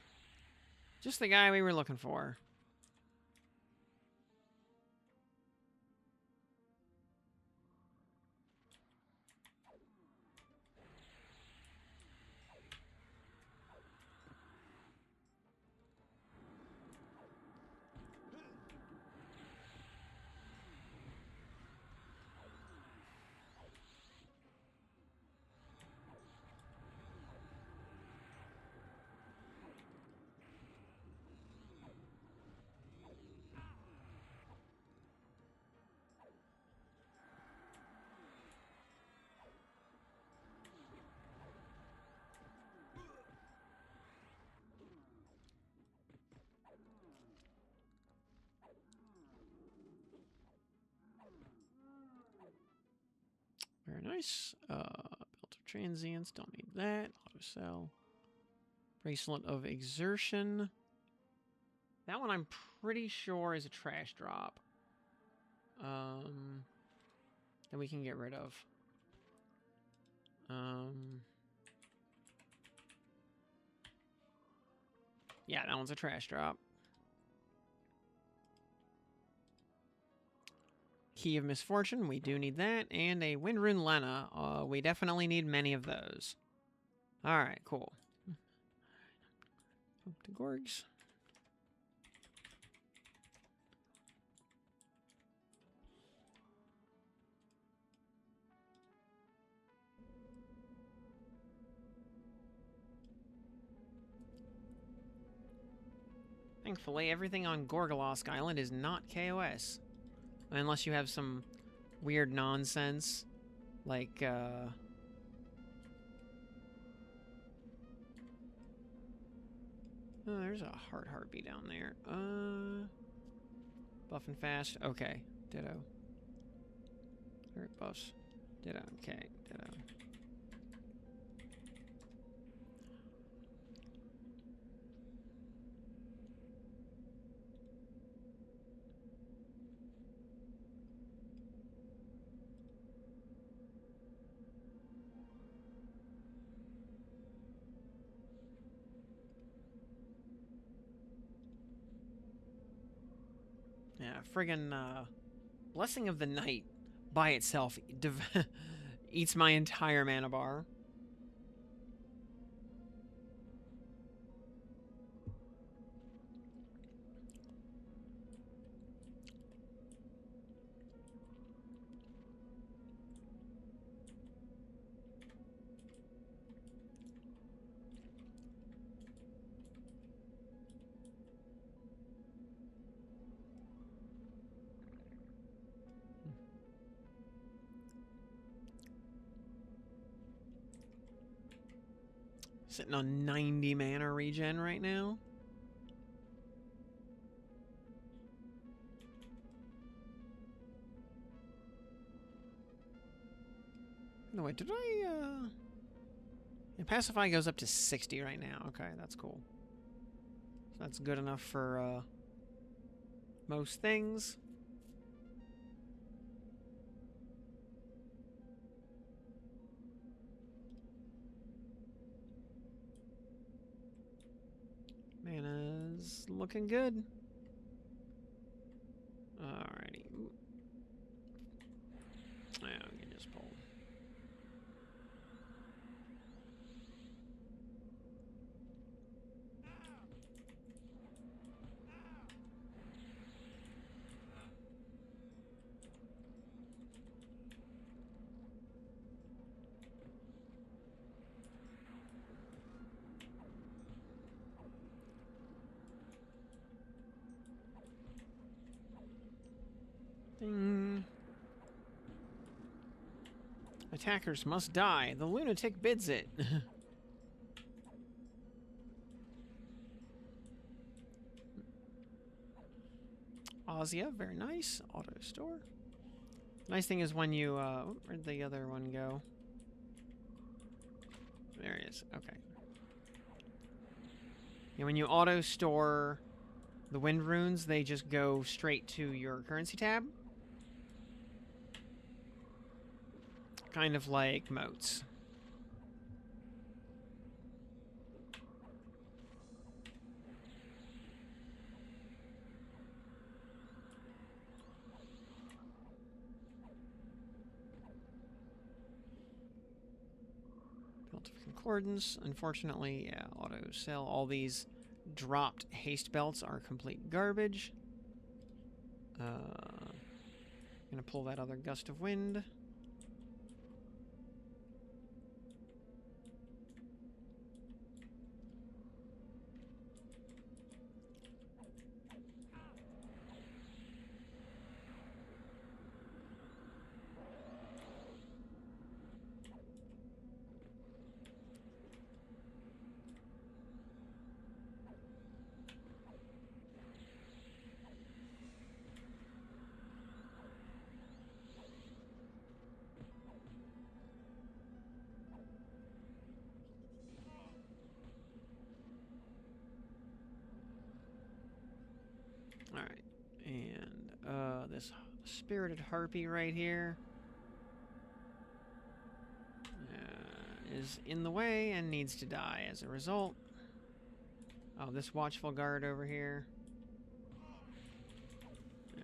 Just the guy we were looking for. Very nice. Belt of Transience, don't need that. Auto sell. Bracelet of Exertion. That one I'm pretty sure is a trash drop. That we can get rid of. Yeah, that one's a trash drop. Key of Misfortune, we do need that. And a Windrune Lena. We definitely need many of those. Alright, cool. Up to Gorgs. Thankfully, everything on Gorgolosk Island is not KOS. Unless you have some weird nonsense, like, oh, there's a heartbeat down there. Buff and fast. Okay. Ditto. Alright, buffs. Ditto. Okay. Ditto. Yeah, friggin' Blessing of the Night by itself eats my entire mana bar. Sitting on 90 mana regen right now. No, wait, did I, yeah, Pacify goes up to 60 right now. Okay, that's cool. So that's good enough for, most things. Mana's looking good. Attackers must die. The lunatic bids it. Ozia, very nice. Auto store. Nice thing is when you, where'd the other one go? There he is. Okay. Yeah, when you auto store the wind runes, they just go straight to your currency tab. Kind of like moats. Belt of Concordance. Unfortunately, yeah, auto sell. All these dropped haste belts are complete garbage. Gonna pull that other gust of wind. Alright, and this spirited harpy right here is in the way and needs to die as a result. Oh, this watchful guard over here. Yeah.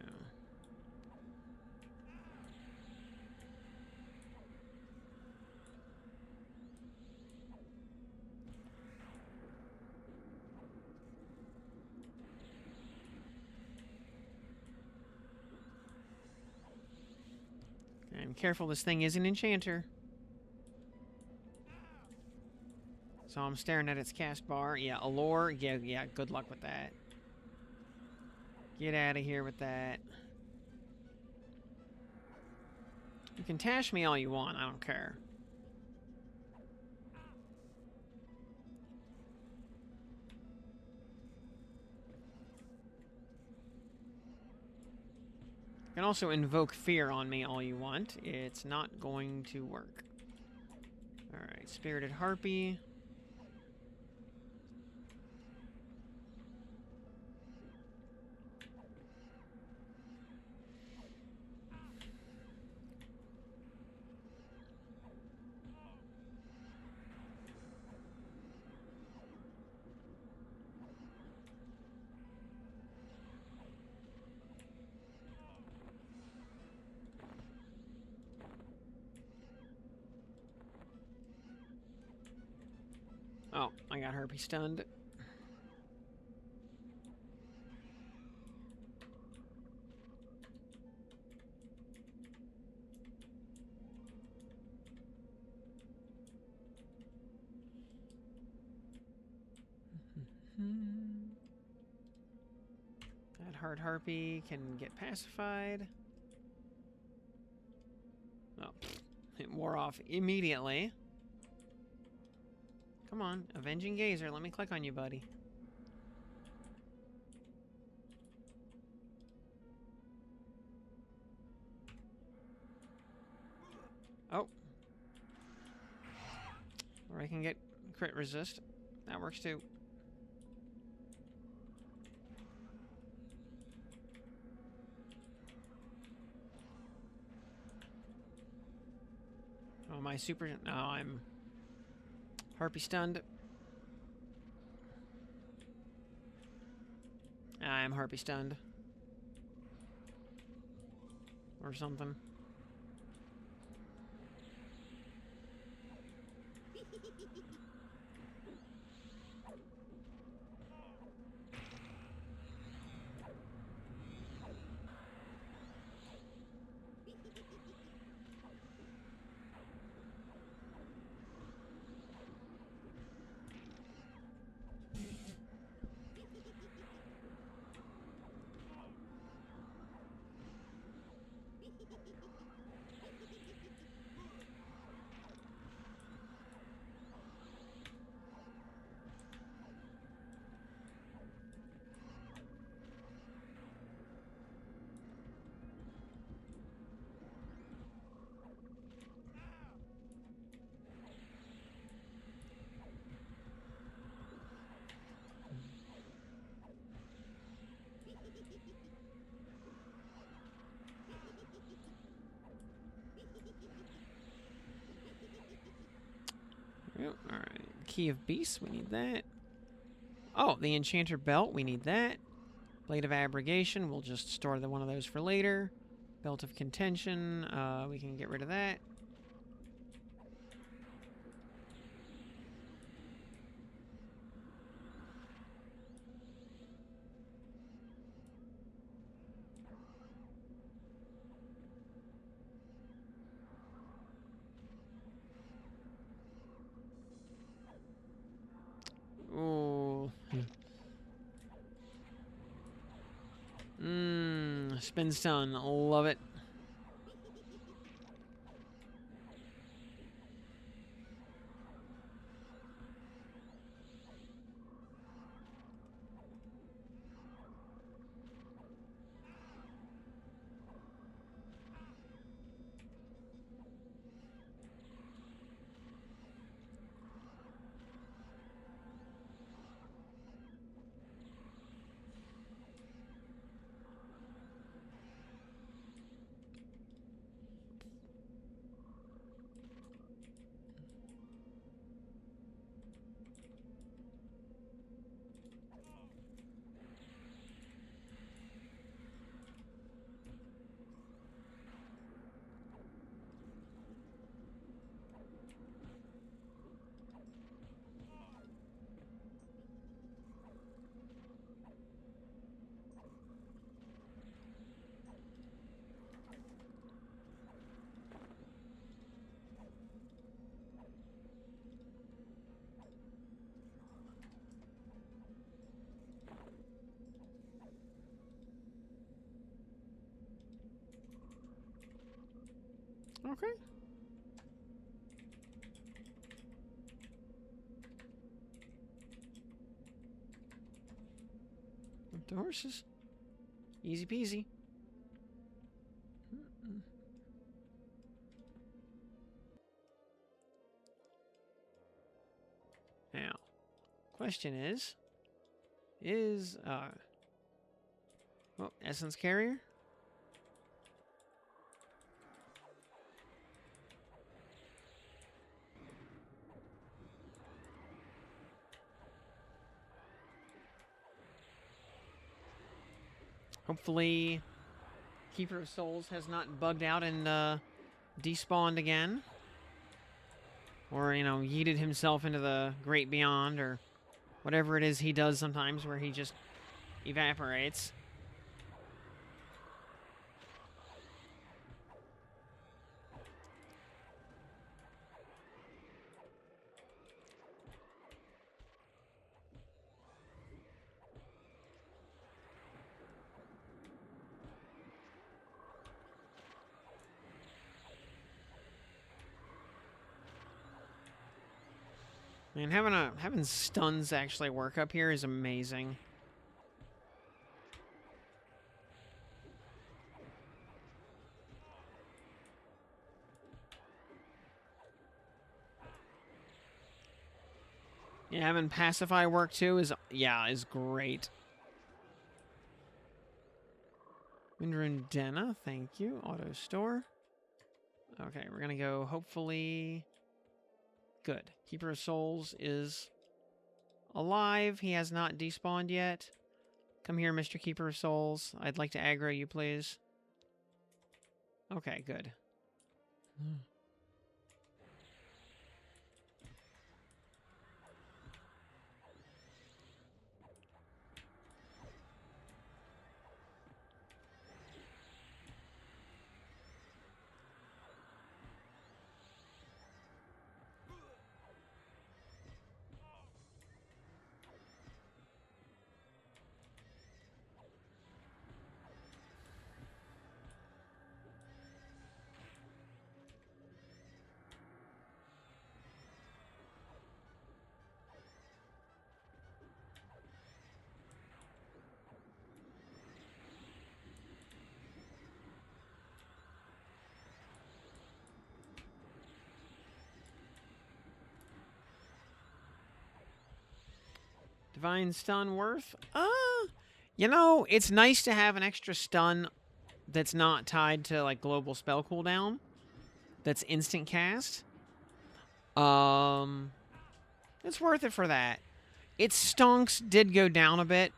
I'm careful, this thing is an enchanter. So I'm staring at its cast bar. Yeah, allure. Yeah, good luck with that. Get out of here with that. You can tash me all you want, I don't care. You can also invoke fear on me all you want. It's not going to work. Alright, Spirited Harpy. Oh, I got Harpy stunned. That hard Harpy can get pacified. Oh, it wore off immediately. Come on, Avenging Gazer, let me click on you, buddy. Oh. Or I can get crit resist. That works too. Oh, my super... No, I'm... Harpy stunned. I'm Harpy stunned. Or something. Alright. Key of Beasts, we need that. Oh, the Enchanter Belt, we need that. Blade of Abrogation, we'll just store one of those for later. Belt of Contention, we can get rid of that. Ooh. Spin stun. Love it. Okay. Up to horses. Easy peasy. Now, question is, oh, Essence Carrier? Hopefully, Keeper of Souls has not bugged out and despawned again. Or, you know, yeeted himself into the great beyond, or whatever it is he does sometimes where he just evaporates. Man, having stuns actually work up here is amazing. Yeah, having Pacify work too is great. Windrun Denna, thank you. Auto store. Okay, we're gonna go hopefully. Good. Keeper of Souls is alive. He has not despawned yet. Come here, Mr. Keeper of Souls. I'd like to aggro you, please. Okay, good. Divine Stun worth? You know, it's nice to have an extra stun that's not tied to, like, global spell cooldown. That's instant cast. It's worth it for that. Its stunks did go down a bit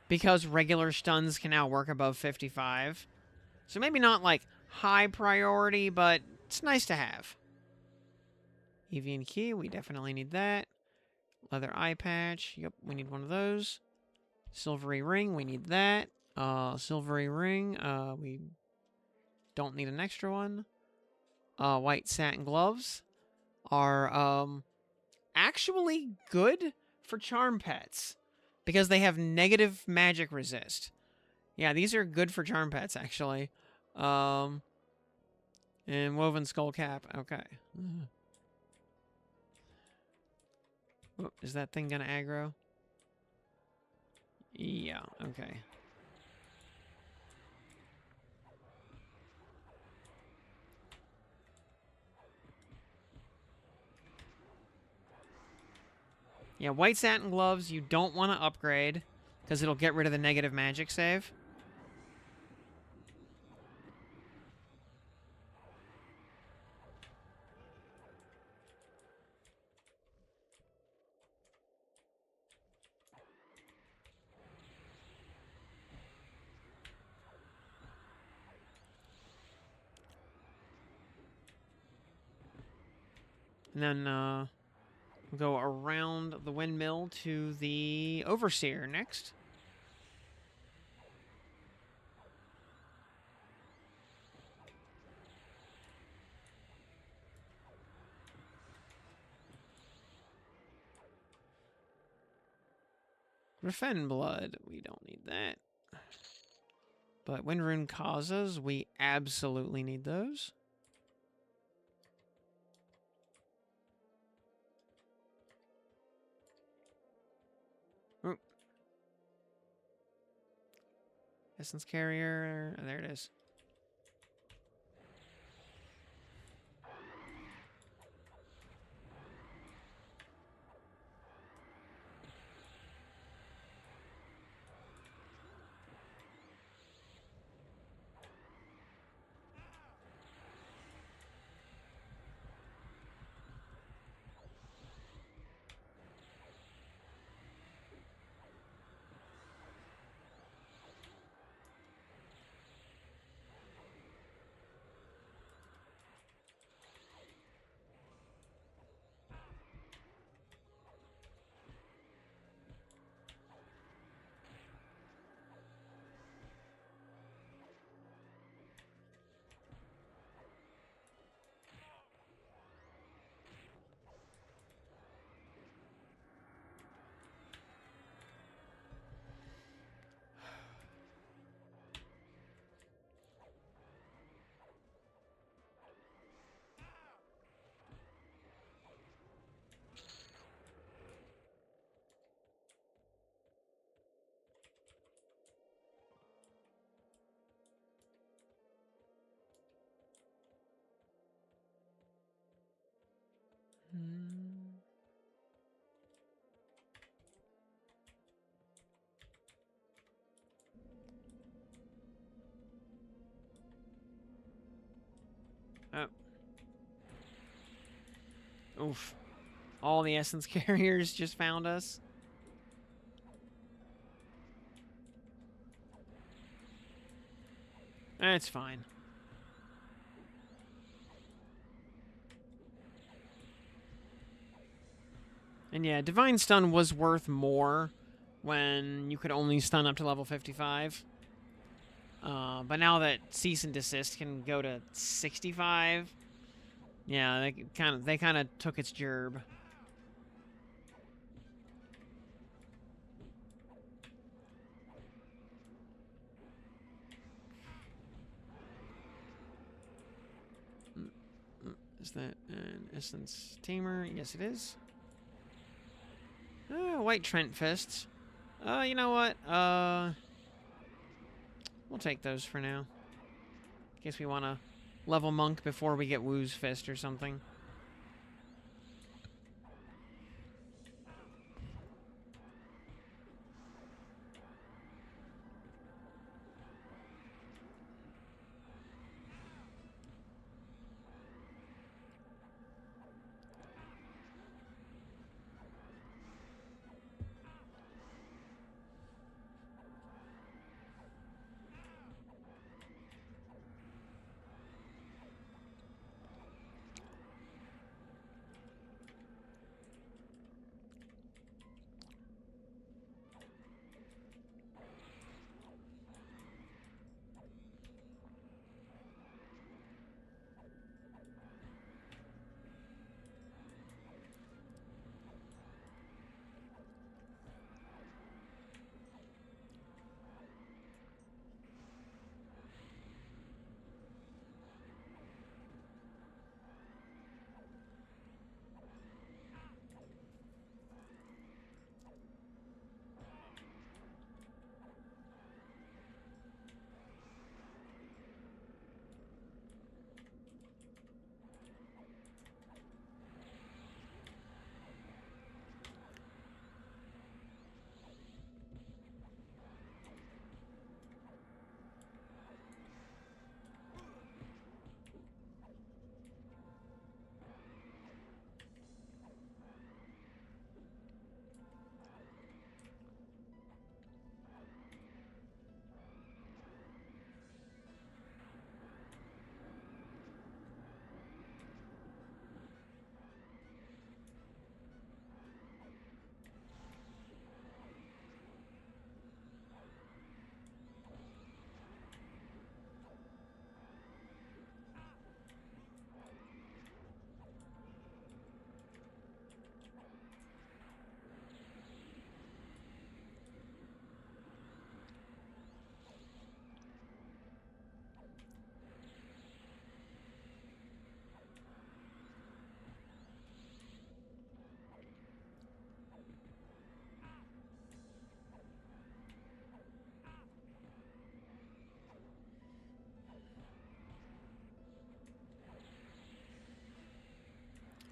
because regular stuns can now work above 55. So maybe not like high priority, but it's nice to have. Evian key, we definitely need that. Leather eye patch, yep, we need one of those. Silvery ring, we need that. Silvery ring, we don't need an extra one. White satin gloves are actually good for charm pets because they have negative magic resist. Yeah, these are good for charm pets actually. And woven skull cap. Okay. Whoop, is that thing gonna aggro? Yeah. Okay. Yeah, white satin gloves you don't want to upgrade because it'll get rid of the negative magic save. And then we'll go around the windmill to the overseer next. Griffin blood, we don't need that. But Windrune causes, we absolutely need those. Ooh. Essence carrier, there it is. Oh. Oof. All the essence carriers just found us. That's fine. And yeah, Divine Stun was worth more when you could only stun up to level 55. But now that Cease and Desist can go to 65, yeah, they kind of took its gerb. Is that an Essence Tamer? Yes, it is. White Trent Fists. You know what? We'll take those for now. In case we want to level Monk before we get Woo's Fist or something.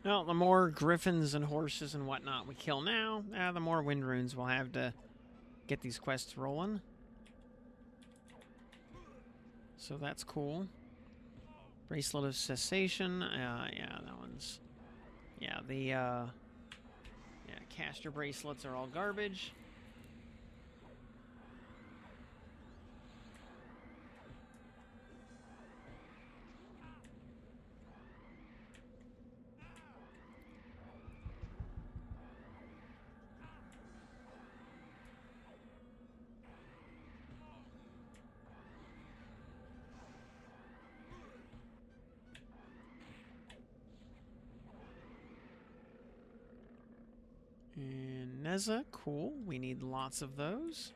Well, the more griffins and horses and whatnot we kill now, the more wind runes we'll have to get these quests rolling. So that's cool. Bracelet of Cessation. Yeah, that one's... Yeah, the, yeah, caster bracelets are all garbage. And Neza, cool. We need lots of those.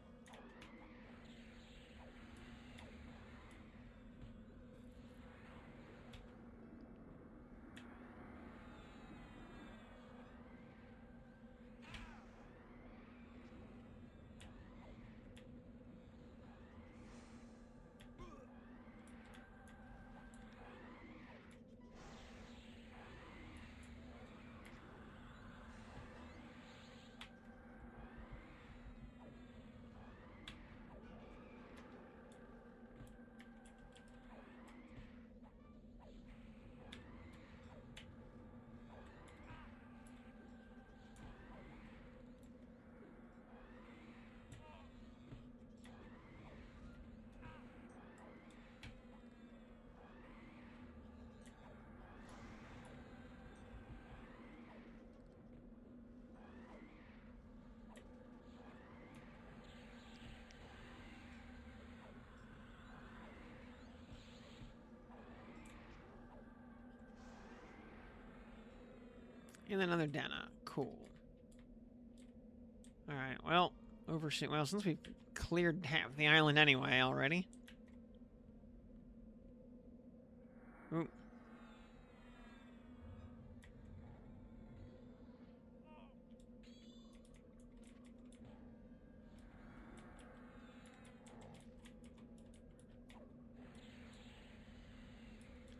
And another Dana. Cool. Alright, well, well, since we've cleared half the island anyway already. Ooh.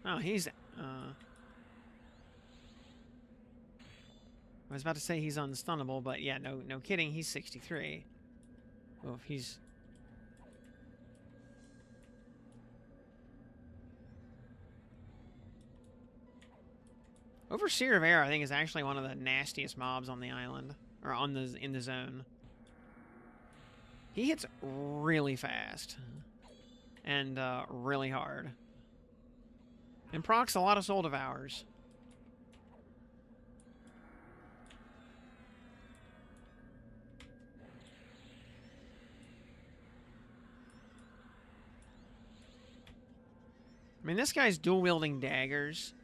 Oh, he's, I was about to say he's unstunnable, but yeah, no kidding, he's 63. Oh, if he's... Overseer of Air, I think, is actually one of the nastiest mobs on the island. Or in the zone. He hits really fast. And, really hard. And procs a lot of Soul Devours. I mean, this guy's dual-wielding daggers.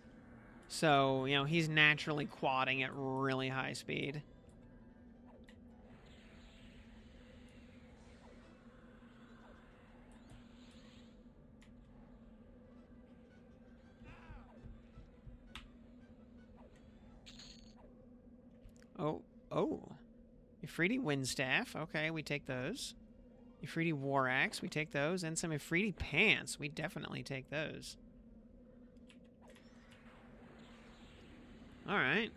So, you know, he's naturally quadding at really high speed. Oh. Ifriti Windstaff. Okay, we take those. Ifriti War Axe. We take those. And some Ifriti Pants. We definitely take those. Alright.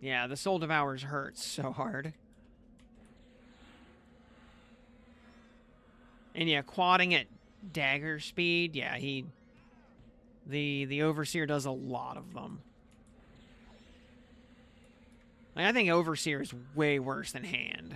Yeah, the Soul Devours hurts so hard. And yeah, quadding at dagger speed. Yeah, the Overseer does a lot of them. Like, I think Overseer is way worse than Hand.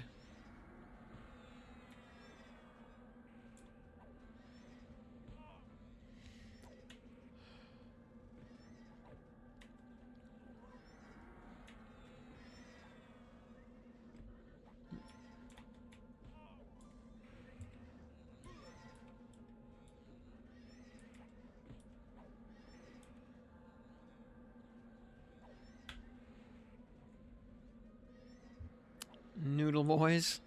Noodle boys.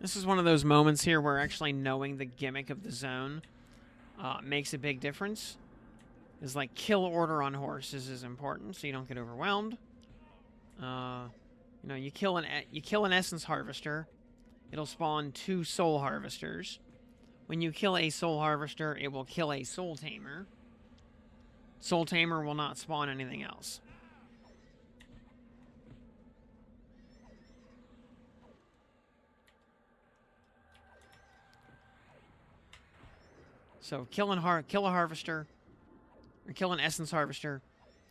This is one of those moments here where actually knowing the gimmick of the zone makes a big difference. Is like kill order on horses is important, so you don't get overwhelmed. You know, you kill an essence harvester, it'll spawn 2 soul harvesters. When you kill a soul harvester, it will kill a soul tamer. Soul tamer will not spawn anything else. So kill a harvester, or kill an essence harvester,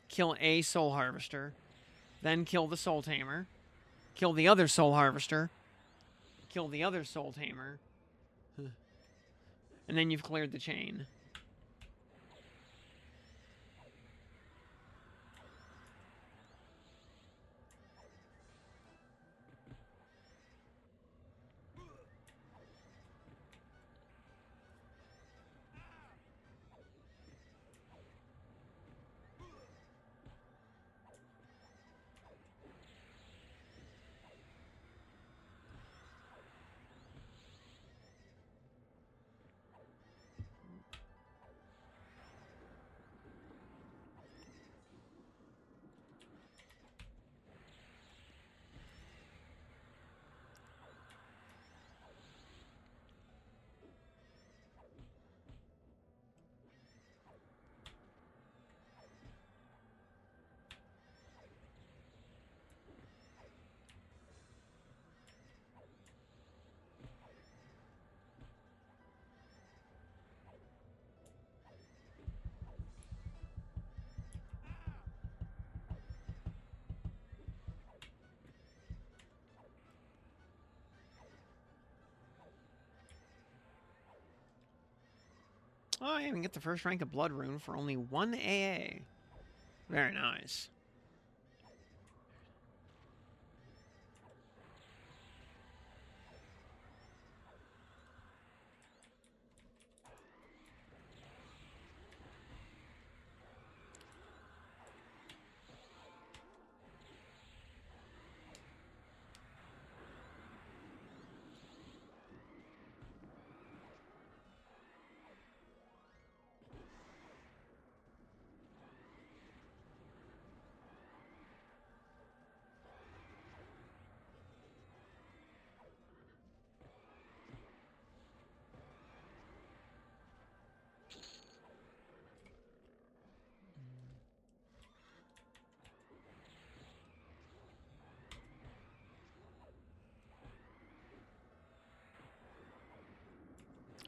kill a soul harvester, then kill the soul tamer, kill the other soul harvester, kill the other soul tamer, and then you've cleared the chain. Oh, I even get the first rank of Blood Rune for only 1 AA. Very nice.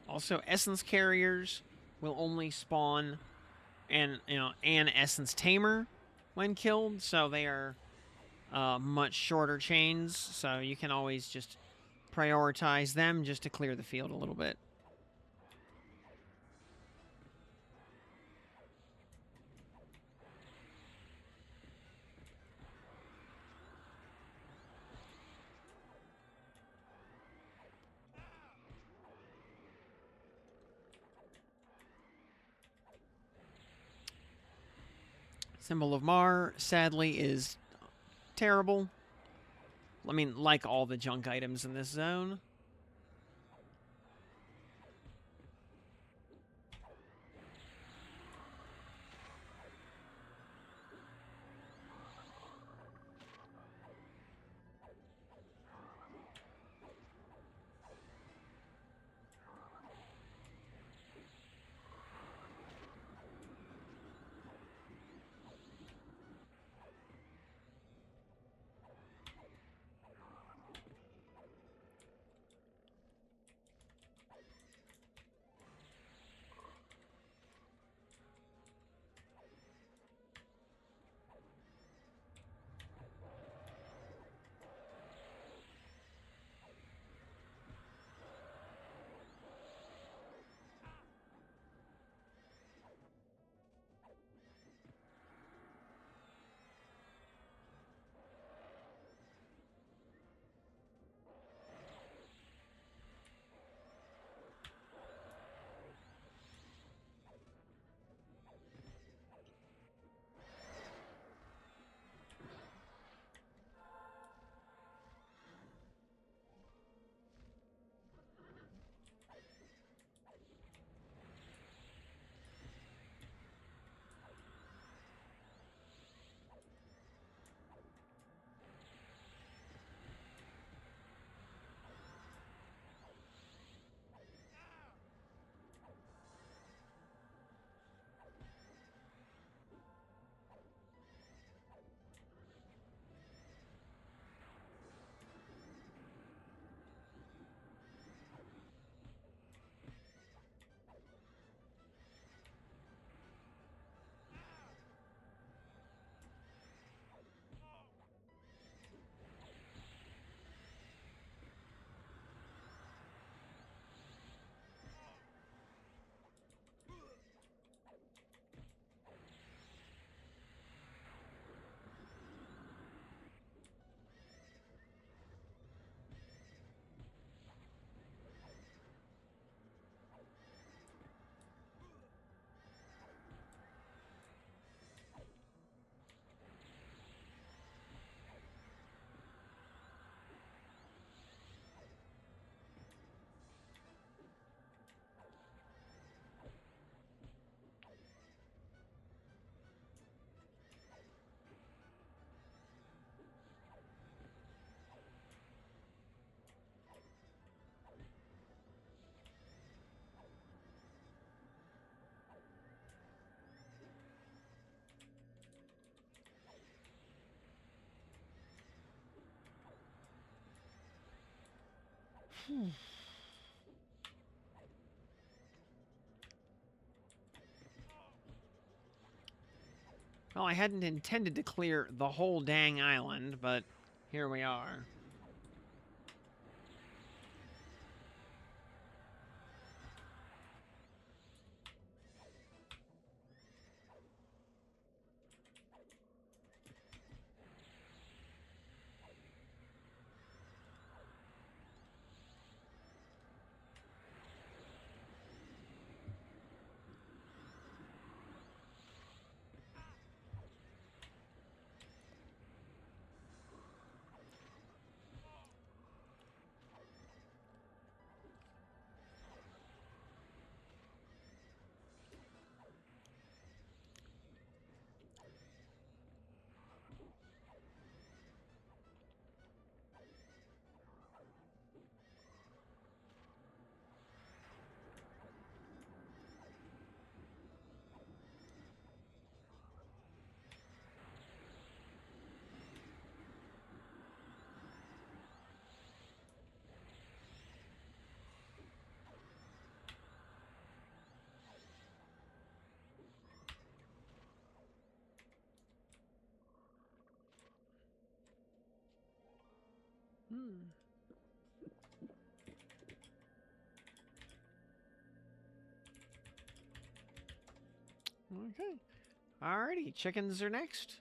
Also, essence carriers will only spawn an essence tamer when killed, so they are much shorter chains. So you can always just prioritize them just to clear the field a little bit. Symbol of Mar, sadly, is terrible. I mean, like all the junk items in this zone. Well, I hadn't intended to clear the whole dang island, but here we are. Okay. Alrighty, chickens are next.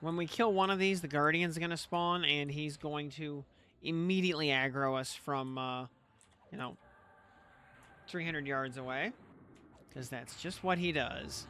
When we kill one of these, the Guardian's going to spawn, and he's going to immediately aggro us from, 300 yards away. Because that's just what he does.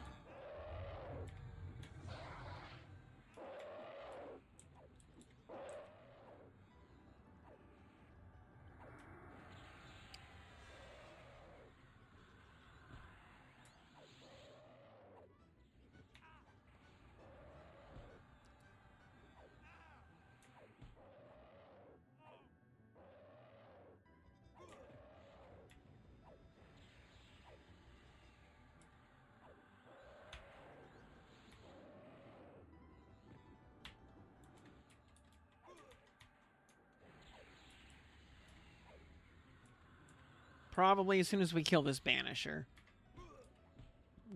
Probably as soon as we kill this Banisher,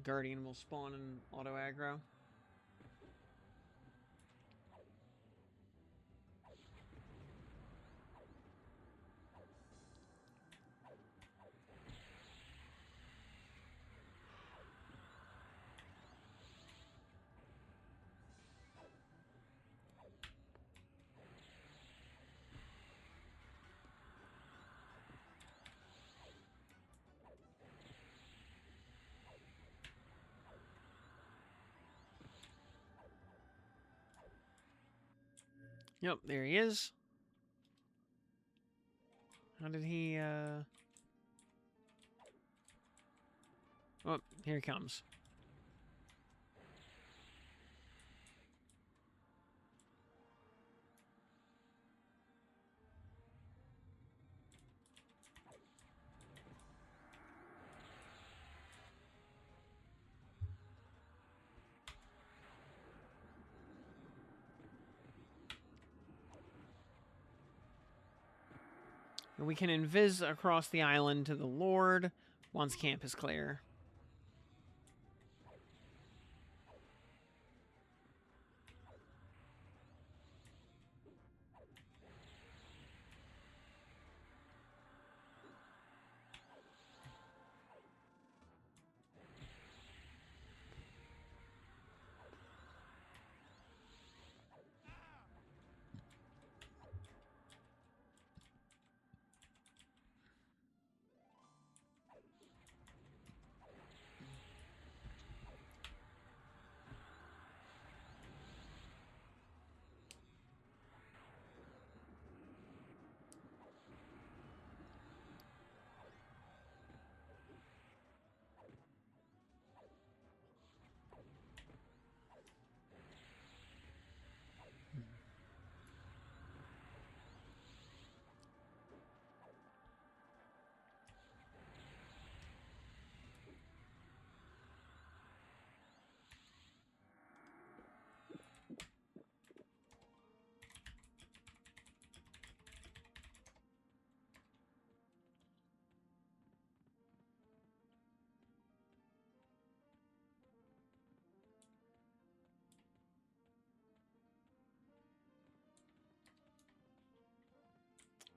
Guardian will spawn and auto aggro. Yep, there he is. How did he, Oh, here he comes. We can invis across the island to the Lord once camp is clear.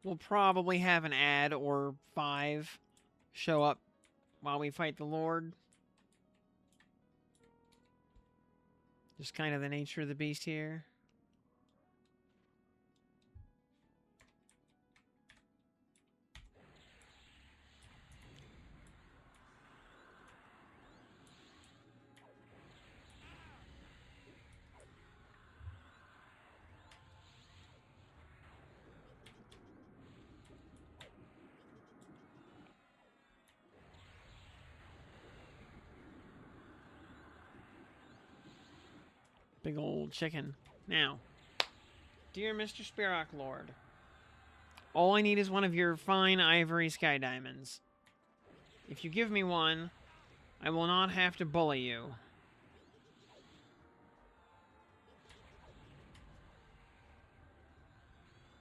We'll probably have an ad or 5 show up while we fight the Lord. Just kind of the nature of the beast here. Big old chicken. Now, dear Mr. Sparrock Lord, all I need is one of your fine ivory sky diamonds. If you give me one, I will not have to bully you.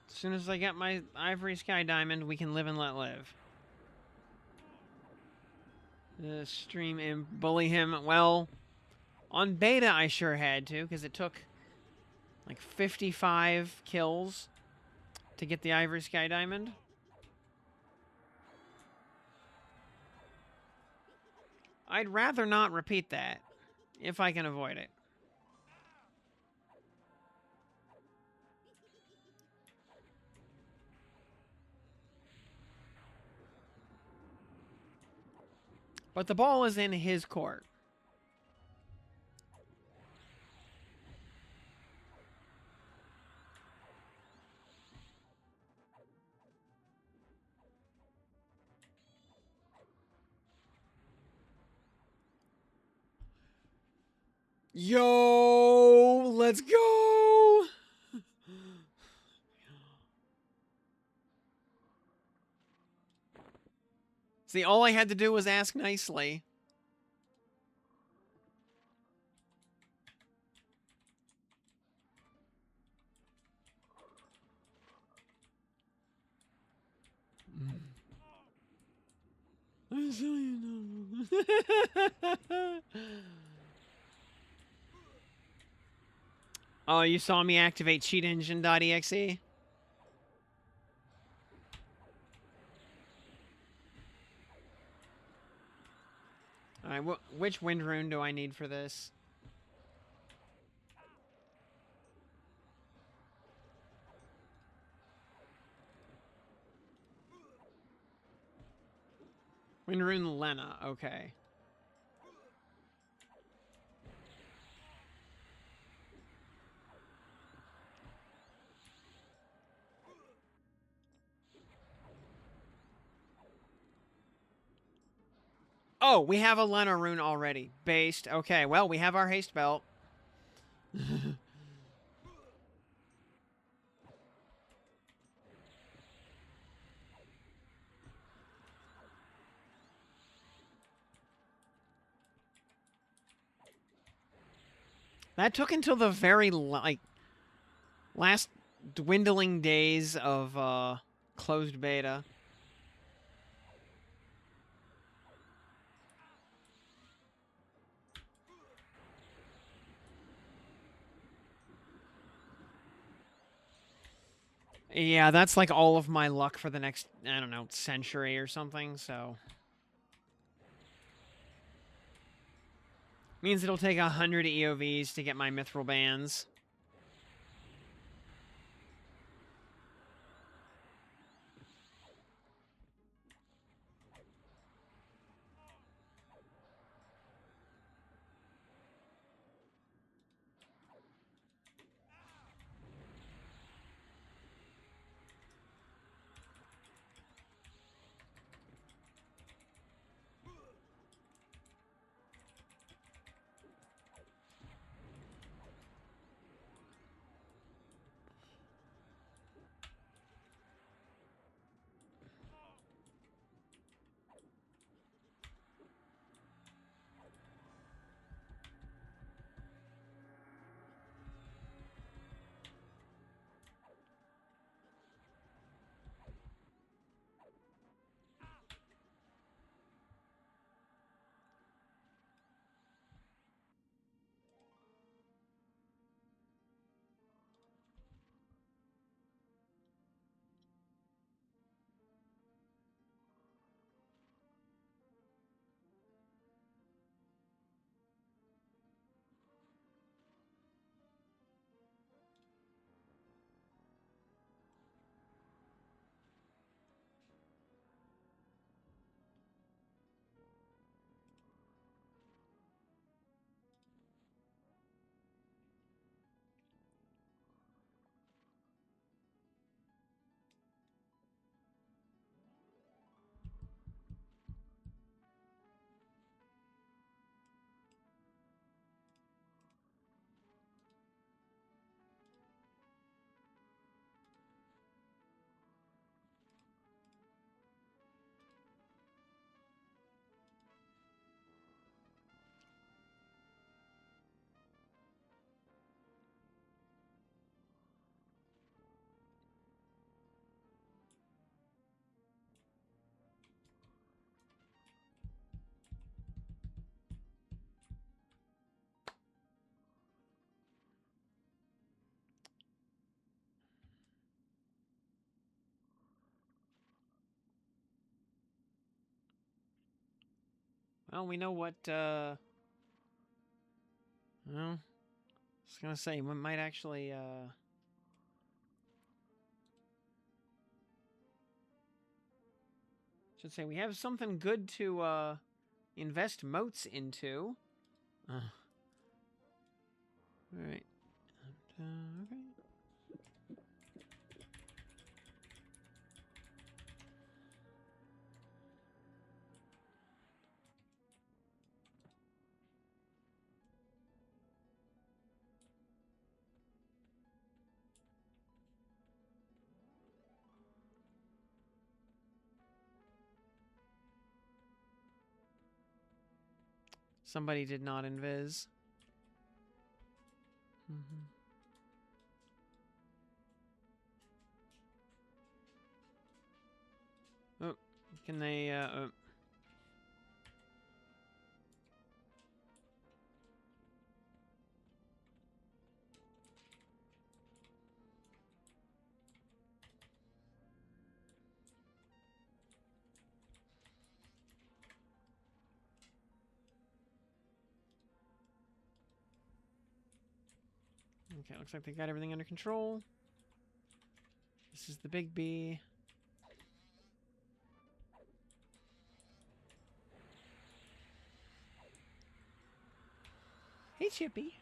As soon as I get my ivory sky diamond, we can live and let live. The stream imp, bully him. Well, on beta I sure had to, because it took like 55 kills to get the ivory sky diamond. I'd rather not repeat that, if I can avoid it. But the ball is in his court. Yo, let's go! See, all I had to do was ask nicely. Oh, you saw me activate cheatengine.exe? Alright, which wind rune do I need for this? Wind rune Lena, okay. Oh, we have a Lena rune already. Based. Okay, well, we have our haste belt. That took until the very, like, last dwindling days of, closed beta. Yeah, that's like all of my luck for the next, I don't know, century or something, so. Means it'll take 100 EOVs to get my mithril bands. Well, we know what, well, I was gonna say, we might actually, should say we have something good to, invest moats into. Alright. Okay. Somebody did not invis. Oh, can they, Okay, looks like they got everything under control. This is the big B. Hey, Chippy.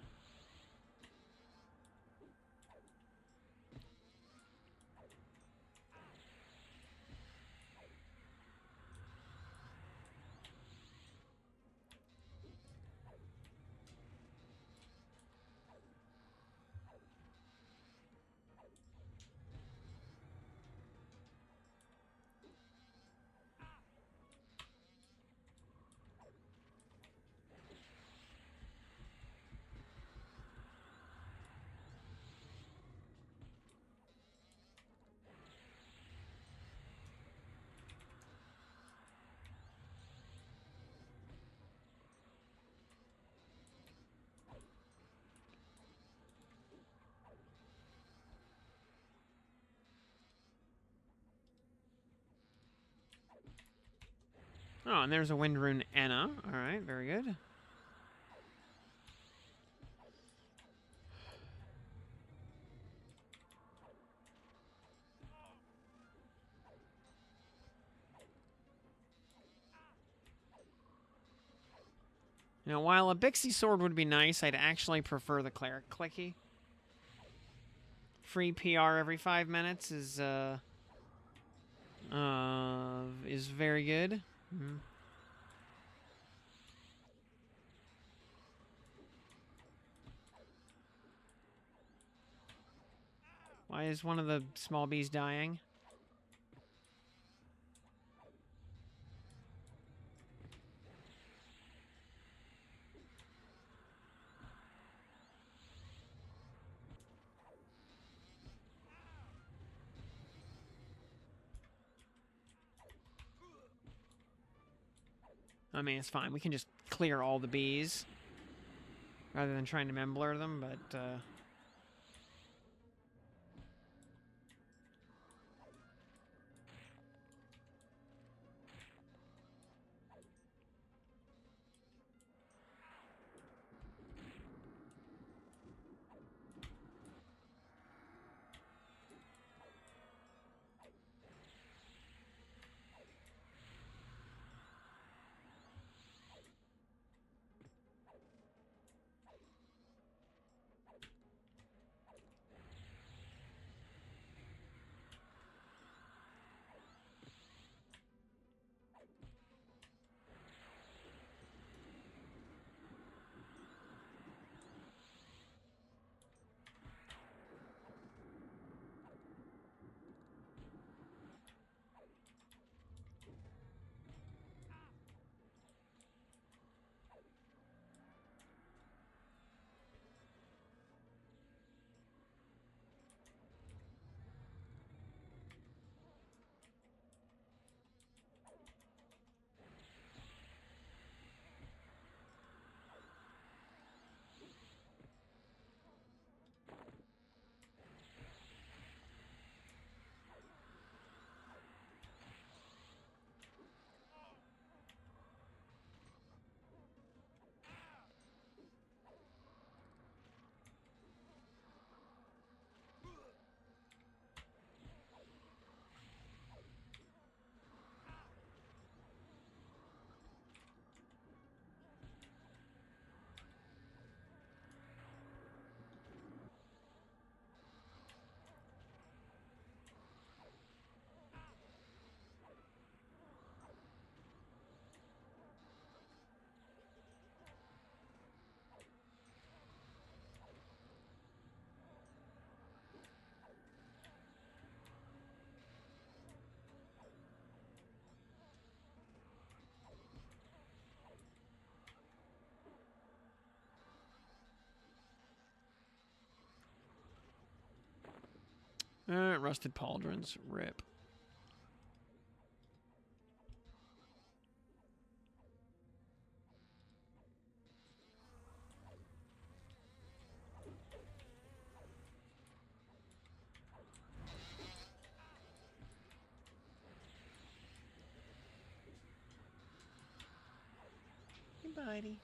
Oh, and there's a wind rune Anna. All right, very good. You know, while a Bixie sword would be nice, I'd actually prefer the cleric clicky. Free PR every 5 minutes is very good. Why is one of the small bees dying? I mean, it's fine. We can just clear all the bees rather than trying to memblur them, but Rusted pauldrons. Rip. Hey, buddy.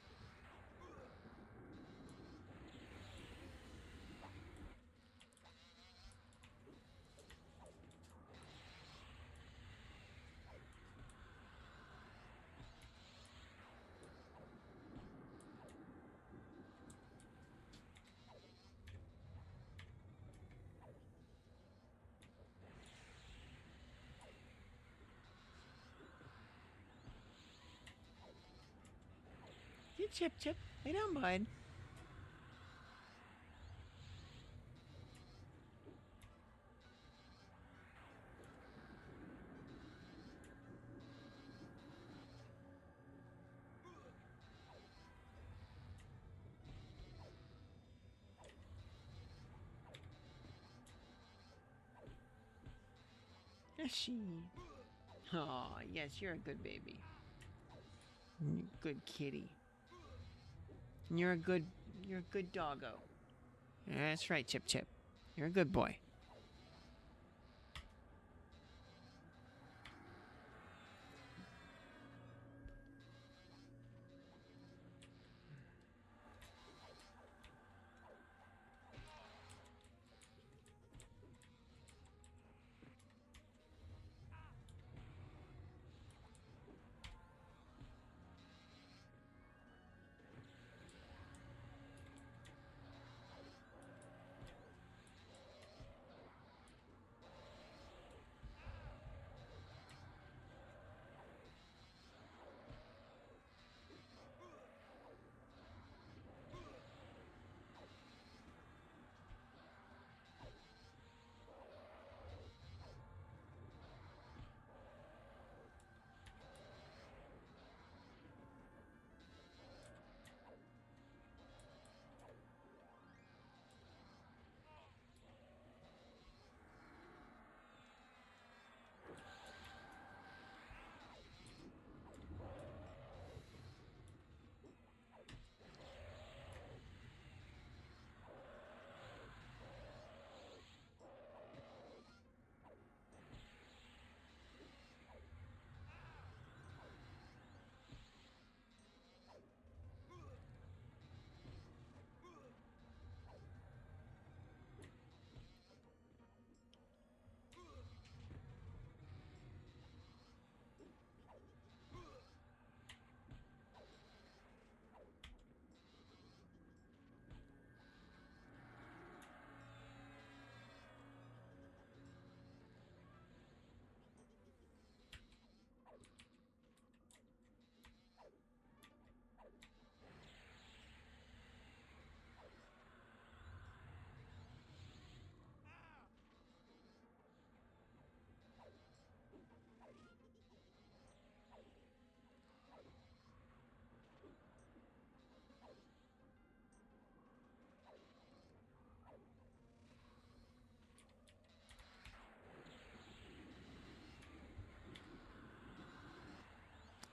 You Chip Chip. Lay down, bud. Yes, she. Oh, yes, you're a good baby. Good kitty. You're a good doggo. That's right, Chip Chip. You're a good boy.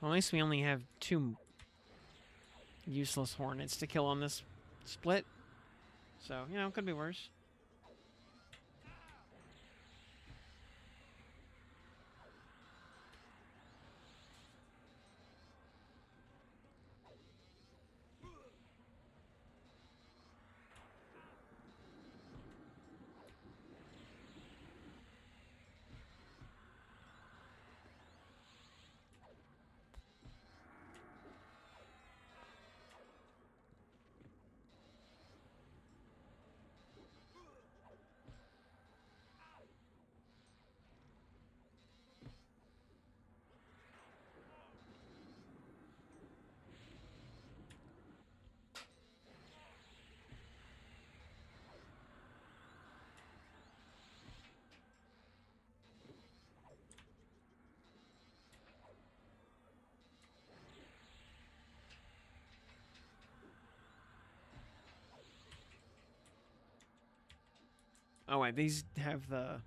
Well, at least we only have 2 useless hornets to kill on this split. So, you know, it could be worse. Oh wait, these have the...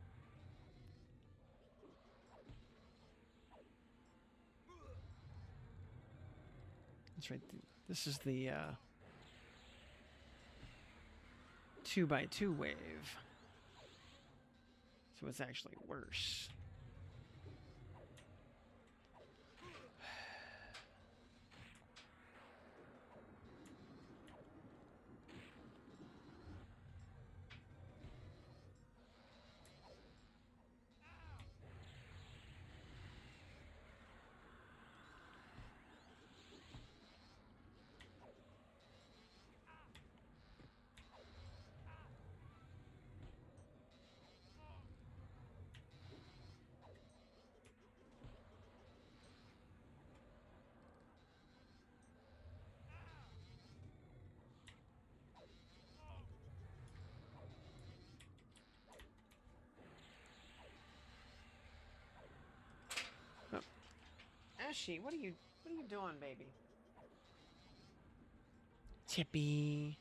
That's right. This is the 2x2 wave. So it's actually worse. Oh. Ashy, what are you doing, baby? Chippy.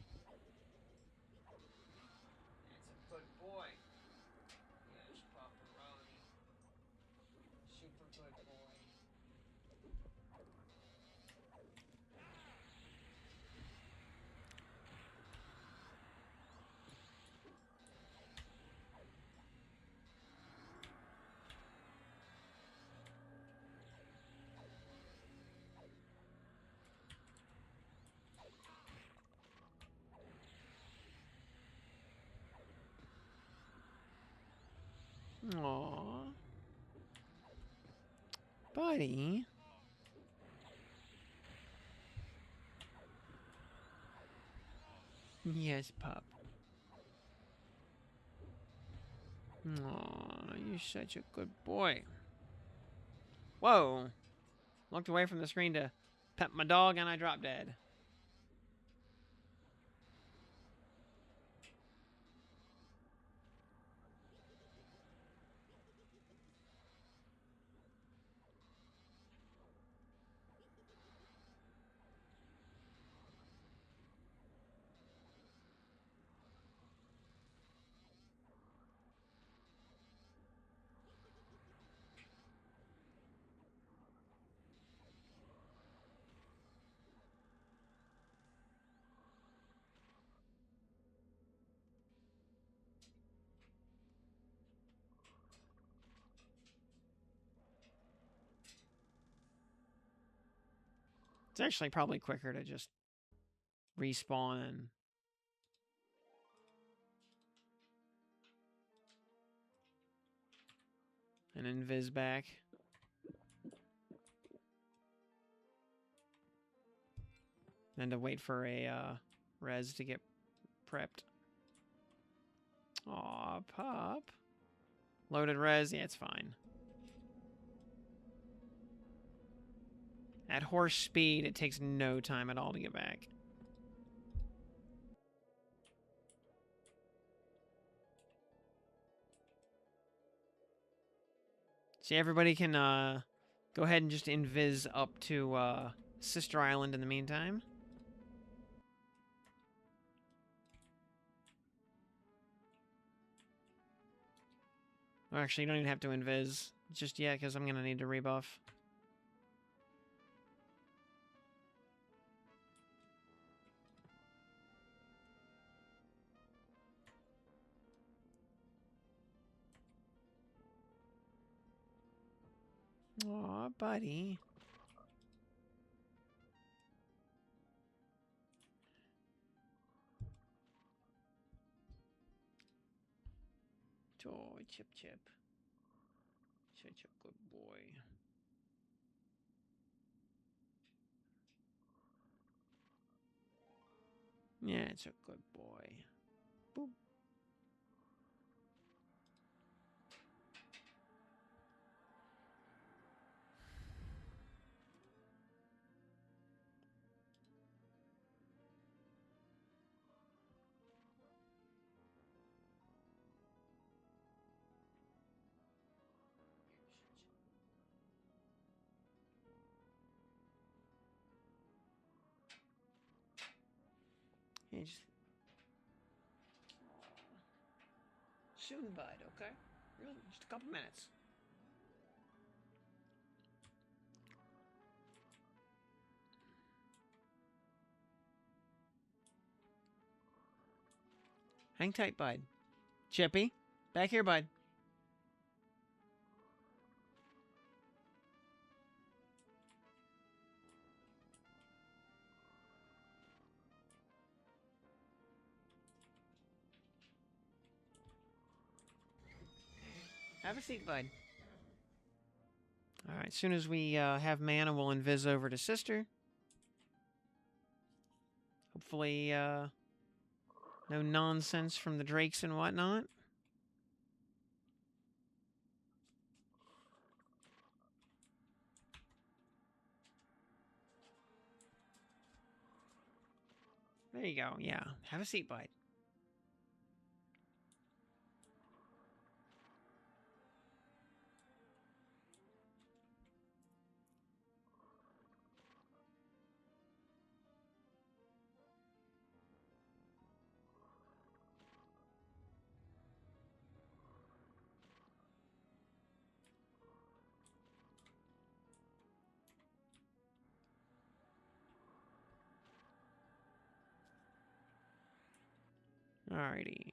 That's a good boy. Yes, pepperoni. Super good boy. Aww. Buddy. Yes, pup. Aww, you're such a good boy. Whoa. Looked away from the screen to pet my dog and I dropped dead. It's actually probably quicker to just respawn and invis back. Than to wait for a res to get prepped. Aw, pup. Loaded res, yeah, it's fine. At horse speed, it takes no time at all to get back. See, everybody can go ahead and just invis up to Sister Island in the meantime. Or actually, you don't even have to invis just yet, because I'm going to need to rebuff. Aw, buddy. Oh, Chip Chip. Such a good boy. Yeah, it's a good boy. Boop. Yeah, just Soon, bud, okay? Really, just a couple minutes. Hang tight, bud. Chippy, back here, bud. Have a seat, bud. Alright, as soon as we have mana, we'll invis over to Sister. Hopefully, no nonsense from the Drakes and whatnot. There you go, yeah. Have a seat, bud. Alrighty.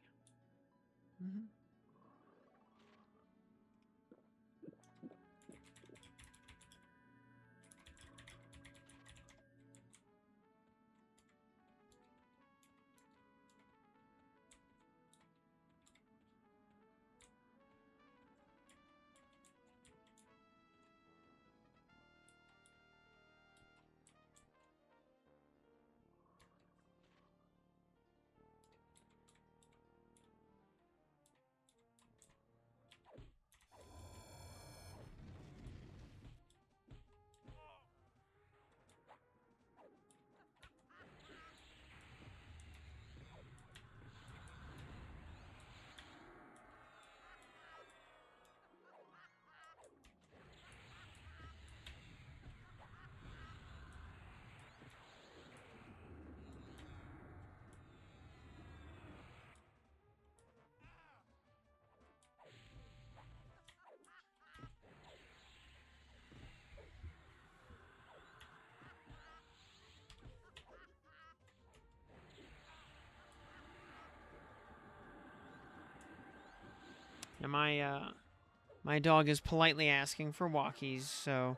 And my dog is politely asking for walkies, so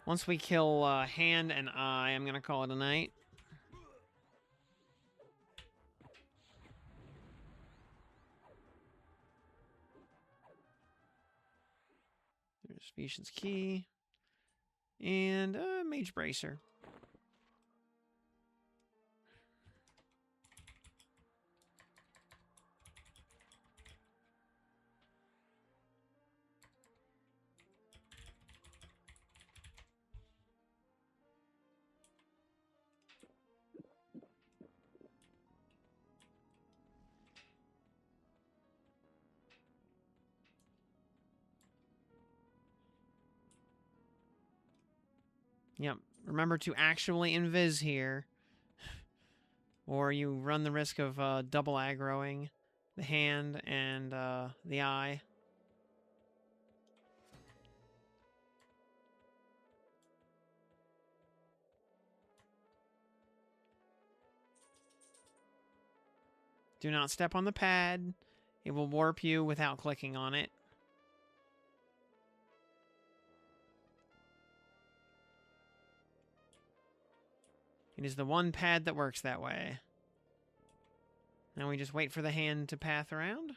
once we kill Hand and Eye, I'm gonna call it a night. There's Vician's Key. And Mage Bracer. Yep. Remember to actually invis here. Or you run the risk of double aggroing the Hand and the Eye. Do not step on the pad. It will warp you without clicking on it. It is the one pad that works that way. Now we just wait for the Hand to path around.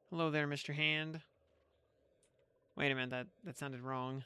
Hello there, Mr. Hand. Wait a minute, that sounded wrong.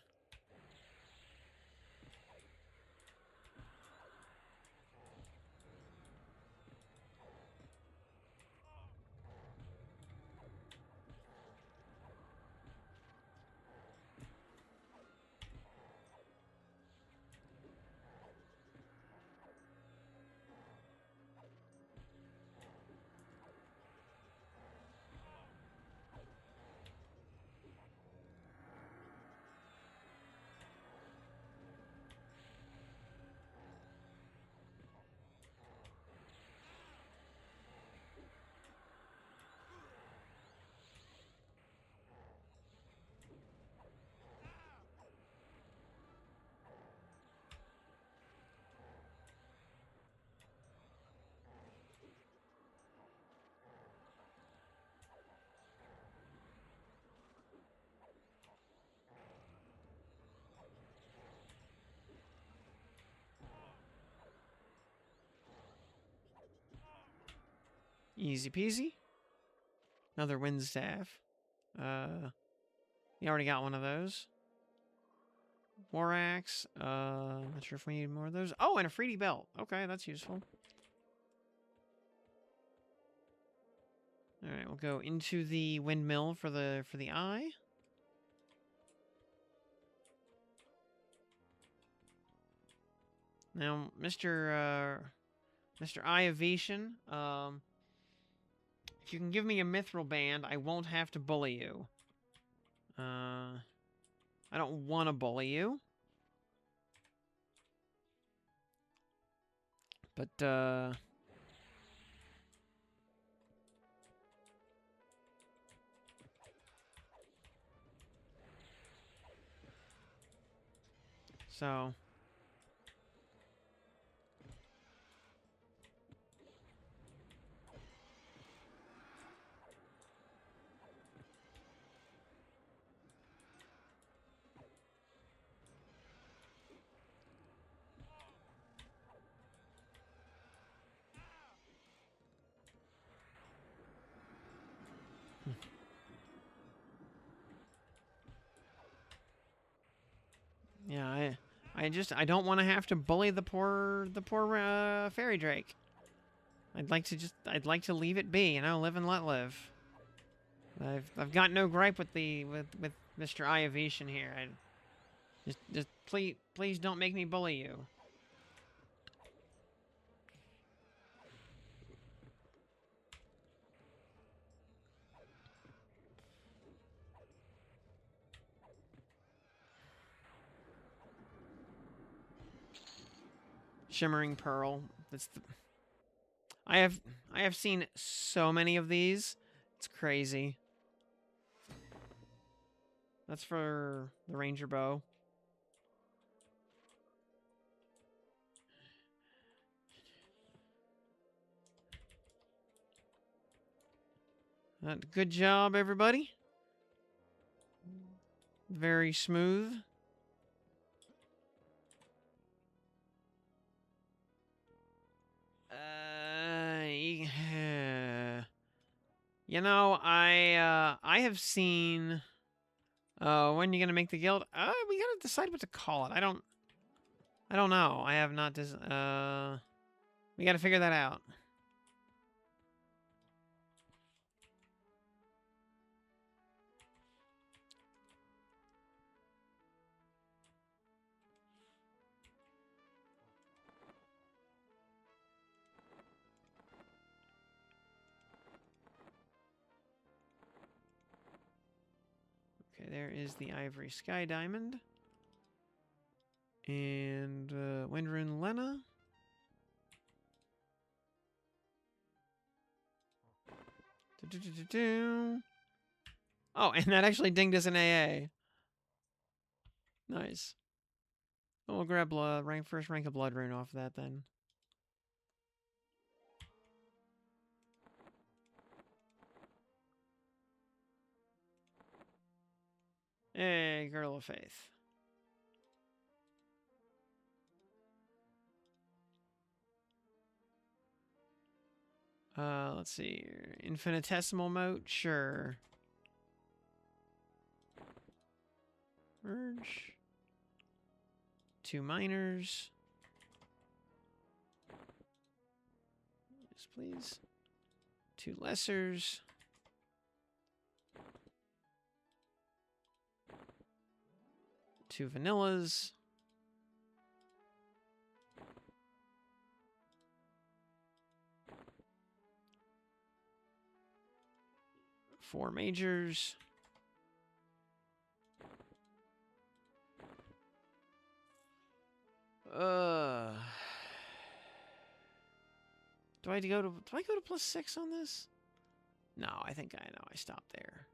Easy peasy. Another wind staff. You already got one of those. War axe. Not sure if we need more of those. Oh, and a Freedy belt. Okay, that's useful. All right, we'll go into the windmill for the eye. Now, Mr. Eye Evasion, if you can give me a mithril band, I won't have to bully you. I don't want to bully you. But, so... Yeah, I don't want to have to bully the poor fairy drake. I'd like to leave it be, you know, live and let live. I've got no gripe with with Mr. Eye Evasion here. Just please don't make me bully you. Shimmering Pearl. I have seen so many of these. It's crazy. That's for the Ranger Bow. Good job, everybody. Very smooth. You know, I have seen. When you gonna make the guild? We gotta decide what to call it. I don't know. I have not. We gotta figure that out. Okay, there is the Ivory Sky Diamond. And Windrune Lena. Oh, and that actually dinged us an AA. Nice. We'll grab first rank of Blood Rune off of that then. Hey, Girl of Faith. Let's see here. Infinitesimal moat? Sure. Merge. 2 miners. Yes, please. 2 lessers. Two vanillas. Four majors. Do I go to +6 on this? No, I think I know. I stopped there.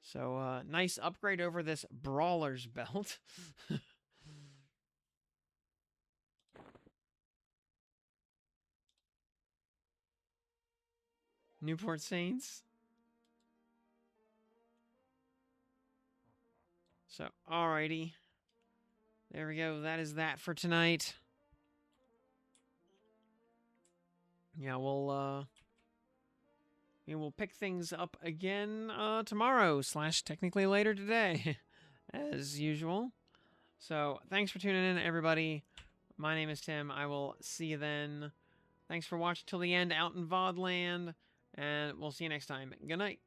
So nice upgrade over this Brawler's belt. Newport Saints. So, alrighty. There we go. That is that for tonight. Yeah, we'll pick things up again tomorrow / technically later today, as usual. So, thanks for tuning in, everybody. My name is Tim. I will see you then. Thanks for watching till the end out in VOD land, and we'll see you next time. Good night.